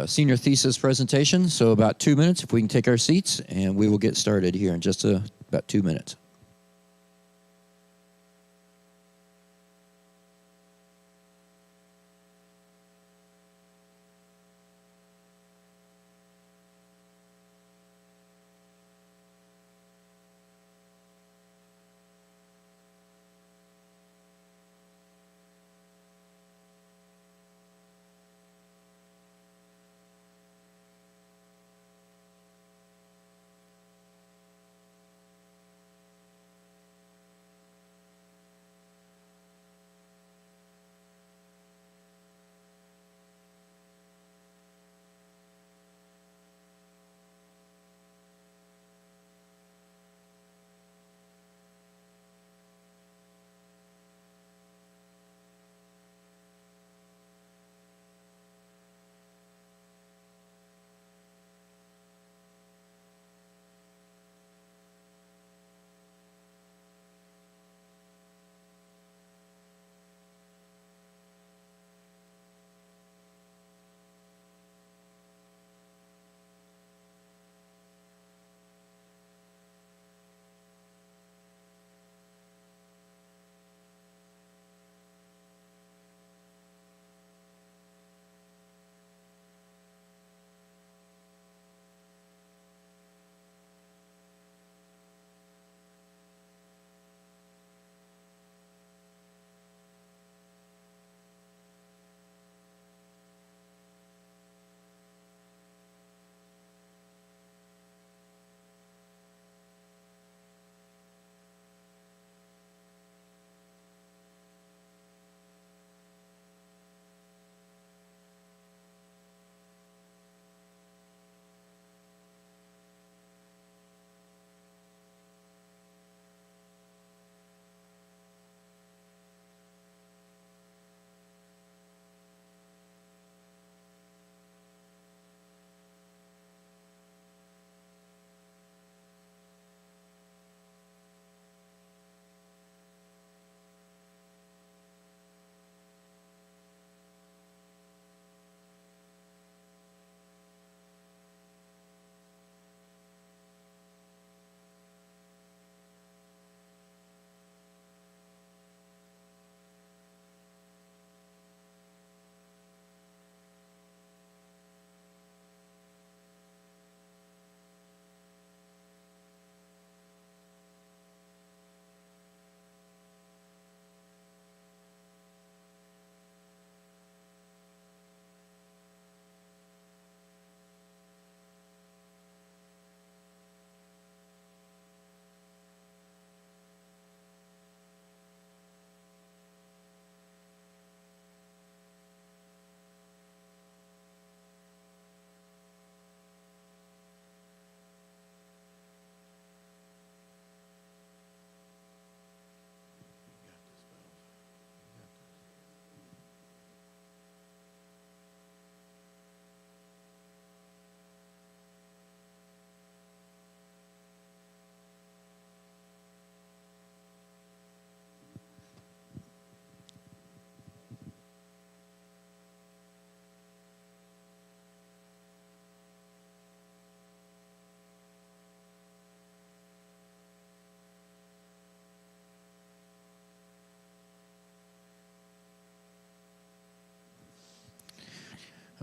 [SPEAKER 1] senior thesis presentation. So about 2 minutes, if we can take our seats, and we will get started here in just about 2 minutes.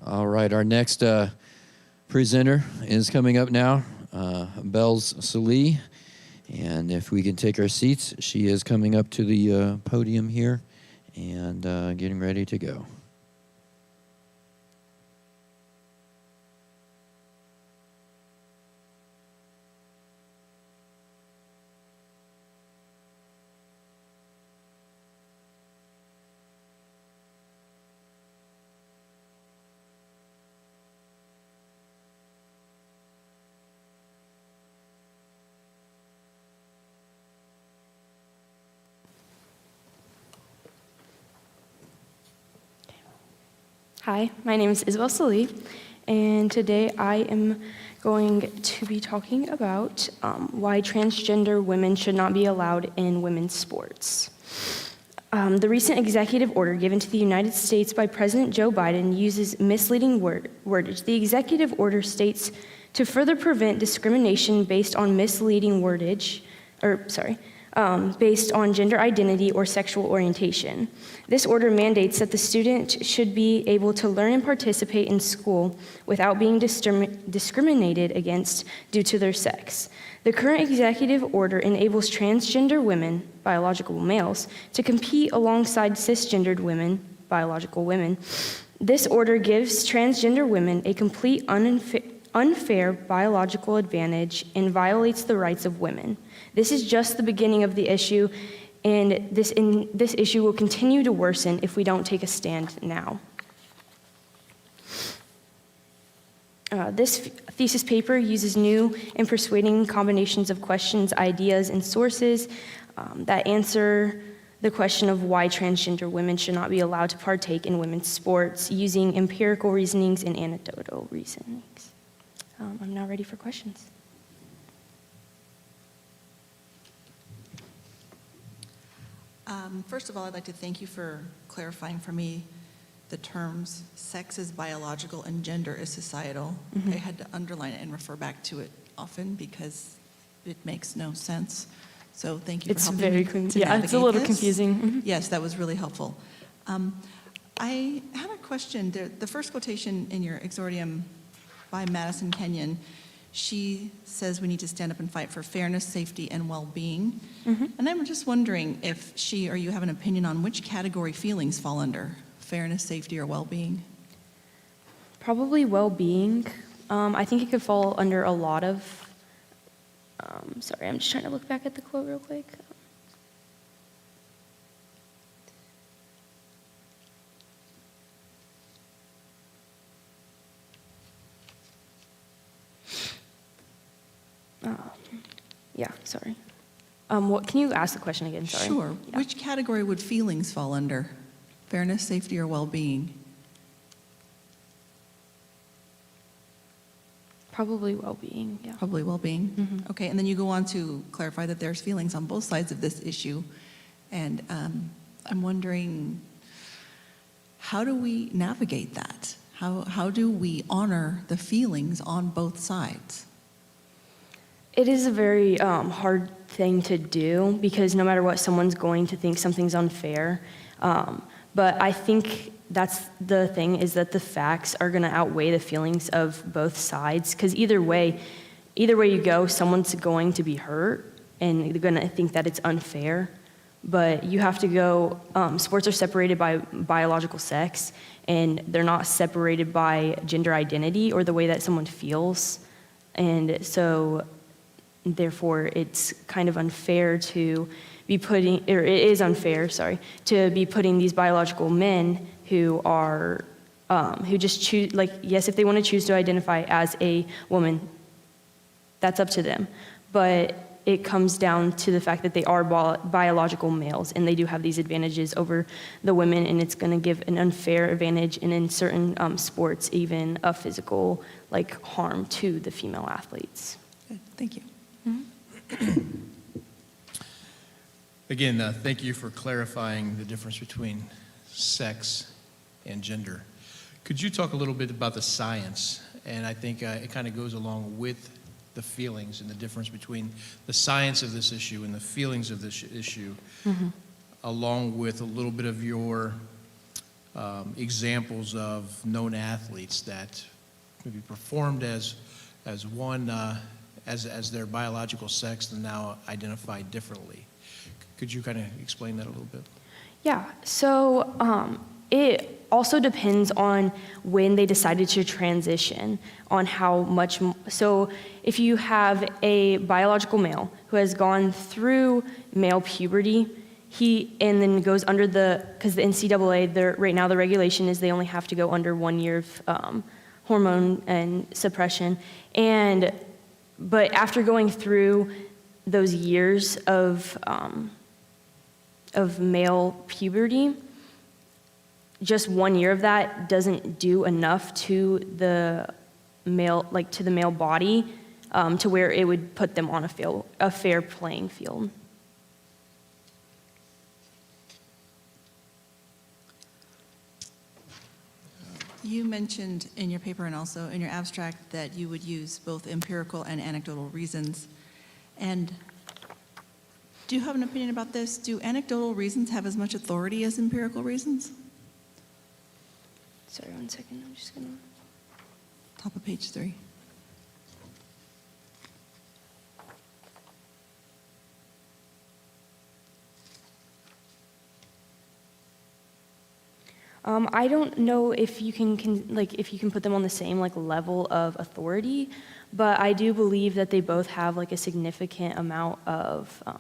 [SPEAKER 1] All right, our next presenter is coming up now, Bells Salih. And if we can take our seats, she is coming up to the podium here and getting ready to go.
[SPEAKER 17] Hi, my name is Isabel Salih, and today I am going to be talking about why transgender women should not be allowed in women's sports. The recent executive order given to the United States by President Joe Biden uses misleading wordage. The executive order states to further prevent discrimination based on misleading wordage, based on gender identity or sexual orientation. This order mandates that the student should be able to learn and participate in school without being discriminated against due to their sex. The current executive order enables transgender women, biological males, to compete alongside cisgendered women, biological women. This order gives transgender women a complete unfair biological advantage and violates the rights of women. This is just the beginning of the issue, and this issue will continue to worsen if we don't take a stand now. This thesis paper uses new and persuading combinations of questions, ideas, and sources that answer the question of why transgender women should not be allowed to partake in women's sports using empirical reasonings and anecdotal reasonings. I'm now ready for questions.
[SPEAKER 12] First of all, I'd like to thank you for clarifying for me the terms sex is biological and gender is societal.
[SPEAKER 17] Mhm.
[SPEAKER 12] I had to underline it and refer back to it often because it makes no sense. So thank you
[SPEAKER 17] It's
[SPEAKER 12] for helping
[SPEAKER 17] very
[SPEAKER 12] me
[SPEAKER 17] con-
[SPEAKER 12] to
[SPEAKER 17] yeah, it's a
[SPEAKER 12] navigate
[SPEAKER 17] little
[SPEAKER 12] this.
[SPEAKER 17] confusing. Mhm.
[SPEAKER 12] Yes, that was really helpful. I had a question. The first quotation in your exordium by Madison Kenyon, she says we need to stand up and fight for fairness, safety, and well-being.
[SPEAKER 17] Mhm.
[SPEAKER 12] And I'm just wondering if she or you have an opinion on which category feelings fall under, fairness, safety, or well-being?
[SPEAKER 17] Probably well-being. I think it could fall under a lot of, sorry, I'm just trying to look back at the quote real quick. Yeah, sorry. What, can you ask the question again? Sorry.
[SPEAKER 12] Sure.
[SPEAKER 17] Yeah.
[SPEAKER 12] Which category would feelings fall under? Fairness, safety, or well-being?
[SPEAKER 17] Probably well-being, yeah.
[SPEAKER 12] Probably well-being.
[SPEAKER 17] Mhm.
[SPEAKER 12] Okay, and then you go on to clarify that there's feelings on both sides of this issue. And I'm wondering, how do we navigate that? How do we honor the feelings on both sides?
[SPEAKER 17] It is a very hard thing to do because no matter what, someone's going to think something's unfair. But I think that's the thing, is that the facts are going to outweigh the feelings of both sides, because either way you go, someone's going to be hurt and they're going to think that it's unfair. But you have to go, sports are separated by biological sex, and they're not separated by gender identity or the way that someone feels. And so therefore it's kind of unfair to be putting, or it is unfair, sorry, to be putting these biological men who are, who just choose, like, yes, if they want to choose to identify as a woman, that's up to them. But it comes down to the fact that they are biological males, and they do have these advantages over the women, and it's going to give an unfair advantage, and in certain sports, even a physical, like, harm to the female athletes.
[SPEAKER 12] Good. Thank you.
[SPEAKER 18] Again, thank you for clarifying the difference between sex and gender. Could you talk a little bit about the science? And I think it kind of goes along with the feelings and the difference between the science of this issue and the feelings of this issue, along with a little bit of your examples of known athletes that maybe performed as one, as their biological sex and now identified differently. Could you kind of explain that a little bit?
[SPEAKER 17] Yeah, so it also depends on when they decided to transition, on how much, so if you have a biological male who has gone through male puberty, and then goes under because the NCAA, right now the regulation is they only have to go under 1 year of hormone and suppression, but after going through those years of male puberty, just 1 year of that doesn't do enough to the male, to the male body, to where it would put them on a fair playing field.
[SPEAKER 12] You mentioned in your paper and also in your abstract that you would use both empirical and anecdotal reasons. And do you have an opinion about this? Do anecdotal reasons have as much authority as empirical reasons?
[SPEAKER 17] Sorry, 1 second. I'm just gonna.
[SPEAKER 12] Top of page 3.
[SPEAKER 17] I don't know if you if you can put them on the same level of authority, but I do believe that they both have a significant amount of I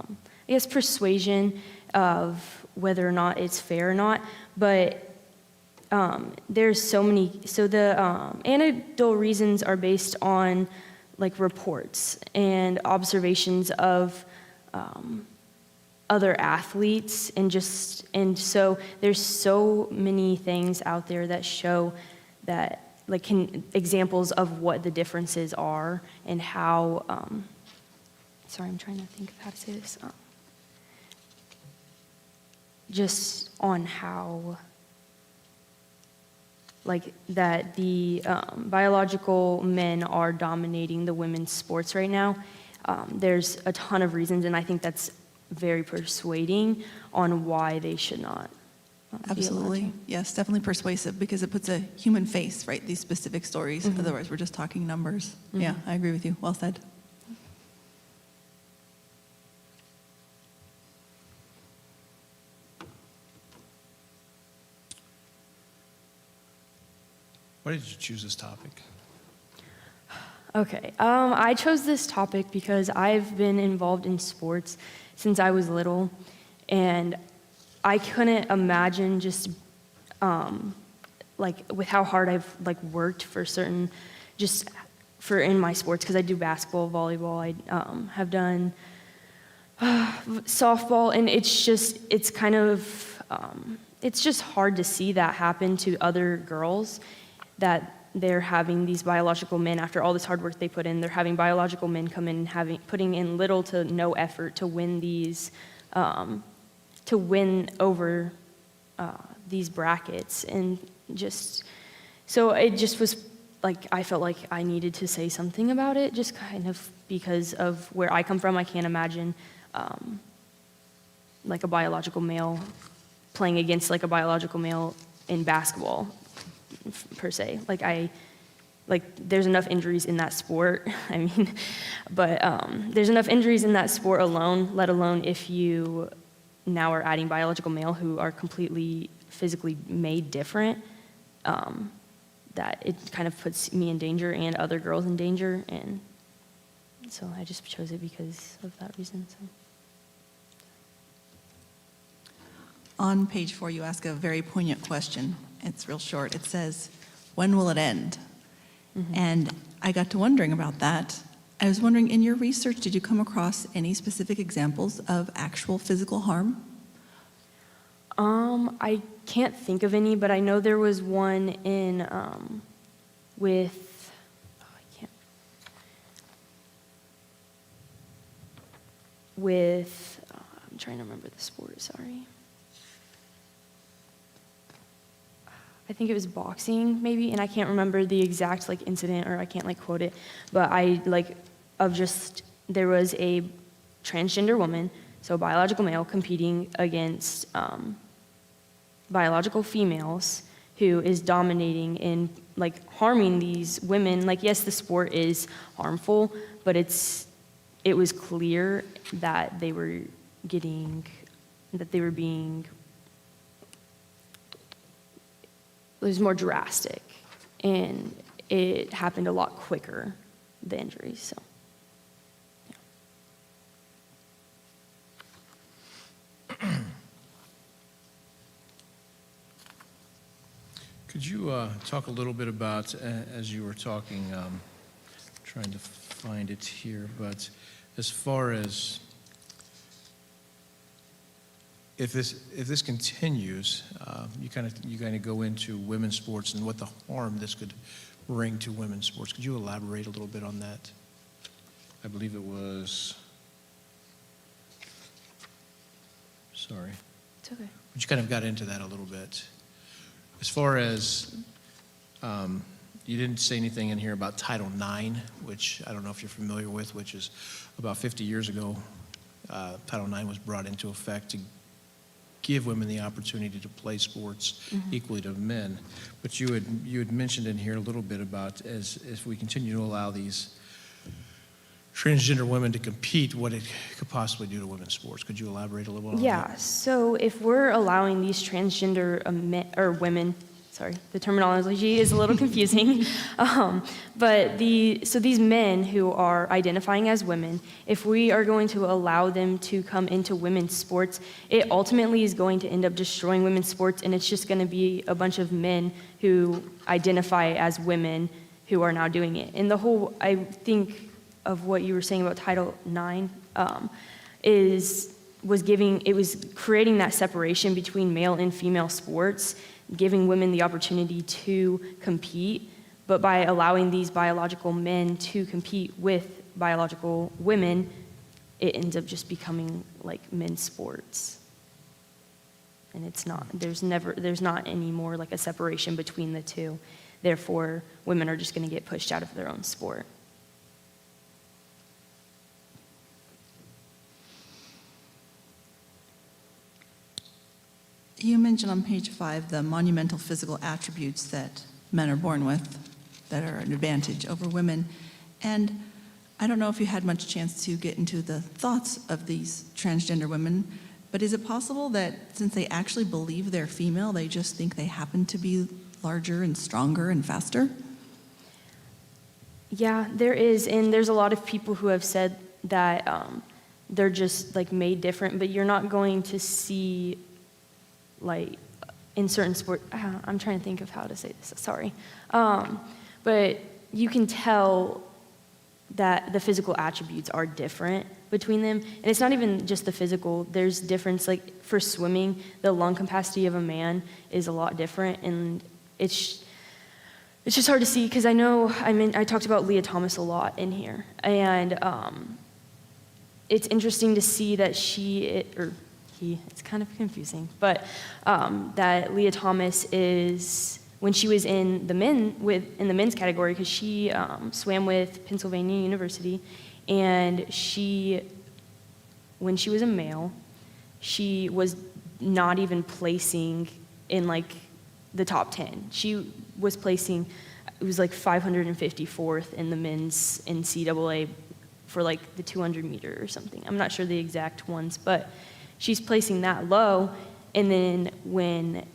[SPEAKER 17] guess persuasion of whether or not it's fair or not. But there's so many. So the anecdotal reasons are based on reports and observations of other athletes, and so there's so many things out there that show that examples of what the differences are and how sorry, I'm trying to think of how to say this, just on how that the biological men are dominating the women's sports right now. There's a ton of reasons, and I think that's very persuading on why they should not.
[SPEAKER 12] Absolutely. Yes, definitely persuasive because it puts a human face, right? These specific stories.
[SPEAKER 17] Mhm.
[SPEAKER 12] Otherwise, we're just talking numbers.
[SPEAKER 17] Mhm.
[SPEAKER 12] Yeah, I agree with you. Well said.
[SPEAKER 18] Why did you choose this topic?
[SPEAKER 17] Okay, I chose this topic because I've been involved in sports since I was little, and I couldn't imagine just with how hard I've worked for in my sports, because I do basketball, volleyball, I have done softball, and it's just hard to see that happen to other girls, that they're having these biological men, after all this hard work they put in, they're having biological men come in putting in little to no effort to win these, to win over these brackets. And so it just was I felt like I needed to say something about it, just kind of because of where I come from. I can't imagine a biological male playing against a biological male in basketball, per se. There's enough injuries in that sport. I mean, but there's enough injuries in that sport alone, let alone if you now are adding biological male who are completely physically made different, that it kind of puts me in danger and other girls in danger. And so I just chose it because of that reason. So.
[SPEAKER 12] On page 4, you ask a very poignant question. It's real short. It says, when will it end?
[SPEAKER 17] Mm-hmm.
[SPEAKER 12] And I got to wondering about that. I was wondering, in your research, did you come across any specific examples of actual physical harm?
[SPEAKER 17] I can't think of any, but I know there was one in I'm trying to remember the sport, sorry. I think it was boxing, maybe, and I can't remember the exact incident, or I can't quote it, but there was a transgender woman, so a biological male, competing against biological females, who is dominating in harming these women. Yes, the sport is harmful, but it was clear that they were being, it was more drastic, and it happened a lot quicker, the injuries. So, yeah.
[SPEAKER 18] Could you talk a little bit about, as you were talking, trying to find it here, but as far as if this continues, you kind of go into women's sports and what the harm this could bring to women's sports. Could you elaborate a little bit on that? I believe it was. Sorry.
[SPEAKER 17] It's okay.
[SPEAKER 18] But you kind of got into that a little bit. As far as You didn't say anything in here about Title IX, which I don't know if you're familiar with, which is about 50 years ago, Title IX was brought into effect to give women the opportunity to play sports equally to men. But you had mentioned in here a little bit about as if we continue to allow these transgender women to compete, what it could possibly do to women's sports. Could you elaborate a little on that?
[SPEAKER 17] Yeah, so if we're allowing these transgender or women, sorry, the terminology is a little confusing, but these men who are identifying as women, if we are going to allow them to come into women's sports, it ultimately is going to end up destroying women's sports, and it's just going to be a bunch of men who identify as women who are now doing it. And the whole, I think, of what you were saying about Title IX was creating that separation between male and female sports, giving women the opportunity to compete, but by allowing these biological men to compete with biological women, it ends up just becoming like men's sports. And it's not, there's not any more like a separation between the two. Therefore, women are just going to get pushed out of their own sport.
[SPEAKER 12] You mentioned on page 5 the monumental physical attributes that men are born with that are an advantage over women. And I don't know if you had much chance to get into the thoughts of these transgender women, but is it possible that since they actually believe they're female, they just think they happen to be larger and stronger and faster?
[SPEAKER 17] Yeah, there is, and there's a lot of people who have said that they're just like made different, but you're not going to see like in certain sport, I'm trying to think of how to say this, sorry. But you can tell that the physical attributes are different between them. And it's not even just the physical, there's difference, like for swimming, the lung capacity of a man is a lot different, and it's just hard to see, because I talked about Leah Thomas a lot in here, and it's interesting to see that it's kind of confusing, but that Leah Thomas is, when she was in the men's category, because she swam with Pennsylvania University, and when she was a male, she was not even placing in like the top 10. She was placing, it was like 554th in the men's NCAA for like the 200 meter or something. I'm not sure the exact ones, but she's placing that low, and then when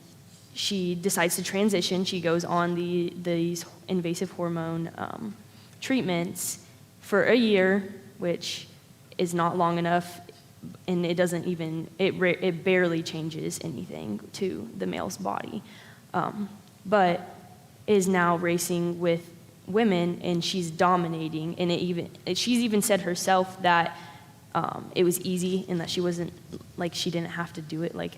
[SPEAKER 17] she decides to transition, she goes on these invasive hormone treatments for a year, which is not long enough, and it doesn't even, it barely changes anything to the male's body, but is now racing with women, and she's dominating, and she's even said herself that it was easy, and that she wasn't, like, she didn't have to do it, like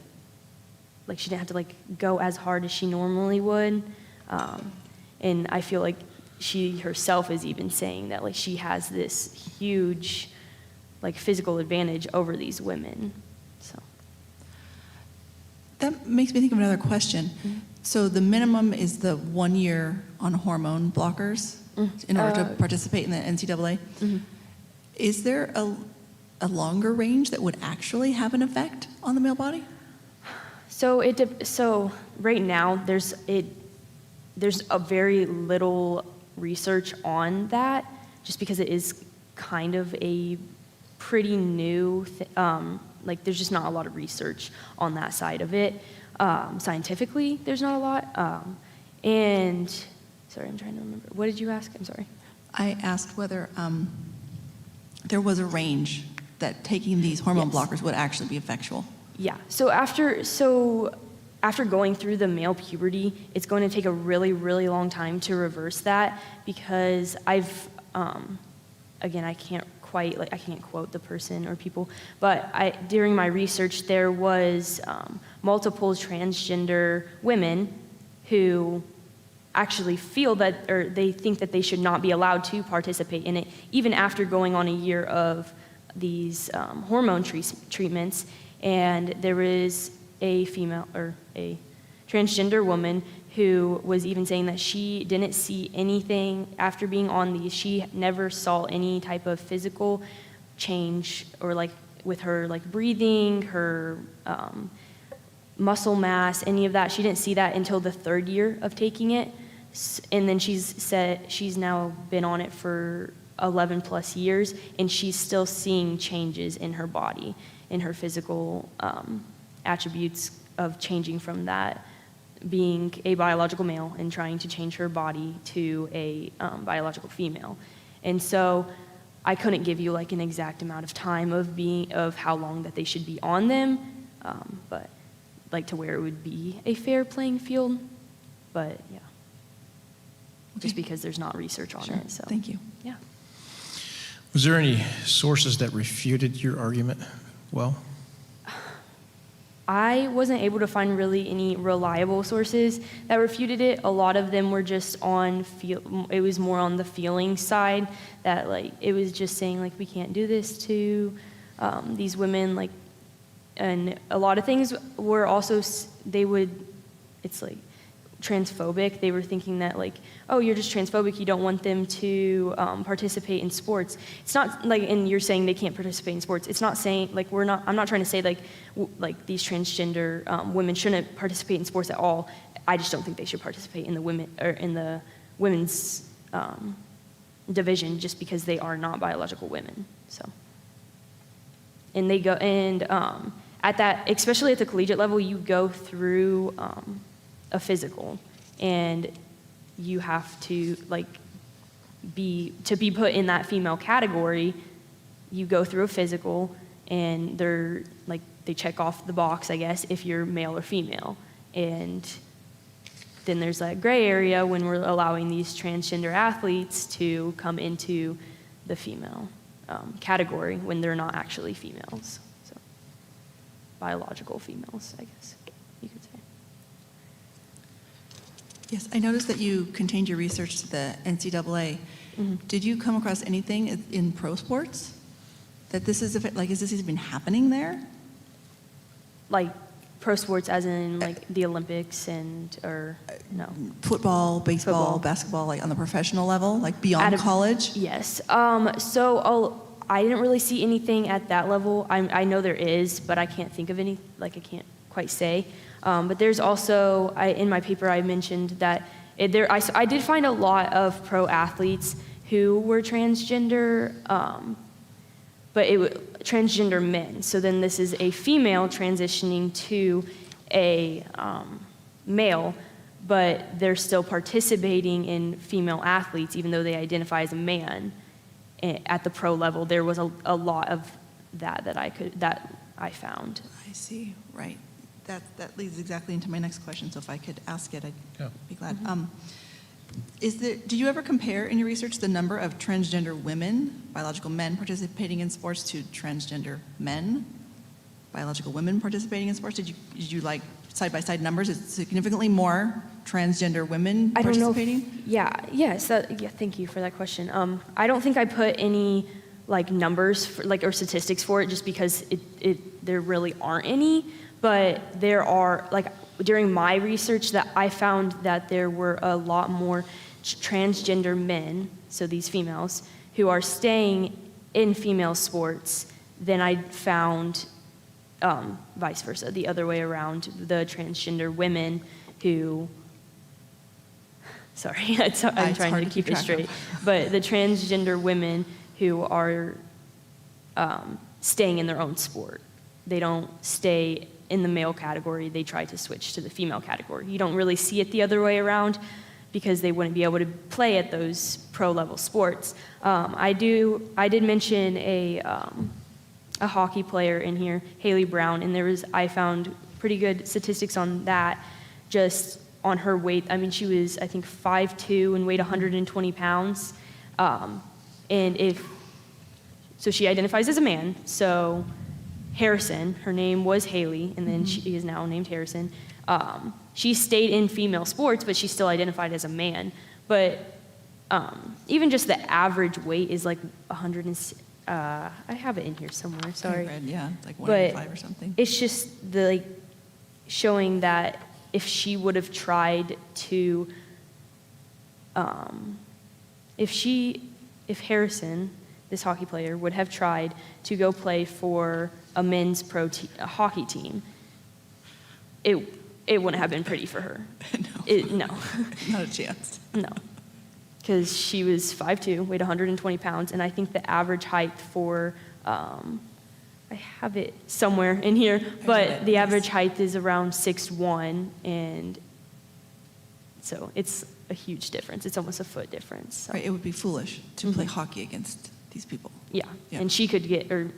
[SPEAKER 17] she didn't have to, like, go as hard as she normally would. And I feel like she herself is even saying that, like, she has this huge, like, physical advantage over these women, so.
[SPEAKER 12] That makes me think of another question. Mm-hmm. So the minimum is the 1 year on hormone blockers in order to participate in the NCAA. Mm-hmm. Is there a longer range that would actually have an effect on the male body?
[SPEAKER 17] So right now there's a very little research on that, just because it is kind of a pretty new like there's just not a lot of research on that side of it. Scientifically, there's not a lot. And sorry, I'm trying to remember. What did you ask? I'm sorry.
[SPEAKER 12] I asked whether there was a range that taking these hormone blockers would actually be effectual.
[SPEAKER 17] Yeah, so after going through the male puberty, it's going to take a really, really long time to reverse that, because I've, again, I can't quote the person or people, but during my research, there was multiple transgender women who actually feel that, or they think that they should not be allowed to participate in it, even after going on a year of these hormone treatments. And there is a female, or a transgender woman who was even saying that she didn't see anything after being on these. She never saw any type of physical change or like with her like breathing, her muscle mass, any of that. She didn't see that until the 3rd year of taking it. And then she's said she's now been on it for 11 plus years, and she's still seeing changes in her body, in her physical attributes of changing from that being a biological male and trying to change her body to a biological female. And so I couldn't give you like an exact amount of time of how long that they should be on them, but like to where it would be a fair playing field. But yeah, just because there's not research on it. So
[SPEAKER 12] Thank you.
[SPEAKER 17] Yeah.
[SPEAKER 18] Was there any sources that refuted your argument? Well,
[SPEAKER 17] I wasn't able to find really any reliable sources that refuted it. A lot of them were just on it was more on the feeling side, that like it was just saying like we can't do this to these women, like, and a lot of things were also it's like transphobic. They were thinking that like, oh, you're just transphobic, you don't want them to participate in sports. It's not like, and you're saying they can't participate in sports. It's not saying like I'm not trying to say like these transgender women shouldn't participate in sports at all. I just don't think they should participate in the women's division just because they are not biological women. So, and they go and at that, especially at the collegiate level, you go through a physical, and you have to like be put in that female category. You go through a physical, and they check off the box, I guess, if you're male or female. And then there's that gray area when we're allowing these transgender athletes to come into the female category when they're not actually females. So biological females, I guess you could say.
[SPEAKER 12] Yes, I noticed that you contained your research to the NCAA.
[SPEAKER 17] Mm-hmm.
[SPEAKER 12] Did you come across anything in pro sports that is this even happening there?
[SPEAKER 17] Like pro sports as in like the Olympics or no?
[SPEAKER 12] Football, baseball, basketball, like on the professional level, like beyond college?
[SPEAKER 17] Yes. So I didn't really see anything at that level. I know there is, but I can't think of any, like I can't quite say. But there's also, in my paper I mentioned that I did find a lot of pro athletes who were transgender, but transgender men. So then this is a female transitioning to a male, but they're still participating in female athletes even though they identify as a man. At the pro level, there was a lot of that I found.
[SPEAKER 12] I see, right. That leads exactly into my next question, so if I could ask it, I'd be glad.
[SPEAKER 17] Mm-hmm.
[SPEAKER 12] Did you ever compare in your research the number of transgender women, biological men, participating in sports to transgender men, biological women participating in sports? Did you like side-by-side numbers? Is it significantly more transgender women participating?
[SPEAKER 17] I don't know. Yes. Thank you for that question. I don't think I put any like numbers for, or statistics for it, just because there really aren't any. But there are, during my research, that I found that there were a lot more transgender men, so these females, who are staying in female sports than I found vice versa, the other way around, the transgender women who, sorry, I'm trying to keep it straight, but the transgender women who are staying in their own sport. They don't stay in the male category, they try to switch to the female category. You don't really see it the other way around because they wouldn't be able to play at those pro level sports. I did mention a hockey player in here, Haley Brown, and I found pretty good statistics on that, just on her weight. I mean, she was, I think, 5'2" and weighed 120 pounds. So she identifies as a man, so Harrison, her name was Haley, and then she is now named Harrison. She stayed in female sports, but she still identified as a man. But even just the average weight is like 100 and, I have it in here somewhere, sorry.
[SPEAKER 12] Yeah, like 105 or something.
[SPEAKER 17] It's just showing that if she would have tried to, if Harrison, this hockey player, would have tried to go play for a men's hockey team, it wouldn't have been pretty for her. No.
[SPEAKER 12] Not a chance.
[SPEAKER 17] No. Because she was 5'2", weighed 120 pounds, and I think the average height for, I have it somewhere in here, but the average height is around 6'1", and so it's a huge difference. It's almost a foot difference. So.
[SPEAKER 12] Right, it would be foolish to play hockey against these people.
[SPEAKER 17] Yeah, and she could get, or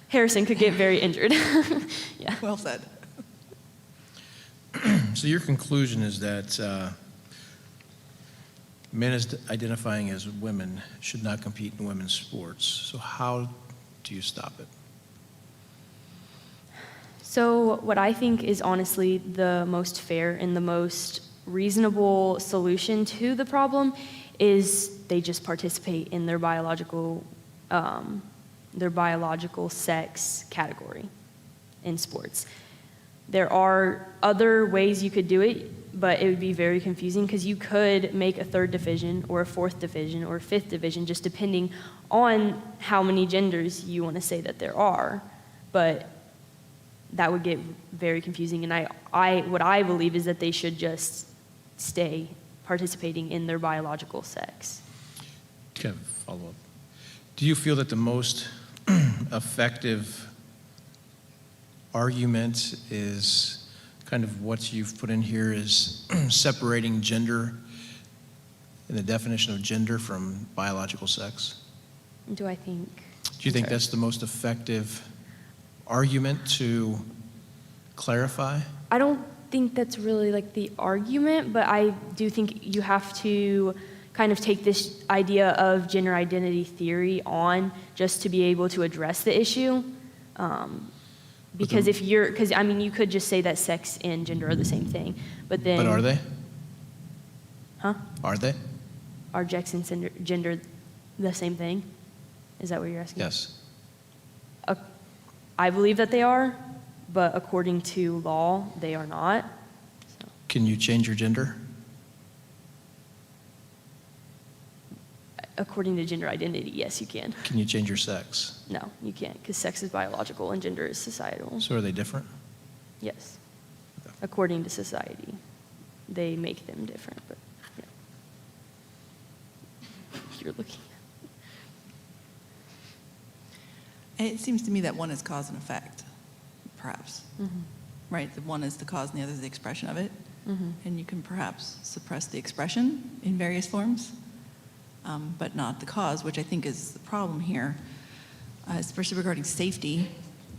[SPEAKER 17] Harrison could get very injured. Yeah.
[SPEAKER 12] Well said.
[SPEAKER 18] So your conclusion is that men identifying as women should not compete in women's sports. So how do you stop it?
[SPEAKER 17] So what I think is honestly the most fair and the most reasonable solution to the problem is they just participate in their biological sex category in sports. There are other ways you could do it, but it would be very confusing because you could make a 3rd division or a 4th division or a 5th division just depending on how many genders you want to say that there are. But that would get very confusing, and what I believe is that they should just stay participating in their biological sex.
[SPEAKER 18] Kind of follow up. Do you feel that the most effective argument is kind of what you've put in here is separating gender and the definition of gender from biological sex?
[SPEAKER 17] Do I think?
[SPEAKER 18] Do you think that's the most effective argument to clarify?
[SPEAKER 17] I don't think that's really like the argument, but I do think you have to kind of take this idea of gender identity theory on just to be able to address the issue. Because you could just say that sex and gender are the same thing, but then.
[SPEAKER 18] But are they?
[SPEAKER 17] Huh?
[SPEAKER 18] Are they?
[SPEAKER 17] Are sex and gender the same thing? Is that what you're asking?
[SPEAKER 18] Yes.
[SPEAKER 17] I believe that they are, but according to law, they are not. So.
[SPEAKER 18] Can you change your gender?
[SPEAKER 17] According to gender identity, yes, you can.
[SPEAKER 18] Can you change your sex?
[SPEAKER 17] No, you can't, because sex is biological and gender is societal.
[SPEAKER 18] So are they different?
[SPEAKER 17] Yes. According to society, they make them different, but yeah. You're looking.
[SPEAKER 12] It seems to me that one is cause and effect, perhaps.
[SPEAKER 17] Mm-hmm.
[SPEAKER 12] Right? The one is the cause and the other is the expression of it.
[SPEAKER 17] Mm-hmm.
[SPEAKER 12] And you can perhaps suppress the expression in various forms, but not the cause, which I think is the problem here, especially regarding safety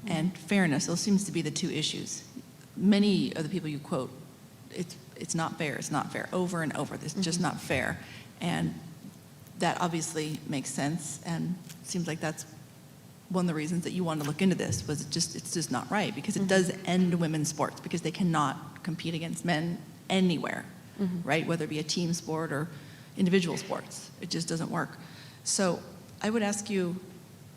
[SPEAKER 12] and fairness. Those seems to be the two issues. Many of the people you quote, it's not fair, over and over. It's just not fair. And that obviously makes sense, and seems like that's one of the reasons that you wanted to look into this, was it's just not right, because it does end women's sports, because they cannot compete against men anywhere, right? Whether it be a team sport or individual sports. It just doesn't work. So I would ask you,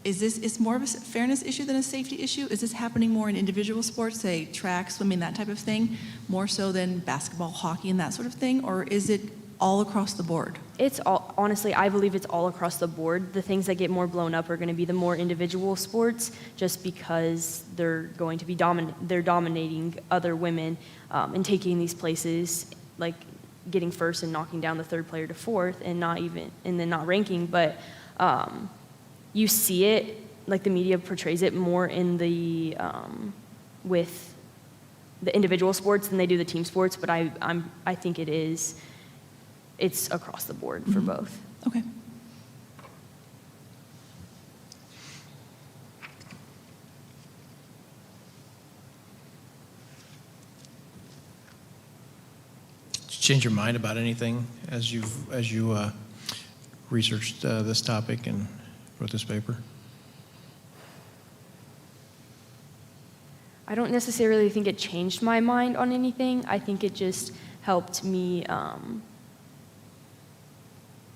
[SPEAKER 12] is more of a fairness issue than a safety issue? Is this happening more in individual sports, say track, swimming, that type of thing, more so than basketball, hockey, and that sort of thing? Or is it all across the board?
[SPEAKER 17] It's all, honestly, I believe it's all across the board. The things that get more blown up are going to be the more individual sports, just because they're going to be they're dominating other women and taking these places, like getting first and knocking down the third player to fourth, and then not ranking. But you see it, like the media portrays it more in the with the individual sports than they do the team sports. But I think it's across the board for both.
[SPEAKER 12] Okay.
[SPEAKER 18] Did you change your mind about anything as you researched this topic and wrote this paper?
[SPEAKER 17] I don't necessarily think it changed my mind on anything. I think it just helped me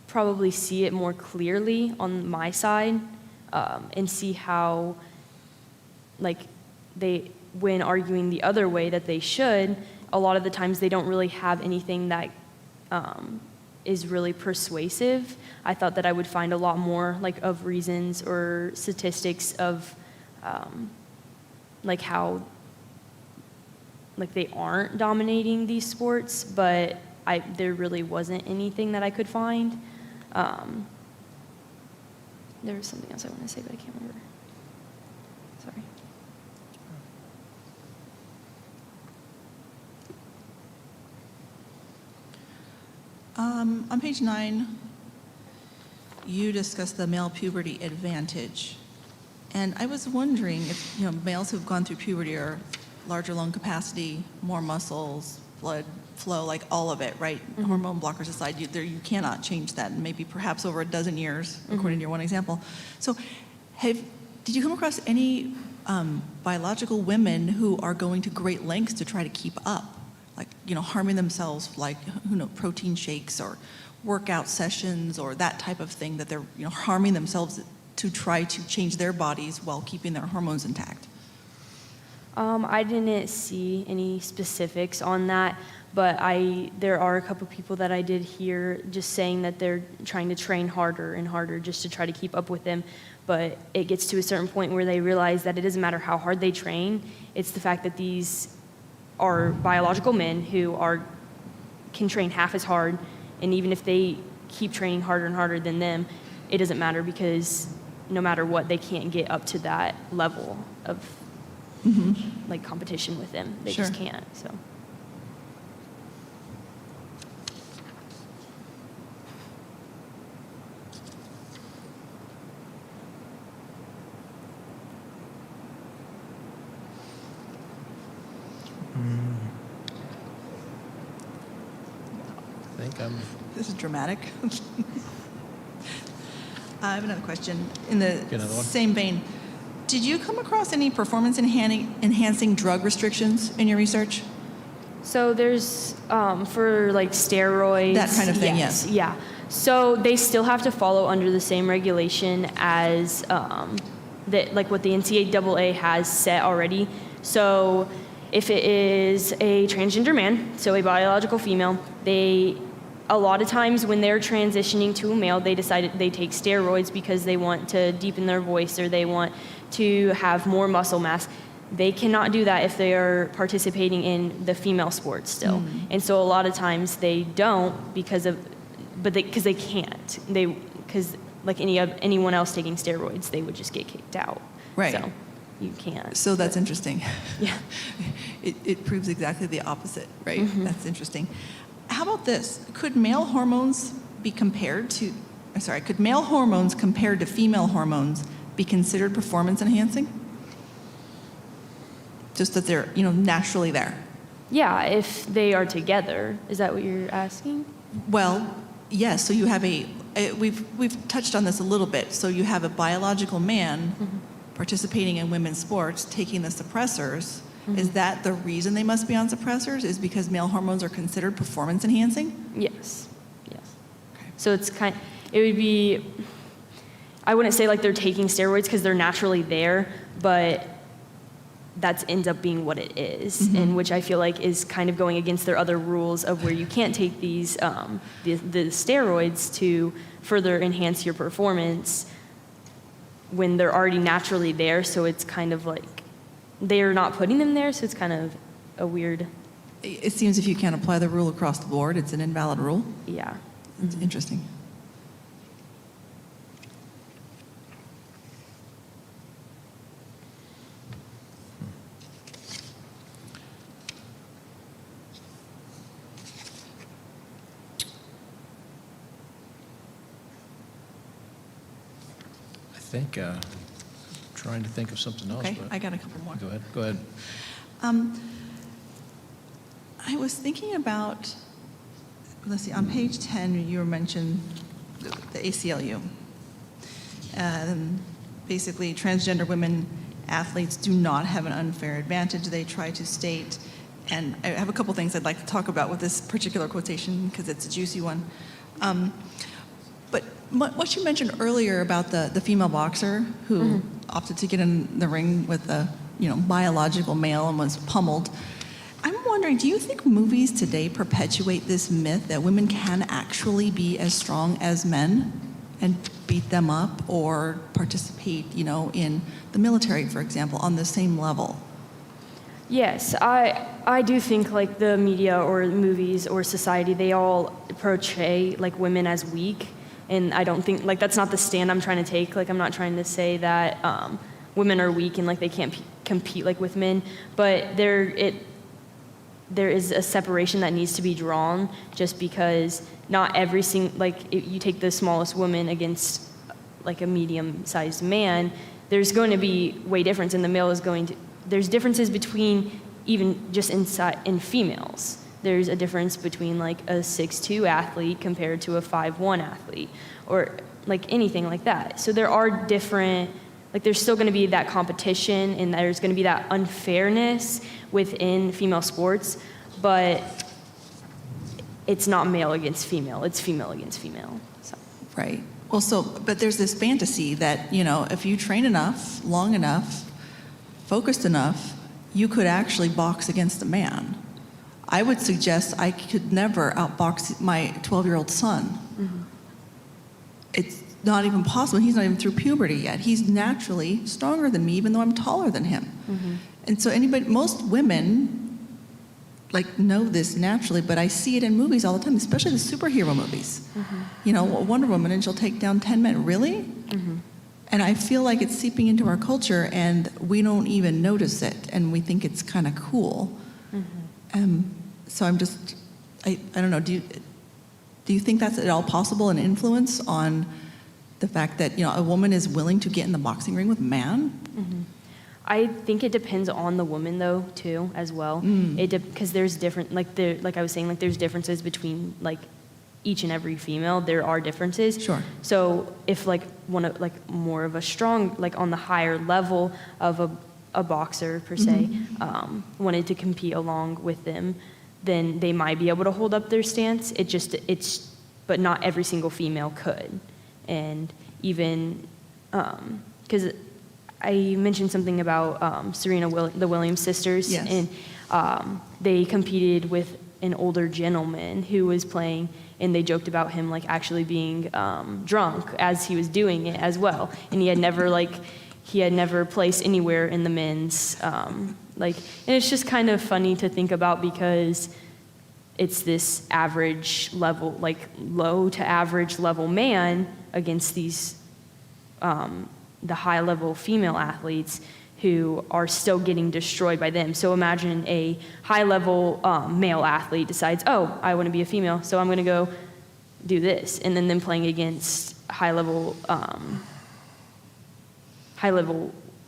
[SPEAKER 17] probably see it more clearly on my side, and see how, like, when arguing the other way that they should, a lot of the times they don't really have anything that is really persuasive. I thought that I would find a lot more like of reasons or statistics of like how like they aren't dominating these sports, but there really wasn't anything that I could find. There was something else I want to say, but I can't remember. Sorry.
[SPEAKER 12] On page 9, you discuss the male puberty advantage. And I was wondering if, males who've gone through puberty are larger lung capacity, more muscles, blood flow, like all of it, right? Hormone blockers aside, you cannot change that, and maybe perhaps over a dozen years, according to your one example. So did you come across any biological women who are going to great lengths to try to keep up? Like, harming themselves, like, protein shakes or workout sessions or that type of thing, that they're, harming themselves to try to change their bodies while keeping their hormones intact?
[SPEAKER 17] I didn't see any specifics on that, but there are a couple people that I did hear just saying that they're trying to train harder and harder just to try to keep up with them. But it gets to a certain point where they realize that it doesn't matter how hard they train. It's the fact that these are biological men who can train half as hard, and even if they keep training harder and harder than them, it doesn't matter, because no matter what, they can't get up to that level of like competition with them. They just can't. So.
[SPEAKER 12] This is dramatic. I have another question in the same vein. Did you come across any performance enhancing drug restrictions in your research?
[SPEAKER 17] So there's for like steroids.
[SPEAKER 12] That kind of thing, yes.
[SPEAKER 17] Yeah. So they still have to follow under the same regulation as like what the NCAA has set already. So if it is a transgender man, so a biological female, a lot of times when they're transitioning to a male, they take steroids because they want to deepen their voice or they want to have more muscle mass. They cannot do that if they are participating in the female sports still. And so a lot of times they don't because they can't. Because like anyone else taking steroids, they would just get kicked out.
[SPEAKER 12] Right.
[SPEAKER 17] So you can't.
[SPEAKER 12] So that's interesting.
[SPEAKER 17] Yeah.
[SPEAKER 12] It proves exactly the opposite, right? That's interesting. How about this? Could male hormones compared to female hormones be considered performance enhancing? Just that they're, naturally there.
[SPEAKER 17] Yeah, if they are together. Is that what you're asking?
[SPEAKER 12] Well, yes. So you have we've touched on this a little bit. So you have a biological man participating in women's sports, taking the suppressors. Is that the reason they must be on suppressors? Is because male hormones are considered performance enhancing?
[SPEAKER 17] Yes. Okay. So it would be, I wouldn't say like they're taking steroids because they're naturally there, but that ends up being what it is, and which I feel like is kind of going against their other rules of where you can't take these the steroids to further enhance your performance when they're already naturally there. So it's kind of like they're not putting them there, so it's kind of a weird.
[SPEAKER 12] It seems if you can't apply the rule across the board, it's an invalid rule.
[SPEAKER 17] Yeah.
[SPEAKER 12] It's interesting.
[SPEAKER 18] Trying to think of something else.
[SPEAKER 12] Okay,
[SPEAKER 18] but
[SPEAKER 12] I got a couple more.
[SPEAKER 18] Go ahead.
[SPEAKER 12] I was thinking about, let's see, on page 10, you mentioned the ACLU. Basically, transgender women athletes do not have an unfair advantage. They try to state, and I have a couple things I'd like to talk about with this particular quotation because it's a juicy one. But what you mentioned earlier about the female boxer who opted to get in the ring with the biological male and was pummeled. I'm wondering, do you think movies today perpetuate this myth that women can actually be as strong as men and beat them up or participate, in the military, for example, on the same level?
[SPEAKER 17] Yes, I do think like the media or movies or society, they all portray like women as weak, and I don't think like that's not the stand I'm trying to take. Like I'm not trying to say that women are weak and like they can't compete like with men, but there is a separation that needs to be drawn, just because not every single, like if you take the smallest woman against like a medium-sized man, there's going to be way difference, and the male is going to, there's differences between even just in females. There's a difference between like a 6'2" athlete compared to a 5'1" athlete, or like anything like that. So there are different, like there's still going to be that competition, and there's going to be that unfairness within female sports, but it's not male against female, it's female against female. So.
[SPEAKER 12] Right. Well, but there's this fantasy that, if you train enough, long enough, focused enough, you could actually box against a man. I would suggest I could never outbox my 12-year-old son. Mm-hmm. It's not even possible. He's not even through puberty yet. He's naturally stronger than me, even though I'm taller than him. Mm-hmm. And so most women know this naturally, but I see it in movies all the time, especially the superhero movies. Mm-hmm. Wonder Woman, and she'll take down 10 men. Really? Mm-hmm. And I feel like it's seeping into our culture, and we don't even notice it, and we think it's kind of cool. Mm-hmm. So I'm just, I don't know. Do you think that's at all possible, an influence on the fact that a woman is willing to get in the boxing ring with a man?
[SPEAKER 17] Mm-hmm. I think it depends on the woman though too as well. Because there's different, like I was saying, like there's differences between like each and every female. There are differences.
[SPEAKER 12] Sure.
[SPEAKER 17] So if like one of like more of a strong, like on the higher level of a boxer per se, wanted to compete along with them, then they might be able to hold up their stance. But not every single female could. And even, because I mentioned something about the Williams sisters.
[SPEAKER 12] Yes.
[SPEAKER 17] And they competed with an older gentleman who was playing, and they joked about him like actually being drunk as he was doing it as well. And he had never placed anywhere in the men's, and it's just kind of funny to think about, because it's this average level, like low to average level man against these, the high level female athletes who are still getting destroyed by them. So imagine a high level male athlete decides, oh, I want to be a female, so I'm going to go do this. And then them playing against high level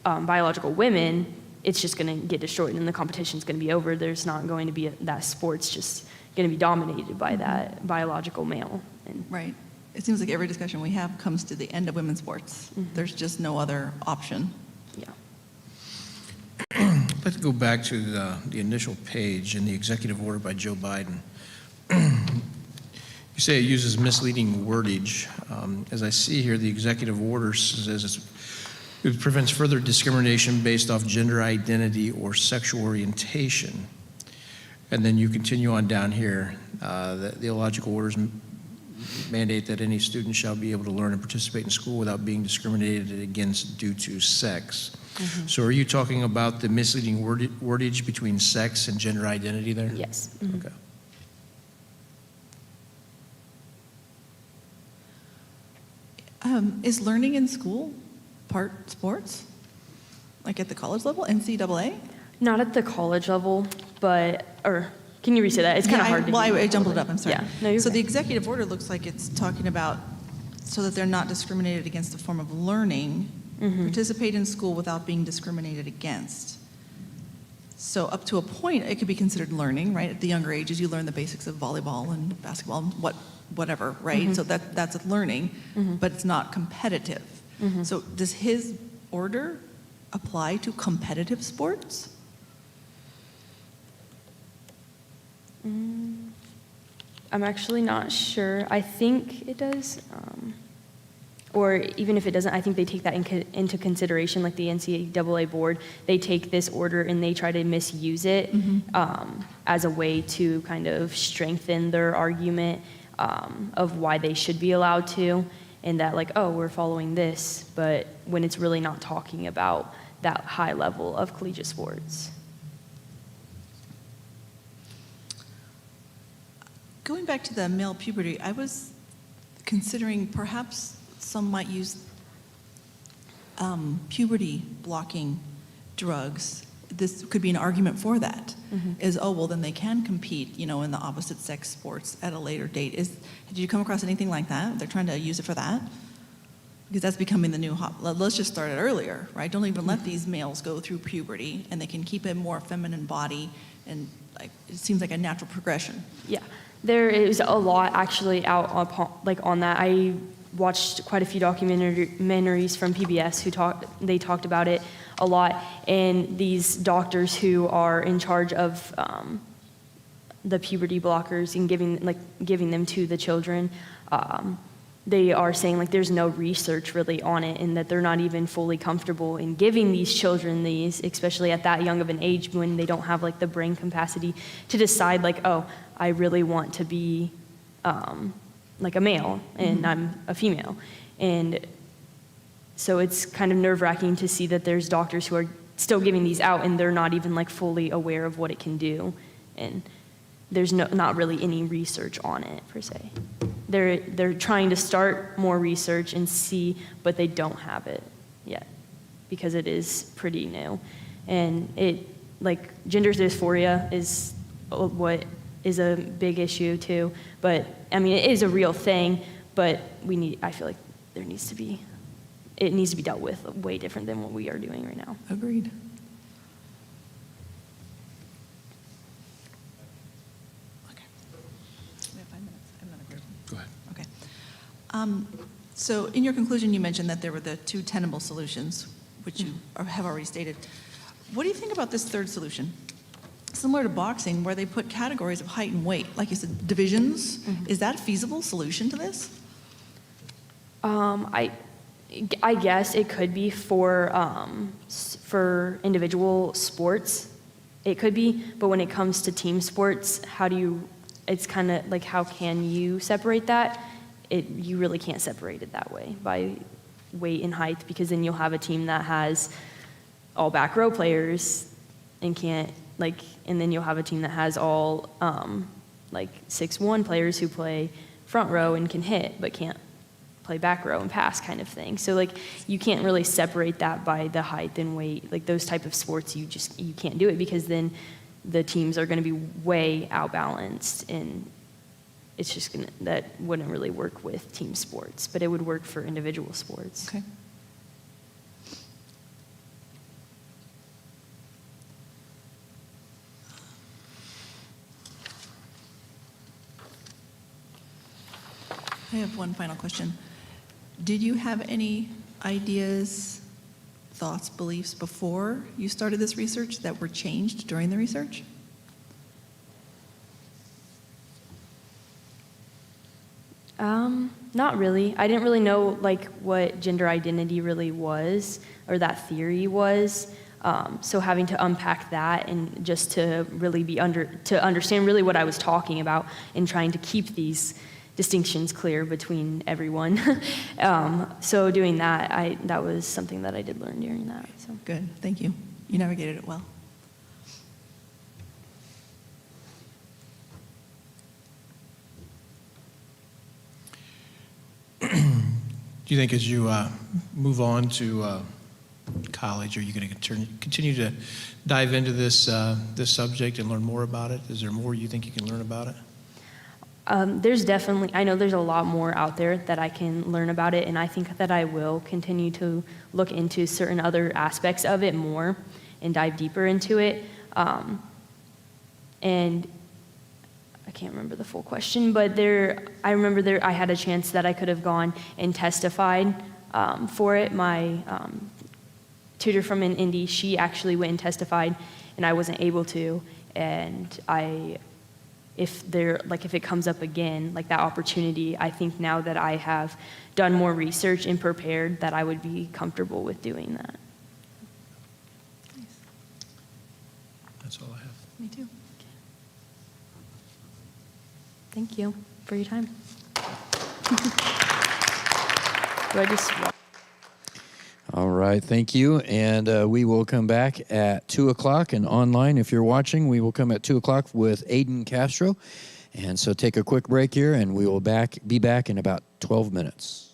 [SPEAKER 17] biological women, it's just going to get destroyed, and the competition's going to be over. There's not going to be that sport's just going to be dominated by that biological male.
[SPEAKER 12] Right. It seems like every discussion we have comes to the end of women's sports. Mm-hmm. There's just no other option.
[SPEAKER 17] Yeah.
[SPEAKER 18] I'd like to go back to the initial page in the executive order by Joe Biden. You say it uses misleading wordage. As I see here, the executive order says it prevents further discrimination based off gender identity or sexual orientation. And then you continue on down here. The illogical orders mandate that any student shall be able to learn and participate in school without being discriminated against due to sex. Mm-hmm. So are you talking about the misleading wordage between sex and gender identity there?
[SPEAKER 17] Yes. Mm-hmm.
[SPEAKER 18] Okay.
[SPEAKER 12] Is learning in school part sports? Like at the college level, NCAA?
[SPEAKER 17] Not at the college level, or can you restate that? It's kind of hard to
[SPEAKER 12] I jumbled it up, I'm sorry.
[SPEAKER 17] Yeah. No,
[SPEAKER 12] so the executive order looks like it's talking about so that they're not discriminated against a form of learning, participate in school without being discriminated against. So up to a point, it could be considered learning, right? At the younger ages, you learn the basics of volleyball and basketball, whatever, right? So that's learning, but it's not competitive. So does his order apply to competitive sports?
[SPEAKER 17] I'm actually not sure. I think it does. or even if it doesn't, I think they take that into consideration, like the NCAA board. They take this order and they try to misuse it as a way to kind of strengthen their argument of why they should be allowed to, and that like, oh, we're following this, but when it's really not talking about that high level of collegiate sports.
[SPEAKER 12] Going back to the male puberty, I was considering perhaps some might use puberty blocking drugs. This could be an argument for that. Is, oh, well, then they can compete, in the opposite sex sports at a later date. Did you come across anything like that? They're trying to use it for that? Because that's becoming the new hot. Let's just start it earlier, right? Don't even let these males go through puberty, and they can keep a more feminine body, and like it seems like a natural progression.
[SPEAKER 17] Yeah, there is a lot actually out on that. I watched quite a few documentaries from PBS they talked about it a lot, and these doctors who are in charge of the puberty blockers and giving them to the children, they are saying like there's no research really on it, and that they're not even fully comfortable in giving these children these, especially at that young of an age when they don't have like the brain capacity to decide like, oh, I really want to be like a male and I'm a female. And so it's kind of nerve-wracking to see that there's doctors who are still giving these out and they're not even like fully aware of what it can do. And there's not really any research on it per se. They're trying to start more research and see, but they don't have it yet because it is pretty new. And gender dysphoria is what is a big issue too. But I mean, it is a real thing, but I feel like it needs to be dealt with way different than what we are doing right now.
[SPEAKER 12] Agreed. Okay. We have 5 minutes. I have another group.
[SPEAKER 18] Go ahead.
[SPEAKER 12] Okay. So in your conclusion, you mentioned that there were the 2 tenable solutions, which you have already stated. What do you think about this third solution? Similar to boxing, where they put categories of height and weight, like you said, divisions. Is that a feasible solution to this?
[SPEAKER 17] I guess it could be for individual sports. It could be, but when it comes to team sports, it's kind of like, how can you separate that? You really can't separate it that way by weight and height, because then you'll have a team that has all back row players and and then you'll have a team that has all 6'1" players who play front row and can hit, but can't play back row and pass kind of thing. So you can't really separate that by the height and weight. Like those type of sports, you can't do it, because then the teams are going to be way outbalanced, and it's just that wouldn't really work with team sports, but it would work for individual sports.
[SPEAKER 12] Okay. I have one final question. Did you have any ideas, thoughts, beliefs before you started this research that were changed during the research?
[SPEAKER 17] Not really. I didn't really know what gender identity really was, or that theory was. So having to unpack that and just to really to understand really what I was talking about and trying to keep these distinctions clear between everyone. So doing that, that was something that I did learn during that. So.
[SPEAKER 12] Good, thank you. You navigated it well.
[SPEAKER 18] Do you think as you move on to college, are you going to continue to dive into this subject and learn more about it? Is there more you think you can learn about it?
[SPEAKER 17] I know there's a lot more out there that I can learn about it, and I think that I will continue to look into certain other aspects of it more and dive deeper into it. And I can't remember the full question, but I remember I had a chance that I could have gone and testified for it. My tutor from Indy, she actually went and testified, and I wasn't able to, and I if if it comes up again, like that opportunity, I think now that I have done more research and prepared, that I would be comfortable with doing that.
[SPEAKER 18] That's all I have.
[SPEAKER 12] Me too.
[SPEAKER 17] Thank you for your time. Do I just walk?
[SPEAKER 1] All right, thank you. And we will come back at 2 o'clock. And online, if you're watching, we will come at 2 o'clock with Aiden Castro. And so take a quick break here, and we will be back in about 12 minutes.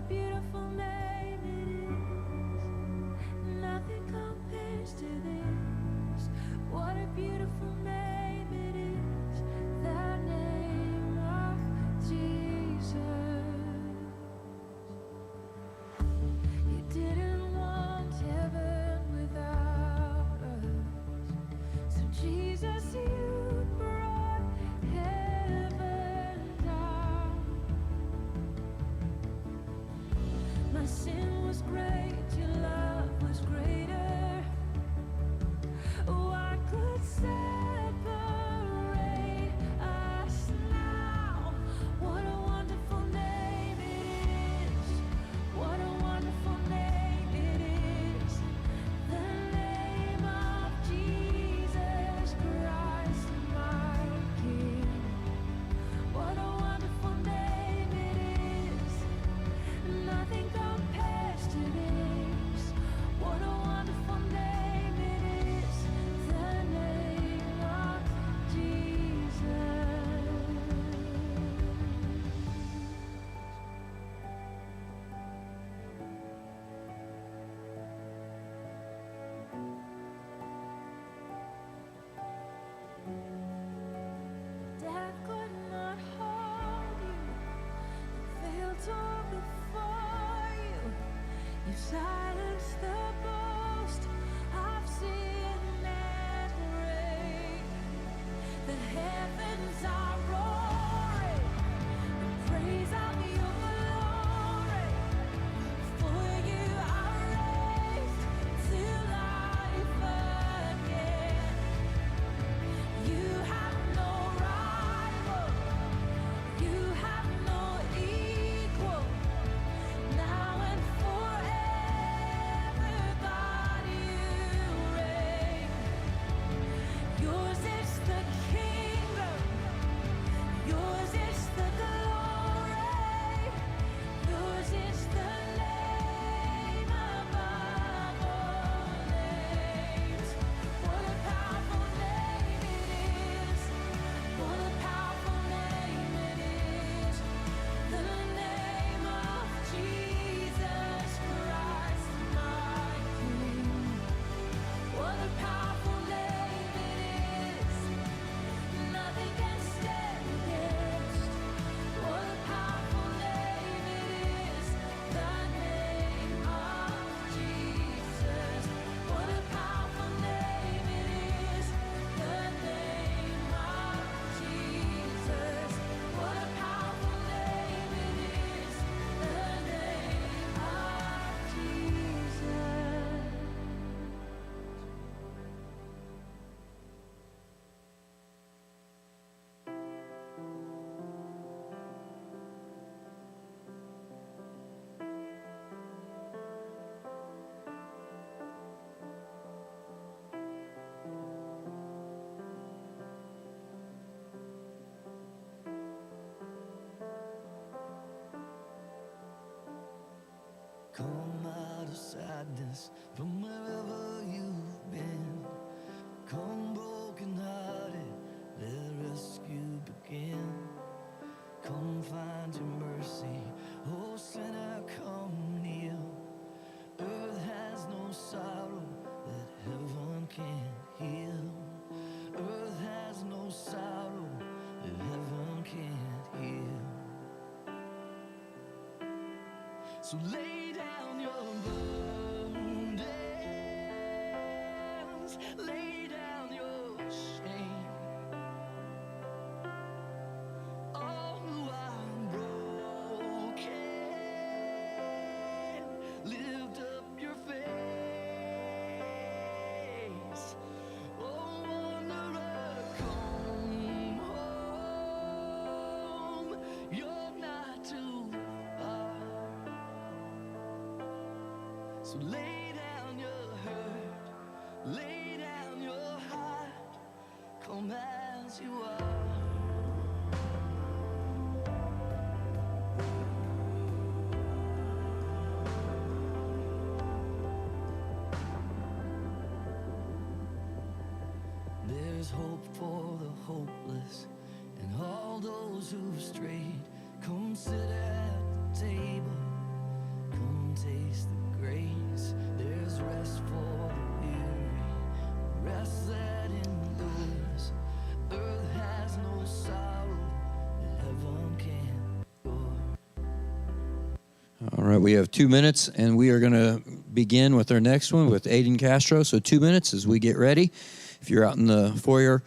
[SPEAKER 2] beautiful name it is. Nothing compares to this. What a beautiful name it is. The name of Jesus. You didn't want heaven without us. So Jesus, you brought heaven down. My sin was great, your love was greater. What could separate us now? What a wonderful name it is. What a wonderful name it is. The name of Jesus Christ, my King. What a wonderful name it is. Nothing compares to this. What a wonderful name it is. The name of Jesus. Death could not hold you. The veil tore before you. You silenced the boast of sin and grave. The heavens are roaring in praise of your glory. For you are raised to life again. You have no rival. You have no equal. Now and forever, God, you reign. Yours is the kingdom. Yours is the glory. Yours is the name above all names. What a powerful name it is. What a powerful name it is. The name of Jesus Christ, my King. What a powerful name it is. Nothing can stand against. What a powerful name it is. The name of Jesus. What a powerful name it is. The name of Jesus. What a powerful name it is. The name of Jesus.
[SPEAKER 3] Come out of sadness from wherever you've been. Come broken-hearted, let rescue begin. Come find your mercy, oh sinner, come kneel. Earth has no sorrow that heaven can't heal. Earth has no sorrow that heaven can't heal. So lay down your burdens, lay down your shame. All who are broken, lift up your face. Oh, wanderer, come home. You're not too far. So lay down your hurt, lay down your heart, come as you are. There's hope for the hopeless and all those who've strayed. Come sit at the table,
[SPEAKER 1] All right, we have 2 minutes, and we are going to begin with our next one with Aiden Castro. So 2 minutes as we get ready. If you're out in the foyer,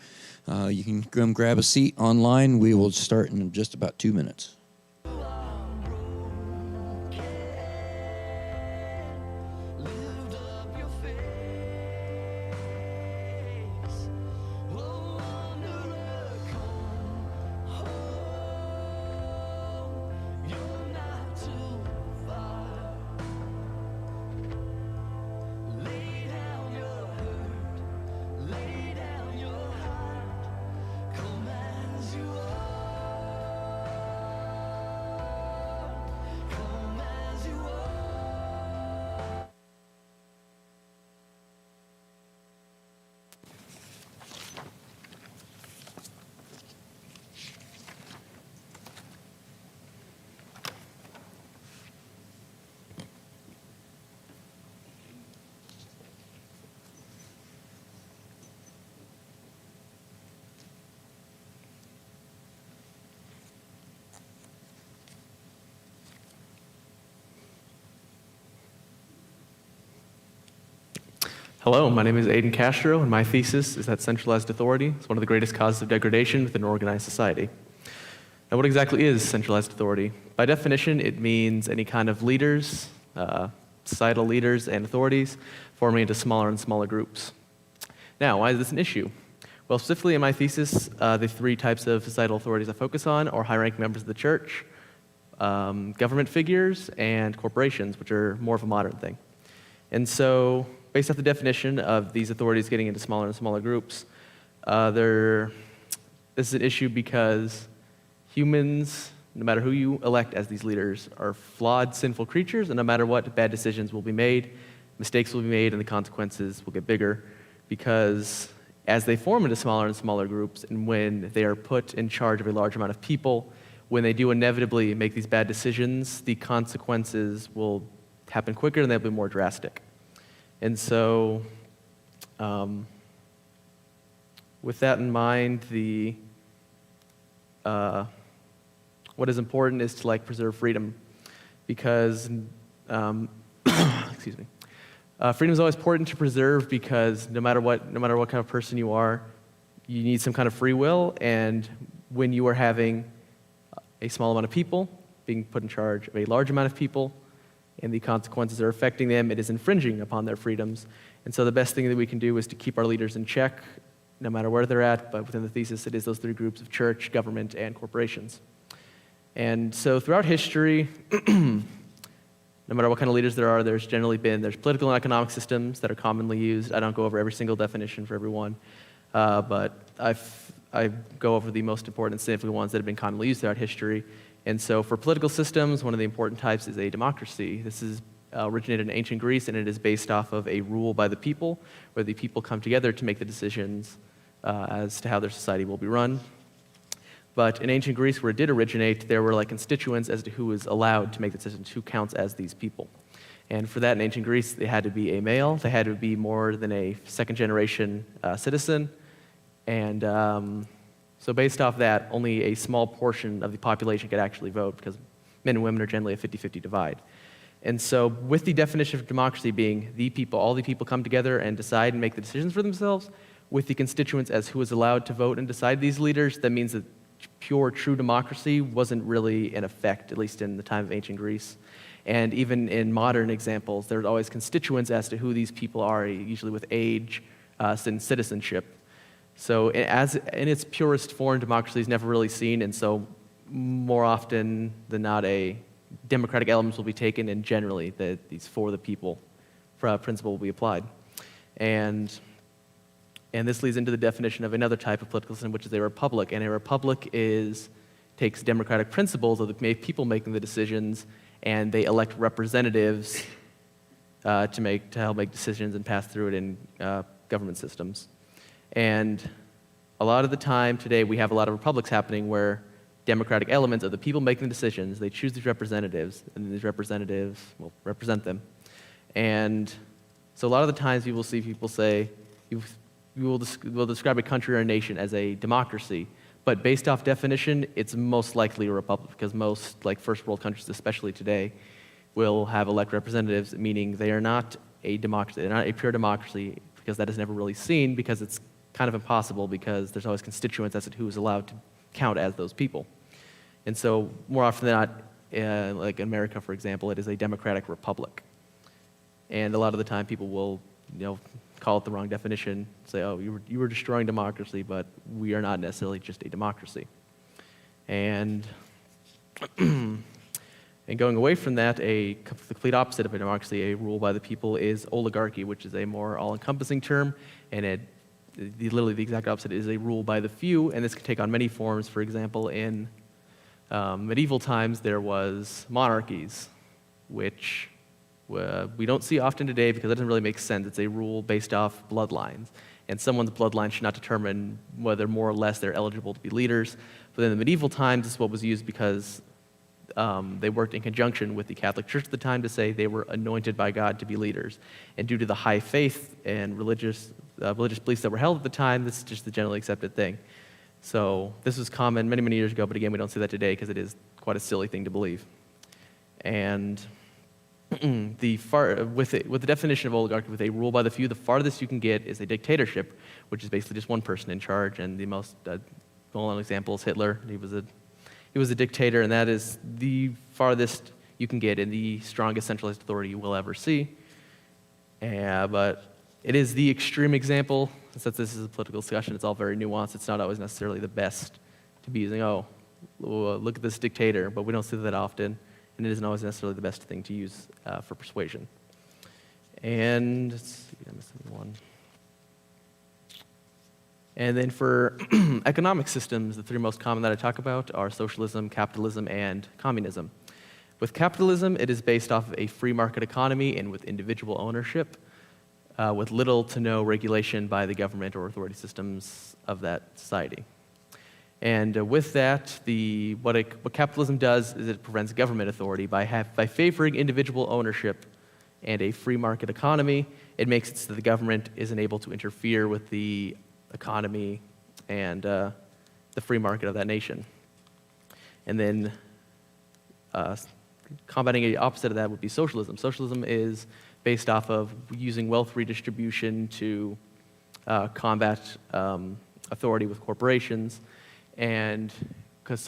[SPEAKER 1] you can come grab a seat online. We will start in just about 2 minutes.
[SPEAKER 3] Lift up your face, oh wanderer, come home. You're not too far. Lay down your hurt, lay down your heart. Come as you are, come as you are.
[SPEAKER 19] Hello, my name is Aiden Castro, and my thesis is that centralized authority is one of the greatest causes of degradation within organized society. Now, what exactly is centralized authority? By definition, it means any kind of leaders, societal leaders and authorities forming into smaller and smaller groups. Now, why is this an issue? Well, specifically in my thesis, the 3 types of societal authorities I focus on are high-ranking members of the church, government figures, and corporations, which are more of a modern thing. And so, based off the definition of these authorities getting into smaller and smaller groups, this is an issue because humans, no matter who you elect as these leaders, are flawed, sinful creatures, and no matter what, bad decisions will be made, mistakes will be made, and the consequences will get bigger because as they form into smaller and smaller groups, and when they are put in charge of a large amount of people, when they do inevitably make these bad decisions, the consequences will happen quicker and they'll be more drastic. And so, with that in mind, what is important is to preserve freedom, because excuse me, freedom is always important to preserve because no matter what kind of person you are, you need some kind of free will. And when you are having a small amount of people being put in charge of a large amount of people, and the consequences are affecting them, it is infringing upon their freedoms. And so the best thing that we can do is to keep our leaders in check, no matter where they're at, but within the thesis, it is those 3 groups of church, government, and corporations. And so throughout history, no matter what kind of leaders there are, there's political and economic systems that are commonly used. I don't go over every single definition for everyone, but I go over the most important and significant ones that have been commonly used throughout history. And so for political systems, one of the important types is a democracy. This is originated in ancient Greece, and it is based off of a rule by the people, where the people come together to make the decisions as to how their society will be run. But in ancient Greece, where it did originate, there were constituents as to who is allowed to make the decisions, who counts as these people. And for that, in ancient Greece, they had to be a male, they had to be more than a second-generation citizen, and so based off that, only a small portion of the population could actually vote because men and women are generally a 50-50 divide. And so with the definition of democracy being the people, all the people come together and decide and make the decisions for themselves, with the constituents as who is allowed to vote and decide these leaders, that means that pure, true democracy wasn't really in effect, at least in the time of ancient Greece. And even in modern examples, there's always constituents as to who these people are, usually with age and citizenship. So as in its purest form, democracy is never really seen, and so more often than not, democratic elements will be taken, and generally these for the people principle will be applied. And this leads into the definition of another type of political system, which is a republic. And a republic takes democratic principles of the people making the decisions, and they elect representatives to help make decisions and pass through it in government systems. And a lot of the time today, we have a lot of republics happening where democratic elements of the people making the decisions, they choose these representatives, and these representatives will represent them. And so a lot of the times you will see people say, we'll describe a country or a nation as a democracy, but based off definition, it's most likely a republic, because most first world countries, especially today, will have elect representatives, meaning they are not a democracy. They're not a pure democracy, because that is never really seen, because it's kind of impossible, because there's always constituents as to who is allowed to count as those people. And so more often than not, like in America, for example, it is a democratic republic. And a lot of the time people will, call it the wrong definition, say, oh, you were destroying democracy, but we are not necessarily just a democracy. And and going away from that, the complete opposite of a democracy, a rule by the people, is oligarchy, which is a more all-encompassing term, and literally the exact opposite is a rule by the few, and this can take on many forms. For example, in medieval times, there was monarchies, which we don't see often today because it doesn't really make sense. It's a rule based off bloodlines, and someone's bloodline should not determine whether more or less they're eligible to be leaders. But in the medieval times, this is what was used because they worked in conjunction with the Catholic Church at the time to say they were anointed by God to be leaders. And due to the high faith and religious beliefs that were held at the time, this is just the generally accepted thing. So this was common many, many years ago, but again, we don't see that today because it is quite a silly thing to believe. And with the definition of oligarchy, with a rule by the few, the farthest you can get is a dictatorship, which is basically just one person in charge. And the most well-known example is Hitler. He was a dictator, and that is the farthest you can get and the strongest centralized authority you will ever see. But it is the extreme example. Since this is a political discussion, it's all very nuanced. It's not always necessarily the best to be using, look at this dictator, but we don't see that often, and it isn't always necessarily the best thing to use for persuasion. And let's see, I'm missing one. And then for economic systems, the three most common that I talk about are socialism, capitalism, and communism. With capitalism, it is based off of a free market economy and with individual ownership, with little to no regulation by the government or authority systems of that society. And with that, what capitalism does is it prevents government authority by favoring individual ownership and a free market economy. It makes it so that the government isn't able to interfere with the economy and the free market of that nation. And then combating the opposite of that would be socialism. Socialism is based off of using wealth redistribution to combat authority with corporations. And because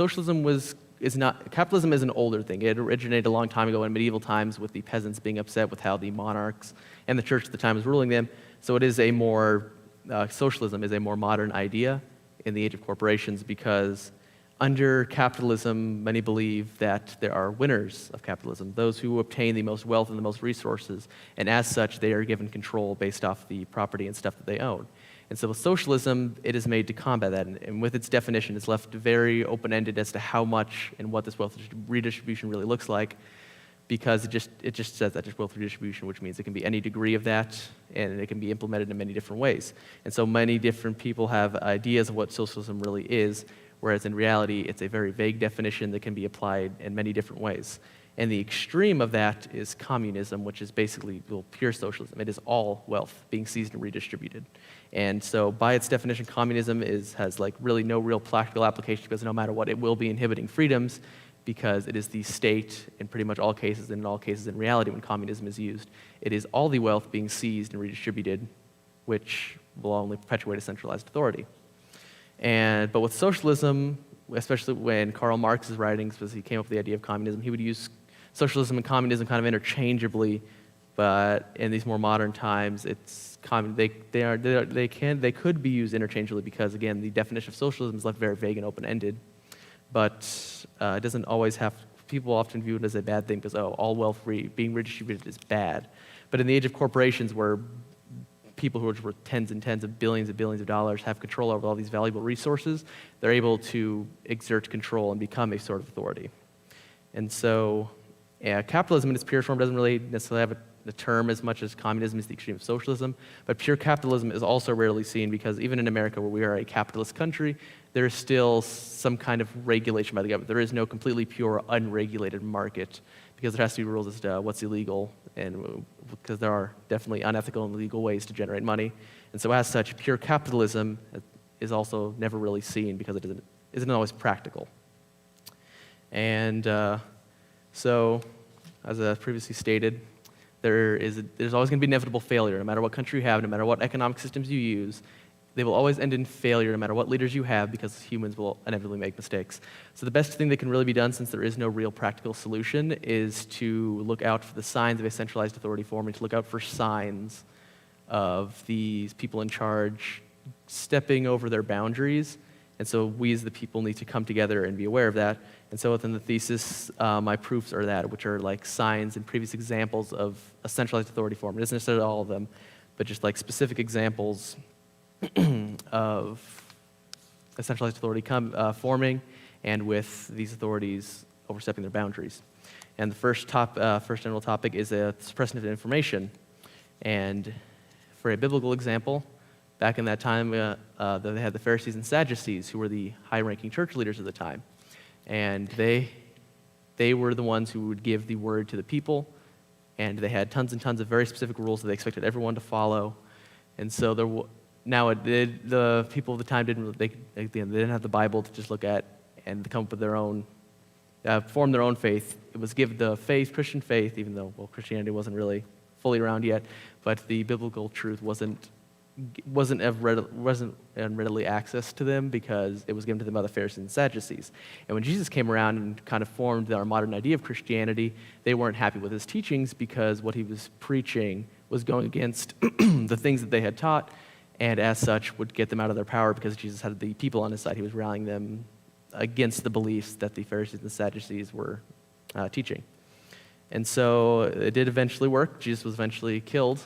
[SPEAKER 19] capitalism is an older thing. It originated a long time ago in medieval times with the peasants being upset with how the monarchs and the church at the time was ruling them. So it is socialism is a more modern idea in the age of corporations, because under capitalism, many believe that there are winners of capitalism, those who obtain the most wealth and the most resources, and as such, they are given control based off the property and stuff that they own. And so with socialism, it is made to combat that, and with its definition, it's left very open-ended as to how much and what this wealth redistribution really looks like, because it just says that just wealth redistribution, which means it can be any degree of that, and it can be implemented in many different ways. And so many different people have ideas of what socialism really is, whereas in reality, it's a very vague definition that can be applied in many different ways. And the extreme of that is communism, which is basically pure socialism. It is all wealth being seized and redistributed. And so by its definition, communism has really no real practical application, because no matter what, it will be inhibiting freedoms, because it is the state in pretty much all cases, and in all cases in reality when communism is used, it is all the wealth being seized and redistributed, which will only perpetuate a centralized authority. But with socialism, especially when Karl Marx's writings, because he came up with the idea of communism, he would use socialism and communism kind of interchangeably, but in these more modern times, they could be used interchangeably, because again, the definition of socialism is left very vague and open-ended. But it doesn't always people often view it as a bad thing because, all wealth being redistributed is bad. But in the age of corporations, where people who are worth tens and tens of billions of dollars have control over all these valuable resources, they're able to exert control and become a sort of authority. And so capitalism in its pure form doesn't really necessarily have a term as much as communism is the extreme of socialism, but pure capitalism is also rarely seen, because even in America, where we are a capitalist country, there is still some kind of regulation by the government. There is no completely pure, unregulated market, because there has to be rules as to what's illegal, and because there are definitely unethical and illegal ways to generate money. And so as such, pure capitalism is also never really seen, because it isn't always practical. And so as previously stated, there's always going to be inevitable failure, no matter what country you have, no matter what economic systems you use. They will always end in failure, no matter what leaders you have, because humans will inevitably make mistakes. So the best thing that can really be done, since there is no real practical solution, is to look out for the signs of a centralized authority forming, to look out for signs of these people in charge stepping over their boundaries. And so we as the people need to come together and be aware of that. And so within the thesis, my proofs are that, which are like signs and previous examples of a centralized authority form. It isn't necessarily all of them, but just like specific examples of a centralized authority forming, and with these authorities overstepping their boundaries. And the first general topic is suppression of information. And for a biblical example, back in that time, they had the Pharisees and Sadducees, who were the high-ranking church leaders of the time. And they were the ones who would give the word to the people, and they had tons and tons of very specific rules that they expected everyone to follow. And so the people of the time they didn't have the Bible to just look at and come up with their own, form their own faith. It was give the faith, Christian faith, even though Christianity wasn't really fully around yet, but the biblical truth wasn't readily accessed to them because it was given to them by the Pharisees and Sadducees. And when Jesus came around and kind of formed our modern idea of Christianity, they weren't happy with his teachings because what he was preaching was going against the things that they had taught, and as such would get them out of their power because Jesus had the people on his side. He was rallying them against the beliefs that the Pharisees and Sadducees were teaching. And so it did eventually work. Jesus was eventually killed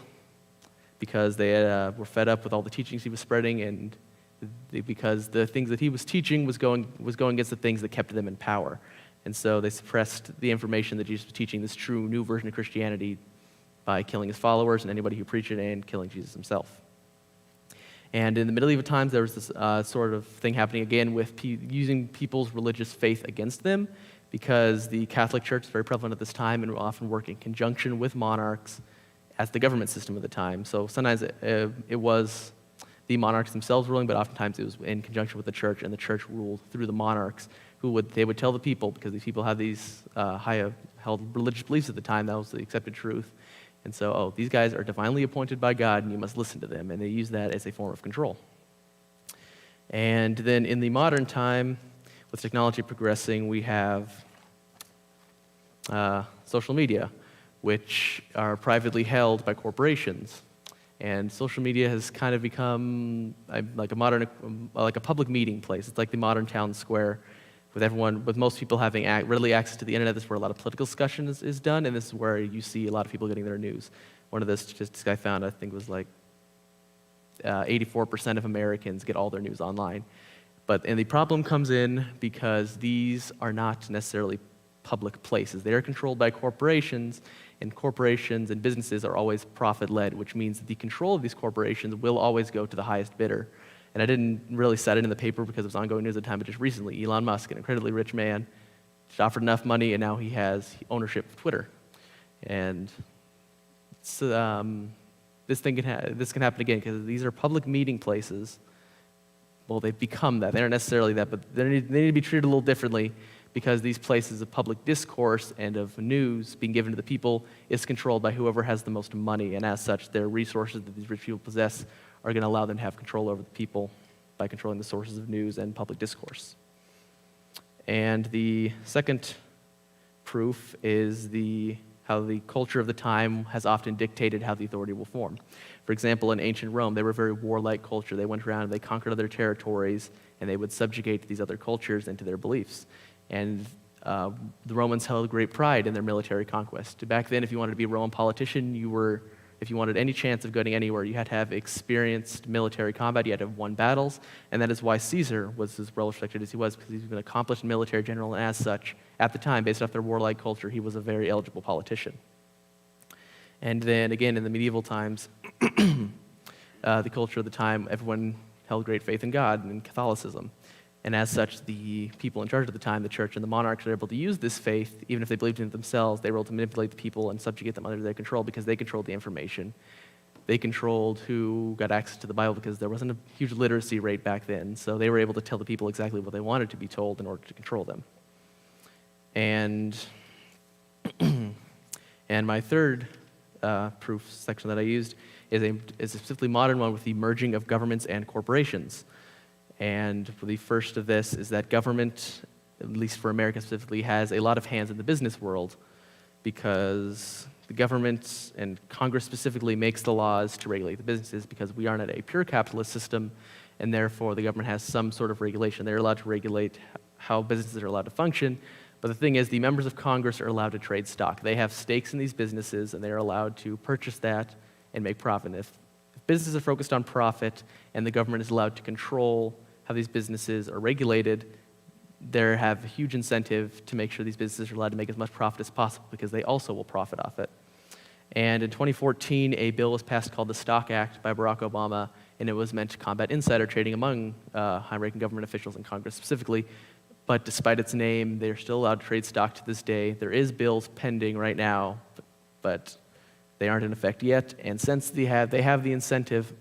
[SPEAKER 19] because they were fed up with all the teachings he was spreading, and because the things that he was teaching was going against the things that kept them in power. And so they suppressed the information that Jesus was teaching, this true new version of Christianity, by killing his followers and anybody who preached it, and killing Jesus himself. And in the medieval times, there was this sort of thing happening again with using people's religious faith against them, because the Catholic Church is very prevalent at this time and would often work in conjunction with monarchs as the government system of the time. So sometimes it was the monarchs themselves ruling, but oftentimes it was in conjunction with the church, and the church ruled through the monarchs, they would tell the people, because these people had these high-held religious beliefs at the time, that was the accepted truth. And so, these guys are divinely appointed by God, and you must listen to them. And they use that as a form of control. And then in the modern time, with technology progressing, we have social media, which are privately held by corporations. And social media has kind of become like a public meeting place. It's like the modern town square, with most people having readily access to the internet. This is where a lot of political discussion is done, and this is where you see a lot of people getting their news. One of the statistics I found, I think, was like 84% of Americans get all their news online. And the problem comes in because these are not necessarily public places. They are controlled by corporations, and corporations and businesses are always profit-led, which means that the control of these corporations will always go to the highest bidder. And I didn't really cite it in the paper because it was ongoing news at the time, but just recently, Elon Musk, an incredibly rich man, just offered enough money, and now he has ownership of Twitter. And this can happen again, because these are public meeting places. Well, they've become that. They aren't necessarily that, but they need to be treated a little differently, because these places of public discourse and of news being given to the people is controlled by whoever has the most money, and as such, their resources that these rich people possess are going to allow them to have control over the people by controlling the sources of news and public discourse. And the second proof is how the culture of the time has often dictated how the authority will form. For example, in ancient Rome, they were a very warlike culture. They went around and they conquered other territories, and they would subjugate these other cultures into their beliefs. And the Romans held great pride in their military conquest. Back then, if you wanted to be a Roman politician, if you wanted any chance of going anywhere, you had to have experienced military combat, you had to have won battles, and that is why Caesar was as well respected as he was, because he was an accomplished military general, and as such, at the time, based off their warlike culture, he was a very eligible politician. And then again, in the medieval times, the culture of the time, everyone held great faith in God and in Catholicism. And as such, the people in charge at the time, the church and the monarchs, were able to use this faith, even if they believed in it themselves. They were able to manipulate the people and subjugate them under their control because they controlled the information. They controlled who got access to the Bible because there wasn't a huge literacy rate back then. So they were able to tell the people exactly what they wanted to be told in order to control them. And And my third proof section that I used is a specifically modern one with the merging of governments and corporations. And the first of this is that government, at least for America specifically, has a lot of hands in the business world because the government and Congress specifically makes the laws to regulate the businesses because we aren't at a pure capitalist system, and therefore the government has some sort of regulation. They're allowed to regulate how businesses are allowed to function, but the thing is the members of Congress are allowed to trade stock. They have stakes in these businesses, and they're allowed to purchase that and make profit. If businesses are focused on profit and the government is allowed to control how these businesses are regulated, they have a huge incentive to make sure these businesses are allowed to make as much profit as possible because they also will profit off it. And in 2014, a bill was passed called the Stock Act by Barack Obama, and it was meant to combat insider trading among high-ranking government officials in Congress specifically. But despite its name, they're still allowed to trade stock to this day. There is bills pending right now, but they aren't in effect yet. And since they have the incentive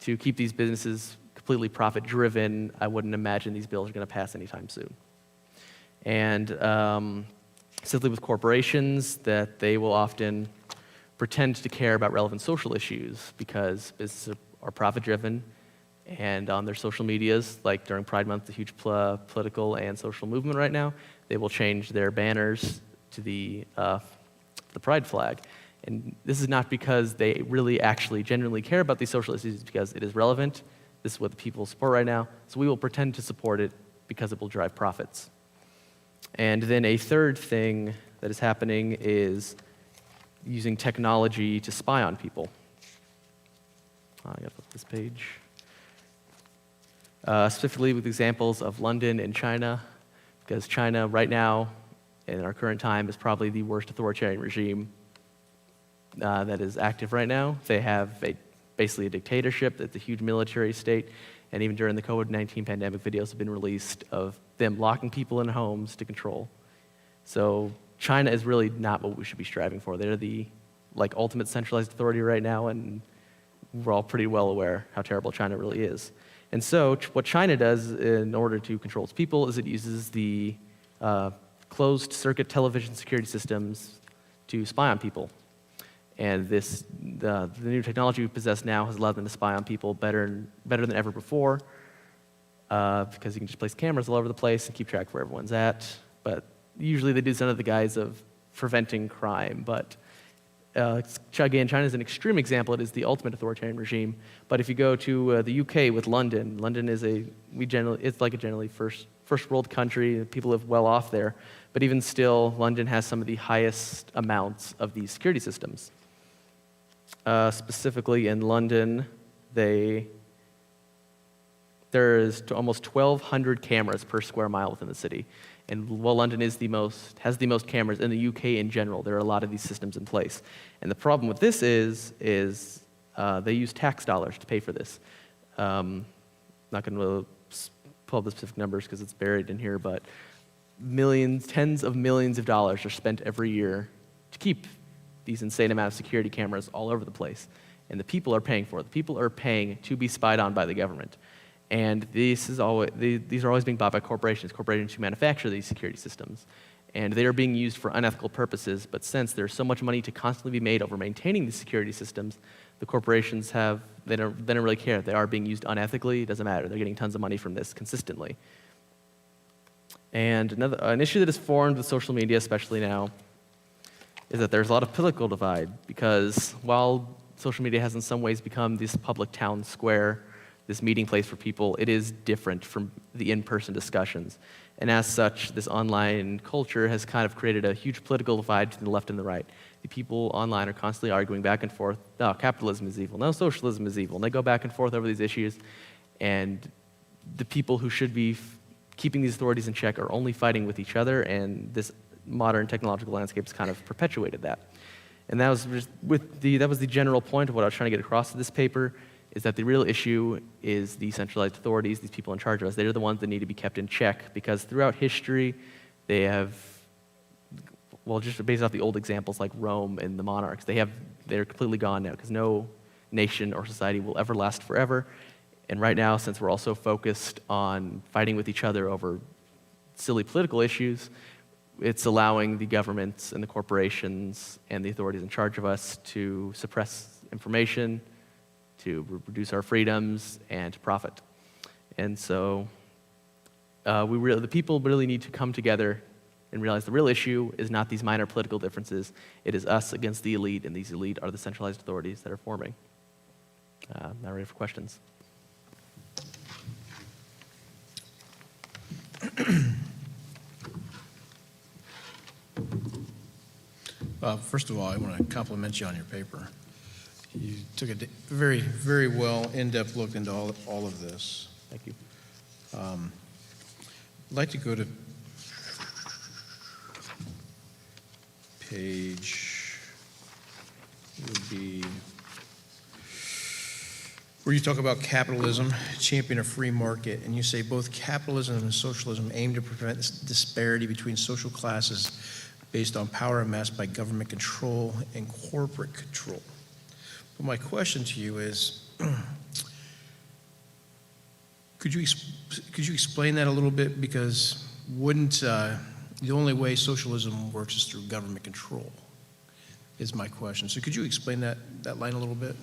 [SPEAKER 19] to keep these businesses completely profit-driven, I wouldn't imagine these bills are going to pass anytime soon. And simply with corporations, that they will often pretend to care about relevant social issues because businesses are profit-driven, and on their social medias, like during Pride Month, the huge political and social movement right now, they will change their banners to the Pride flag. And this is not because they really actually genuinely care about these social issues, it's because it is relevant. This is what the people support right now, so we will pretend to support it because it will drive profits. And then a third thing that is happening is using technology to spy on people. I gotta flip this page. Specifically with examples of London and China, because China right now, in our current time, is probably the worst authoritarian regime that is active right now. They have basically a dictatorship, it's a huge military state, and even during the COVID-19 pandemic, videos have been released of them locking people in homes to control. So China is really not what we should be striving for. They're the ultimate centralized authority right now, and we're all pretty well aware how terrible China really is. And so what China does in order to control its people is it uses the closed circuit television security systems to spy on people. And the new technology we possess now has allowed them to spy on people better than ever before because you can just place cameras all over the place and keep track of where everyone's at. But usually they do this under the guise of preventing crime. But again, China is an extreme example. It is the ultimate authoritarian regime. But if you go to the UK with London, London is it's like a generally first world country. People live well off there. But even still, London has some of the highest amounts of these security systems. Specifically in London, there is almost 1,200 cameras per square mile within the city. And while London has the most cameras in the UK in general, there are a lot of these systems in place. And the problem with this is they use tax dollars to pay for this. Not going to pull up the specific numbers because it's buried in here, but tens of millions of dollars are spent every year to keep these insane amount of security cameras all over the place. And the people are paying for it. The people are paying to be spied on by the government. And these are always being bought by corporations who manufacture these security systems. And they are being used for unethical purposes, but since there's so much money to constantly be made over maintaining these security systems, the corporations they don't really care. They are being used unethically, it doesn't matter. They're getting tons of money from this consistently. And an issue that is formed with social media, especially now, is that there's a lot of political divide, because while social media has in some ways become this public town square, this meeting place for people, it is different from the in-person discussions. And as such, this online culture has kind of created a huge political divide between the left and the right. The people online are constantly arguing back and forth, no, capitalism is evil, no, socialism is evil. And they go back and forth over these issues, and the people who should be keeping these authorities in check are only fighting with each other, and this modern technological landscape has kind of perpetuated that. And that was the general point of what I was trying to get across to this paper, is that the real issue is the centralized authorities, these people in charge of us. They're the ones that need to be kept in check, because throughout history, they have, well, just based off the old examples like Rome and the monarchs, they're completely gone now, because no nation or society will ever last forever. And right now, since we're also focused on fighting with each other over silly political issues, it's allowing the governments and the corporations and the authorities in charge of us to suppress information, to reduce our freedoms, and to profit. And so the people really need to come together and realize the real issue is not these minor political differences. It is us against the elite, and these elite are the centralized authorities that are forming. Now ready for questions.
[SPEAKER 18] First of all, I want to compliment you on your paper. You took a very, very well in-depth look into all of this.
[SPEAKER 19] Thank you.
[SPEAKER 18] I'd like to go to page, would be, where you talk about capitalism, champion a free market, and you say both capitalism and socialism aim to prevent this disparity between social classes based on power amassed by government control and corporate control. But my question to you is, could you explain that a little bit? Because wouldn't the only way socialism works is through government control, is my question. So could you explain that line a little bit?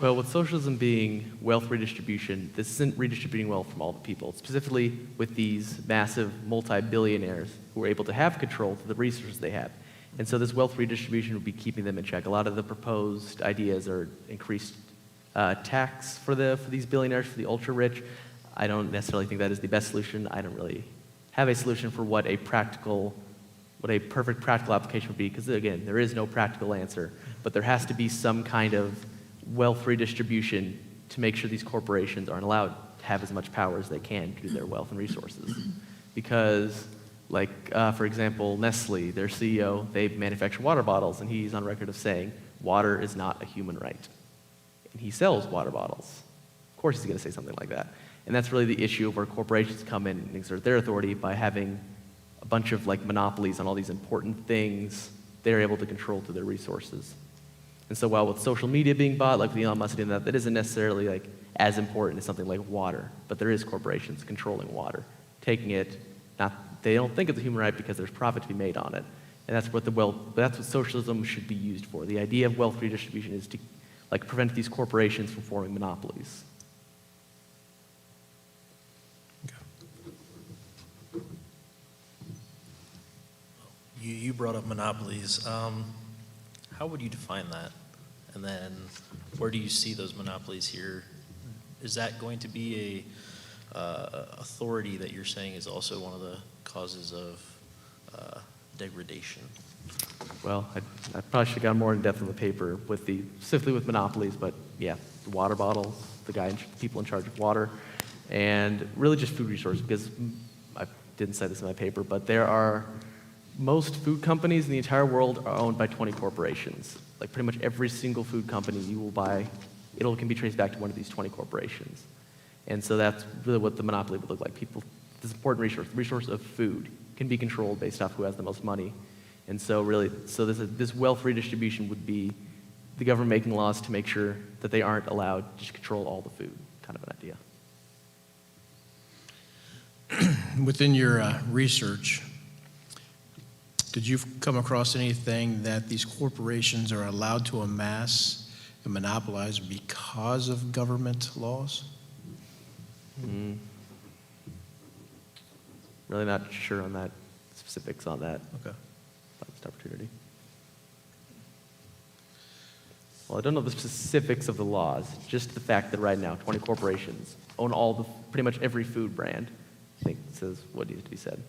[SPEAKER 19] Well, with socialism being wealth redistribution, this isn't redistributing wealth from all the people, specifically with these massive multi-billionaires who are able to have control to the resources they have. And so this wealth redistribution would be keeping them in check. A lot of the proposed ideas are increased tax for these billionaires, for the ultra-rich. I don't necessarily think that is the best solution. I don't really have a solution for what a perfect practical application would be, because again, there is no practical answer, but there has to be some kind of wealth redistribution to make sure these corporations aren't allowed to have as much power as they can due to their wealth and resources. Because, for example, Nestle, their CEO, they manufacture water bottles, and he's on record of saying, water is not a human right. And he sells water bottles. Of course he's going to say something like that. And that's really the issue of where corporations come in and exert their authority by having a bunch of monopolies on all these important things they're able to control through their resources. And so while with social media being bought, like with Elon Musk doing that isn't necessarily as important as something like water, but there is corporations controlling water, taking it, they don't think it's a human right because there's profit to be made on it. And that's what socialism should be used for. The idea of wealth redistribution is to prevent these corporations from forming monopolies.
[SPEAKER 20] You brought up monopolies. How would you define that? And then where do you see those monopolies here? Is that going to be a authority that you're saying is also one of the causes of degradation?
[SPEAKER 19] Well, I probably should have gone more in depth in the paper specifically with monopolies, but yeah, the water bottles, people in charge of water, and really just food resources, because I didn't cite this in my paper, but most food companies in the entire world are owned by 20 corporations. Pretty much every single food company you will buy, it can be traced back to one of these 20 corporations. And so that's really what the monopoly would look like. This important resource, the resource of food, can be controlled based off who has the most money. And so this wealth redistribution would be the government making laws to make sure that they aren't allowed to just control all the food, kind of an idea.
[SPEAKER 18] Within your research, did you come across anything that these corporations are allowed to amass and monopolize because of government laws?
[SPEAKER 19] Really not sure on that, specifics on that.
[SPEAKER 18] Okay.
[SPEAKER 19] Missed opportunity. Well, I don't know the specifics of the laws, just the fact that right now 20 corporations own pretty much every food brand. I think says what needs to be said.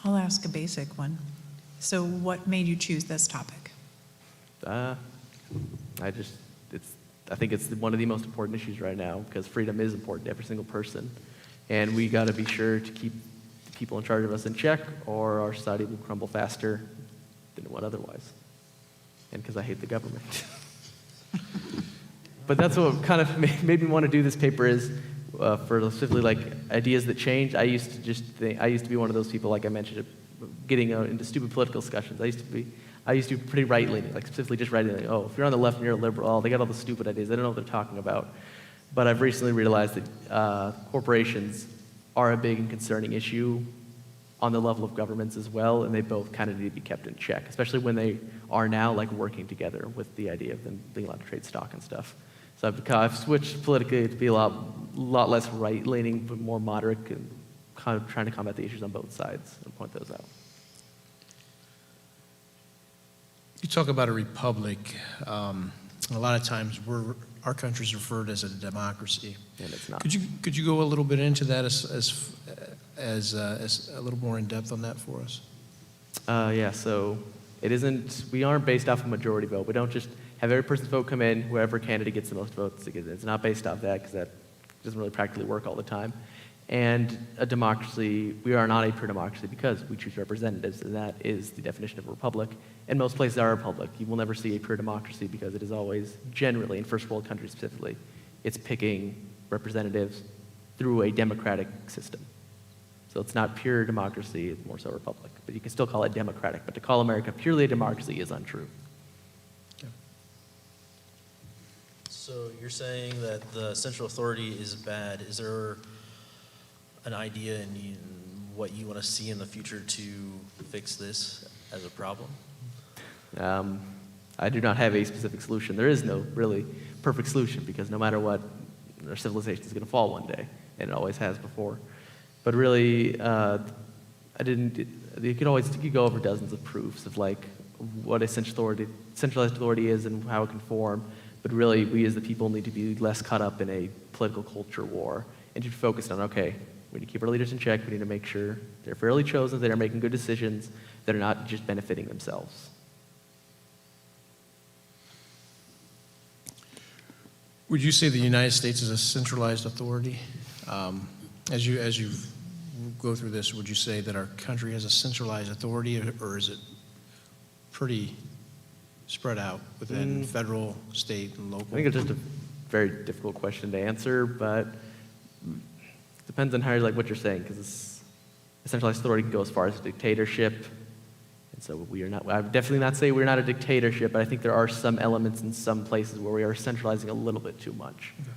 [SPEAKER 15] I'll ask a basic one. So what made you choose this topic?
[SPEAKER 19] I think it's one of the most important issues right now, because freedom is important to every single person. And we got to be sure to keep the people in charge of us in check, or our society will crumble faster than it would otherwise. And because I hate the government. But that's what kind of made me want to do this paper, is for specifically ideas that change. I used to be one of those people, like I mentioned, getting into stupid political discussions. I used to be pretty right-leaning, specifically just right-leaning. Oh, if you're on the left and you're a liberal, they got all the stupid ideas. They don't know what they're talking about. But I've recently realized that corporations are a big and concerning issue on the level of governments as well, and they both kind of need to be kept in check, especially when they are now like working together with the idea of them being allowed to trade stock and stuff. So I've switched politically to be a lot less right-leaning, but more moderate, and kind of trying to combat the issues on both sides and point those out.
[SPEAKER 18] You talk about a republic. A lot of times our country's referred as a democracy.
[SPEAKER 19] And it's not.
[SPEAKER 18] Could you go a little bit into that as a little more in depth on that for us?
[SPEAKER 19] Yeah, so we aren't based off a majority vote. We don't just have every person's vote come in, whoever candidate gets the most votes. It's not based off that, because that doesn't really practically work all the time. And a democracy, we are not a pure democracy because we choose representatives, and that is the definition of a republic. And most places are a republic. You will never see a pure democracy because it is always, generally, in first world countries specifically, it's picking representatives through a democratic system. So it's not pure democracy, it's more so a republic. But you can still call it democratic. But to call America purely a democracy is untrue.
[SPEAKER 20] So you're saying that the central authority is bad. Is there an idea in what you want to see in the future to fix this as a problem?
[SPEAKER 19] I do not have a specific solution. There is no really perfect solution because no matter what, our civilization is going to fall one day, and it always has before. But really, you could go over dozens of proofs of like what a centralized authority is and how it can form. But really, we as the people need to be less caught up in a political culture war and to focus on, okay, we need to keep our leaders in check. We need to make sure they're fairly chosen, that they're making good decisions, that are not just benefiting themselves.
[SPEAKER 18] Would you say the United States is a centralized authority? As you go through this, would you say that our country has a centralized authority, or is it pretty spread out within federal, state, and local?
[SPEAKER 19] I think it's just a very difficult question to answer, but it depends on what you're saying, because a centralized authority can go as far as dictatorship. And so I would definitely not say we're not a dictatorship, but I think there are some elements in some places where we are centralizing a little bit too much.
[SPEAKER 18] Okay.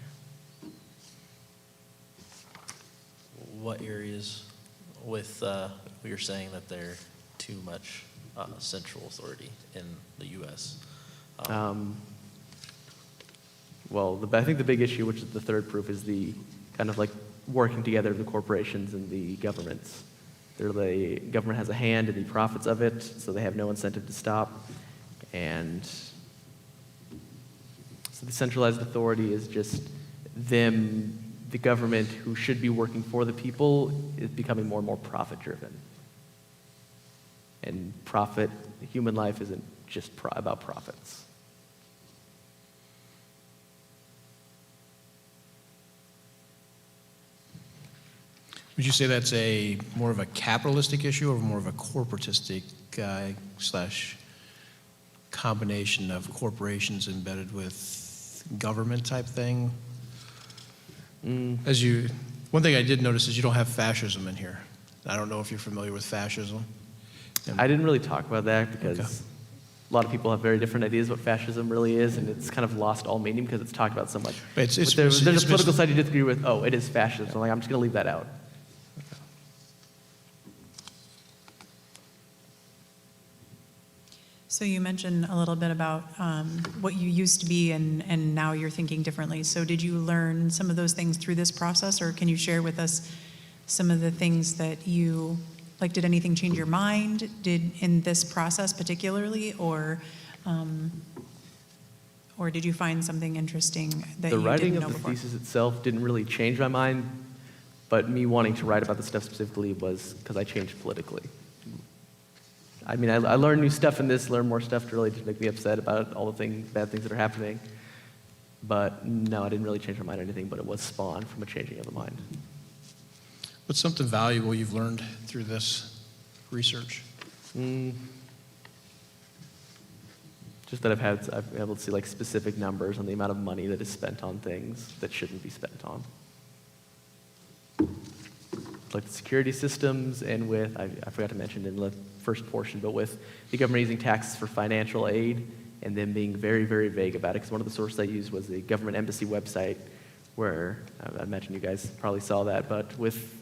[SPEAKER 20] What areas with you're saying that they're too much central authority in the U.S.?
[SPEAKER 19] I think the big issue, which is the third proof, is the kind of like working together of the corporations and the governments. The government has a hand in the profits of it, so they have no incentive to stop. And so the centralized authority is just them, the government, who should be working for the people, is becoming more and more profit-driven. And human life isn't just about profits.
[SPEAKER 18] Would you say that's more of a capitalistic issue or more of a corporatistic slash combination of corporations embedded with government type thing? One thing I did notice is you don't have fascism in here. I don't know if you're familiar with fascism.
[SPEAKER 19] I didn't really talk about that because a lot of people have very different ideas what fascism really is, and it's kind of lost all meaning because it's talked about so much. There's a political side you disagree with, it is fascism. I'm just going to leave that out.
[SPEAKER 15] So you mentioned a little bit about what you used to be and now you're thinking differently. So did you learn some of those things through this process, or can you share with us some of the things that did anything change your mind in this process particularly, or did you find something interesting that you didn't know before?
[SPEAKER 19] The writing of the thesis itself didn't really change my mind, but me wanting to write about this stuff specifically was because I changed politically. I mean, I learned new stuff in this, learned more stuff to really just make me upset about all the bad things that are happening. But no, I didn't really change my mind or anything, but it was spawned from a changing of the mind.
[SPEAKER 18] What's something valuable you've learned through this research?
[SPEAKER 19] Just that I've been able to see specific numbers on the amount of money that is spent on things that shouldn't be spent on. Like the security systems, and I forgot to mention in the first portion, but with the government using taxes for financial aid and them being very, very vague about it, because one of the sources I used was the government embassy website where, I imagine you guys probably saw that, but with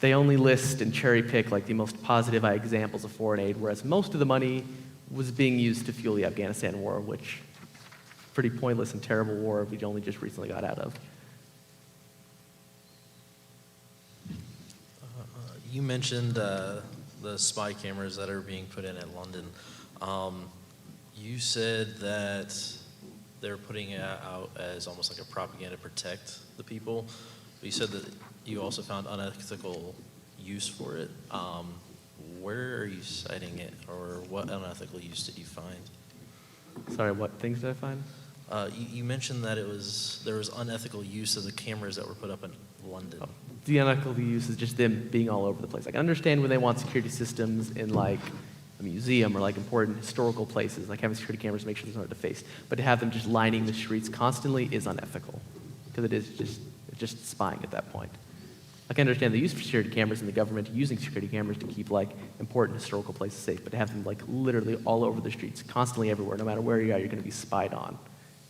[SPEAKER 19] they only list and cherry pick like the most positive examples of foreign aid, whereas most of the money was being used to fuel the Afghanistan war, which pretty pointless and terrible war we only just recently got out of.
[SPEAKER 20] You mentioned the spy cameras that are being put in at London. You said that they're putting it out as almost like a propaganda to protect the people. But you said that you also found unethical use for it. Where are you citing it, or what unethical use did you find?
[SPEAKER 19] Sorry, what things did I find?
[SPEAKER 20] You mentioned that there was unethical use of the cameras that were put up in London.
[SPEAKER 19] The unethical use is just them being all over the place. I can understand when they want security systems in like a museum or like important historical places, like having security cameras to make sure there's no deface. But to have them just lining the streets constantly is unethical, because it is just spying at that point. I can understand the use for security cameras and the government using security cameras to keep like important historical places safe, but to have them like literally all over the streets, constantly everywhere, no matter where you are, you're going to be spied on,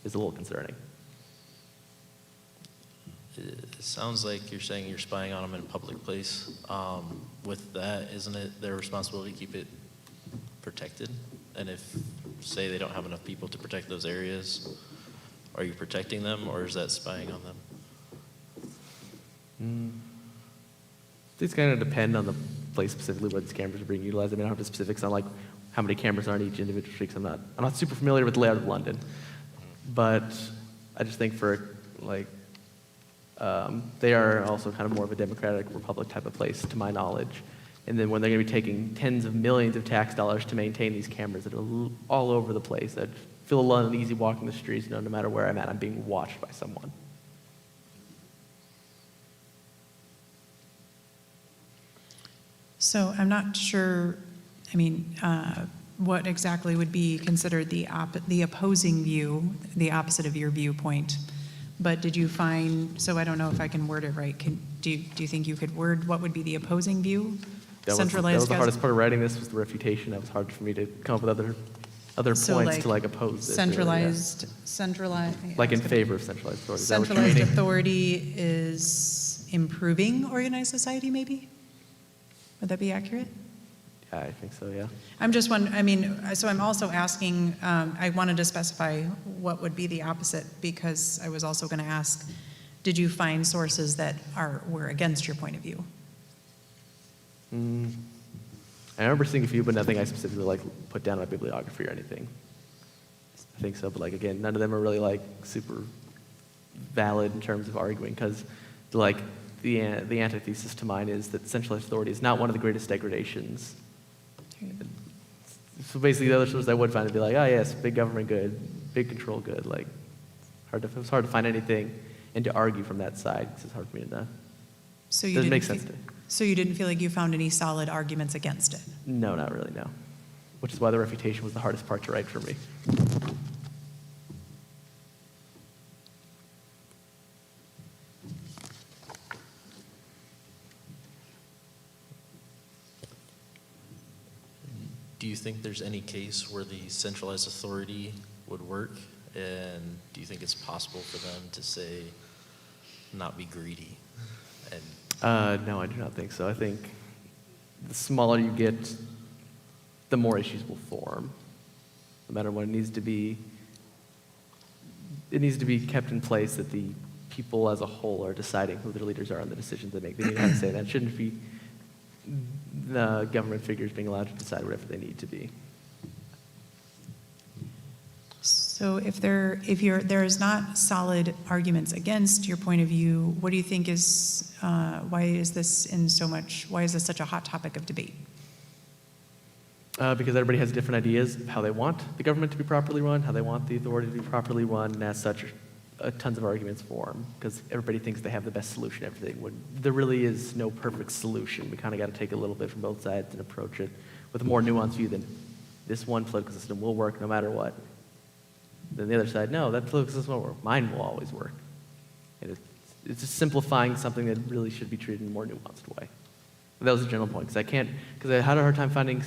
[SPEAKER 19] is a little concerning.
[SPEAKER 20] It sounds like you're saying you're spying on them in a public place. With that, isn't it their responsibility to keep it protected? And if, say, they don't have enough people to protect those areas, are you protecting them, or is that spying on them?
[SPEAKER 19] These kind of depend on the place specifically where these cameras are being utilized. I mean, I don't have the specifics on like how many cameras are on each individual street. I'm not super familiar with the layout of London, but I just think for like they are also kind of more of a democratic republic type of place, to my knowledge. And then when they're going to be taking tens of millions of tax dollars to maintain these cameras that are all over the place, I feel a lot uneasy walking the streets. No matter where I'm at, I'm being watched by someone.
[SPEAKER 15] So I'm not sure, I mean, what exactly would be considered the opposing view, the opposite of your viewpoint. But did you find, so I don't know if I can word it right, do you think you could word what would be the opposing view?
[SPEAKER 19] That was the hardest part of writing this, was the refutation. That was hard for me to come up with other
[SPEAKER 15] So
[SPEAKER 19] points
[SPEAKER 15] like
[SPEAKER 19] to like oppose this.
[SPEAKER 15] centralized.
[SPEAKER 19] Like in favor of centralized authority. Is that what you're
[SPEAKER 15] Centralized
[SPEAKER 19] meaning?
[SPEAKER 15] authority is improving organized society, maybe? Would that be accurate?
[SPEAKER 19] Yeah, I think so, yeah.
[SPEAKER 15] I'm just wondering, I mean, so I'm also asking, I wanted to specify what would be the opposite, because I was also going to ask, did you find sources that were against your point of view?
[SPEAKER 19] I remember seeing a few, but nothing I specifically like put down in my bibliography or anything. I think so, but like again, none of them are really like super valid in terms of arguing, because like the antithesis to mine is that centralized authority is not one of the greatest degradations. So basically, the other sources I would find would be like, oh yes, big government good, big control good. Like, it was hard to find anything and to argue from that side, because it's hard for me to.
[SPEAKER 15] So you
[SPEAKER 19] doesn't
[SPEAKER 15] didn't
[SPEAKER 19] make sense to me.
[SPEAKER 15] So you didn't feel like you found any solid arguments against it?
[SPEAKER 19] No, not really, no. Which is why the refutation was the hardest part to write for me.
[SPEAKER 20] Do you think there's any case where the centralized authority would work? And do you think it's possible for them to say, not be greedy? And
[SPEAKER 19] No, I do not think so. I think the smaller you get, the more issues will form. No matter what, it needs to be kept in place that the people as a whole are deciding who their leaders are and the decisions they make. They need to have to say that. It shouldn't be the government figures being allowed to decide whatever they need to be.
[SPEAKER 15] So if there is not solid arguments against your point of view, what do you think is, why is this such a hot topic of debate?
[SPEAKER 19] Because everybody has different ideas of how they want the government to be properly run, how they want the authority to be properly run, and as such, tons of arguments form, because everybody thinks they have the best solution to everything, when there really is no perfect solution. We kind of got to take a little bit from both sides and approach it with a more nuanced view than this one political system will work no matter what. Then the other side, no, that political system won't work. Mine will always work. And it's just simplifying something that really should be treated in a more nuanced way. But that was the general point, because I had a hard time finding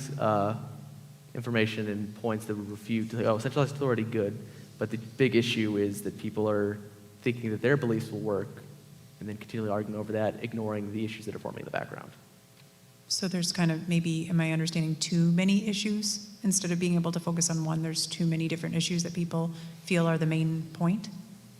[SPEAKER 19] information and points that would refute, centralized authority, good, but the big issue is that people are thinking that their beliefs will work and then continually arguing over that, ignoring the issues that are forming in the background.
[SPEAKER 15] So there's kind of maybe, am I understanding too many issues? Instead of being able to focus on one, there's too many different issues that people feel are the main point?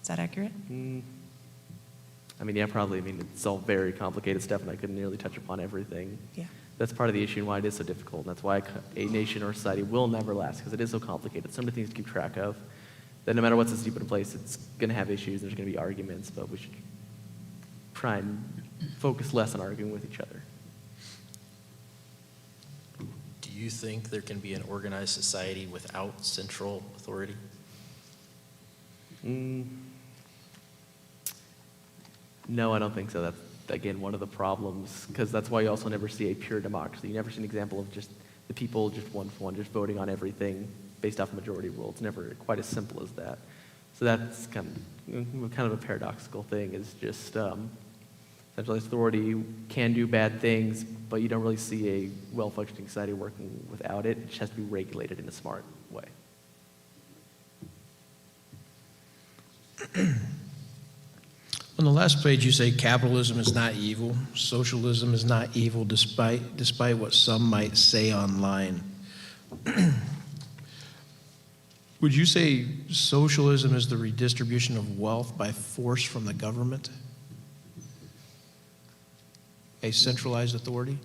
[SPEAKER 15] Is that accurate?
[SPEAKER 19] I mean, yeah, probably. I mean, it's all very complicated stuff, and I couldn't nearly touch upon everything.
[SPEAKER 15] Yeah.
[SPEAKER 19] That's part of the issue and why it is so difficult. And that's why a nation or society will never last, because it is so complicated. So many things to keep track of. That no matter what's a stupid place, it's going to have issues. There's going to be arguments, but we should try and focus less on arguing with each other.
[SPEAKER 20] Do you think there can be an organized society without central authority?
[SPEAKER 19] No, I don't think so. That's, again, one of the problems, because that's why you also never see a pure democracy. You never see an example of just the people, just one for one, just voting on everything based off majority rule. It's never quite as simple as that. So that's kind of a paradoxical thing, is just centralized authority can do bad things, but you don't really see a well-functioning society working without it. It just has to be regulated in a smart way.
[SPEAKER 18] On the last page, you say capitalism is not evil, socialism is not evil, despite what some might say online. Would you say socialism is the redistribution of wealth by force from the government? A centralized authority?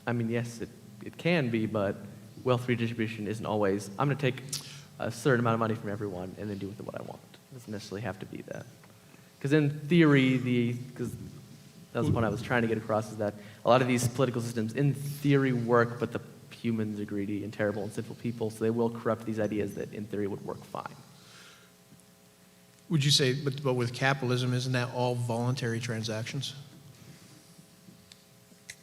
[SPEAKER 19] I mean, yes, it can be, but wealth redistribution isn't always, I'm going to take a certain amount of money from everyone and then do with it what I want. It doesn't necessarily have to be that. Because in theory, because that was the point I was trying to get across, is that a lot of these political systems in theory work, but the humans are greedy and terrible and sinful people, so they will corrupt these ideas that in theory would work fine.
[SPEAKER 18] Would you say, but with capitalism, isn't that all voluntary transactions?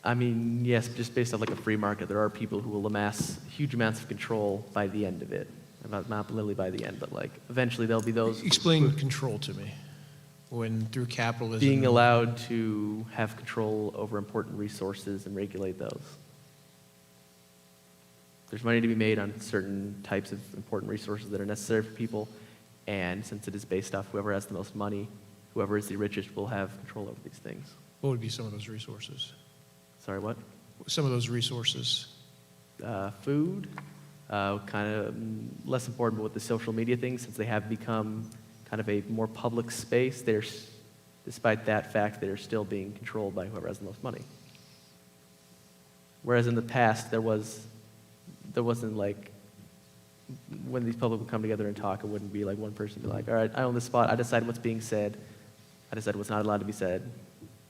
[SPEAKER 19] I mean, yes, just based off like a free market, there are people who will amass huge amounts of control by the end of it. Not literally by the end, but like eventually there'll be those.
[SPEAKER 18] Explain control to me. When through capitalism,
[SPEAKER 19] being allowed to have control over important resources and regulate those. There's money to be made on certain types of important resources that are necessary for people, and since it is based off whoever has the most money, whoever is the richest will have control over these things.
[SPEAKER 18] what would be some of those resources?
[SPEAKER 19] Sorry, what?
[SPEAKER 18] Some of those resources.
[SPEAKER 19] Food, kind of less important, but with the social media things, since they have become kind of a more public space, despite that fact, they're still being controlled by whoever has the most money. Whereas in the past, there wasn't like, when these public would come together and talk, it wouldn't be like one person be like, all right, I own this spot, I decide what's being said, I decide what's not allowed to be said.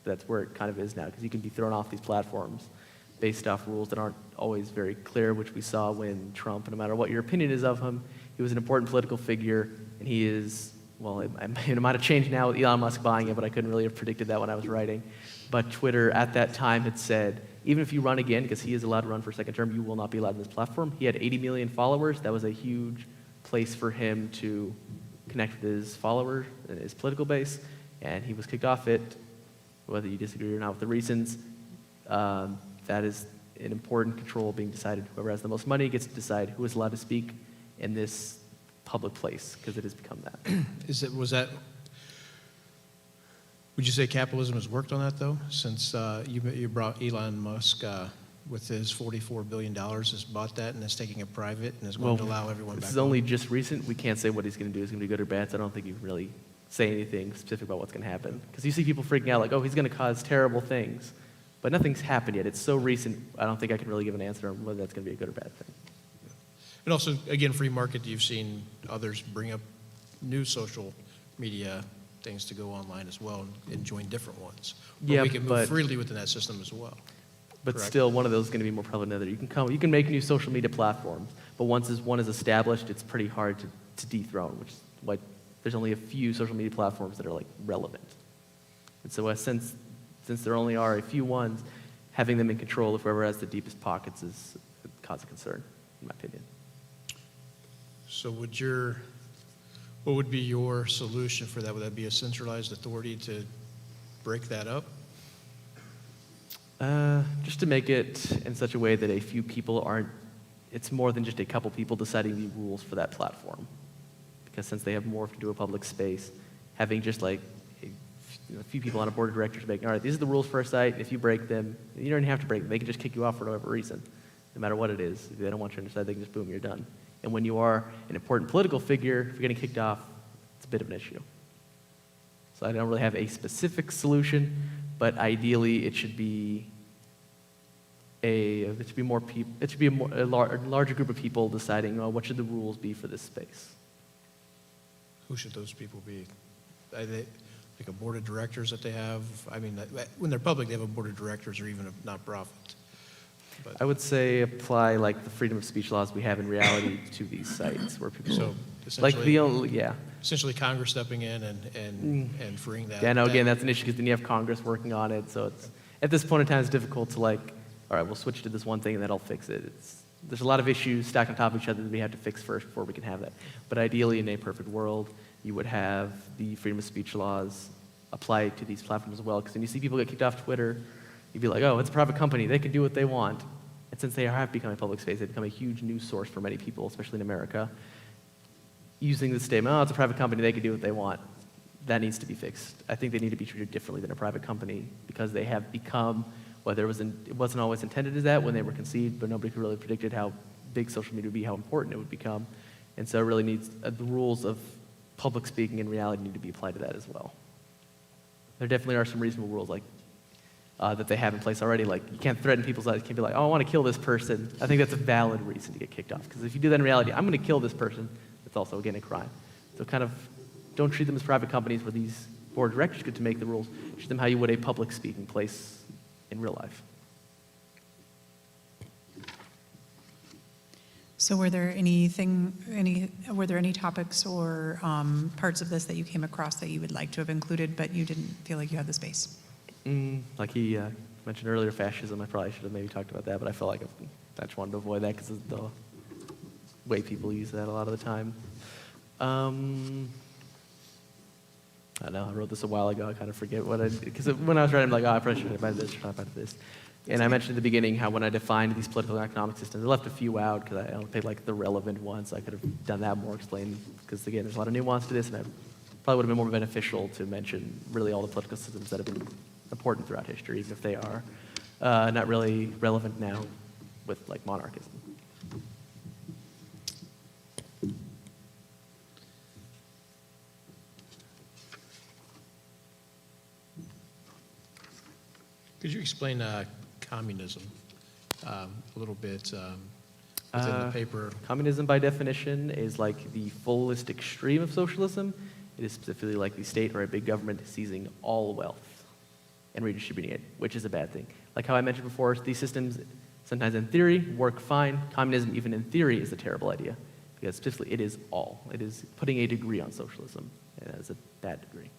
[SPEAKER 19] That's where it kind of is now, because you can be thrown off these platforms based off rules that aren't always very clear, which we saw when Trump, no matter what your opinion is of him, he was an important political figure, and he is, well, it might have changed now with Elon Musk buying it, but I couldn't really have predicted that when I was writing. But Twitter at that time had said, even if you run again, because he is allowed to run for a second term, you will not be allowed on this platform. He had 80 million followers. That was a huge place for him to connect with his followers and his political base, and he was kicked off it. Whether you disagree or not with the reasons, that is an important control being decided. Whoever has the most money gets to decide who is allowed to speak in this public place, because it has become that.
[SPEAKER 18] Would you say capitalism has worked on that, though, since you brought Elon Musk with his $44 billion, has bought that and is taking it private and is going to allow everyone back
[SPEAKER 19] This is
[SPEAKER 18] on?
[SPEAKER 19] only just recent. We can't say what he's going to do is going to be good or bad, so I don't think you can really say anything specific about what's going to happen. Because you see people freaking out like, oh, he's going to cause terrible things. But nothing's happened yet. It's so recent, I don't think I can really give an answer on whether that's going to be a good or bad thing.
[SPEAKER 18] And also, again, free market, you've seen others bring up new social media things to go online as well and join different ones. But we can move freely within that system as well.
[SPEAKER 19] But
[SPEAKER 18] Correct?
[SPEAKER 19] still, one of those is going to be more prevalent than the other. You can make new social media platforms, but once one is established, it's pretty hard to dethrone, which is why there's only a few social media platforms that are like relevant. And so since there only are a few ones, having them in control of whoever has the deepest pockets is a cause of concern, in my opinion.
[SPEAKER 18] So what would be your solution for that? Would that be a centralized authority to break that up?
[SPEAKER 19] Just to make it in such a way that a few people it's more than just a couple people deciding the rules for that platform. Because since they have morphed into a public space, having just like a few people on a board of directors making, all right, these are the rules for our site. If you break them, you don't even have to break them. They can just kick you off for whatever reason, no matter what it is. If they don't want you on their site, they can just boom, you're done. And when you are an important political figure, if you're getting kicked off, it's a bit of an issue. So I don't really have a specific solution, but ideally it should be a larger group of people deciding, oh, what should the rules be for this space.
[SPEAKER 18] Who should those people be? Are they like a board of directors that they have? I mean, when they're public, they have a board of directors or even a nonprofit. But
[SPEAKER 19] I would say apply like the freedom of speech laws we have in reality to these sites where people
[SPEAKER 18] so
[SPEAKER 19] like
[SPEAKER 18] essentially,
[SPEAKER 19] yeah.
[SPEAKER 18] Essentially, Congress stepping in and freeing that.
[SPEAKER 19] Yeah, no, again, that's an issue because then you have Congress working on it. So it's at this point in time, it's difficult to like, all right, we'll switch to this one thing and that'll fix it. There's a lot of issues stacked on top of each other that we have to fix first before we can have that. But ideally, in a perfect world, you would have the freedom of speech laws apply to these platforms as well. Because when you see people get kicked off Twitter, you'd be like, oh, it's a private company. They can do what they want. And since they have become a public space, they've become a huge news source for many people, especially in America. Using the statement, oh, it's a private company. They can do what they want. That needs to be fixed. I think they need to be treated differently than a private company because they have become, whether it wasn't always intended as that when they were conceived, but nobody could really predicted how big social media would be, how important it would become. And so it really needs, the rules of public speaking in reality need to be applied to that as well. There definitely are some reasonable rules like that they have in place already. Like you can't threaten people's lives. You can't be like, oh, I want to kill this person. I think that's a valid reason to get kicked off. Because if you do that in reality, I'm going to kill this person, it's also, again, a crime. So kind of don't treat them as private companies where these board of directors get to make the rules. Treat them how you would a public speaking place in real life.
[SPEAKER 15] So were there any topics or parts of this that you came across that you would like to have included, but you didn't feel like you had the space?
[SPEAKER 19] Like he mentioned earlier, fascism. I probably should have maybe talked about that, but I felt like I just wanted to avoid that because of the way people use that a lot of the time. I don't know. I wrote this a while ago. I kind of forget what because when I was writing, I'm like, oh, I probably should have invited this, should have invited this. And I mentioned at the beginning how when I defined these political and economic systems, I left a few out because I only picked like the relevant ones. I could have done that more, explained, because again, there's a lot of nuance to this, and I probably would have been more beneficial to mention really all the political systems that have been important throughout history, even if they are not really relevant now with like monarchism.
[SPEAKER 18] Could you explain communism a little bit within the paper?
[SPEAKER 19] Communism, by definition, is like the fullest extreme of socialism. It is specifically like the state or a big government seizing all wealth and redistributing it, which is a bad thing. Like how I mentioned before, these systems sometimes in theory work fine. Communism, even in theory, is a terrible idea because specifically it is all. It is putting a degree on socialism, and that is a bad degree.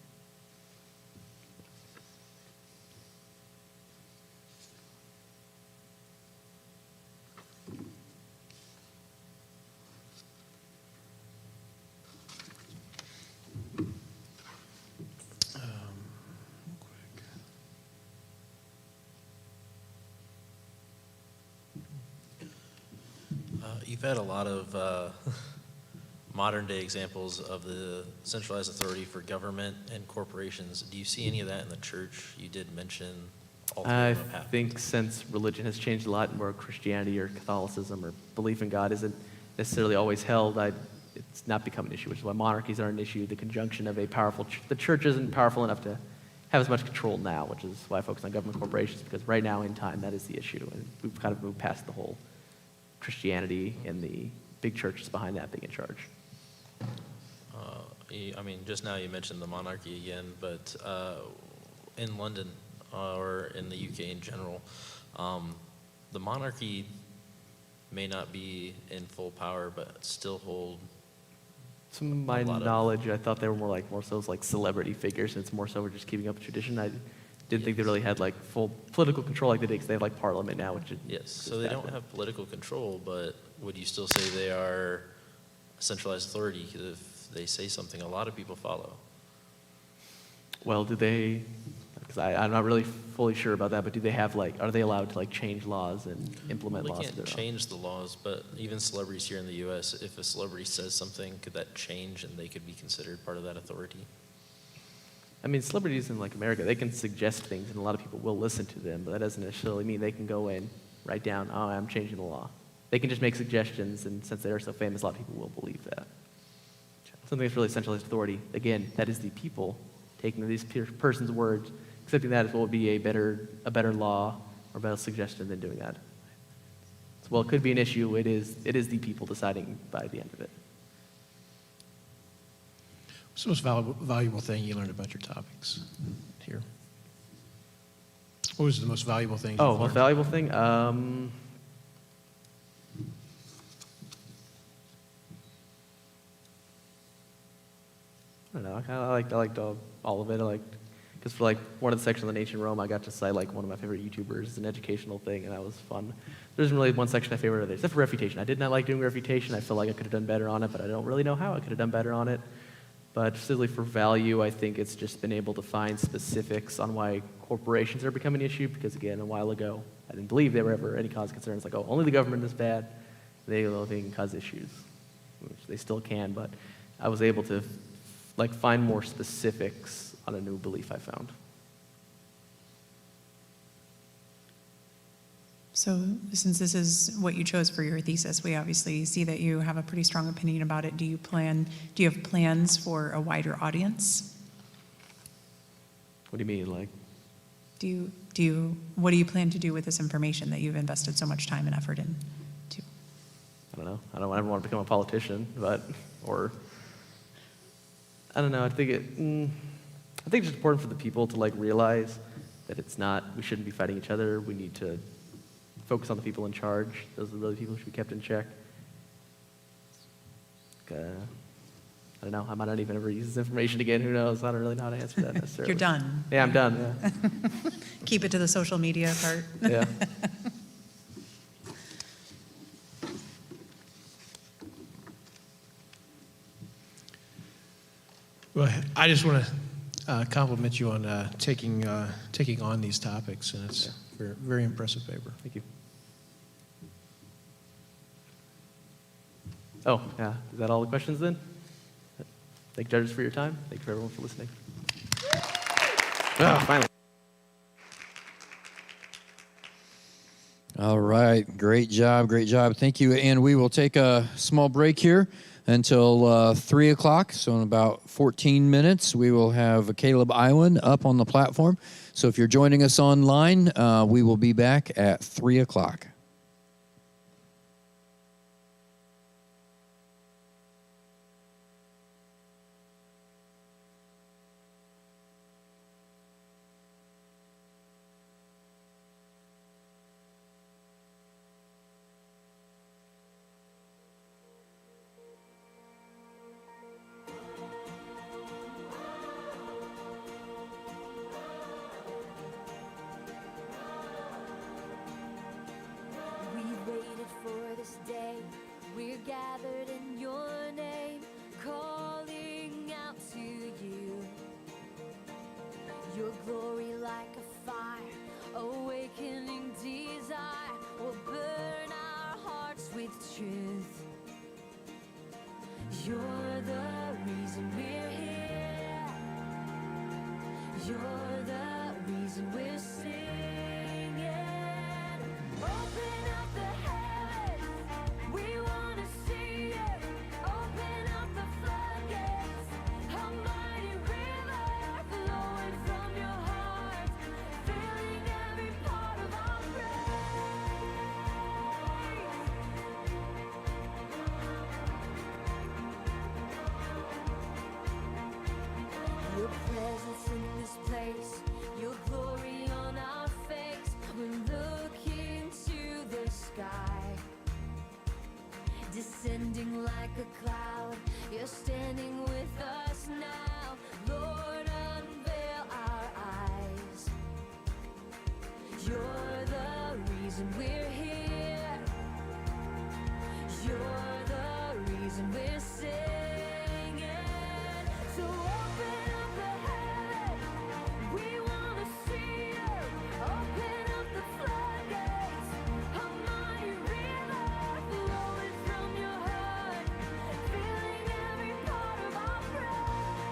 [SPEAKER 20] You've had a lot of modern-day examples of the centralized authority for government and corporations. Do you see any of that in the church? You did mention all three
[SPEAKER 19] I
[SPEAKER 20] of them have.
[SPEAKER 19] think since religion has changed a lot, more Christianity or Catholicism or belief in God isn't necessarily always held, it's not become an issue, which is why monarchies are an issue. The conjunction of a powerful, the church isn't powerful enough to have as much control now, which is why I focus on government corporations, because right now in time, that is the issue. And we've kind of moved past the whole Christianity and the big churches behind that being in charge.
[SPEAKER 20] I mean, just now you mentioned the monarchy again, but in London or in the UK in general, the monarchy may not be in full power, but still hold.
[SPEAKER 19] To my knowledge, I thought they were more so like celebrity figures, and it's more so we're just keeping up a tradition. I didn't think they really had like full political control like they did, because they have like parliament now, which is
[SPEAKER 20] Yes, so they don't have political control, but would you still say they are a centralized authority? 'Cause if they say something, a lot of people follow.
[SPEAKER 19] Well, do they, because I'm not really fully sure about that, but do they have like, are they allowed to like change laws and implement
[SPEAKER 20] Well,
[SPEAKER 19] laws?
[SPEAKER 20] they
[SPEAKER 19] of
[SPEAKER 20] can't
[SPEAKER 19] their own?
[SPEAKER 20] change the laws, but even celebrities here in the U.S., if a celebrity says something, could that change and they could be considered part of that authority?
[SPEAKER 19] I mean, celebrities in like America, they can suggest things and a lot of people will listen to them, but that doesn't necessarily mean they can go in, write down, oh, I'm changing the law. They can just make suggestions, and since they are so famous, a lot of people will believe that. Something that's really centralized authority, again, that is the people taking these person's words, accepting that as what would be a better law or better suggestion than doing that. So, while it could be an issue, it is the people deciding by the end of it.
[SPEAKER 18] What's the most valuable thing you learned about your topics here? What was the most valuable thing?
[SPEAKER 19] Oh, most valuable thing? I don't know. I liked all of it. Because for like one of the sections of the Nation Rome, I got to cite like one of my favorite YouTubers. It's an educational thing, and that was fun. There isn't really one section I favored other, except for refutation. I did not like doing refutation. I feel like I could have done better on it, but I don't really know how I could have done better on it. But specifically for value, I think it's just been able to find specifics on why corporations are becoming an issue, because again, a while ago, I didn't believe they were ever any cause of concern. It's like, oh, only the government is bad. They can cause issues, which they still can, but I was able to like find more specifics on a new belief I found.
[SPEAKER 15] So since this is what you chose for your thesis, we obviously see that you have a pretty strong opinion about it. Do you have plans for a wider audience?
[SPEAKER 19] What do you mean, like?
[SPEAKER 15] What do you plan to do with this information that you've invested so much time and effort into?
[SPEAKER 19] I don't know. I don't ever want to become a politician, or I don't know. I think it's just important for the people to like realize that we shouldn't be fighting each other. We need to focus on the people in charge. Those are the people who should be kept in check. I don't know. I might not even ever use this information again. Who knows? I don't really know how to answer that necessarily.
[SPEAKER 15] You're done.
[SPEAKER 19] Yeah, I'm done. Yeah.
[SPEAKER 15] Keep it to the social media part.
[SPEAKER 19] Yeah.
[SPEAKER 18] Well, I just want to compliment you on taking on these topics, and it's a very impressive paper.
[SPEAKER 19] Thank you. Oh, yeah. Is that all the questions then? Thank you, judges, for your time. Thank you for everyone for listening. Oh, finally.
[SPEAKER 1] All right. Great job. Great job. Thank you. And we will take a small break here until 3 o'clock. So in about 14 minutes, we will have Caleb Iwan up on the platform. So if you're joining us online, we will be back at 3 o'clock.
[SPEAKER 2] We've waited for this day. We're gathered in your name, calling out to you. Your glory like a fire, awakening desire, will burn our hearts with truth. You're the reason we're here. You're the reason we're singing. Open up the heavens, we want to see you. Open up the floodgates, a mighty river flowing from your heart, filling every part of our praise. Your presence in this place, your glory on our face. We're looking to the sky, descending like a cloud. You're standing with us now. Lord, unveil our eyes. You're the reason we're here. You're the reason we're singing. So open up the heavens, we want to see you. Open up the floodgates, a mighty river flowing from your heart, filling every part of our praise.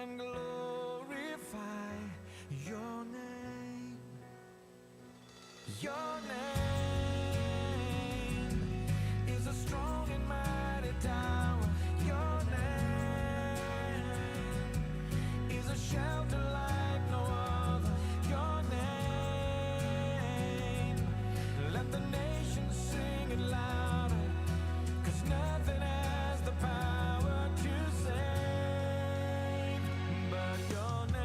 [SPEAKER 2] and glorify your name. Your name is a strong and mighty tower. Your name is a shelter like no other. Your name, let the nations sing it louder, 'cause nothing has the power to save but your name.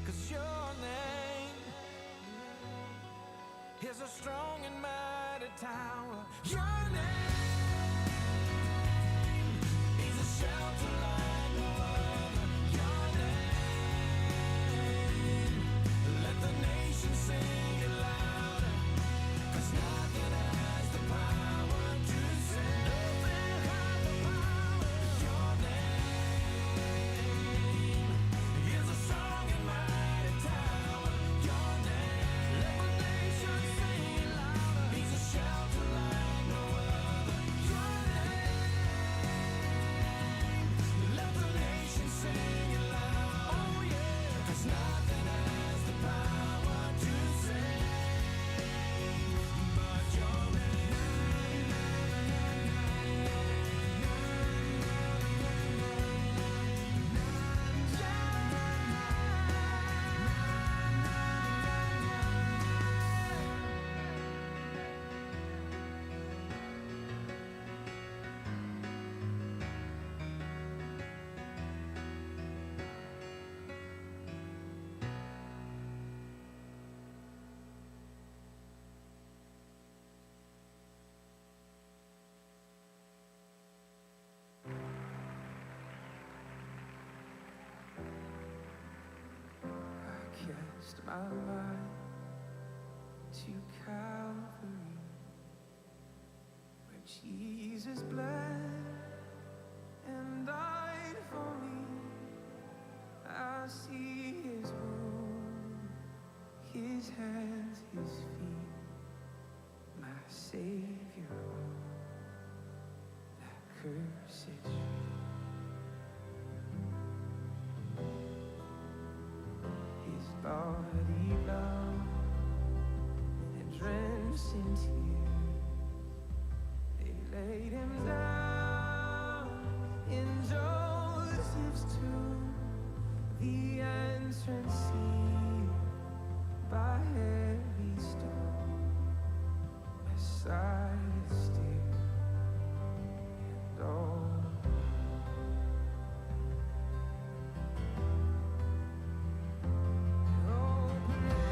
[SPEAKER 2] 'Cause your name is a strong and mighty tower. Your name is a shelter like no other. Your name, let the nations sing it louder, 'cause nothing has the power to save. Nothing has the power. Your name is a strong and mighty tower. Your name, let the nations sing it louder. He's a shelter like no other. Your name, let the nations sing it loud. Oh yeah, 'cause nothing has the power to save but your cast my mind to Calvary, where Jesus bled and died for me. I see his wound, his hands, his feet, my Savior on that cursed tree. His body bound and drenched in tears, they laid him down in Joseph's tomb, the entrance sealed by heavy stone, Messiah still and all. Oh, praise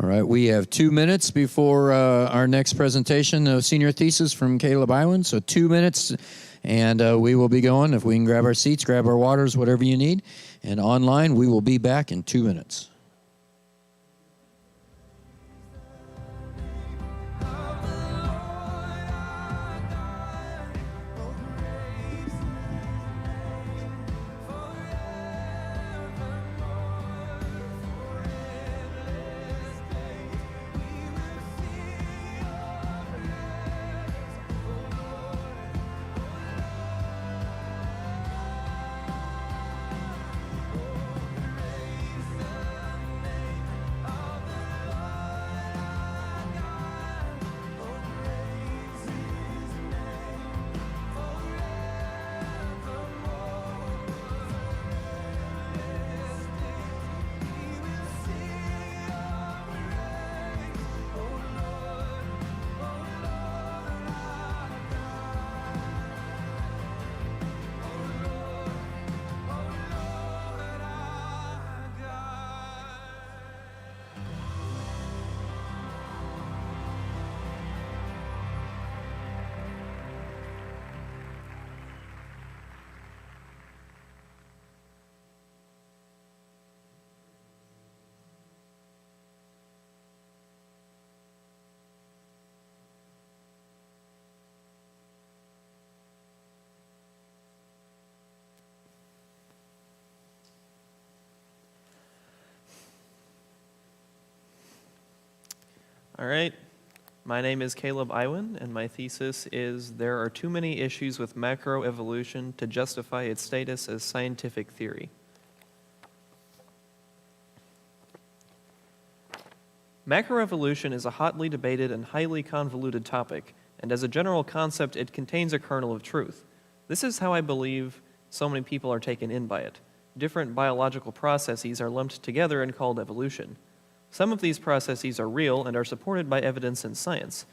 [SPEAKER 1] right, we have 2 minutes before our next presentation of senior thesis from Caleb Iwan. So 2 minutes, and we will be going. If we can grab our seats, grab our waters, whatever you need. And online, we will be back in 2 minutes.
[SPEAKER 21] All right. My name is Caleb Iwan, and my thesis is There are too many issues with macroevolution to justify its status as scientific theory. Macroevolution is a hotly debated and highly convoluted topic, and as a general concept, it contains a kernel of truth. This is how I believe so many people are taken in by it. Different biological processes are lumped together and called evolution. Some of these processes are real and are supported by evidence in science,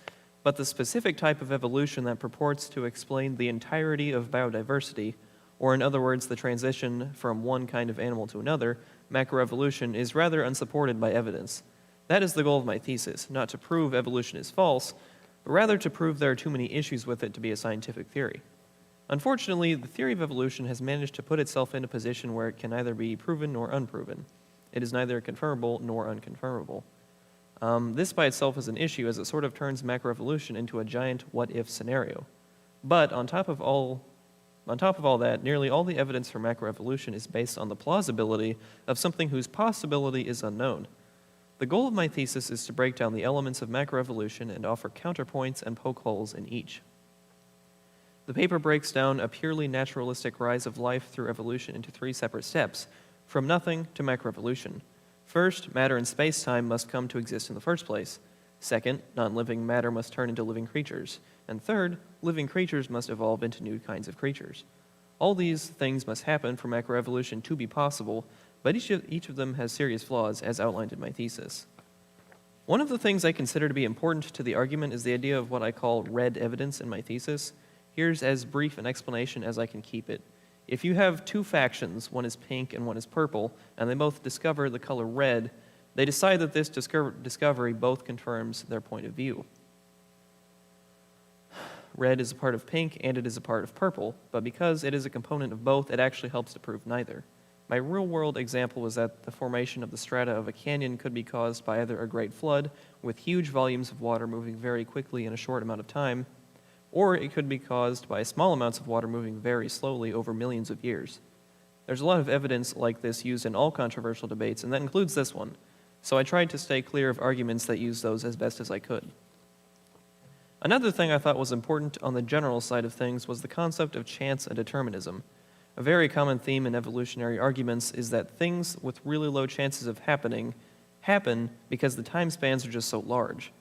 [SPEAKER 21] but the specific type of evolution that purports to explain the entirety of biodiversity, or in other words, the transition from one kind of animal to another, macroevolution, is rather unsupported by evidence. That is the goal of my thesis, not to prove evolution is false, but rather to prove there are too many issues with it to be a scientific theory. Unfortunately, the theory of evolution has managed to put itself in a position where it can neither be proven nor unproven. It is neither confirmable nor unconfirmable. This by itself is an issue, as it sort of turns macroevolution into a giant what-if scenario. But on top of all that, nearly all the evidence for macroevolution is based on the plausibility of something whose possibility is unknown. The goal of my thesis is to break down the elements of macroevolution and offer counterpoints and poke holes in each. The paper breaks down a purely naturalistic rise of life through evolution into 3 separate steps, from nothing to macroevolution. First, matter and space-time must come to exist in the first place. Second, non-living matter must turn into living creatures. And third, living creatures must evolve into new kinds of creatures. All these things must happen for macroevolution to be possible, but each of them has serious flaws, as outlined in my thesis. One of the things I consider to be important to the argument is the idea of what I call red evidence in my thesis. Here's as brief an explanation as I can keep it. If you have 2 factions, one is pink and one is purple, and they both discover the color red, they decide that this discovery both confirms their point of view. Red is a part of pink and it is a part of purple, but because it is a component of both, it actually helps to prove neither. My real-world example was that the formation of the strata of a canyon could be caused by either a great flood, with huge volumes of water moving very quickly in a short amount of time, or it could be caused by small amounts of water moving very slowly over millions of years. There's a lot of evidence like this used in all controversial debates, and that includes this one, so I tried to stay clear of arguments that use those as best as I could. Another thing I thought was important on the general side of things was the concept of chance and determinism. A very common theme in evolutionary arguments is that things with really low chances of happening happen because the time spans are just so large.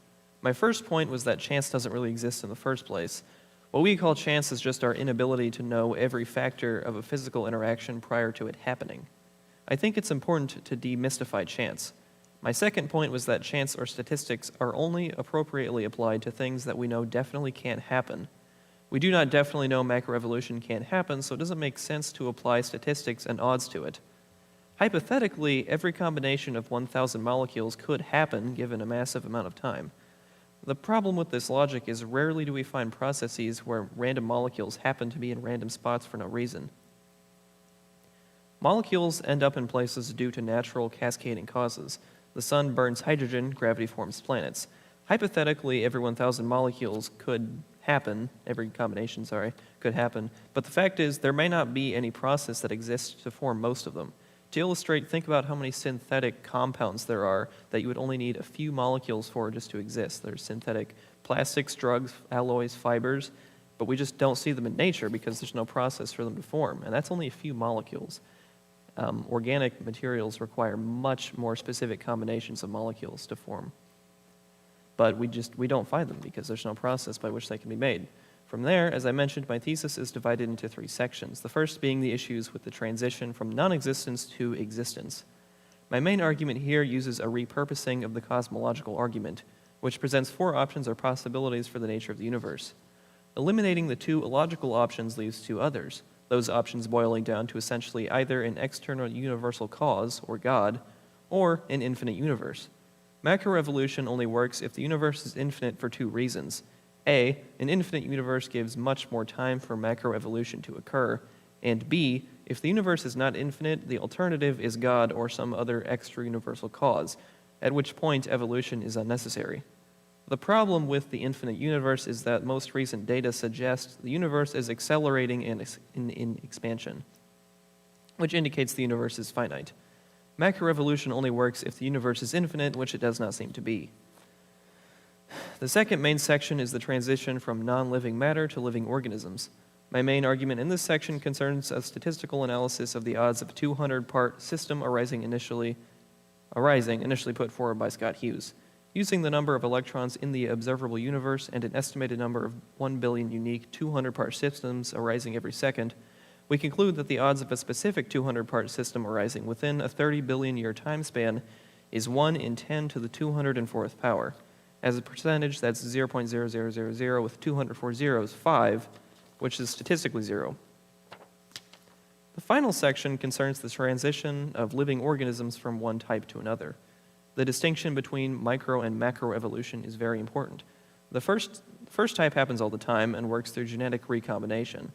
[SPEAKER 21] My first point was that chance doesn't really exist in the first place. What we call chance is just our inability to know every factor of a physical interaction prior to it happening. I think it's important to demystify chance. My second point was that chance or statistics are only appropriately applied to things that we know definitely can't happen. We do not definitely know macroevolution can't happen, so it doesn't make sense to apply statistics and odds to it. Hypothetically, every combination of 1,000 molecules could happen given a massive amount of time. The problem with this logic is rarely do we find processes where random molecules happen to be in random spots for no reason. Molecules end up in places due to natural cascading causes. The sun burns hydrogen, gravity forms planets. Hypothetically, every 1,000 molecules could happen, every combination, could happen, but the fact is there may not be any process that exists to form most of them. To illustrate, think about how many synthetic compounds there are that you would only need a few molecules for just to exist. There's synthetic plastics, drugs, alloys, fibers, but we just don't see them in nature because there's no process for them to form, and that's only a few molecules. Organic materials require much more specific combinations of molecules to form. But we don't find them because there's no process by which they can be made. From there, as I mentioned, my thesis is divided into 3 sections, the first being the issues with the transition from non-existence to existence. My main argument here uses a repurposing of the cosmological argument, which presents 4 options or possibilities for the nature of the universe. Eliminating the 2 illogical options leaves 2 others, those options boiling down to essentially either an external universal cause, or God, or an infinite universe. Macroevolution only works if the universe is infinite for 2 reasons. A, an infinite universe gives much more time for macroevolution to occur, and B, if the universe is not infinite, the alternative is God or some other extra-universal cause, at which point evolution is unnecessary. The problem with the infinite universe is that most recent data suggests the universe is accelerating in expansion, which indicates the universe is finite. Macroevolution only works if the universe is infinite, which it does not seem to be. The second main section is the transition from non-living matter to living organisms. My main argument in this section concerns a statistical analysis of the odds of a 200-part system arising initially put forward by Scott Hughes. Using the number of electrons in the observable universe and an estimated number of 1 billion unique 200-part systems arising every second, we conclude that the odds of a specific 200-part system arising within a 30 billion year time span is 1 in 10 to the 204th power. As a percentage, that's 0.0000 with 204 zeros, 5, which is statistically 0. The final section concerns the transition of living organisms from one type to another. The distinction between micro and macroevolution is very important. The first type happens all the time and works through genetic recombination.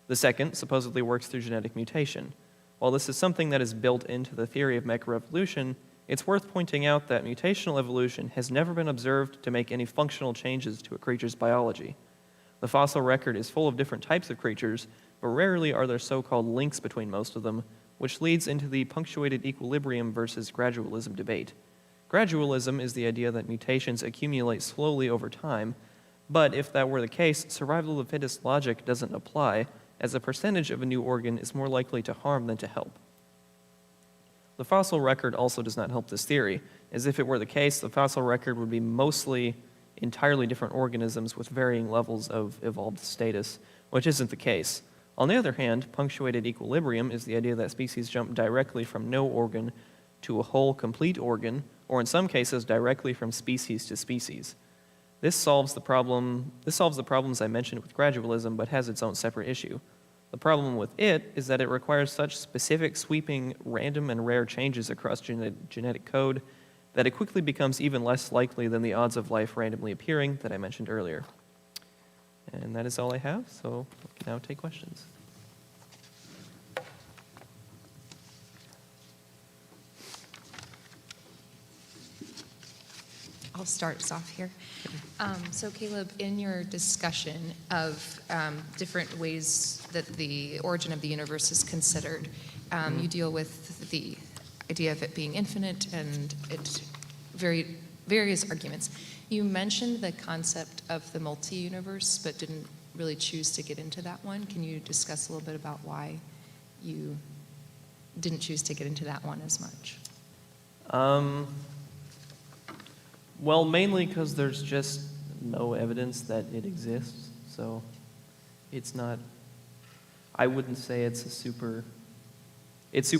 [SPEAKER 21] The second supposedly works through genetic mutation. While this is something that is built into the theory of macroevolution, it's worth pointing out that mutational evolution has never been observed to make any functional changes to a creature's biology. The fossil record is full of different types of creatures, but rarely are there so-called links between most of them, which leads into the punctuated equilibrium versus gradualism debate. Gradualism is the idea that mutations accumulate slowly over time, but if that were the case, survival of the fittest logic doesn't apply, as a percentage of a new organ is more likely to harm than to help. The fossil record also does not help this theory, as if it were the case, the fossil record would be mostly entirely different organisms with varying levels of evolved status, which isn't the case. On the other hand, punctuated equilibrium is the idea that species jump directly from no organ to a whole complete organ, or in some cases directly from species to species. This solves the problems I mentioned with gradualism, but has its own separate issue. The problem with it is that it requires such specific, sweeping, random, and rare changes across genetic code that it quickly becomes even less likely than the odds of life randomly appearing that I mentioned earlier. And that is all I have, so we can now take questions.
[SPEAKER 4] I'll start us off here. So Caleb, in your discussion of different ways that the origin of the universe is considered, you deal with the idea of it being infinite and various arguments. You mentioned the concept of the multi-universe, but didn't really choose to get into that one. Can you discuss a little bit about why you didn't choose to get into that one as much?
[SPEAKER 21] Well, mainly because there's just no evidence that it exists, so it's not, I wouldn't say it's super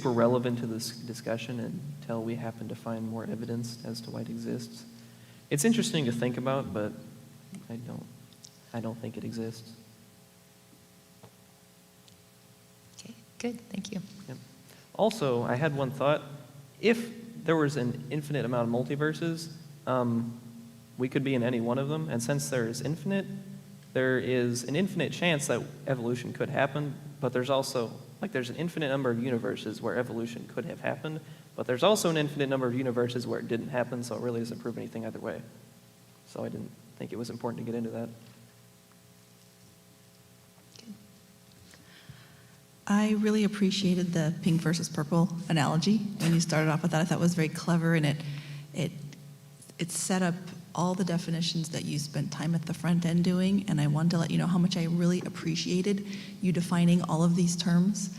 [SPEAKER 21] relevant to this discussion until we happen to find more evidence as to why it exists. It's interesting to think about, but I don't think it exists.
[SPEAKER 4] Okay, good, thank you.
[SPEAKER 21] Yep. Also, I had one thought. If there was an infinite amount of multiverses, we could be in any one of them. And since there is infinite, there is an infinite chance that evolution could happen, but there's also, like, there's an infinite number of universes where evolution could have happened, but there's also an infinite number of universes where it didn't happen, so it really doesn't prove anything either way. So I didn't think it was important to get into that.
[SPEAKER 12] I really appreciated the pink versus purple analogy when you started off with that. I thought it was very clever, and it set up all the definitions that you spent time at the front end doing, and I wanted to let you know how much I really appreciated you defining all of these terms,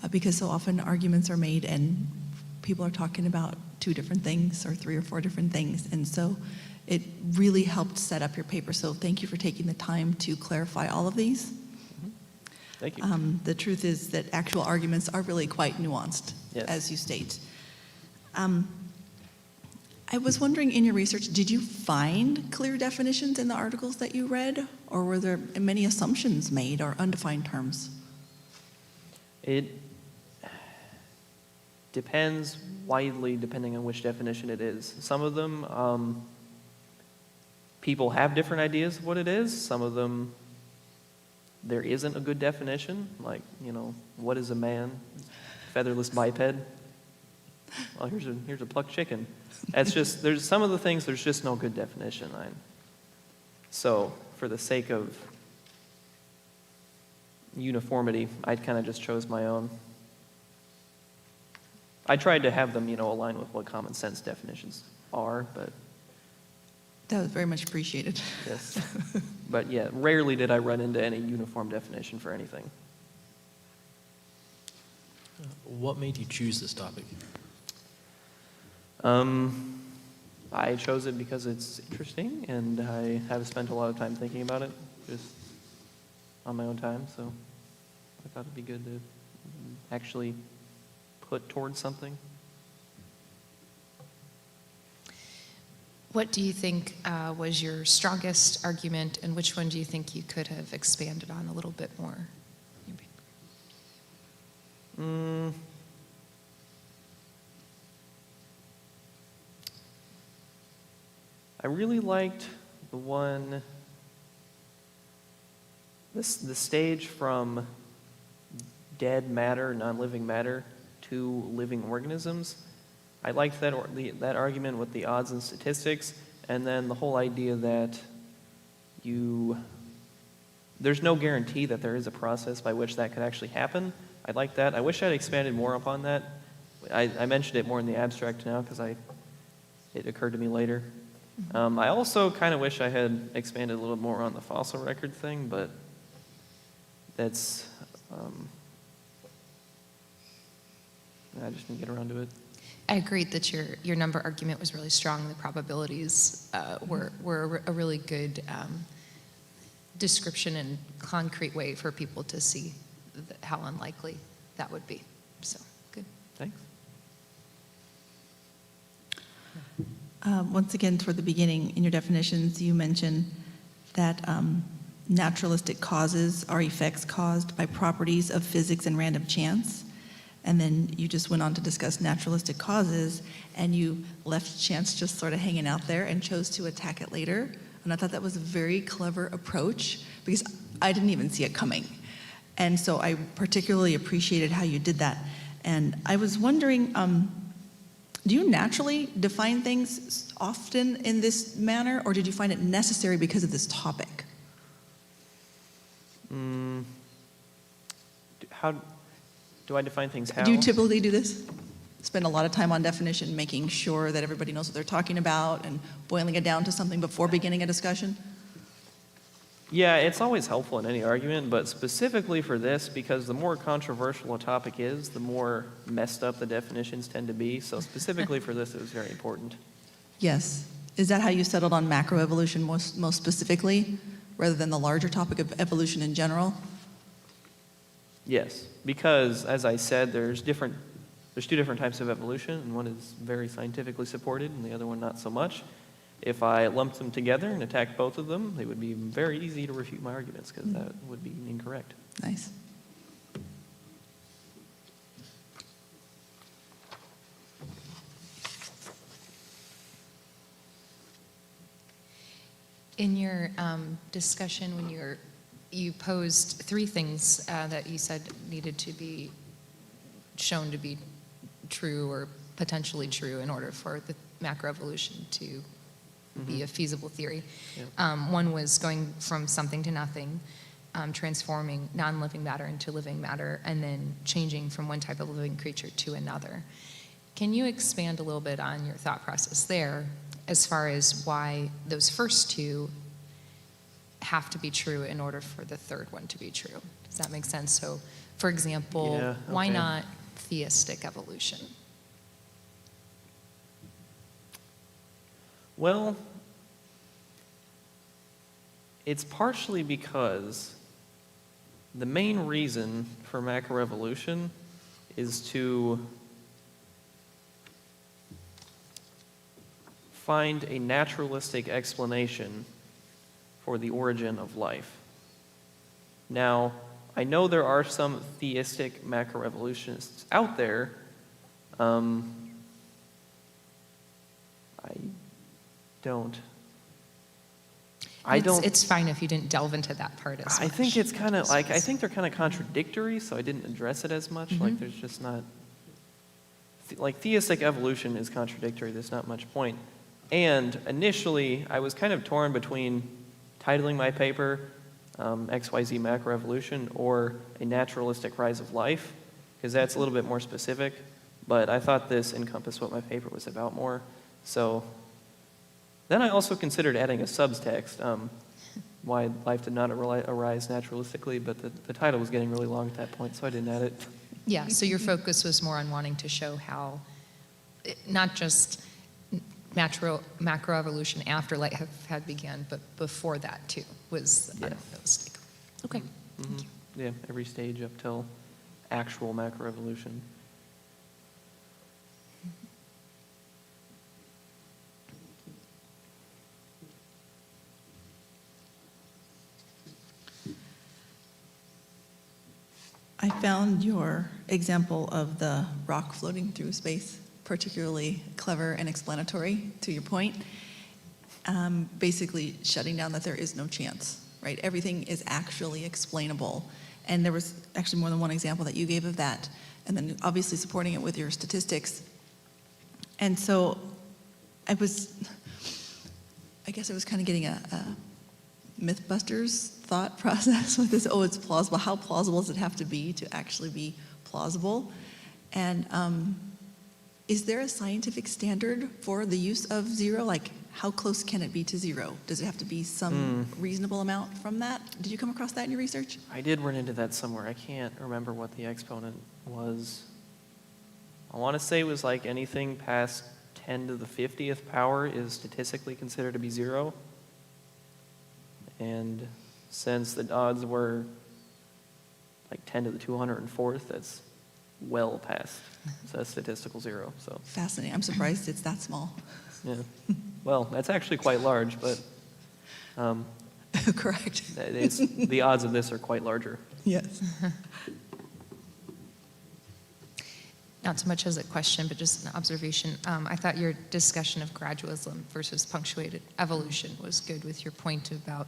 [SPEAKER 12] because so often arguments are made and people are talking about 2 different things or 3 or 4 different things, and so it really helped set up your paper. So thank you for taking the time to clarify all of these.
[SPEAKER 21] Thank you.
[SPEAKER 12] The truth is that actual arguments are really quite nuanced,
[SPEAKER 21] Yes.
[SPEAKER 12] as you state. I was wondering, in your research, did you find clear definitions in the articles that you read, or were there many assumptions made or undefined terms?
[SPEAKER 21] It depends widely depending on which definition it is. Some of them, people have different ideas of what it is. Some of them, there isn't a good definition, like, what is a man? Featherless biped? Well, here's a plucked chicken. It's just, there's some of the things, there's just no good definition. So for the sake of uniformity, I kind of just chose my own. I tried to have them, align with what common sense definitions are, but...
[SPEAKER 12] That was very much appreciated.
[SPEAKER 21] Yes. But yeah, rarely did I run into any uniform definition for anything.
[SPEAKER 20] What made you choose this topic?
[SPEAKER 21] I chose it because it's interesting, and I have spent a lot of time thinking about it, just on my own time, so I thought it'd be good to actually put towards something.
[SPEAKER 4] What do you think was your strongest argument, and which one do you think you could have expanded on a little bit more?
[SPEAKER 21] I really liked the one, the stage from dead matter, non-living matter, to living organisms. I liked that argument with the odds and statistics, and then the whole idea that there's no guarantee that there is a process by which that could actually happen. I like that. I wish I'd expanded more upon that. I mentioned it more in the abstract now because it occurred to me later. I also kind of wish I had expanded a little more on the fossil record thing, but that's, I just didn't get around to it.
[SPEAKER 4] I agreed that your number argument was really strong. The probabilities were a really good description and concrete way for people to see how unlikely that would be. So, good.
[SPEAKER 21] Thanks.
[SPEAKER 12] Once again, toward the beginning, in your definitions, you mentioned that naturalistic causes are effects caused by properties of physics and random chance. And then you just went on to discuss naturalistic causes, and you left chance just sort of hanging out there and chose to attack it later. And I thought that was a very clever approach because I didn't even see it coming. And so I particularly appreciated how you did that. And I was wondering, do you naturally define things often in this manner, or did you find it necessary because of this topic?
[SPEAKER 21] How do I define things? How?
[SPEAKER 12] Do you typically do this? Spend a lot of time on definition, making sure that everybody knows what they're talking about and boiling it down to something before beginning a discussion?
[SPEAKER 21] Yeah, it's always helpful in any argument, but specifically for this, because the more controversial a topic is, the more messed up the definitions tend to be. So specifically for this, it was very important.
[SPEAKER 12] Yes. Is that how you settled on macroevolution most specifically, rather than the larger topic of evolution in general?
[SPEAKER 21] Yes, because as I said, there's 2 different types of evolution, and one is very scientifically supported, and the other one not so much. If I lumped them together and attacked both of them, it would be very easy to refute my arguments because that would be incorrect.
[SPEAKER 12] Nice.
[SPEAKER 4] In your discussion, when you posed three things that you said needed to be shown to be true or potentially true in order for the macroevolution to be a feasible theory. One was going from something to nothing, transforming non-living matter into living matter, and then changing from one type of living creature to another. Can you expand a little bit on your thought process there as far as why those first two have to be true in order for the third one to be true? Does that make sense? So, for example,
[SPEAKER 21] Yeah,
[SPEAKER 4] why
[SPEAKER 21] okay.
[SPEAKER 4] not theistic evolution?
[SPEAKER 21] Well, it's partially because the main reason for macroevolution is to find a naturalistic explanation for the origin of life. Now, I know there are some theistic macroevolutionists out there.
[SPEAKER 4] It's fine if you didn't delve into that part as much.
[SPEAKER 21] I think it's kind of like, I think they're kind of contradictory, so I didn't address it as much. Like, there's just not, like, theistic evolution is contradictory. There's not much point. And initially, I was kind of torn between titling my paper XYZ Macroevolution or A Naturalistic Rise of Life, because that's a little bit more specific. But I thought this encompassed what my paper was about more. So then I also considered adding a subtext, why life did not arise naturalistically, but the title was getting really long at that point, so I didn't add it.
[SPEAKER 4] Yeah, so your focus was more on wanting to show how, not just macroevolution after life had begun, but before that too, was unrealistic. Okay, thank you.
[SPEAKER 21] Yeah, every stage up till actual macroevolution.
[SPEAKER 12] I found your example of the rock floating through space particularly clever and explanatory, to your point. Basically shutting down that there is no chance, right? Everything is actually explainable. And there was actually more than one example that you gave of that. And then obviously supporting it with your statistics. And so I guess I was kind of getting a Mythbusters thought process with this. Oh, it's plausible. How plausible does it have to be to actually be plausible? And is there a scientific standard for the use of zero? Like, how close can it be to zero? Does it have to be some reasonable amount from that? Did you come across that in your research?
[SPEAKER 21] I did run into that somewhere. I can't remember what the exponent was. I want to say it was like anything past 10 to the 50th power is statistically considered to be zero. And since the odds were like 10 to the 204th, that's well past a statistical zero. So
[SPEAKER 12] fascinating. I'm surprised it's that small.
[SPEAKER 21] Yeah. Well, that's actually quite large, but
[SPEAKER 12] correct.
[SPEAKER 21] The odds of this are quite larger.
[SPEAKER 12] Yes.
[SPEAKER 4] Not so much as a question, but just an observation. I thought your discussion of gradualism versus punctuated evolution was good with your point about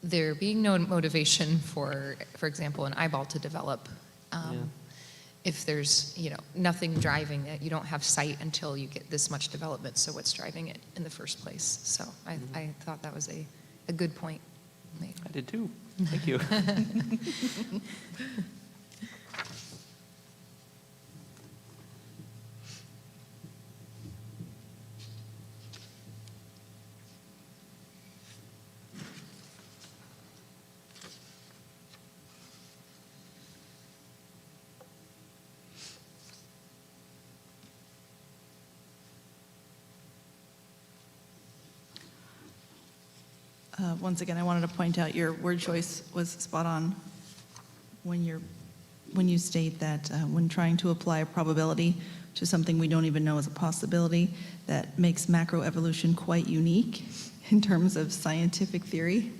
[SPEAKER 4] there being no motivation for example, an eyeball to develop. If there's, nothing driving it, you don't have sight until you get this much development. So what's driving it in the first place? So I thought that was a good point made.
[SPEAKER 21] I did too. Thank you.
[SPEAKER 12] Once again, I wanted to point out your word choice was spot on when you state that when trying to apply a probability to something we don't even know is a possibility, that makes macroevolution quite unique in terms of scientific theory.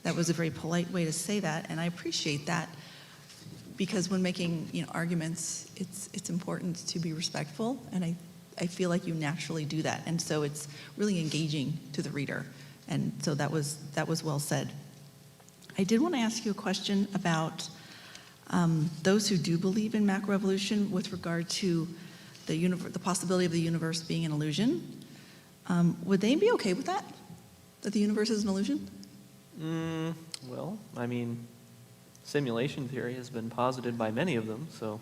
[SPEAKER 12] That was a very polite way to say that, and I appreciate that because when making arguments, it's important to be respectful, and I feel like you naturally do that, and so it's really engaging to the reader. And so that was well said. I did want to ask you a question about those who do believe in macroevolution with regard to the possibility of the universe being an illusion. Would they be okay with that the universe is an illusion?
[SPEAKER 21] Well, I mean, simulation theory has been posited by many of them, so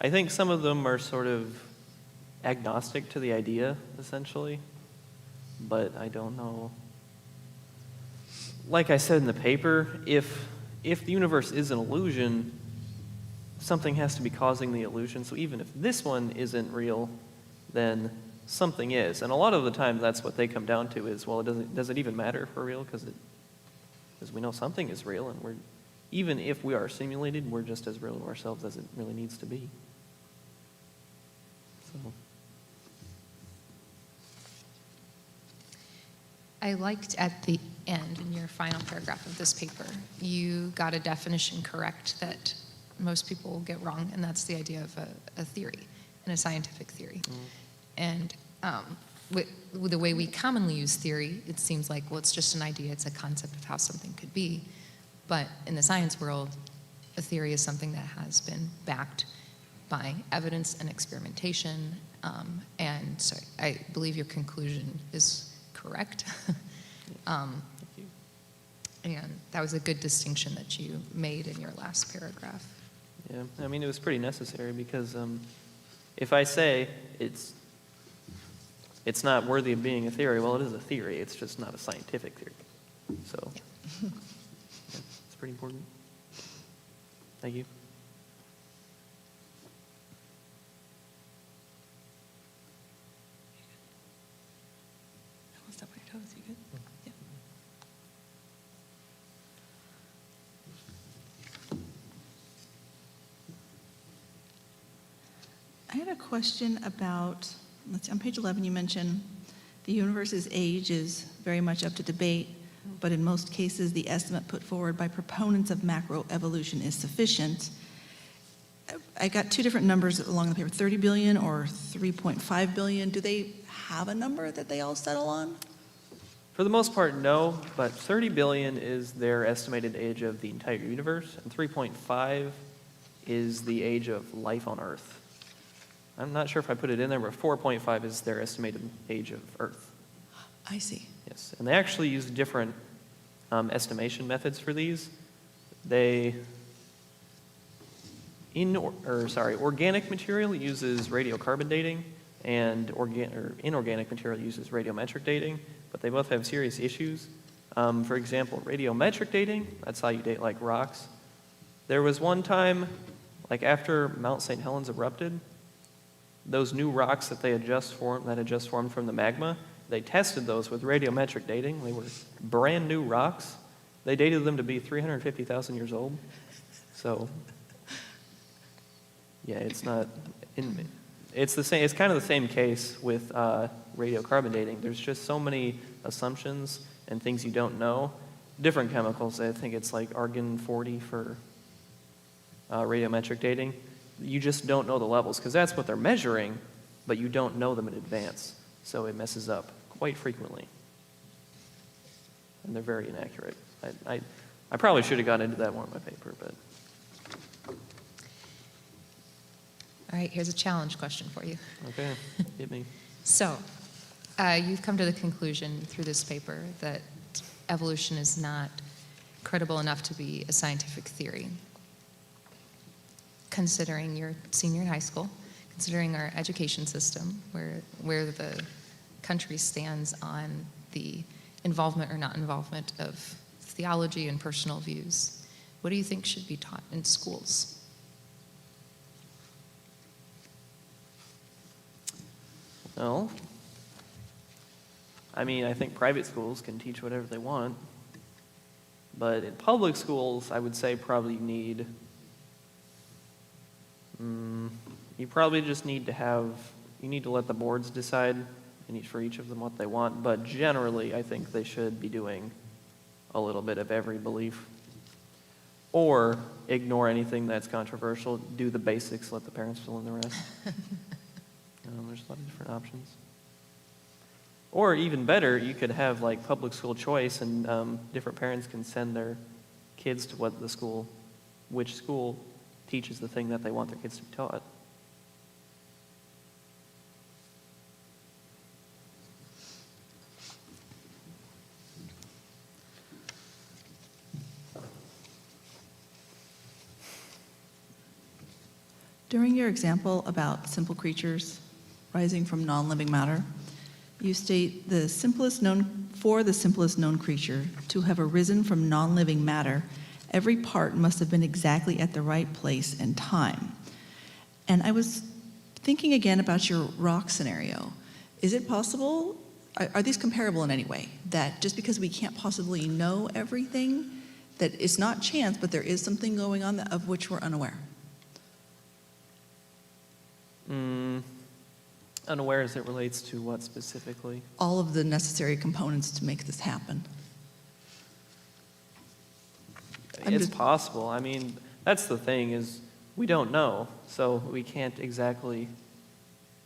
[SPEAKER 21] I think some of them are sort of agnostic to the idea, essentially, but I don't know. Like I said in the paper, if the universe is an illusion, something has to be causing the illusion, so even if this one isn't real, then something is. And a lot of the time, that's what they come down to is, well, does it even matter if we're real? Because we know something is real, and even if we are simulated, we're just as real to ourselves as it really needs to be. So.
[SPEAKER 4] I liked at the end, in your final paragraph of this paper, you got a definition correct that most people get wrong, and that's the idea of a theory, and a scientific theory. And with the way we commonly use theory, it seems like, well, it's just an idea, it's a concept of how something could be. But in the science world, a theory is something that has been backed by evidence and experimentation, and so I believe your conclusion is correct. And that was a good distinction that you made in your last paragraph.
[SPEAKER 21] Yeah, I mean, it was pretty necessary because if I say it's not worthy of being a theory, well, it is a theory. It's just not a scientific theory. So yeah, it's pretty important. Thank you.
[SPEAKER 12] Step on your toes, you good? Yeah. I had a question about, let's see, on page 11 you mentioned the universe's age is very much up to debate, but in most cases the estimate put forward by proponents of macroevolution is sufficient. I got two different numbers along the paper, 30 billion or 3.5 billion. Do they have a number that they all settle on?
[SPEAKER 21] For the most part, no, but 30 billion is their estimated age of the entire universe, and 3.5 is the age of life on Earth. I'm not sure if I put it in there, but 4.5 is their estimated age of Earth.
[SPEAKER 12] I see.
[SPEAKER 21] Yes, and they actually use different estimation methods for these. Organic material uses radiocarbon dating, and inorganic material uses radiometric dating, but they both have serious issues. For example, radiometric dating, that's how you date like rocks. There was one time, like after Mount St. Helens erupted, those new rocks that had just formed from the magma, they tested those with radiometric dating. They were brand new rocks. They dated them to be 350,000 years old. So, yeah, it's not. It's the same. It's kind of the same case with radiocarbon dating. There's just so many assumptions and things you don't know. Different chemicals. I think it's like argon-40 for radiometric dating. You just don't know the levels because that's what they're measuring, but you don't know them in advance. So it messes up quite frequently. And they're very inaccurate. I probably should have gotten into that more in my paper, but.
[SPEAKER 4] All right, here's a challenge question for you.
[SPEAKER 21] Okay, hit me.
[SPEAKER 4] So, you've come to the conclusion through this paper that evolution is not credible enough to be a scientific theory. Considering you're senior in high school, considering our education system, where the country stands on the involvement or not involvement of theology and personal views, what do you think should be taught in schools?
[SPEAKER 21] Well, I mean, I think private schools can teach whatever they want, but in public schools, I would say probably you probably just need to let the boards decide for each of them what they want, but generally I think they should be doing a little bit of every belief. Or ignore anything that's controversial, do the basics, let the parents fill in the rest. There's a lot of different options. Or even better, you could have like public school choice, and different parents can send their kids to which school teaches the thing that they want their kids to be taught.
[SPEAKER 12] During your example about simple creatures rising from non-living matter, you state for the simplest known creature to have arisen from non-living matter, every part must have been exactly at the right place and time. And I was thinking again about your rock scenario. Is it possible, are these comparable in any way? That just because we can't possibly know everything, that it's not chance, but there is something going on of which we're unaware?
[SPEAKER 21] Unaware as it relates to what specifically?
[SPEAKER 12] All of the necessary components to make this happen.
[SPEAKER 21] It's possible. I mean, that's the thing, is we don't know, so we can't exactly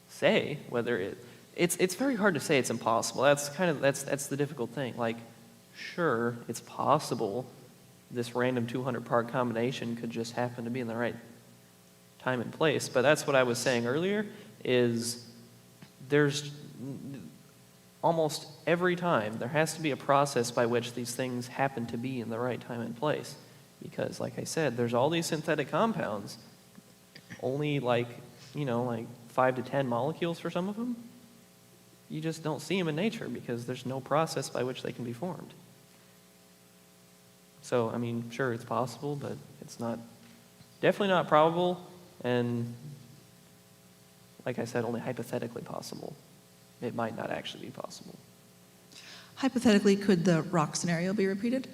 [SPEAKER 21] say whether it's very hard to say it's impossible. That's the difficult thing. Like, sure, it's possible this random 200-part combination could just happen to be in the right time and place, but that's what I was saying earlier, is there's almost every time there has to be a process by which these things happen to be in the right time and place. Because, like I said, there's all these synthetic compounds, only like 5 to 10 molecules for some of them. You just don't see them in nature because there's no process by which they can be formed. So, I mean, sure, it's possible, but it's definitely not probable, and like I said, only hypothetically possible. It might not actually be possible.
[SPEAKER 12] Hypothetically, could the rock scenario be repeated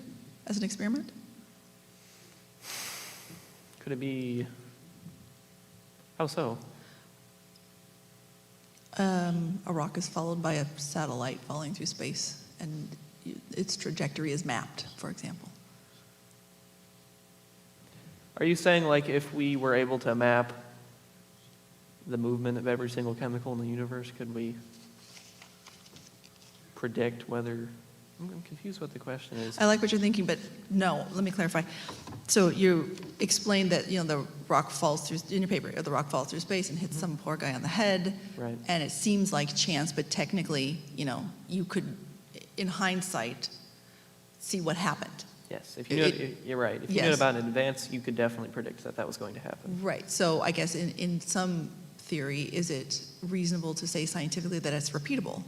[SPEAKER 12] as an experiment?
[SPEAKER 21] Could it be? How so?
[SPEAKER 12] A rock is followed by a satellite falling through space, and its trajectory is mapped, for example.
[SPEAKER 21] Are you saying, like, if we were able to map the movement of every single chemical in the universe, could we predict whether... I'm confused what the question is.
[SPEAKER 12] I like what you're thinking, but no, let me clarify. So you explained that, the rock falls through, in your paper, the rock falls through space and hits some poor guy on the head.
[SPEAKER 21] Right.
[SPEAKER 12] And it seems like chance, but technically, you could, in hindsight, see what happened.
[SPEAKER 21] Yes, if you knew, you're right. If you knew about it in advance, you could definitely predict that was going to happen.
[SPEAKER 12] Right. So I guess in some theory, is it reasonable to say scientifically that it's repeatable?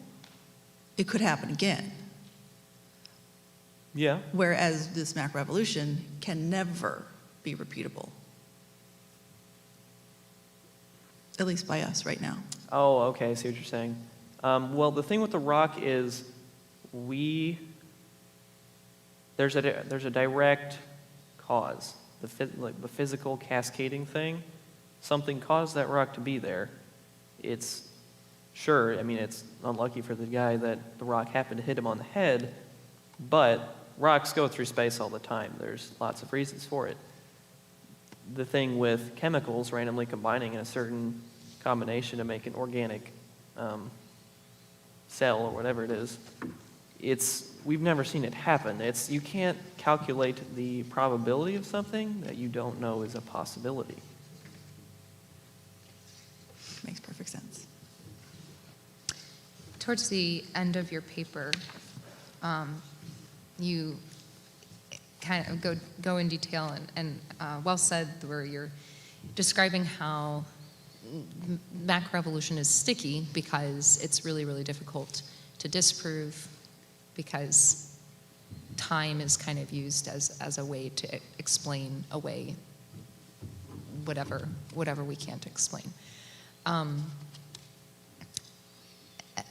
[SPEAKER 12] It could happen again.
[SPEAKER 21] Yeah.
[SPEAKER 12] Whereas this macroevolution can never be repeatable. At least by us right now.
[SPEAKER 21] Oh, okay, I see what you're saying. Well, the thing with the rock is there's a direct cause. The physical cascading thing, something caused that rock to be there. It's unlucky for the guy that the rock happened to hit him on the head, but rocks go through space all the time. There's lots of reasons for it. The thing with chemicals randomly combining in a certain combination to make an organic cell or whatever it is, we've never seen it happen. You can't calculate the probability of something that you don't know is a possibility.
[SPEAKER 12] Makes perfect sense.
[SPEAKER 4] Towards the end of your paper, you kind of go in detail and well said, where you're describing how macroevolution is sticky because it's really, really difficult to disprove, because time is kind of used as a way to explain away whatever we can't explain.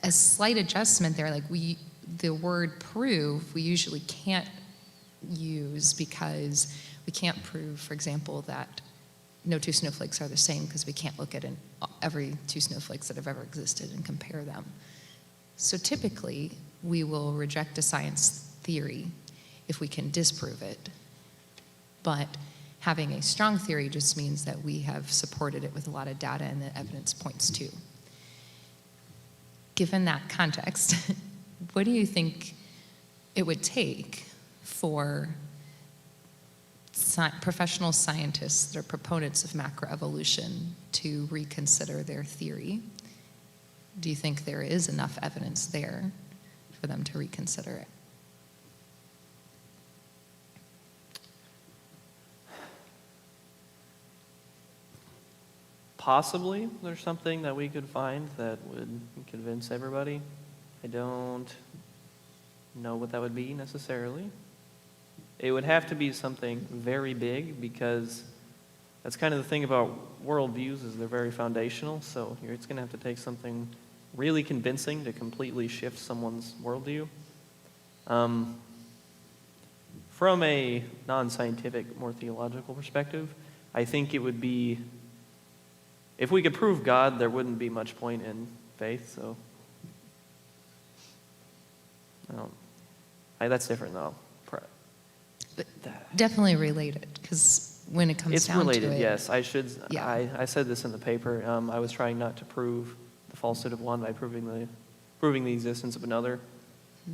[SPEAKER 4] A slight adjustment there, the word prove, we usually can't use because we can't prove, for example, that no two snowflakes are the same, because we can't look at every two snowflakes that have ever existed and compare them. So typically, we will reject a science theory if we can disprove it. But having a strong theory just means that we have supported it with a lot of data and the evidence points to. Given that context, what do you think it would take for professional scientists that are proponents of macroevolution to reconsider their theory? Do you think there is enough evidence there for them to reconsider it?
[SPEAKER 21] Possibly there's something that we could find that would convince everybody. I don't know what that would be necessarily. It would have to be something very big, because that's kind of the thing about worldviews, is they're very foundational. So it's going to have to take something really convincing to completely shift someone's worldview. From a non-scientific, more theological perspective, I think it would be, if we could prove God, there wouldn't be much point in faith. So that's different though.
[SPEAKER 4] But definitely related, because when it comes down to it.
[SPEAKER 21] It's related, yes. I should.
[SPEAKER 4] Yeah.
[SPEAKER 21] I said this in the paper. I was trying not to prove the falsehood of one by proving the existence of another.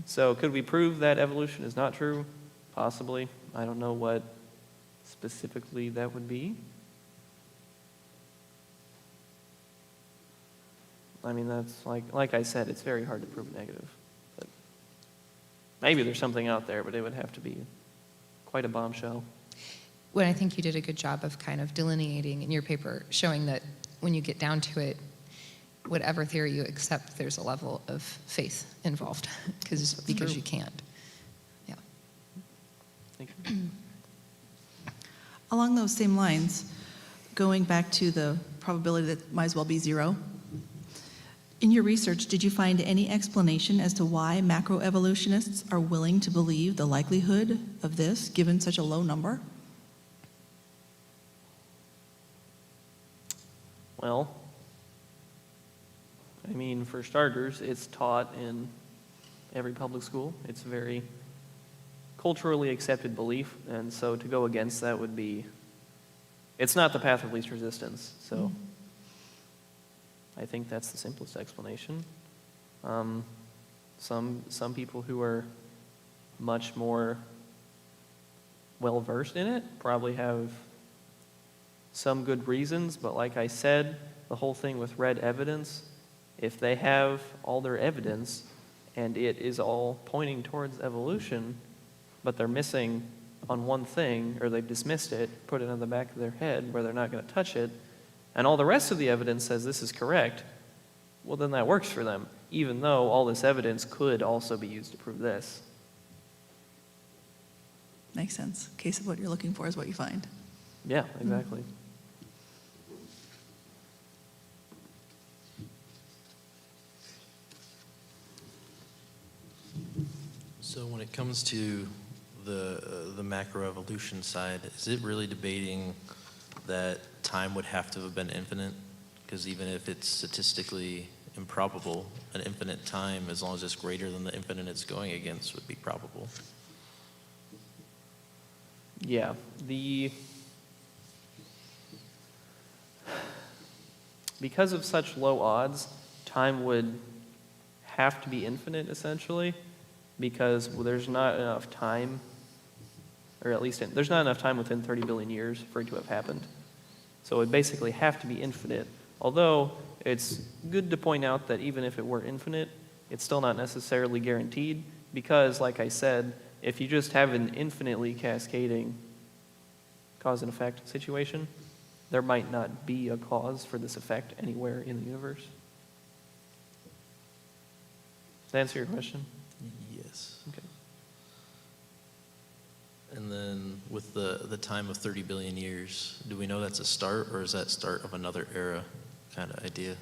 [SPEAKER 21] So could we prove that evolution is not true? Possibly. I don't know what specifically that would be. I mean, that's like I said, it's very hard to prove negative. But maybe there's something out there, but it would have to be quite a bombshell.
[SPEAKER 4] Well, I think you did a good job of kind of delineating in your paper, showing that when you get down to it, whatever theory you accept, there's a level of faith involved, because you can't. Yeah.
[SPEAKER 21] Thank you.
[SPEAKER 12] Along those same lines, going back to the probability that might as well be zero, in your research, did you find any explanation as to why macroevolutionists are willing to believe the likelihood of this, given such a low number?
[SPEAKER 21] Well, I mean, for starters, it's taught in every public school. It's a very culturally accepted belief, and so to go against that would be, it's not the path of least resistance. So I think that's the simplest explanation. Some people who are much more well-versed in it probably have some good reasons, but like I said, the whole thing with red evidence, if they have all their evidence and it is all pointing towards evolution, but they're missing on one thing, or they've dismissed it, put it on the back of their head where they're not going to touch it, and all the rest of the evidence says this is correct, well, then that works for them, even though all this evidence could also be used to prove this.
[SPEAKER 12] Makes sense. Case of what you're looking for is what you find.
[SPEAKER 21] Yeah, exactly.
[SPEAKER 20] So when it comes to the macroevolution side, is it really debating that time would have to have been infinite? Because even if it's statistically improbable, an infinite time, as long as it's greater than the infinite it's going against, would be probable.
[SPEAKER 21] Yeah, because of such low odds, time would have to be infinite, essentially, because there's not enough time, or at least there's not enough time within 30 billion years for it to have happened. So it would basically have to be infinite, although it's good to point out that even if it were infinite, it's still not necessarily guaranteed, because, like I said, if you just have an infinitely cascading cause and effect situation, there might not be a cause for this effect anywhere in the universe. Does that answer your question?
[SPEAKER 20] Yes.
[SPEAKER 21] Okay.
[SPEAKER 20] And then with the time of 30 billion years, do we know that's a start, or is that start of another era kind of idea?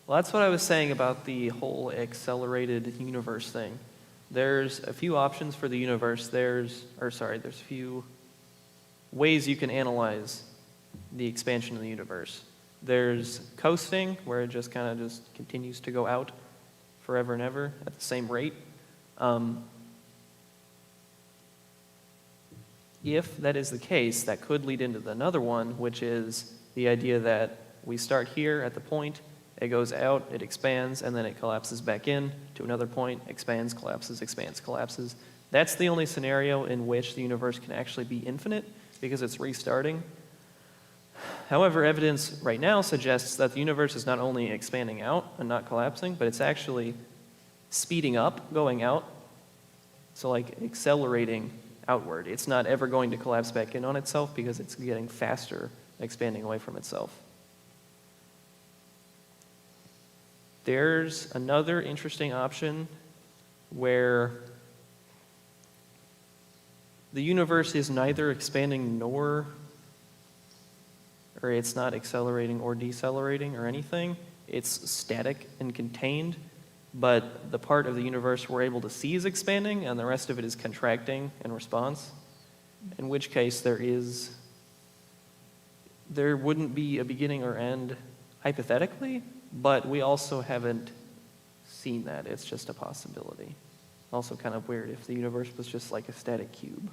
[SPEAKER 21] Well, that's what I was saying about the whole accelerated universe thing. There's a few options for the universe. There's a few ways you can analyze the expansion of the universe. There's coasting, where it just kind of just continues to go out forever and ever at the same rate. If that is the case, that could lead into another one, which is the idea that we start here at the point, It goes out, it expands, and then it collapses back in to another point, expands, collapses. That's the only scenario in which the universe can actually be infinite because it's restarting. However, evidence right now suggests that the universe is not only expanding out and not collapsing, but it's actually speeding up, going out, so like accelerating outward. It's not ever going to collapse back in on itself because it's getting faster, expanding away from itself. There's another interesting option where the universe is neither expanding or it's not accelerating or decelerating or anything. It's static and contained, but the part of the universe we're able to see is expanding and the rest of it is contracting in response, in which case there wouldn't be a beginning or end hypothetically, but we also haven't seen that. It's just a possibility. Also kind of weird if the universe was just like a static cube,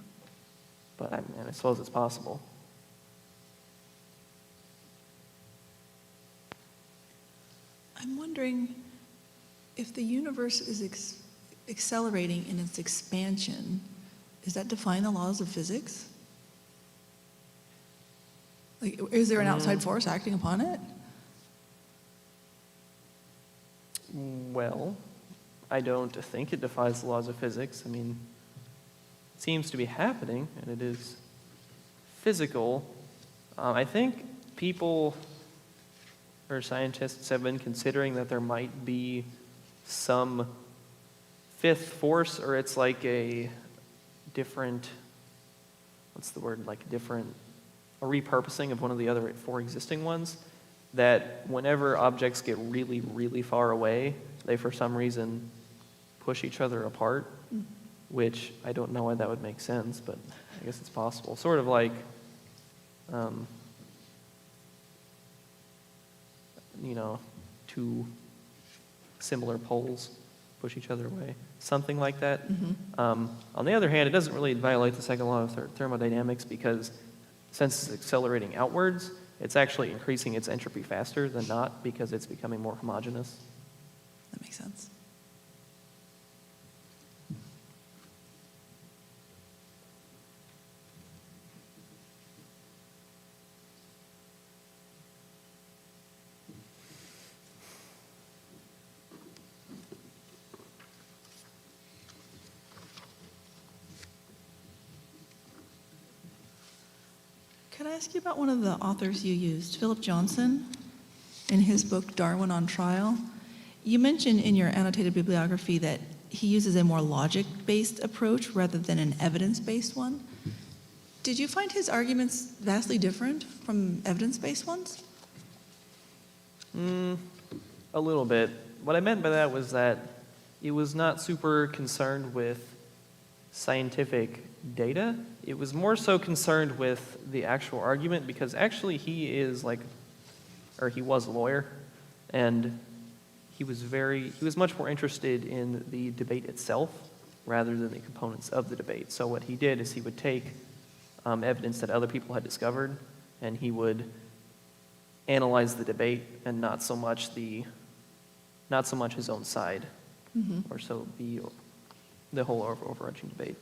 [SPEAKER 21] but I suppose it's possible.
[SPEAKER 12] I'm wondering if the universe is accelerating in its expansion, does that define the laws of physics? Like, is there an outside force acting upon it?
[SPEAKER 21] Well, I don't think it defies the laws of physics. I mean, it seems to be happening, and it is physical. I think people or scientists have been considering that there might be some fifth force, or it's like a different, a repurposing of one of the other 4 existing ones, that whenever objects get really, really far away, they for some reason push each other apart, which I don't know why that would make sense, but I guess it's possible. Sort of like, two similar poles push each other away, something like that. On the other hand, it doesn't really violate the second law of thermodynamics because since it's accelerating outwards, it's actually increasing its entropy faster than not because it's becoming more homogeneous.
[SPEAKER 12] That makes sense. Could I ask you about one of the authors you used, Philip Johnson, in his book Darwin on Trial? You mentioned in your annotated bibliography that he uses a more logic-based approach rather than an evidence-based one. Did you find his arguments vastly different from evidence-based ones?
[SPEAKER 21] A little bit. What I meant by that was that it was not super concerned with scientific data. It was more so concerned with the actual argument because actually he was a lawyer, and he was much more interested in the debate itself rather than the components of the debate. So what he did is he would take evidence that other people had discovered, and he would analyze the debate and not so much his own side, or so the whole overarching debate.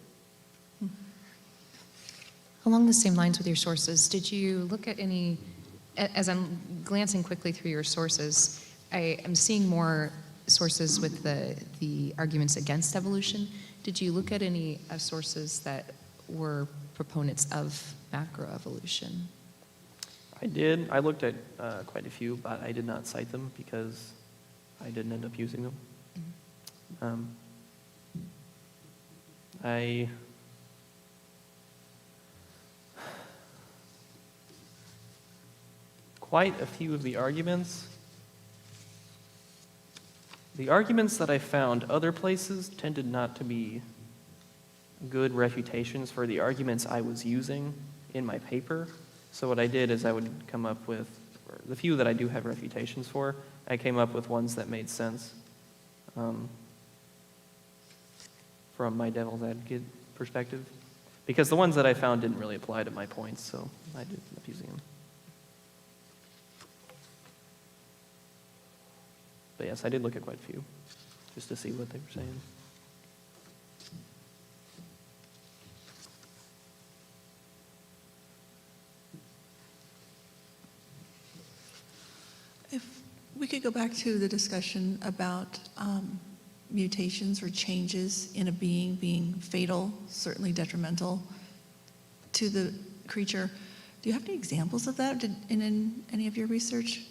[SPEAKER 4] Along the same lines with your sources, did you look at any, as I'm glancing quickly through your sources, I am seeing more sources with the arguments against evolution. Did you look at any sources that were proponents of macroevolution?
[SPEAKER 21] I did. I looked at quite a few, but I did not cite them because I didn't end up using them. Quite a few of the arguments that I found other places tended not to be good refutations for the arguments I was using in my paper. So what I did is I would come up with, or the few that I do have refutations for, I came up with ones that made sense from my devil's advocate perspective. Because the ones that I found didn't really apply to my points, so I did end up using them. But yes, I did look at quite a few, just to see what they were saying.
[SPEAKER 12] If we could go back to the discussion about mutations or changes in a being fatal, certainly detrimental to the creature. Do you have any examples of that in any of your research?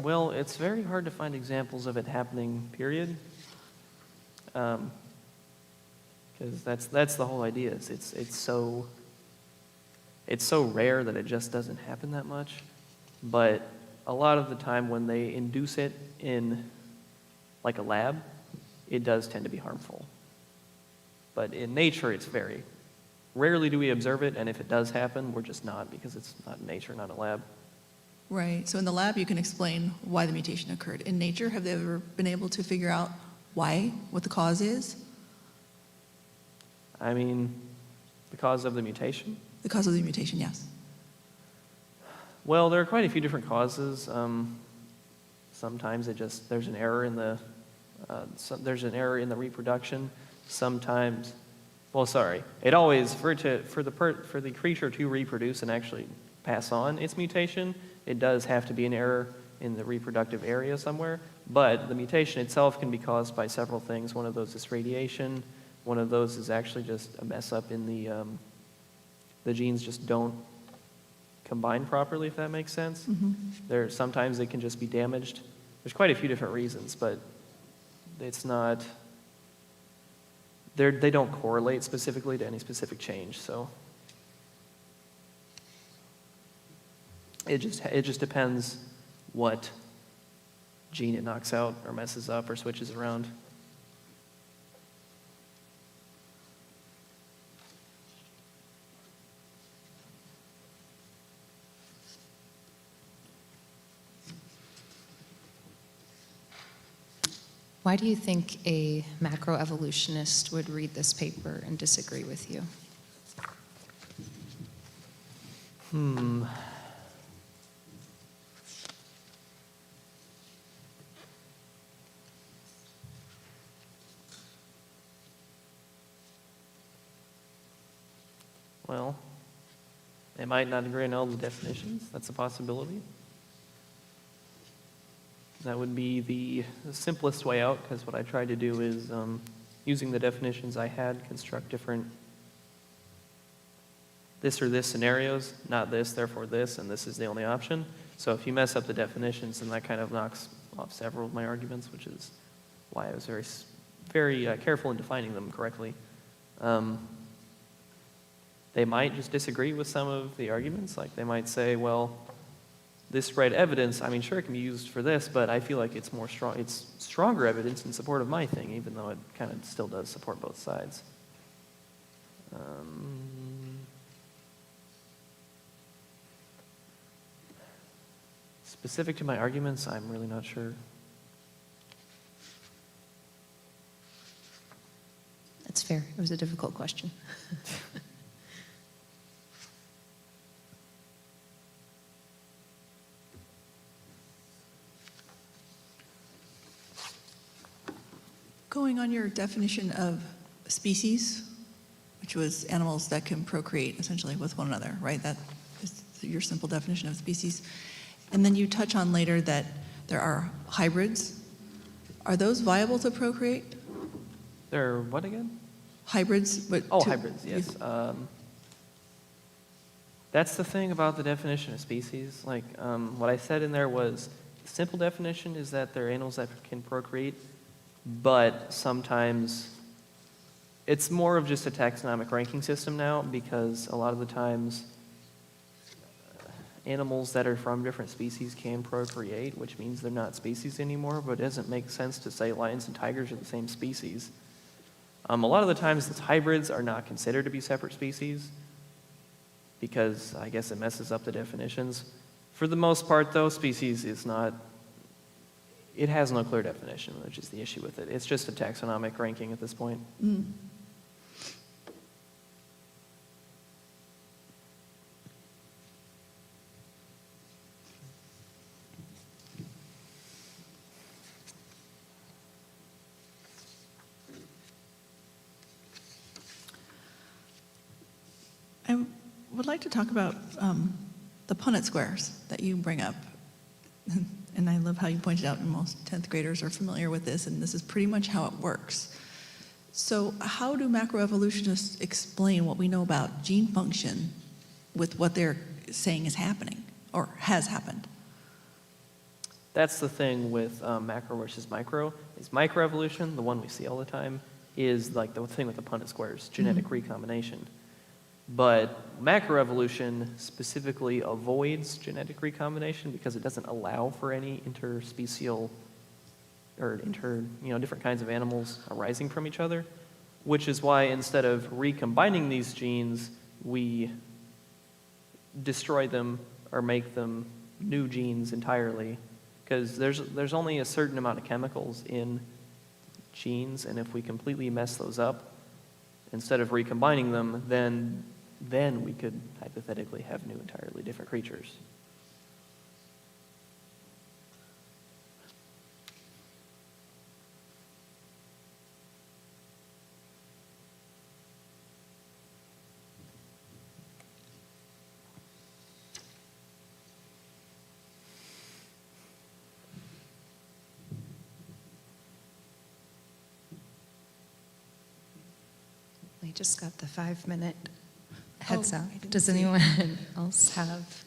[SPEAKER 21] Well, it's very hard to find examples of it happening, period. Because that's the whole idea. It's so rare that it just doesn't happen that much. But a lot of the time when they induce it in like a lab, it does tend to be harmful. But in nature, it's very rarely do we observe it, and if it does happen, we're just not, because it's not in nature, not a lab.
[SPEAKER 12] Right. So in the lab, you can explain why the mutation occurred. In nature, have they ever been able to figure out why, what the cause is?
[SPEAKER 21] I mean, the cause of the mutation?
[SPEAKER 12] The cause of the mutation, yes.
[SPEAKER 21] Well, there are quite a few different causes. Sometimes there's an error in the reproduction. Sometimes, well, sorry, it always for the creature to reproduce and actually pass on its mutation, it does have to be an error in the reproductive area somewhere. But the mutation itself can be caused by several things. One of those is radiation. One of those is actually just a mess up in the genes just don't combine properly, if that makes sense.
[SPEAKER 12] Mm-hmm.
[SPEAKER 21] Sometimes they can just be damaged. There's quite a few different reasons, but it's not. They don't correlate specifically to any specific change, so it just depends what gene it knocks out or messes up or switches around.
[SPEAKER 4] Why do you think a macroevolutionist would read this paper and disagree with you?
[SPEAKER 21] Well, they might not agree on all the definitions. That's a possibility. That would be the simplest way out, because what I tried to do is, using the definitions I had, construct different this or this scenarios, not this, therefore this, and this is the only option. So if you mess up the definitions, then that kind of knocks off several of my arguments, which is why I was very careful in defining them correctly. They might just disagree with some of the arguments. Like they might say, well, this red evidence, I mean, sure, it can be used for this, but I feel like it's stronger evidence in support of my thing, even though it kind of still does support both sides. Specific to my arguments, I'm really not sure.
[SPEAKER 4] That's fair. It was a difficult question.
[SPEAKER 12] Going on your definition of species, which was animals that can procreate essentially with one another, right? That is your simple definition of species. And then you touch on later that there are hybrids. Are those viable to procreate?
[SPEAKER 21] They're what again?
[SPEAKER 12] Hybrids. But
[SPEAKER 21] hybrids, yes. That's the thing about the definition of species. Like what I said in there was, the simple definition is that they're animals that can procreate, but sometimes it's more of just a taxonomic ranking system now, because a lot of the times animals that are from different species can procreate, which means they're not species anymore, but it doesn't make sense to say lions and tigers are the same species. A lot of the times the hybrids are not considered to be separate species because I guess it messes up the definitions. For the most part though, species is not, it has no clear definition, which is the issue with it. It's just a taxonomic ranking at this point.
[SPEAKER 12] Mm. would like to talk about the Punnett squares that you bring up. And I love how you pointed out most 10th graders are familiar with this, and this is pretty much how it works. So how do macroevolutionists explain what we know about gene function with what they're saying is happening or has happened?
[SPEAKER 21] That's the thing with macro versus micro. Is microevolution, the one we see all the time, is like the thing with the Punnett squares, genetic recombination. But macroevolution specifically avoids genetic recombination because it doesn't allow for any interspecial or different kinds of animals arising from each other, which is why instead of recombining these genes, we destroy them or make them new genes entirely, because there's only a certain amount of chemicals in genes, and if we completely mess those up, instead of recombining them, then we could hypothetically have new entirely different creatures.
[SPEAKER 4] We just got the 5-minute heads
[SPEAKER 12] Oh,
[SPEAKER 4] up.
[SPEAKER 12] I didn't
[SPEAKER 4] Does
[SPEAKER 12] see.
[SPEAKER 4] anyone else have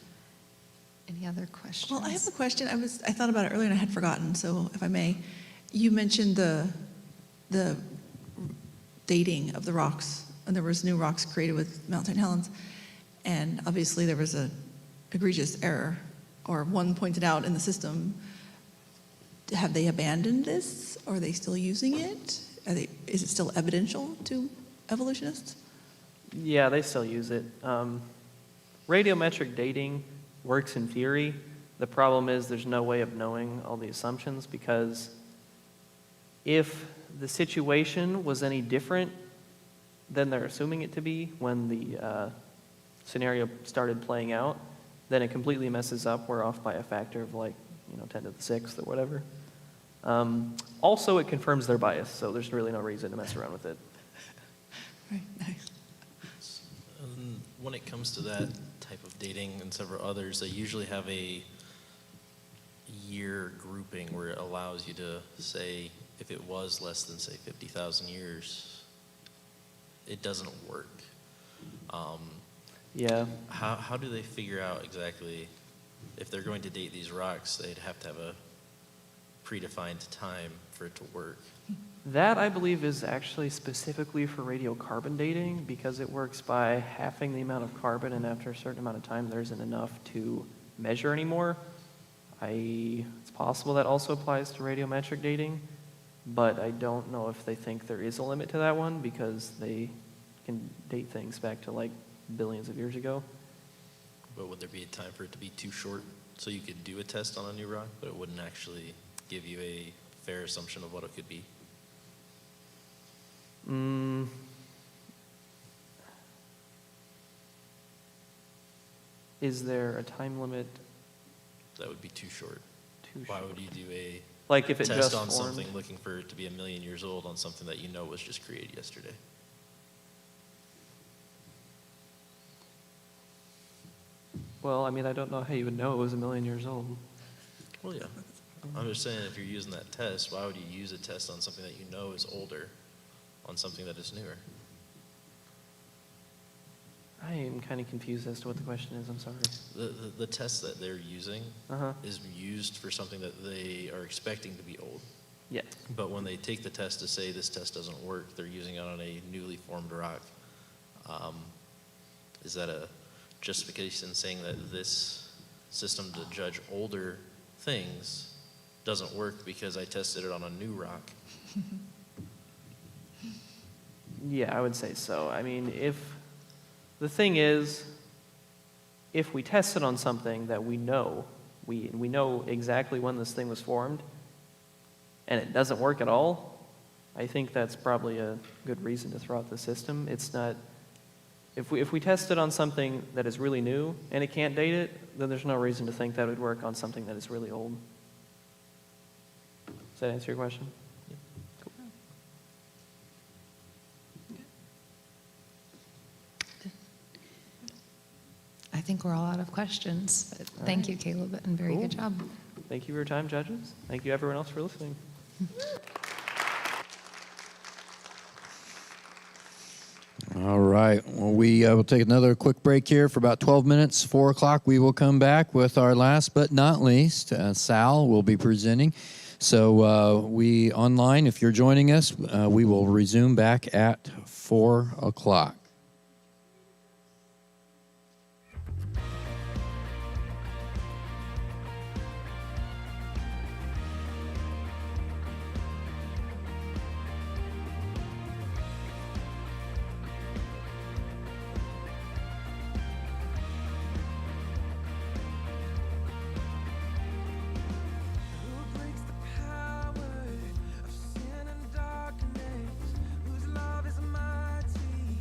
[SPEAKER 4] any other questions?
[SPEAKER 12] Well, I have a question. I thought about it earlier and I had forgotten, so if I may. You mentioned the dating of the rocks, and there was new rocks created with Mount St. Helens, and obviously there was a egregious error, or one pointed out in the system. Have they abandoned this? Are they still using it? Is it still evidential to evolutionists?
[SPEAKER 21] Yeah, they still use it. Radiometric dating works in theory. The problem is there's no way of knowing all the assumptions, because if the situation was any different than they're assuming it to be when the scenario started playing out, then it completely messes up. We're off by a factor of 10 to the 6th or whatever. Also, it confirms their bias, so there's really no reason to mess around with it.
[SPEAKER 12] Right, nice.
[SPEAKER 20] When it comes to that type of dating and several others, they usually have a year grouping where it allows you to say if it was less than, say, 50,000 years, it doesn't work.
[SPEAKER 21] Yeah.
[SPEAKER 20] How do they figure out exactly if they're going to date these rocks? They'd have to have a predefined time for it to work.
[SPEAKER 21] That, I believe, is actually specifically for radiocarbon dating, because it works by halving the amount of carbon, and after a certain amount of time, there isn't enough to measure anymore. It's possible that also applies to radiometric dating, but I don't know if they think there is a limit to that one, because they can date things back to billions of years ago.
[SPEAKER 20] But would there be a time for it to be too short so you could do a test on a new rock, but it wouldn't actually give you a fair assumption of what it could be?
[SPEAKER 21] Is there a time limit?
[SPEAKER 20] That would be too short.
[SPEAKER 21] Too
[SPEAKER 20] Why
[SPEAKER 21] short.
[SPEAKER 20] would you do a
[SPEAKER 21] If it
[SPEAKER 20] test
[SPEAKER 21] just
[SPEAKER 20] on
[SPEAKER 21] formed?
[SPEAKER 20] something looking for it to be 1 million years old on something that you know was just created yesterday?
[SPEAKER 21] Well, I don't know how you would know it was 1 million years old.
[SPEAKER 20] Well, yeah. I'm just saying, if you're using that test, why would you use a test on something that you know is older on something that is newer?
[SPEAKER 21] I am kind of confused as to what the question is. I'm sorry.
[SPEAKER 20] The test that they're using
[SPEAKER 21] Uh-huh.
[SPEAKER 20] is used for something that they are expecting to be old.
[SPEAKER 21] Yes.
[SPEAKER 20] But when they take the test to say this test doesn't work, they're using it on a newly formed rock. Is that a justification saying that this system to judge older things doesn't work because I tested it on a new rock?
[SPEAKER 21] Yeah, I would say so. The thing is, if we test it on something that we know, we know exactly when this thing was formed, and it doesn't work at all, I think that's probably a good reason to throw out the system. It's not, if we test it on something that is really new and it can't date it, then there's no reason to think that would work on something that is really old. Does that answer your question?
[SPEAKER 4] think we're all out of questions. But thank you, Caleb, and very good job.
[SPEAKER 21] Thank you for your time, judges. Thank you, everyone else, for listening.
[SPEAKER 1] All right. Well, we will take another quick break here for about 12 minutes. 4 o'clock, we will come back with our last but not least. Sal will be presenting. So we online, if you're joining us, we will resume back at 4 o'clock.
[SPEAKER 2] Who breaks the power of sin and darkness? Whose love is mighty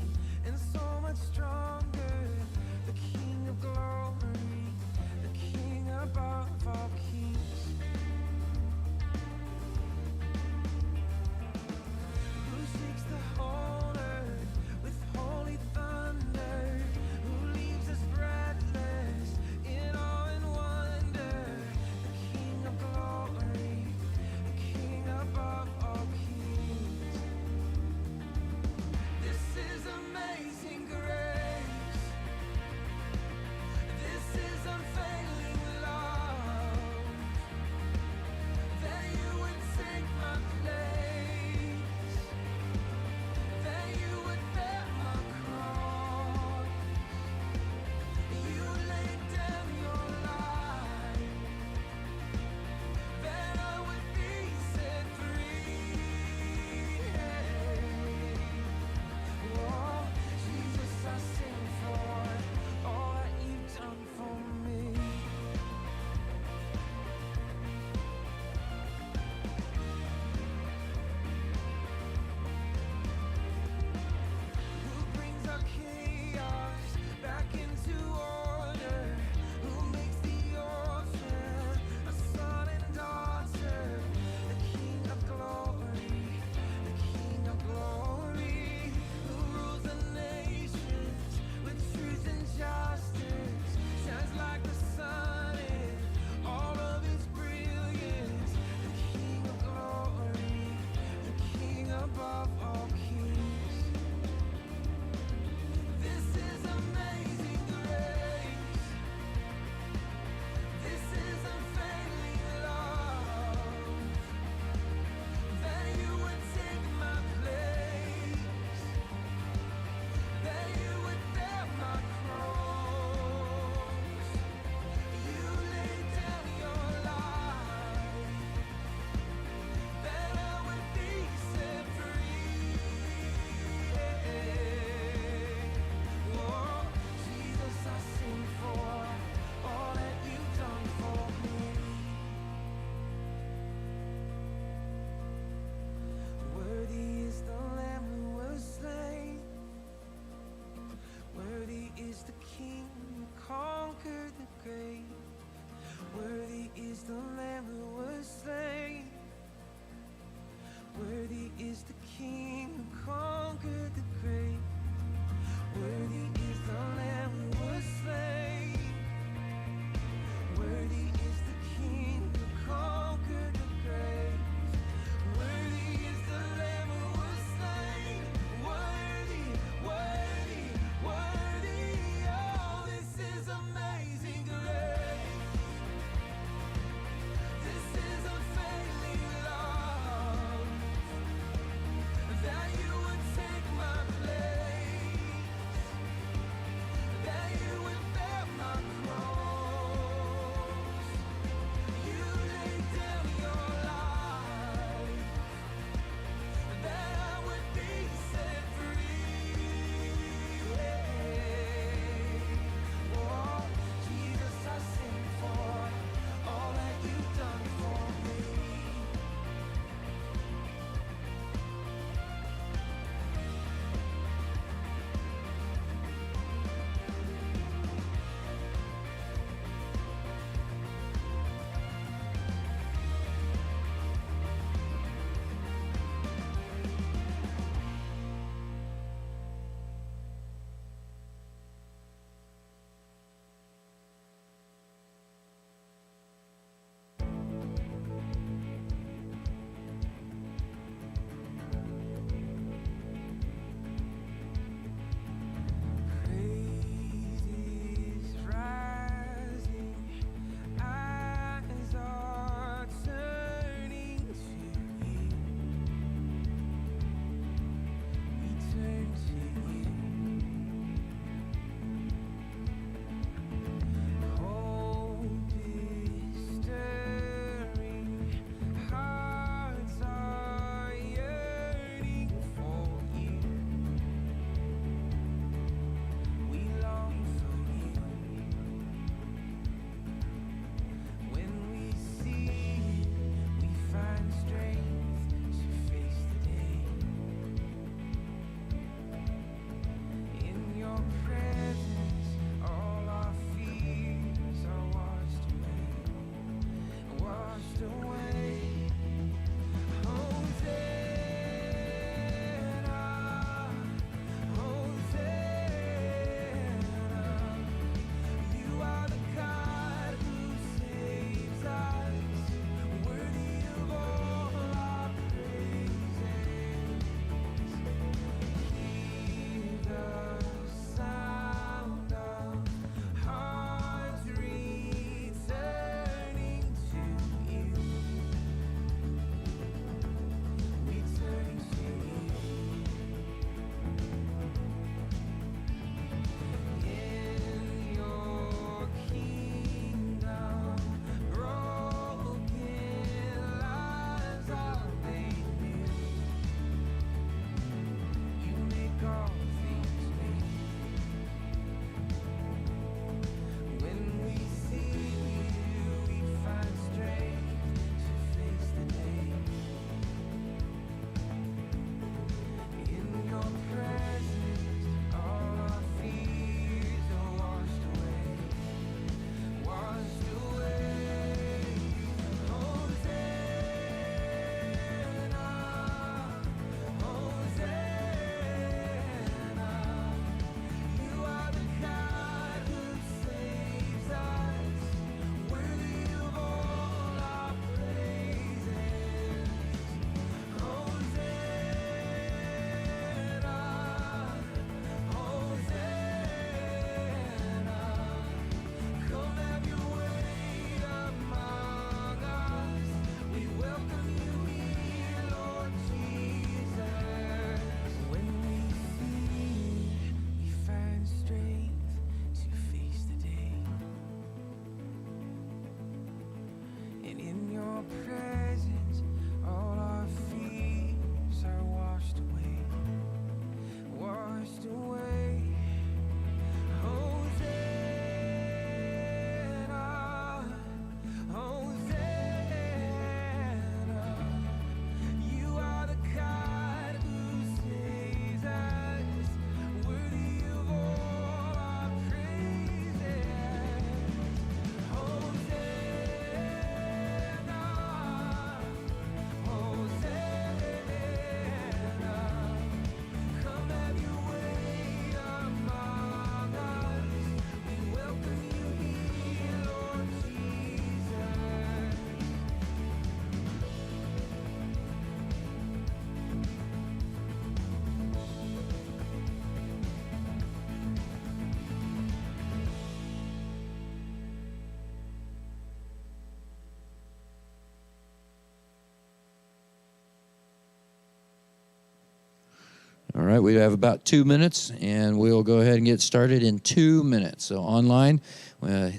[SPEAKER 1] All right, we have about 2 minutes, and we'll go ahead and get started in 2 minutes. So online,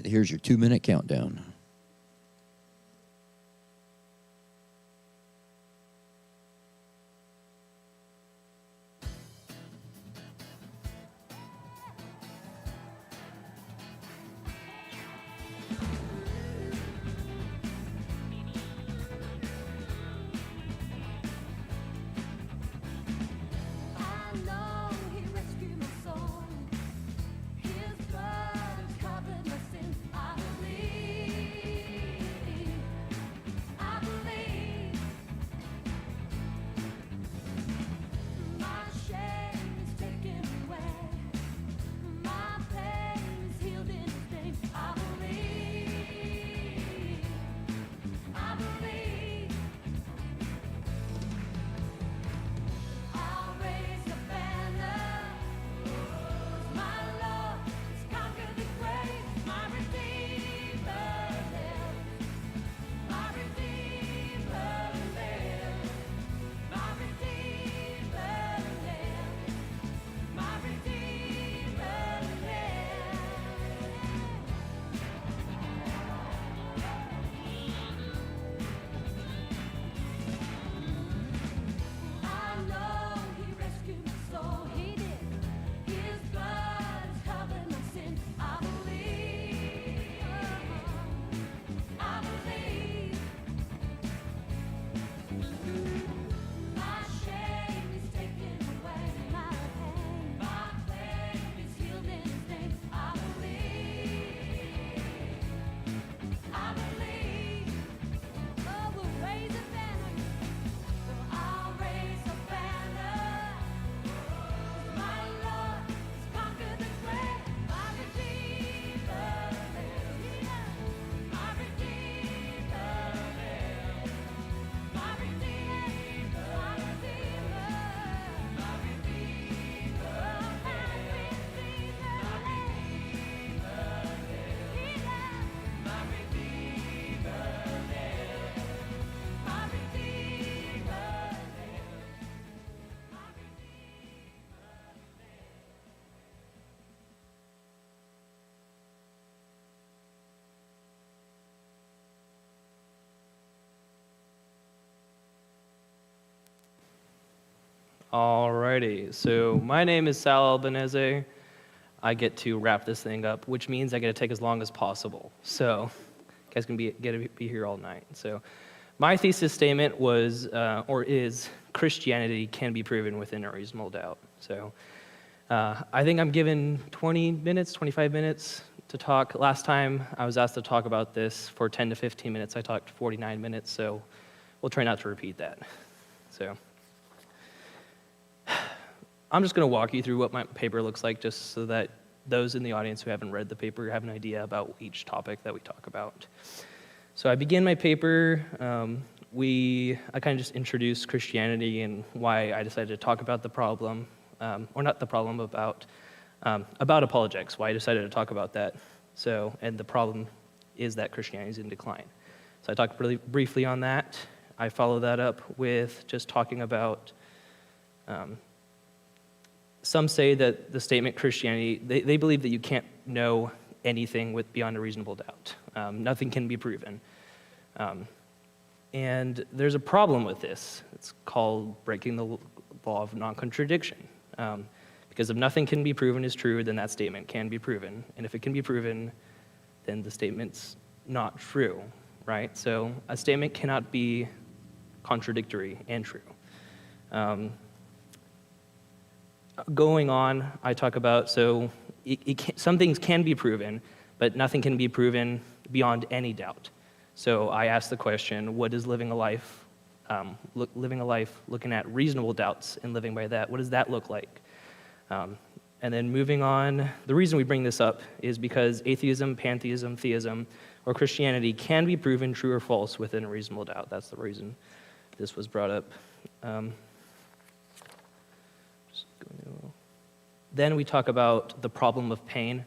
[SPEAKER 1] here's your 2-minute countdown.
[SPEAKER 2] I know He rescued my soul. His blood has covered my sin. I believe.
[SPEAKER 6] Alrighty, so my name is Sal Albanese. I get to wrap this thing up, which means I get to take as long as possible. So, you guys can get to be here all night. So, my thesis statement was, or is, Christianity can be proven within a reasonable doubt. So, I think I'm given 20 minutes, 25 minutes to talk. Last time I was asked to talk about this for 10 to 15 minutes. I talked 49 minutes, so we'll try not to repeat that. So, I'm just going to walk you through what my paper looks like just so that those in the audience who haven't read the paper have an idea about each topic that we talk about. So I begin my paper, I kind of just introduce Christianity and why I decided to talk about the problem, or not the problem, about apologetics, why I decided to talk about that. So, and the problem is that Christianity is in decline. So I talked really briefly on that. I follow that up with just talking about some say that the statement Christianity, they believe that you can't know anything beyond a reasonable doubt. Nothing can be proven. And there's a problem with this. It's called breaking the law of non-contradiction. Because if nothing can be proven is true, then that statement can be proven. And if it can be proven, then the statement's not true, right? So a statement cannot be contradictory and true. Going on, I talk about, so some things can be proven, but nothing can be proven beyond any doubt. So I ask the question, what is living a life looking at reasonable doubts and living by that? What does that look like? And then moving on, the reason we bring this up is because atheism, pantheism, theism, or Christianity can be proven true or false within a reasonable doubt. That's the reason this was brought up. Then we talk about the problem of pain.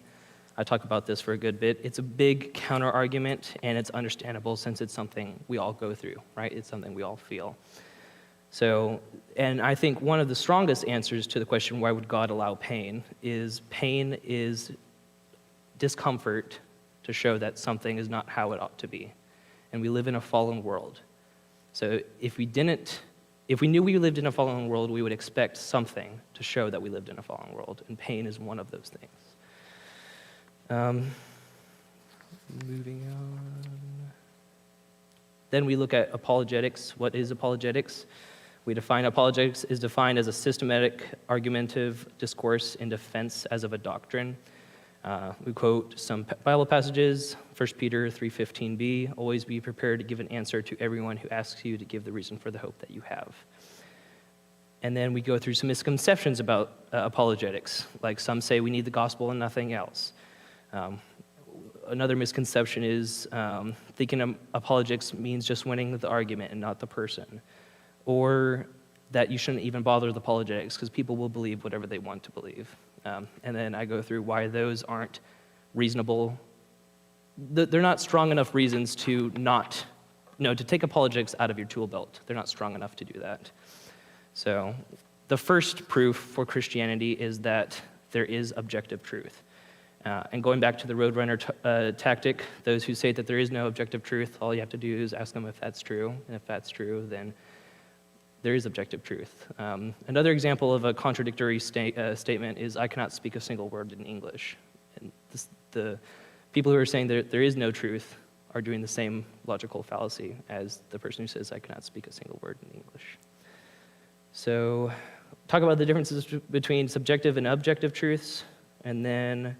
[SPEAKER 6] I talk about this for a good bit. It's a big counter-argument, and it's understandable since it's something we all go through, right? It's something we all feel. So, and I think one of the strongest answers to the question, why would God allow pain is discomfort to show that something is not how it ought to be. And we live in a fallen world. So if we knew we lived in a fallen world, we would expect something to show that we lived in a fallen world, and pain is one of those things. Moving on. Then we look at apologetics. What is apologetics? We define apologetics is defined as a systematic argumentative discourse in defense as of a doctrine. We quote some Bible passages, 1 Peter 3:15b, always be prepared to give an answer to everyone who asks you to give the reason for the hope that you have. And then we go through some misconceptions about apologetics, like some say we need the gospel and nothing else. Another misconception is thinking apologetics means just winning the argument and not the person, or that you shouldn't even bother with apologetics because people will believe whatever they want to believe. And then I go through why those aren't reasonable. They're not strong enough reasons to take apologetics out of your tool belt. They're not strong enough to do that. So the first proof for Christianity is that there is objective truth. And going back to the Roadrunner tactic, those who say that there is no objective truth, all you have to do is ask them if that's true. And if that's true, then there is objective truth. Another example of a contradictory statement is, I cannot speak a single word in English. And the people who are saying that there is no truth are doing the same logical fallacy as the person who says, I cannot speak a single word in English. So talk about the differences between subjective and objective truths, and then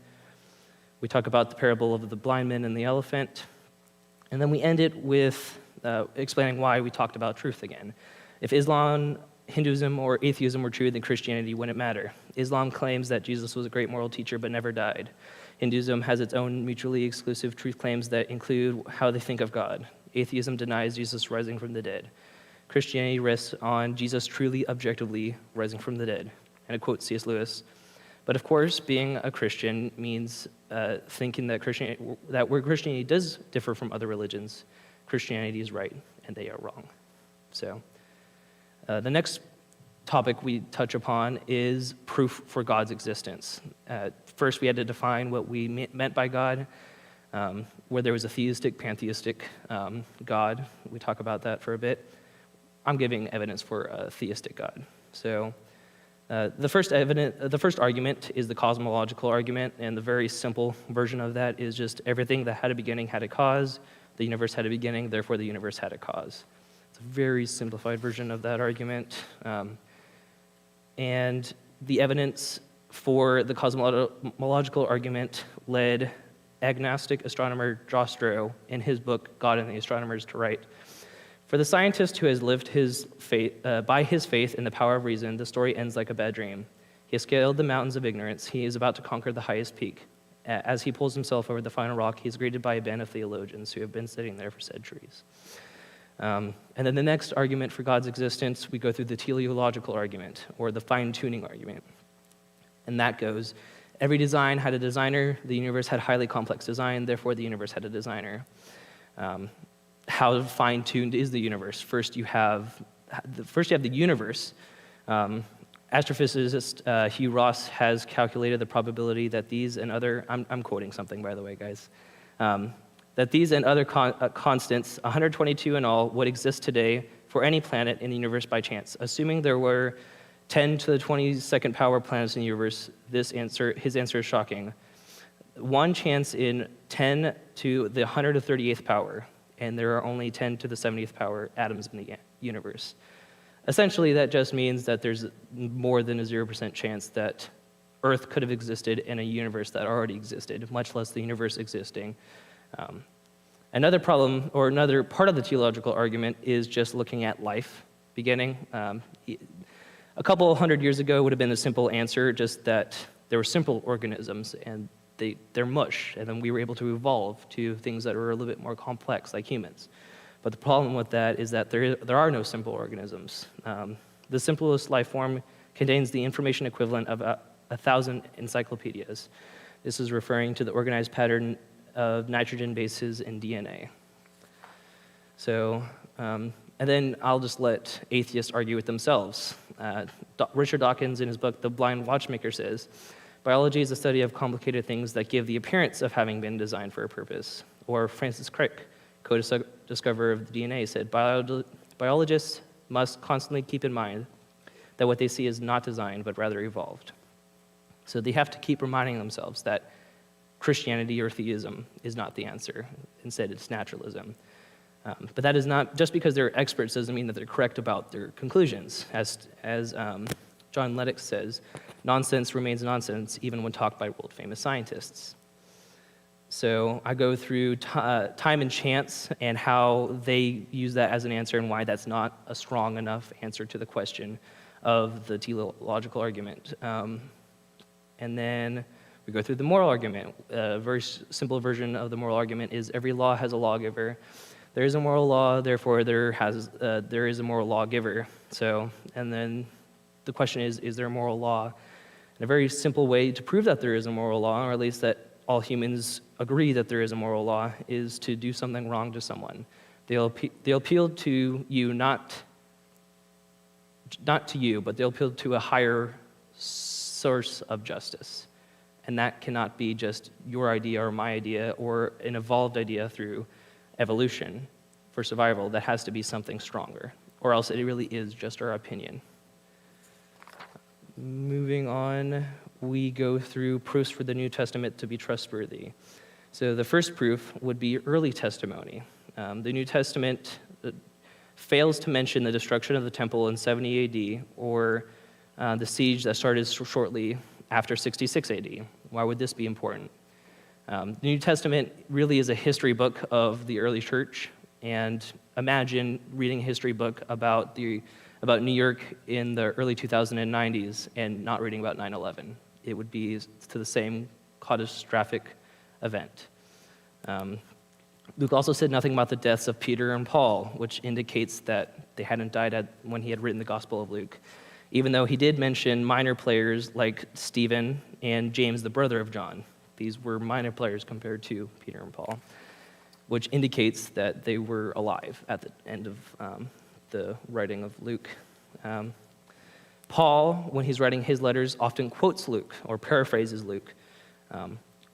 [SPEAKER 6] we talk about the parable of the blind man and the elephant, and then we end it with explaining why we talked about truth again. If Islam, Hinduism, or atheism were true, then Christianity wouldn't matter. Islam claims that Jesus was a great moral teacher but never died. Hinduism has its own mutually exclusive truth claims that include how they think of God. Atheism denies Jesus rising from the dead. Christianity rests on Jesus truly, objectively rising from the dead. And I quote C.S. Lewis, but of course, being a Christian means thinking that where Christianity does differ from other religions, Christianity is right and they are wrong. So the next topic we touch upon is proof for God's existence. First, we had to define what we meant by God, where there was a theistic, pantheistic God. We talk about that for a bit. I'm giving evidence for a theistic God. So The first argument is the cosmological argument, and the very simple version of that is just everything that had a beginning had a cause. The universe had a beginning, therefore the universe had a cause. It's a very simplified version of that argument. And the evidence for the cosmological argument led agnostic astronomer Jastrow in his book, God and the Astronomers, to write, "For the scientist who has lived by his faith in the power of reason, the story ends like a bad dream. He has scaled the mountains of ignorance. He is about to conquer the highest peak. As he pulls himself over the final rock, he is greeted by a band of theologians who have been sitting there for centuries." And then the next argument for God's existence, we go through the teleological argument, or the fine-tuning argument. And that goes, every design had a designer, the universe had highly complex design, therefore the universe had a designer. How fine-tuned is the universe? First you have the universe. Astrophysicist Hugh Ross has calculated the probability that these and other, I'm quoting something by the way, guys, that these and other constants, 122 in all, would exist today for any planet in the universe by chance. Assuming there were 10 to the 22nd power planets in the universe, his answer is shocking. One chance in 10 to the 138th power, and there are only 10 to the 70th power atoms in the universe. Essentially, that just means that there's more than a 0% chance that Earth could have existed in a universe that already existed, much less the universe existing. Another problem, or another part of the teleological argument, is just looking at life beginning. A couple hundred years ago would have been a simple answer, just that there were simple organisms and they're mush, and then we were able to evolve to things that are a little bit more complex, like humans. But the problem with that is that there are no simple organisms. The simplest life form contains the information equivalent of 1,000 encyclopedias. This is referring to the organized pattern of nitrogen bases in DNA. So, and then I'll just let atheists argue with themselves. Richard Dawkins, in his book, The Blind Watchmaker, says, "Biology is the study of complicated things that give the appearance of having been designed for a purpose." Or Francis Crick, co-discoverer of the DNA, said, "Biologists must constantly keep in mind that what they see is not designed, but rather evolved." So they have to keep reminding themselves that Christianity or theism is not the answer. Instead, it's naturalism. But that is not, just because they're experts doesn't mean that they're correct about their conclusions. As John Lennox says, nonsense remains nonsense even when talked by world-famous scientists. So I go through time and chance and how they use that as an answer and why that's not a strong enough answer to the question of the teleological argument. And then we go through the moral argument. A very simple version of the moral argument is every law has a lawgiver. There is a moral law, therefore there is a moral lawgiver. So, and then the question is there a moral law? And a very simple way to prove that there is a moral law, or at least that all humans agree that there is a moral law, is to do something wrong to someone. They'll appeal to you, not to you, but they'll appeal to a higher source of justice. And that cannot be just your idea or my idea or an evolved idea through evolution for survival. That has to be something stronger, or else it really is just our opinion. Moving on, we go through proofs for the New Testament to be trustworthy. So the first proof would be early testimony. The New Testament fails to mention the destruction of the temple in 70 AD or the siege that started shortly after 66 AD. Why would this be important? The New Testament really is a history book of the early church, and imagine reading a history book about New York in the early 2090s and not reading about 9/11. It would be to the same catastrophic event. Luke also said nothing about the deaths of Peter and Paul, which indicates that they hadn't died when he had written the Gospel of Luke, even though he did mention minor players like Stephen and James, the brother of John. These were minor players compared to Peter and Paul, which indicates that they were alive at the end of the writing of Luke. Paul, when he's writing his letters, often quotes Luke or paraphrases Luke,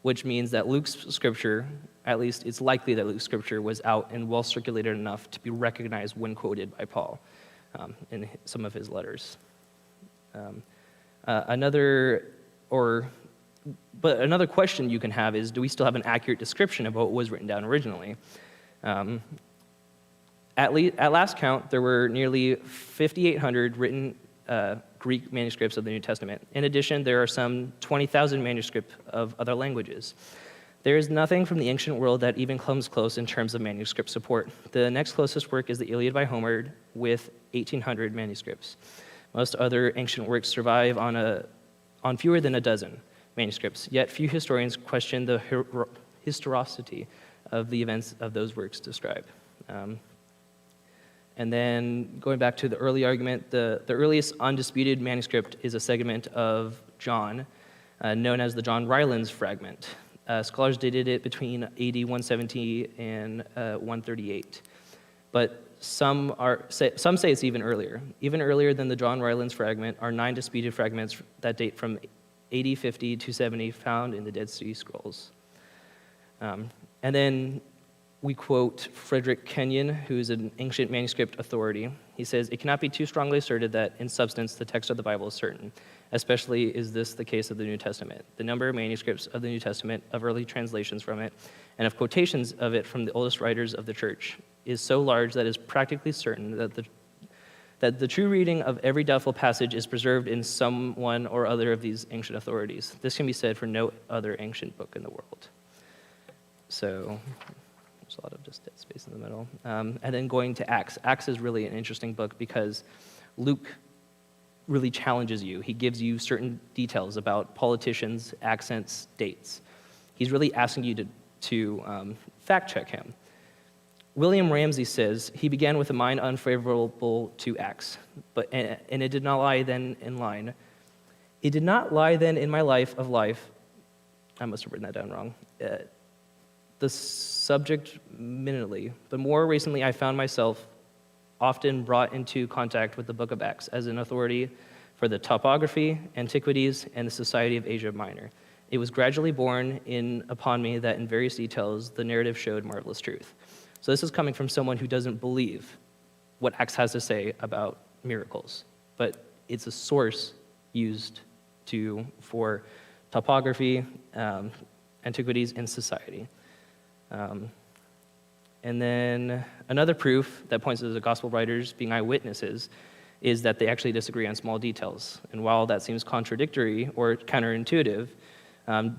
[SPEAKER 6] which means that Luke's scripture, at least it's likely that Luke's scripture was out and well circulated enough to be recognized when quoted by Paul in some of his letters. Another question you can have is, do we still have an accurate description of what was written down originally? At last count, there were nearly 5,800 written Greek manuscripts of the New Testament. In addition, there are some 20,000 manuscripts of other languages. There is nothing from the ancient world that even comes close in terms of manuscript support. The next closest work is the Iliad by Homer with 1,800 manuscripts. Most other ancient works survive on fewer than a dozen manuscripts, yet few historians question the historicity of the events of those works described. And then going back to the early argument, the earliest undisputed manuscript is a segment of John, known as the John Rylands fragment. Scholars dated it between AD 170 and 138. But some say it's even earlier. Even earlier than the John Rylands fragment are 9 disputed fragments that date from AD 50 to 70 found in the Dead Sea Scrolls. And then we quote Frederick Kenyon, who is an ancient manuscript authority. He says, "It cannot be too strongly asserted that, in substance, the text of the Bible is certain. Especially is this the case of the New Testament. The number of manuscripts of the New Testament, of early translations from it, and of quotations of it from the oldest writers of the church is so large that it is practically certain that the true reading of every doubtful passage is preserved in some one or other of these ancient authorities. This can be said for no other ancient book in the world." So there's a lot of just dead space in the middle. And then going to Acts. Acts is really an interesting book because Luke really challenges you. He gives you certain details about politicians, accents, dates. He's really asking you to fact check him. William Ramsey says, "He began with a mind unfavorable to Acts, and it did not lie then in line. It did not lie then in my life of life." I must have written that down wrong. The subject minutely, but more recently I found myself often brought into contact with the book of Acts as an authority for the topography, antiquities, and the society of Asia Minor. It was gradually borne in upon me that in various details the narrative showed marvelous truth. So this is coming from someone who doesn't believe what Acts has to say about miracles, but it's a source used for topography, antiquities, and society. And then another proof that points to the gospel writers being eyewitnesses is that they actually disagree on small details. And while that seems contradictory or counterintuitive,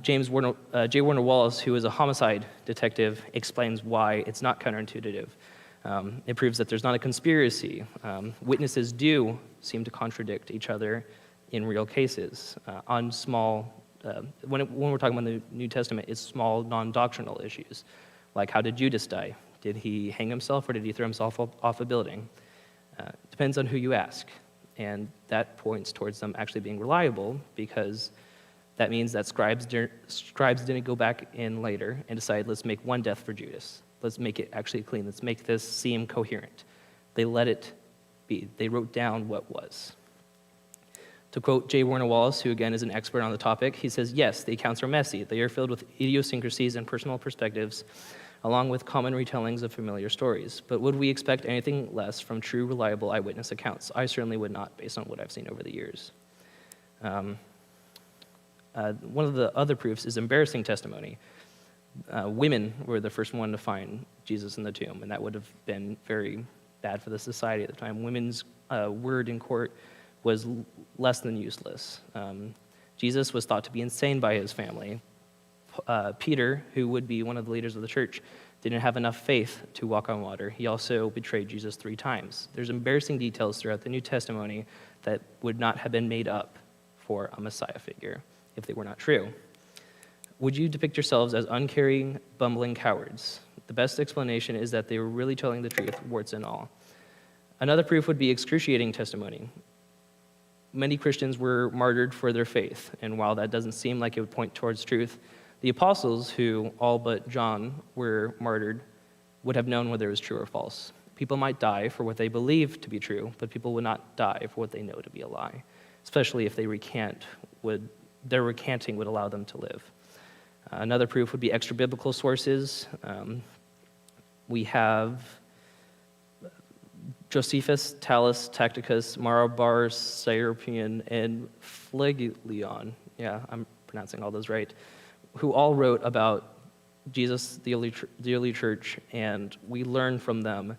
[SPEAKER 6] J. Warner Wallace, who is a homicide detective, explains why it's not counterintuitive. It proves that there's not a conspiracy. Witnesses do seem to contradict each other in real cases on small, when we're talking about the New Testament, it's small non-doctrinal issues, like how did Judas die? Did he hang himself or did he throw himself off a building? Depends on who you ask. And that points towards them actually being reliable because that means that scribes didn't go back in later and decide, let's make one death for Judas. Let's make it actually clean. Let's make this seem coherent. They let it be. They wrote down what was. To quote J. Warner Wallace, who again is an expert on the topic, he says, "Yes, the accounts are messy. They are filled with idiosyncrasies and personal perspectives, along with common retellings of familiar stories. But would we expect anything less from true, reliable eyewitness accounts? I certainly would not, based on what I've seen over the years." One of the other proofs is embarrassing testimony. Women were the first one to find Jesus in the tomb, and that would have been very bad for the society at the time. Women's word in court was less than useless. Jesus was thought to be insane by his family. Peter, who would be one of the leaders of the church, didn't have enough faith to walk on water. He also betrayed Jesus 3 times. There's embarrassing details throughout the New Testimony that would not have been made up for a Messiah figure if they were not true. Would you depict yourselves as uncaring, bumbling cowards? The best explanation is that they were really telling the truth, warts and all. Another proof would be excruciating testimony. Many Christians were martyred for their faith, and while that doesn't seem like it would point towards truth, the apostles, who all but John were martyred, would have known whether it was true or false. People might die for what they believe to be true, but people would not die for what they know to be a lie, especially if they their recanting would allow them to live. Another proof would be extra-biblical sources. We have Josephus, Talus, Tacticus, Marabar, Serapion, and Phlegon, yeah, I'm pronouncing all those right, who all wrote about Jesus, the early church, and we learn from them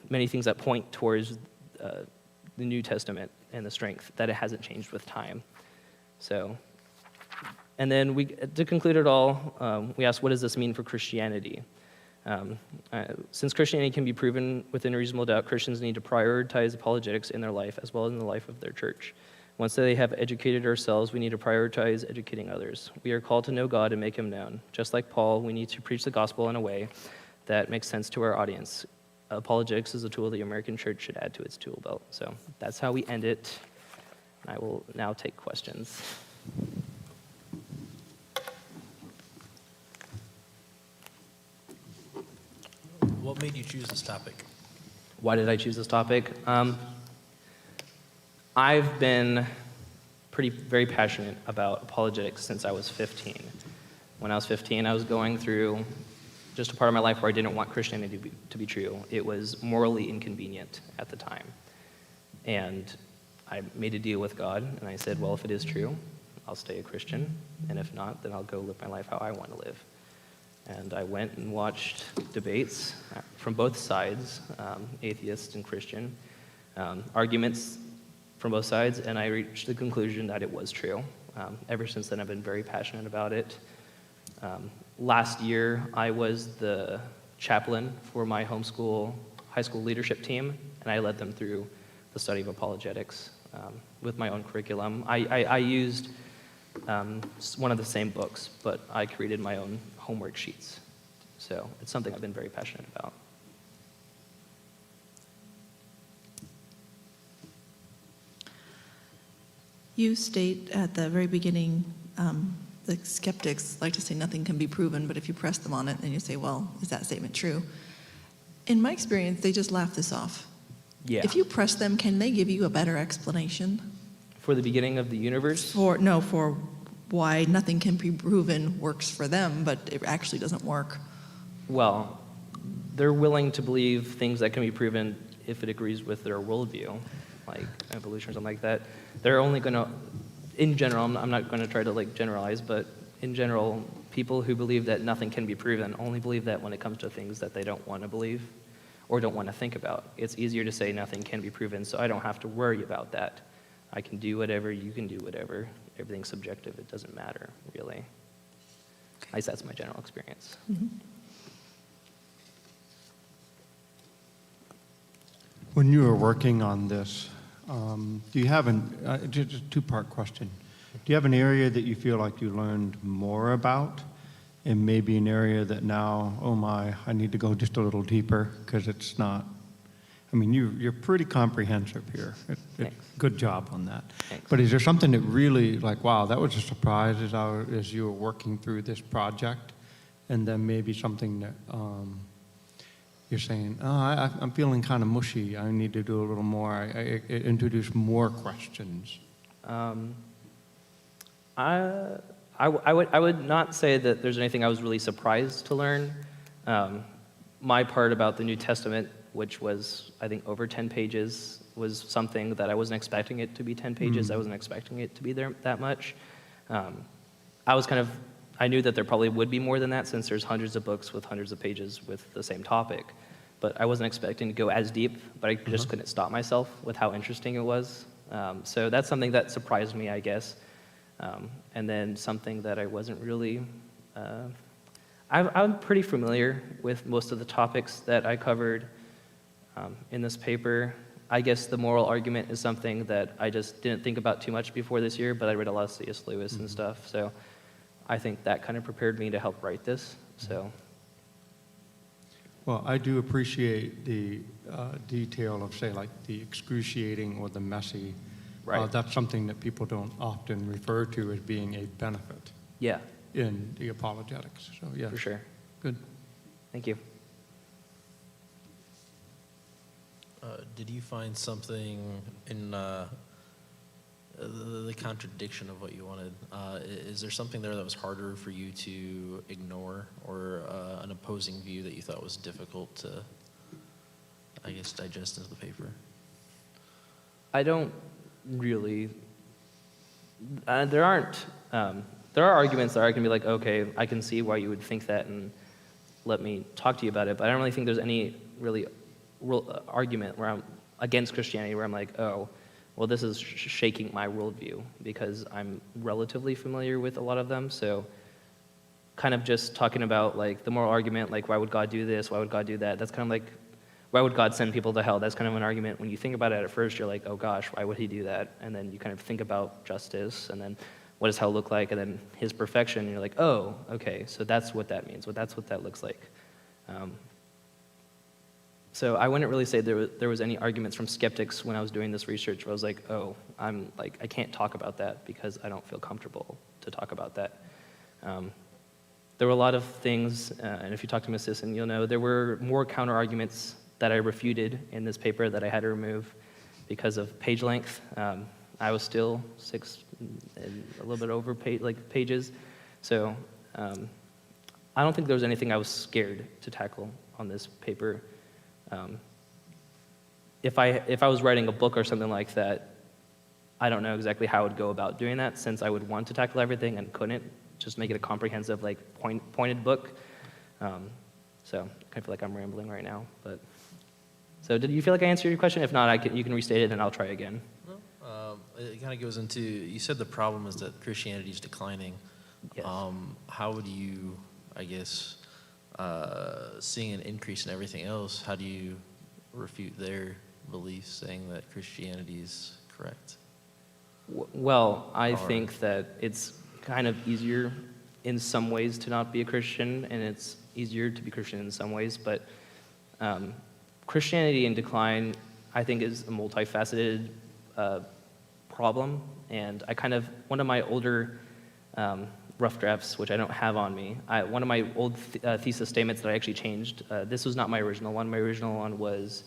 [SPEAKER 6] many things that point towards the New Testament and the strength, that it hasn't changed with time. So, and then to conclude it all, we asked, what does this mean for Christianity? Since Christianity can be proven within a reasonable doubt, Christians need to prioritize apologetics in their life as well as in the life of their church. Once they have educated ourselves, we need to prioritize educating others. We are called to know God and make him known. Just like Paul, we need to preach the gospel in a way that makes sense to our audience. Apologetics is a tool the American church should add to its tool belt. So that's how we end it. I will now take questions.
[SPEAKER 20] What made you choose this topic?
[SPEAKER 6] Why did I choose this topic? I've been very passionate about apologetics since I was 15. When I was 15, I was going through just a part of my life where I didn't want Christianity to be true. It was morally inconvenient at the time. And I made a deal with God, and I said, well, if it is true, I'll stay a Christian, and if not, then I'll go live my life how I want to live. And I went and watched debates from both sides, atheist and Christian, arguments from both sides, and I reached the conclusion that it was true. Ever since then, I've been very passionate about it. Last year, I was the chaplain for my high school leadership team, and I led them through the study of apologetics with my own curriculum. I used one of the same books, but I created my own homework sheets. So it's something I've been very passionate about.
[SPEAKER 12] You state at the very beginning, the skeptics like to say nothing can be proven, but if you press them on it, then you say, well, is that statement true? In my experience, they just laugh this off.
[SPEAKER 6] Yeah.
[SPEAKER 12] If you press them, can they give you a better explanation?
[SPEAKER 6] For the beginning of the universe?
[SPEAKER 12] For why nothing can be proven works for them, but it actually doesn't work.
[SPEAKER 6] Well, they're willing to believe things that can be proven if it agrees with their worldview, like evolution or something like that. They're only going to, in general, I'm not going to try to generalize, but in general, people who believe that nothing can be proven only believe that when it comes to things that they don't want to believe or don't want to think about. It's easier to say nothing can be proven, so I don't have to worry about that. I can do whatever, you can do whatever. Everything's subjective. It doesn't matter, really. At least that's my general experience.
[SPEAKER 12] Mm-hmm.
[SPEAKER 13] When you were working on this, do you have just a two-part question. Do you have an area that you feel like you learned more about, and maybe an area that now, oh my, I need to go just a little deeper because it's not, I mean, you're pretty comprehensive here. Good job on that.
[SPEAKER 6] Thanks.
[SPEAKER 13] But is there something that really, wow, that was a surprise as you were working through this project, and then maybe something that you're saying, oh, I'm feeling kind of mushy. I need to do a little more. I introduce more questions.
[SPEAKER 6] I would not say that there's anything I was really surprised to learn. My part about the New Testament, which was, I think, over 10 pages, was something that I wasn't expecting it to be 10 pages. I wasn't expecting it to be there that much. I knew that there probably would be more than that since there's hundreds of books with hundreds of pages with the same topic. But I wasn't expecting to go as deep, but I just couldn't stop myself with how interesting it was. So that's something that surprised me, I guess. And then something that I wasn't really, I'm pretty familiar with most of the topics that I covered in this paper. I guess the moral argument is something that I just didn't think about too much before this year, but I read a lot of C.S. Lewis and stuff, so I think that kind of prepared me to help write this, so.
[SPEAKER 13] Well, I do appreciate the detail of, say, like the excruciating or the messy.
[SPEAKER 6] Right.
[SPEAKER 13] That's something that people don't often refer to as being a benefit.
[SPEAKER 6] Yeah.
[SPEAKER 13] In the apologetics. So, yeah.
[SPEAKER 6] For sure.
[SPEAKER 13] Good.
[SPEAKER 6] Thank you.
[SPEAKER 20] Did you find something in the contradiction of what you wanted? Is there something there that was harder for you to ignore, or an opposing view that you thought was difficult to, guess, digest into the paper?
[SPEAKER 6] I don't really. There aren't. There are arguments that I can be like, okay, I can see why you would think that, and let me talk to you about it. But I don't really think there's any really real argument where I'm against Christianity where I'm like, oh, well, this is shaking my worldview because I'm relatively familiar with a lot of them. So kind of just talking about like the moral argument, like why would God do this? Why would God do that? That's kind of like, why would God send people to hell? That's kind of an argument. When you think about it at first, you're like, oh gosh, why would he do that? And then you kind of think about justice, and then what does hell look like? And then his perfection, and you're like, oh, okay, so that's what that means. Well, that's what that looks like. So I wouldn't really say there was any arguments from skeptics when I was doing this research where I was like, oh, I can't talk about that because I don't feel comfortable to talk about that. There were a lot of things, and if you talk to Ms. Sisson, you'll know there were more counter-arguments that I refuted in this paper that I had to remove because of page length. I was still 6 and a little bit over pages. So I don't think there was anything I was scared to tackle on this paper. If I was writing a book or something like that, I don't know exactly how I would go about doing that, since I would want to tackle everything and couldn't just make it a comprehensive, pointed book. So I feel like I'm rambling right now, but. So did you feel like I answered your question? If not, you can restate it and I'll try again.
[SPEAKER 20] It kind of goes into, you said the problem is that Christianity is declining.
[SPEAKER 6] Yes.
[SPEAKER 20] How would you, I guess, seeing an increase in everything else, how do you refute their beliefs saying that Christianity is correct?
[SPEAKER 6] Well, I think that it's kind of easier in some ways to not be a Christian, and it's easier to be Christian in some ways, but Christianity in decline, I think, is a multifaceted problem, and one of my older rough drafts, which I don't have on me, one of my old thesis statements that I actually changed, this was not my original one. My original one was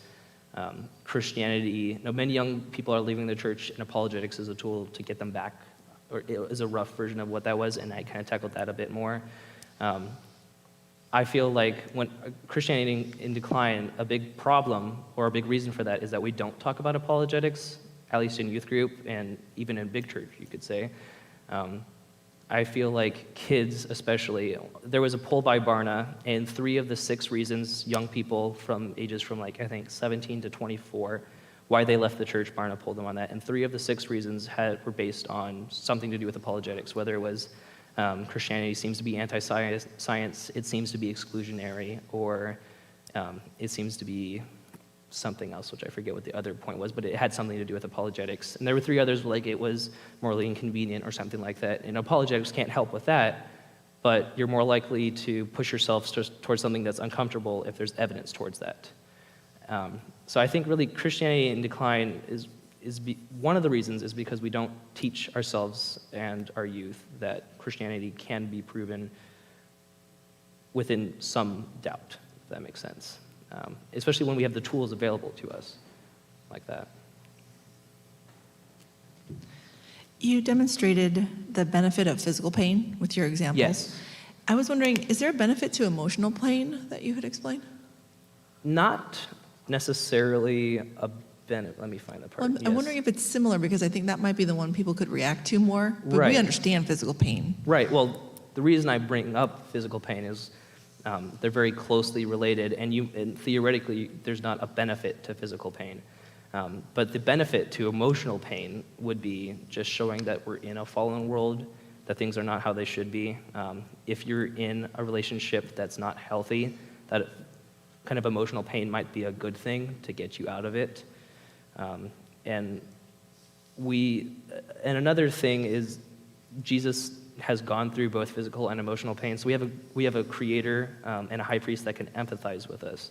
[SPEAKER 6] Christianity, many young people are leaving the church, and apologetics is a tool to get them back, or it was a rough version of what that was, and I kind of tackled that a bit more. I feel like when Christianity in decline, a big problem or a big reason for that is that we don't talk about apologetics, at least in youth group and even in big church, you could say. I feel like kids especially, there was a poll by Barna, and 3 of the 6 reasons young people from ages from I think 17 to 24, why they left the church, Barna polled them on that, and 3 of the 6 reasons were based on something to do with apologetics, whether it was Christianity seems to be anti-science, it seems to be exclusionary, or it seems to be something else, which I forget what the other point was, but it had something to do with apologetics. And there were 3 others, like it was morally inconvenient or something like that. And apologetics can't help with that, but you're more likely to push yourself towards something that's uncomfortable if there's evidence towards that. So I think really Christianity in decline one of the reasons is because we don't teach ourselves and our youth that Christianity can be proven within some doubt, if that makes sense. Especially when we have the tools available to us like that.
[SPEAKER 12] You demonstrated the benefit of physical pain with your examples.
[SPEAKER 6] Yes.
[SPEAKER 12] I was wondering, is there a benefit to emotional pain that you could explain?
[SPEAKER 6] Not necessarily a benefit. Let me find the part.
[SPEAKER 12] Well, I'm wondering if it's similar, because I think that might be the one people could react to more. But
[SPEAKER 6] Right.
[SPEAKER 12] we understand physical pain.
[SPEAKER 6] Right. Well, the reason I bring up physical pain is they're very closely related, and theoretically, there's not a benefit to physical pain. But the benefit to emotional pain would be just showing that we're in a fallen world, that things are not how they should be. If you're in a relationship that's not healthy, that kind of emotional pain might be a good thing to get you out of it. And another thing is Jesus has gone through both physical and emotional pain. So we have a creator and a high priest that can empathize with us.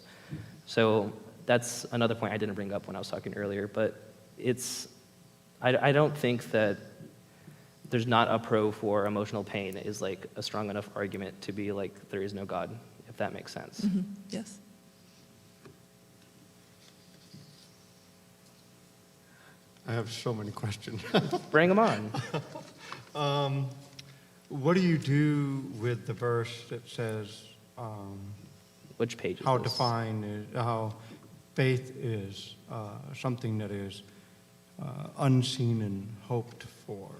[SPEAKER 6] So that's another point I didn't bring up when I was talking earlier, but I don't think that there's not a pro for emotional pain is like a strong enough argument to be like there is no God, if that makes sense.
[SPEAKER 12] Mm-hmm. Yes.
[SPEAKER 13] I have so many questions.
[SPEAKER 6] Bring them on.
[SPEAKER 13] What do you do with the verse that says,
[SPEAKER 6] which page is
[SPEAKER 13] how
[SPEAKER 6] this?
[SPEAKER 13] define, how faith is something that is unseen and hoped for.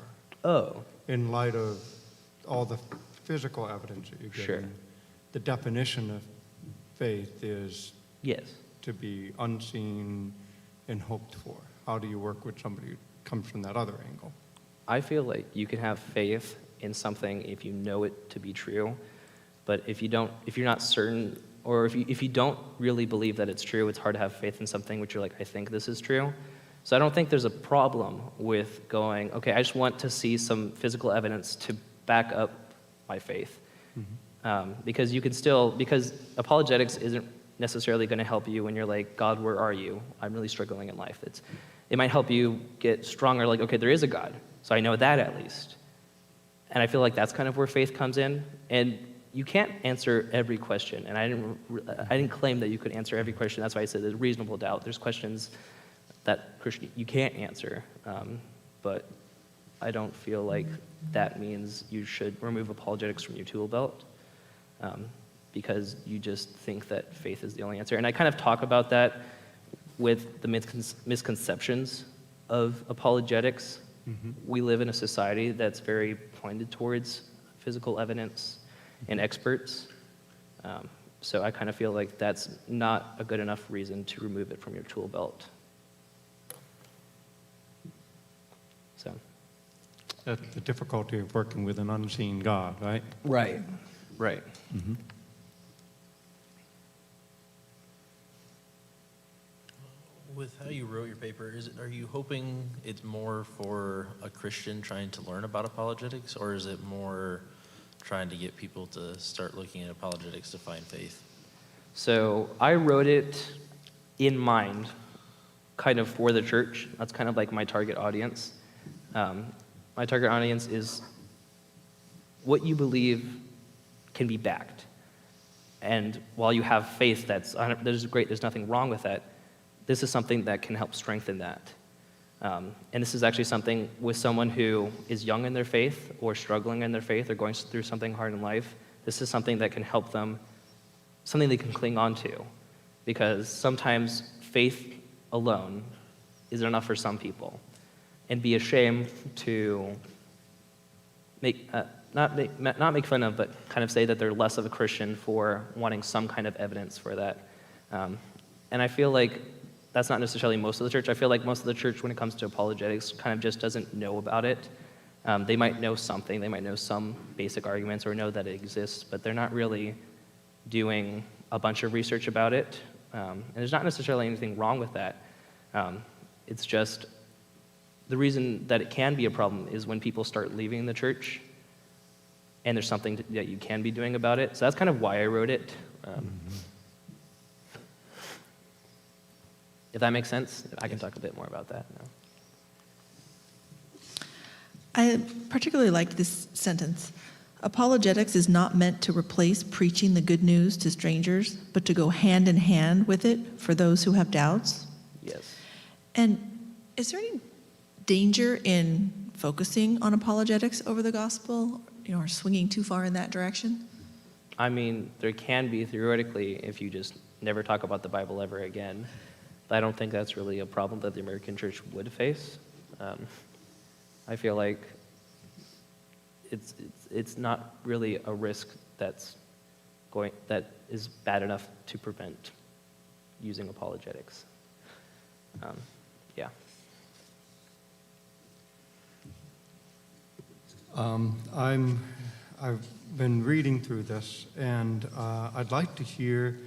[SPEAKER 19] Oh.
[SPEAKER 13] In light of all the physical evidence that you're getting,
[SPEAKER 19] Sure.
[SPEAKER 13] the definition of faith is
[SPEAKER 19] Yes.
[SPEAKER 13] to be unseen and hoped for. How do you work with somebody who comes from that other angle?
[SPEAKER 6] I feel like you can have faith in something if you know it to be true, but if you're not certain, or if you don't really believe that it's true, it's hard to have faith in something which you're like, I think this is true. So I don't think there's a problem with going, okay, I just want to see some physical evidence to back up my faith. Because because apologetics isn't necessarily going to help you when you're like, God, where are you? I'm really struggling in life. It might help you get stronger, like, okay, there is a God, so I know that at least. And I feel like that's kind of where faith comes in. And you can't answer every question, and I didn't claim that you could answer every question. That's why I said there's reasonable doubt. There's questions that Christian you can't answer, but I don't feel like that means you should remove apologetics from your tool belt, because you just think that faith is the only answer. And I kind of talk about that with the misconceptions of apologetics. We live in a society that's very pointed towards physical evidence and experts. So I kind of feel like that's not a good enough reason to remove it from your tool belt. So.
[SPEAKER 13] That's the difficulty of working with an unseen God, right?
[SPEAKER 6] Right. Right.
[SPEAKER 20] With how you wrote your paper, are you hoping it's more for a Christian trying to learn about apologetics, or is it more trying to get people to start looking at apologetics to find faith?
[SPEAKER 6] So I wrote it in mind, kind of for the church. That's kind of like my target audience. My target audience is what you believe can be backed. And while you have faith there's nothing wrong with that, this is something that can help strengthen that. And this is actually something with someone who is young in their faith or struggling in their faith or going through something hard in life. This is something that can help them, something they can cling on to. Because sometimes faith alone isn't enough for some people. And be ashamed to not make fun of, but kind of say that they're less of a Christian for wanting some kind of evidence for that. And I feel like that's not necessarily most of the church. I feel like most of the church, when it comes to apologetics, kind of just doesn't know about it. They might know something, they might know some basic arguments or know that it exists, but they're not really doing a bunch of research about it. And there's not necessarily anything wrong with that. It's just the reason that it can be a problem is when people start leaving the church and there's something that you can be doing about it. So that's kind of why I wrote it. If that makes sense, I can talk a bit more about that now.
[SPEAKER 12] I particularly liked this sentence. Apologetics is not meant to replace preaching the good news to strangers, but to go hand in hand with it for those who have doubts.
[SPEAKER 6] Yes.
[SPEAKER 12] And is there any danger in focusing on apologetics over the gospel, or swinging too far in that direction?
[SPEAKER 6] I mean, there can be theoretically if you just never talk about the Bible ever again. But I don't think that's really a problem that the American church would face. I feel like it's not really a risk that is bad enough to prevent using apologetics. Yeah.
[SPEAKER 13] I've been reading through this, and I'd like to hear,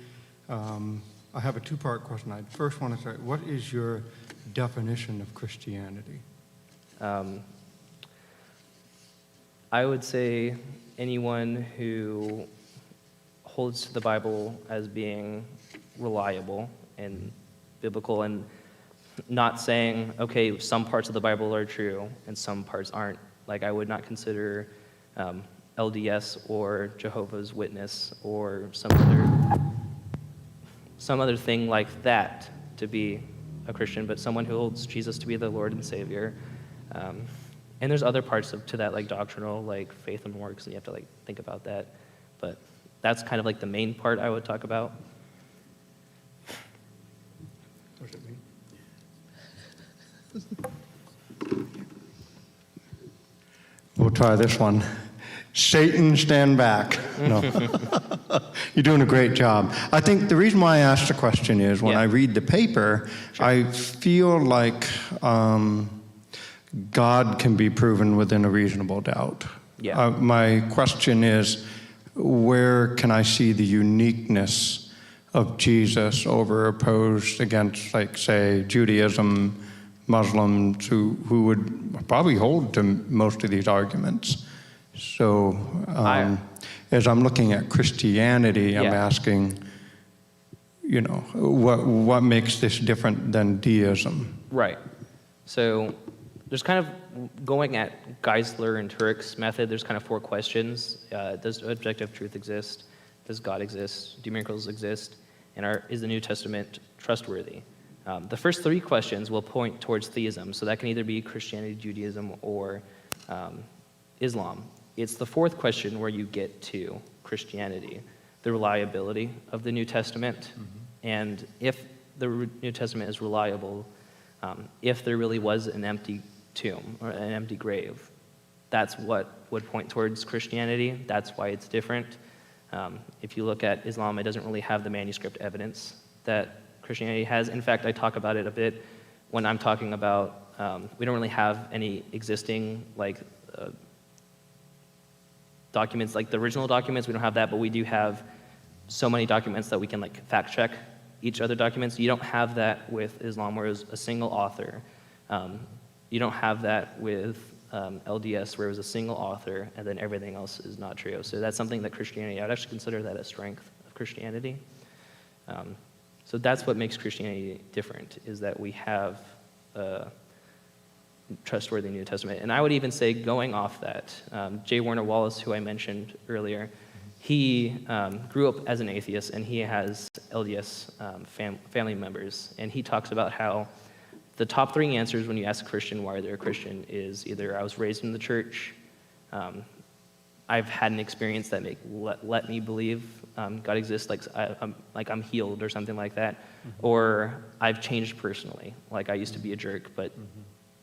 [SPEAKER 13] I have a two-part question. I first want to say, what is your definition of Christianity?
[SPEAKER 6] I would say anyone who holds to the Bible as being reliable and biblical, and not saying, okay, some parts of the Bible are true and some parts aren't. Like, I would not consider LDS or Jehovah's Witness or some other thing like that to be a Christian, but someone who holds Jesus to be the Lord and Savior. And there's other parts to that, like doctrinal, like faith and works, and you have to like think about that. But that's kind of like the main part I would talk about.
[SPEAKER 13] Was it me? We'll try this one. Satan, stand back. No. You're doing a great job. I think the reason why I asked the question is when I read the paper, I feel like God can be proven within a reasonable doubt.
[SPEAKER 6] Yeah.
[SPEAKER 13] My question is, where can I see the uniqueness of Jesus over opposed against, like, say, Judaism, Muslims who would probably hold to most of these arguments? So as I'm looking at Christianity, I'm asking, you know, what makes this different than deism?
[SPEAKER 6] Right. So there's kind of, going at Geisler and Turek's method, there's kind of 4 questions. Does objective truth exist? Does God exist? Do miracles exist? And is the New Testament trustworthy? The first 3 questions will point towards theism, so that can either be Christianity, Judaism, or Islam. It's the 4th question where you get to Christianity, the reliability of the New Testament, and if the New Testament is reliable, if there really was an empty tomb or an empty grave, that's what would point towards Christianity. That's why it's different. If you look at Islam, it doesn't really have the manuscript evidence that Christianity has. In fact, I talk about it a bit when I'm talking about, we don't really have any existing, like, documents, like the original documents, we don't have that, but we do have so many documents that we can, like, fact check each other documents. You don't have that with Islam, where it was a single author. You don't have that with LDS, where it was a single author, and then everything else is not true. So that's something that Christianity, I would actually consider that a strength of Christianity. So that's what makes Christianity different, is that we have a trustworthy New Testament. And I would even say, going off that, J. Warner Wallace, who I mentioned earlier, he grew up as an atheist, and he has LDS family members. And he talks about how the top 3 answers when you ask a Christian why they're a Christian is either I was raised in the church, I've had an experience that let me believe God exists, like I'm healed or something like that, or I've changed personally, like I used to be a jerk, but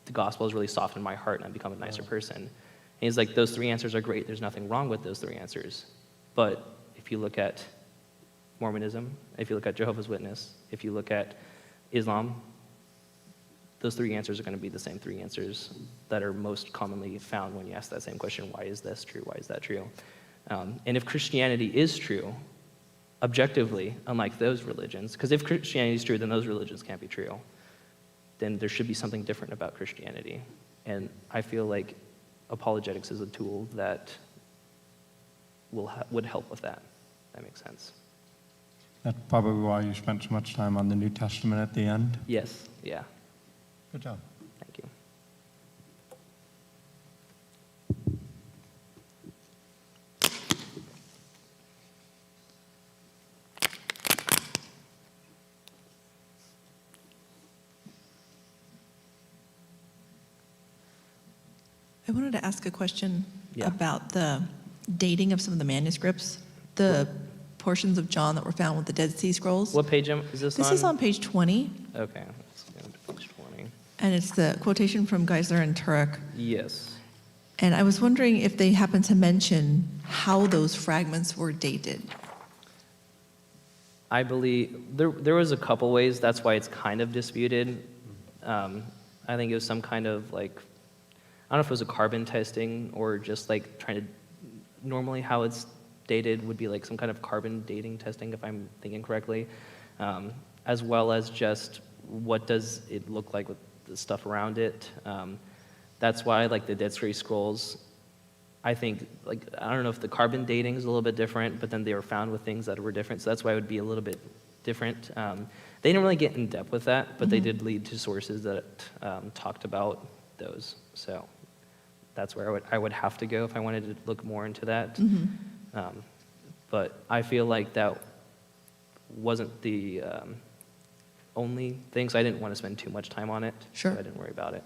[SPEAKER 6] the gospel has really softened my heart and I've become a nicer person. And he's like, those 3 answers are great. There's nothing wrong with those 3 answers. But if you look at Mormonism, if you look at Jehovah's Witness, if you look at Islam, those 3 answers are going to be the same 3 answers that are most commonly found when you ask that same question: why is this true? Why is that true? And if Christianity is true, objectively, unlike those religions, because if Christianity is true, then those religions can't be true, then there should be something different about Christianity. And I feel like apologetics is a tool that would help with that. That makes sense.
[SPEAKER 13] That's probably why you spent so much time on the New Testament at the end?
[SPEAKER 6] Yes, yeah.
[SPEAKER 13] Good job.
[SPEAKER 6] Thank you.
[SPEAKER 12] I wanted to ask a question about the dating of some of the manuscripts, the portions of John that were found with the Dead Sea Scrolls.
[SPEAKER 6] What page is this on?
[SPEAKER 12] This is on page 20.
[SPEAKER 6] Okay, let's go to page 20.
[SPEAKER 12] And it's the quotation from Geisler and Turek.
[SPEAKER 6] Yes.
[SPEAKER 12] And I was wondering if they happen to mention how those fragments were dated.
[SPEAKER 6] I believe there was a couple ways. That's why it's kind of disputed. I think it was some kind of, like, I don't know if it was a carbon testing or just like trying to, normally how it's dated would be like some kind of carbon dating testing, if I'm thinking correctly, as well as just what does it look like with the stuff around it. That's why, like, the Dead Sea Scrolls, I think, like, I don't know if the carbon dating is a little bit different, but then they were found with things that were different, so that's why it would be a little bit different. They didn't really get in depth with that, but they did lead to sources that talked about those. So that's where I would have to go if I wanted to look more into that. But I feel like that wasn't the only thing, so I didn't want to spend too much time on it.
[SPEAKER 12] Sure.
[SPEAKER 6] So I didn't worry about it.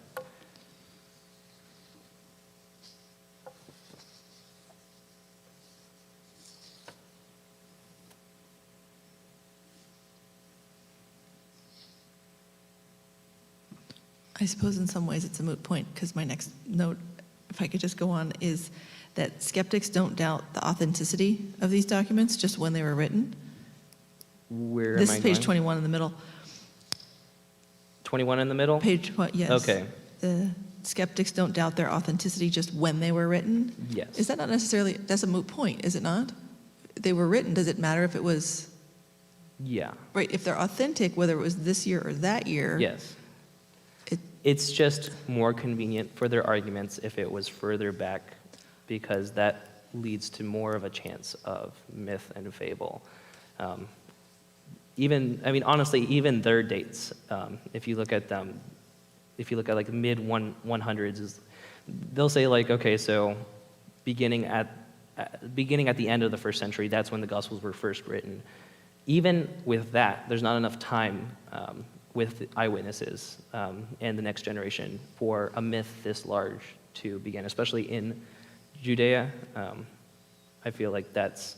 [SPEAKER 12] I suppose in some ways it's a moot point, because my next note, if I could just go on, is that skeptics don't doubt the authenticity of these documents just when they were written.
[SPEAKER 6] Where
[SPEAKER 12] This
[SPEAKER 6] am I
[SPEAKER 12] is page
[SPEAKER 6] going?
[SPEAKER 12] 21 in the middle.
[SPEAKER 6] 21 in the middle?
[SPEAKER 12] Yes.
[SPEAKER 6] Okay.
[SPEAKER 12] The skeptics don't doubt their authenticity just when they were written.
[SPEAKER 6] Yes.
[SPEAKER 12] Is that not necessarily, that's a moot point, is it not? They were written, does it matter if it was,
[SPEAKER 6] Yeah.
[SPEAKER 12] right, if they're authentic, whether it was this year or that year?
[SPEAKER 6] Yes. It's just more convenient for their arguments if it was further back, because that leads to more of a chance of myth and fable. Honestly, even their dates, if you look at them, if you look at like mid 100s, they'll say like, okay, so beginning at the end of the first century, that's when the Gospels were first written. Even with that, there's not enough time with eyewitnesses and the next generation for a myth this large to begin, especially in Judea. I feel like that's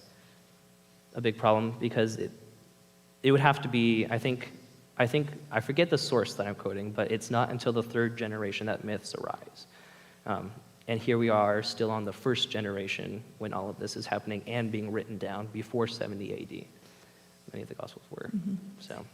[SPEAKER 6] a big problem, because it would have to be, I forget the source that I'm quoting, but it's not until the third generation that myths arise. And here we are still on the first generation when all of this is happening and being written down before 70 AD. Many of the Gospels were. So.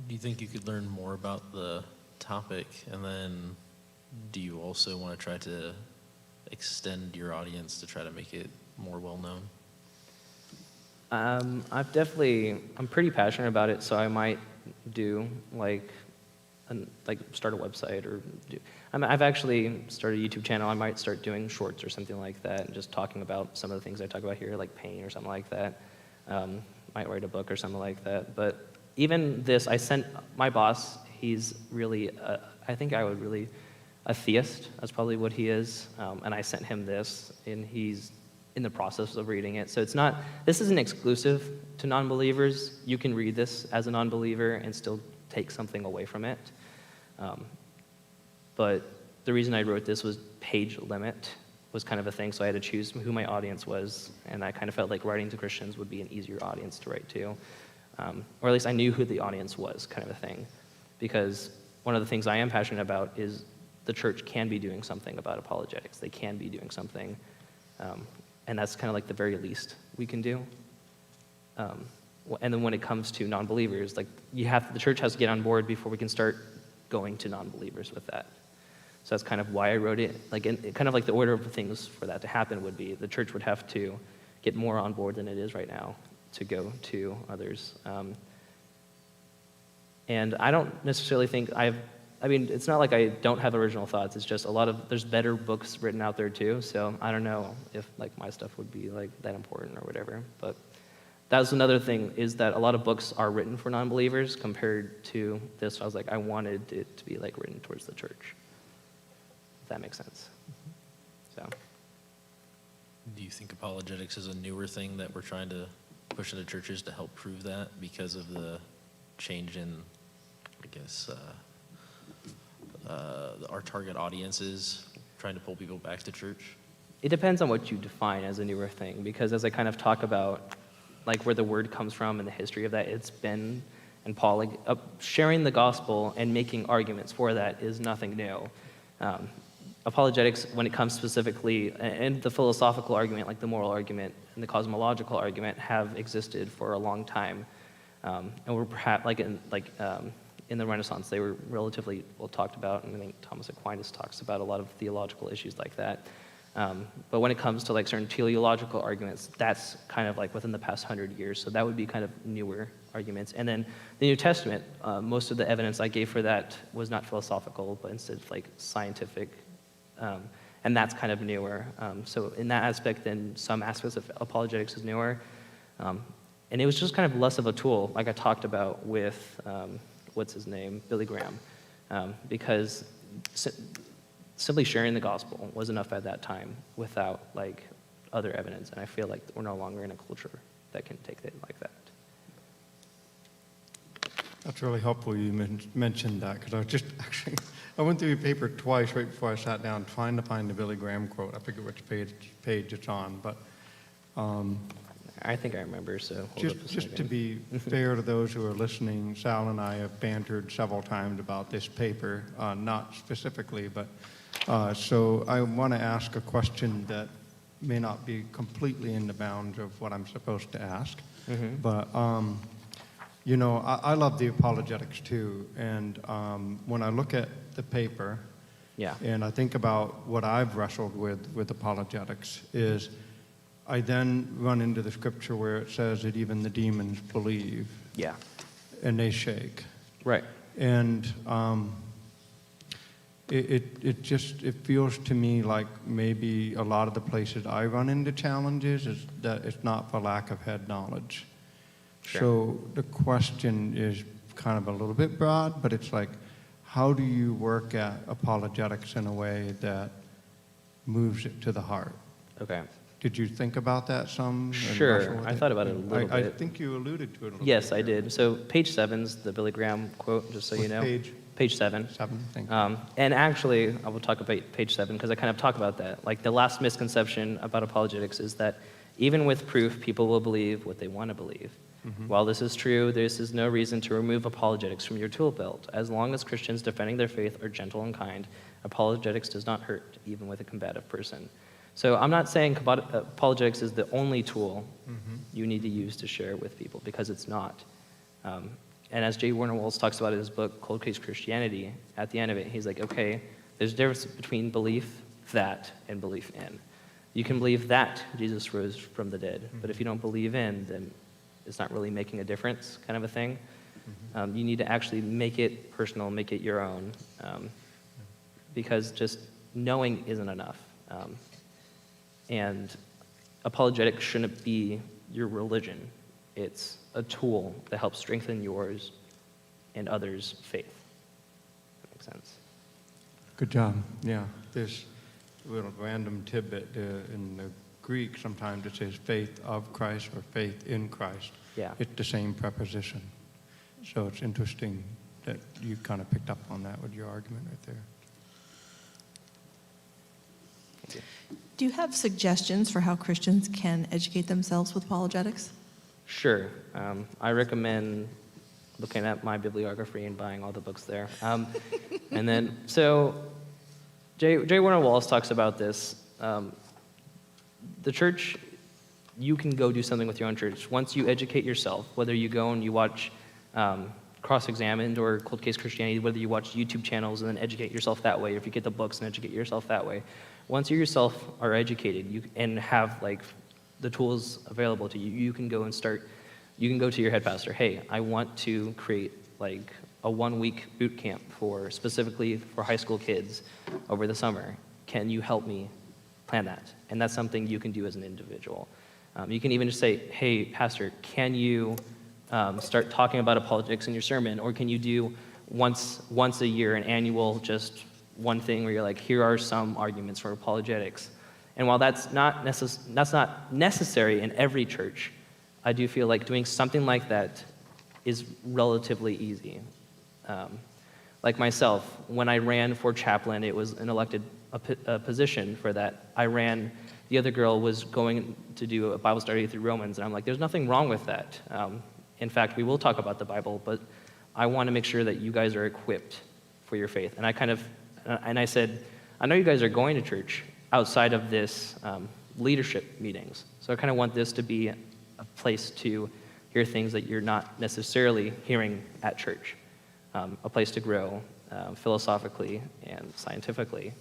[SPEAKER 20] Do you think you could learn more about the topic, and then do you also want to try to extend your audience to try to make it more well-known?
[SPEAKER 6] I'm pretty passionate about it, so I might do start a website or I've actually started a YouTube channel. I might start doing shorts or something like that, and just talking about some of the things I talk about here, like pain or something like that. Might write a book or something like that. But even this, I sent my boss. He's really, I think I would really, a theist. That's probably what he is. And I sent him this, and he's in the process of reading it. So this isn't exclusive to non-believers. You can read this as a non-believer and still take something away from it. But the reason I wrote this was page limit was kind of a thing, so I had to choose who my audience was, and I kind of felt like writing to Christians would be an easier audience to write to. Or at least I knew who the audience was, kind of a thing. Because one of the things I am passionate about is the church can be doing something about apologetics. They can be doing something. And that's kind of like the very least we can do. And then when it comes to non-believers, like the church has to get on board before we can start going to non-believers with that. So that's kind of why I wrote it. Kind of like the order of things for that to happen would be the church would have to get more on board than it is right now to go to others. And I don't necessarily think it's not like I don't have original thoughts. It's just there's better books written out there too. So I don't know if my stuff would be that important or whatever. But that's another thing, is that a lot of books are written for non-believers compared to this. So I was like, I wanted it to be written towards the church. If that makes sense. So.
[SPEAKER 20] Do you think apologetics is a newer thing that we're trying to push into churches to help prove that because of the change in, our target audiences, trying to pull people back to church?
[SPEAKER 6] It depends on what you define as a newer thing, because as I kind of talk about where the word comes from and the history of that, it's been, and Paul, sharing the gospel and making arguments for that is nothing new. Apologetics, when it comes specifically, and the philosophical argument, the moral argument and the cosmological argument, have existed for a long time, and were perhaps in the Renaissance they were relatively well talked about, and I think Thomas Aquinas talks about a lot of theological issues like that. But when it comes to certain teleological arguments, that's kind of within the past 100 years, so that would be kind of newer arguments. And then the New Testament, most of the evidence I gave for that was not philosophical, but instead scientific. And that's kind of newer. So in that aspect, then some aspects of apologetics is newer. And it was just kind of less of a tool, like I talked about with, Billy Graham. Because simply sharing the gospel was enough at that time without other evidence. And I feel like we're no longer in a culture that can take it like that.
[SPEAKER 13] That's really helpful you mentioned that, because I was just actually I went through your paper twice right before I sat down trying to find the Billy Graham quote. I forget which page it's on, but
[SPEAKER 6] I think I remember, so hold up a
[SPEAKER 13] just to
[SPEAKER 6] second.
[SPEAKER 13] be fair to those who are listening, Sal and I have bantered several times about this paper, not specifically, but so I want to ask a question that may not be completely in the bounds of what I'm supposed to ask, but you know, I love the apologetics too, and when I look at the paper, and I think about what I've wrestled with apologetics is I then run into the scripture where it says that even the demons believe.
[SPEAKER 6] Yeah.
[SPEAKER 13] And they shake.
[SPEAKER 6] Right.
[SPEAKER 13] And it feels to me like maybe a lot of the places I run into challenges is that it's not for lack of head knowledge.
[SPEAKER 6] Sure.
[SPEAKER 13] So the question is kind of a little bit broad, but it's like, how do you work at apologetics in a way that moves it to the heart?
[SPEAKER 6] Okay.
[SPEAKER 13] Did you think about that some? and
[SPEAKER 6] Sure,
[SPEAKER 13] wrestle with
[SPEAKER 6] I
[SPEAKER 13] it?
[SPEAKER 6] thought about it a little
[SPEAKER 13] I
[SPEAKER 6] bit.
[SPEAKER 13] think you alluded to it a little bit.
[SPEAKER 6] Yes, I did. So page 7's the Billy Graham quote, just so you
[SPEAKER 13] What
[SPEAKER 6] know.
[SPEAKER 13] page?
[SPEAKER 6] Page 7.
[SPEAKER 13] 7, thank you.
[SPEAKER 6] And actually, I will talk about page 7 because I kind of talk about that. Like the last misconception about apologetics is that even with proof, people will believe what they want to believe. While this is true, this is no reason to remove apologetics from your tool belt. As long as Christians defending their faith are gentle and kind, apologetics does not hurt, even with a combative person. So I'm not saying apologetics is the only tool you need to use to share with people, because it's not. And as J. Warner Walls talks about in his book, Cold Case Christianity, at the end of it, he's like, okay, there's a difference between belief that and belief in. You can believe that Jesus rose from the dead, but if you don't believe in, then it's not really making a difference, kind of a thing. You need to actually make it personal, make it your own, because just knowing isn't enough. And apologetics shouldn't be your religion. It's a tool that helps strengthen yours and others' faith. That makes sense.
[SPEAKER 13] Good job. Yeah, this little random tidbit in the Greek, sometimes it says faith of Christ or faith in Christ.
[SPEAKER 6] Yeah.
[SPEAKER 13] It's the same preposition. So it's interesting that you kind of picked up on that with your argument right there.
[SPEAKER 12] Do you have suggestions for how Christians can educate themselves with apologetics?
[SPEAKER 6] Sure. I recommend looking at my bibliography and buying all the books there. And then, so J. Warner Wallace talks about this. The church, you can go do something with your own church. Once you educate yourself, whether you go and you watch Cross-Examined or Cold Case Christianity, whether you watch YouTube channels and then educate yourself that way, or if you get the books and educate yourself that way. Once you yourself are educated and have like the tools available to you, you can go to your head pastor, hey, I want to create like a 1-week boot camp specifically for high school kids over the summer. Can you help me plan that? And that's something you can do as an individual. You can even just say, hey, pastor, can you start talking about apologetics in your sermon? Or can you do once a year an annual just one thing where you're like, here are some arguments for apologetics. And while that's not necessary in every church, I do feel like doing something like that is relatively easy. Like myself, when I ran for chaplain, it was an elected position for that. The other girl was going to do a Bible study through Romans, and I'm like, there's nothing wrong with that. In fact, we will talk about the Bible, but I want to make sure that you guys are equipped for your faith. And I said, I know you guys are going to church outside of this leadership meetings, so I kind of want this to be a place to hear things that you're not necessarily hearing at church, a place to grow philosophically and scientifically.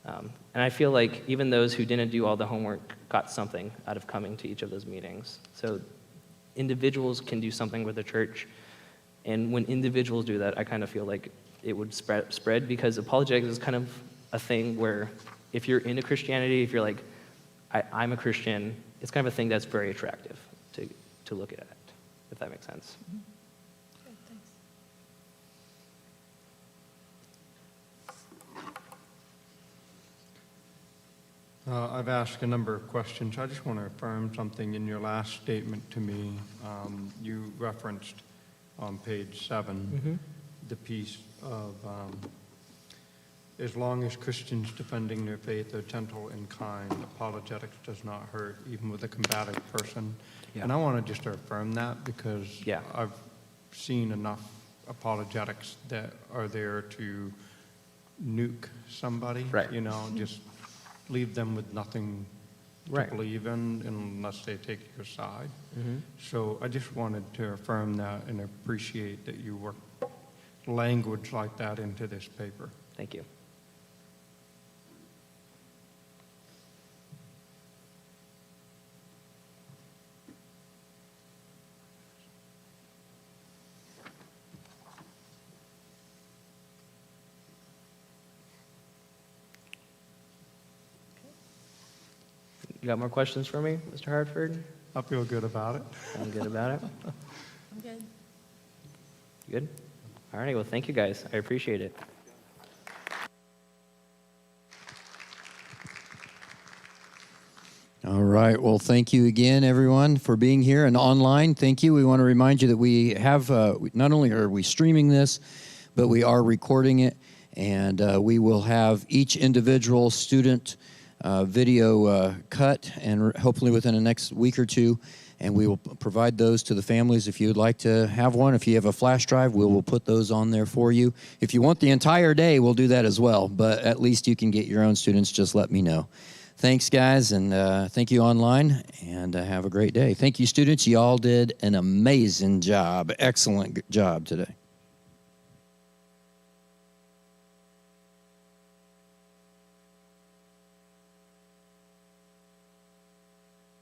[SPEAKER 6] And I feel like even those who didn't do all the homework got something out of coming to each of those meetings. So individuals can do something with the church, and when individuals do that, I kind of feel like it would spread because apologetics is kind of a thing where if you're into Christianity, if you're like, I'm a Christian, it's kind of a thing that's very attractive to look at, if that makes sense.
[SPEAKER 13] I've asked a number of questions. I just want to affirm something in your last statement to me. You referenced on page 7 the piece of as long as Christians defending their faith are gentle and kind, apologetics does not hurt, even with a combative person.
[SPEAKER 19] Yeah.
[SPEAKER 13] And I want to just affirm that because
[SPEAKER 19] Yeah.
[SPEAKER 13] I've seen enough apologetics that are there to nuke somebody,
[SPEAKER 19] Right.
[SPEAKER 13] you know, just leave them with nothing
[SPEAKER 19] Right.
[SPEAKER 13] to believe in unless they take your side.
[SPEAKER 19] Mhm.
[SPEAKER 13] So I just wanted to affirm that and appreciate that you work language like that into this paper.
[SPEAKER 19] Thank you. You got more questions for me, Mr. Hartford?
[SPEAKER 13] I feel good about it.
[SPEAKER 19] Feeling good about it?
[SPEAKER 16] I'm good.
[SPEAKER 19] Good? All righty, well, thank you guys. I appreciate it.
[SPEAKER 1] All right. Well, thank you again, everyone, for being here and online. Thank you. We want to remind you that we have, not only are we streaming this, but we are recording it, and we will have each individual student video cut, and hopefully within the next week or two, and we will provide those to the families if you would like to have one. If you have a flash drive, we will put those on there for you. If you want the entire day, we'll do that as well, but at least you can get your own students. Just let me know. Thanks, guys, and thank you online, and have a great day. Thank you, students. You all did an amazing job. Excellent job today.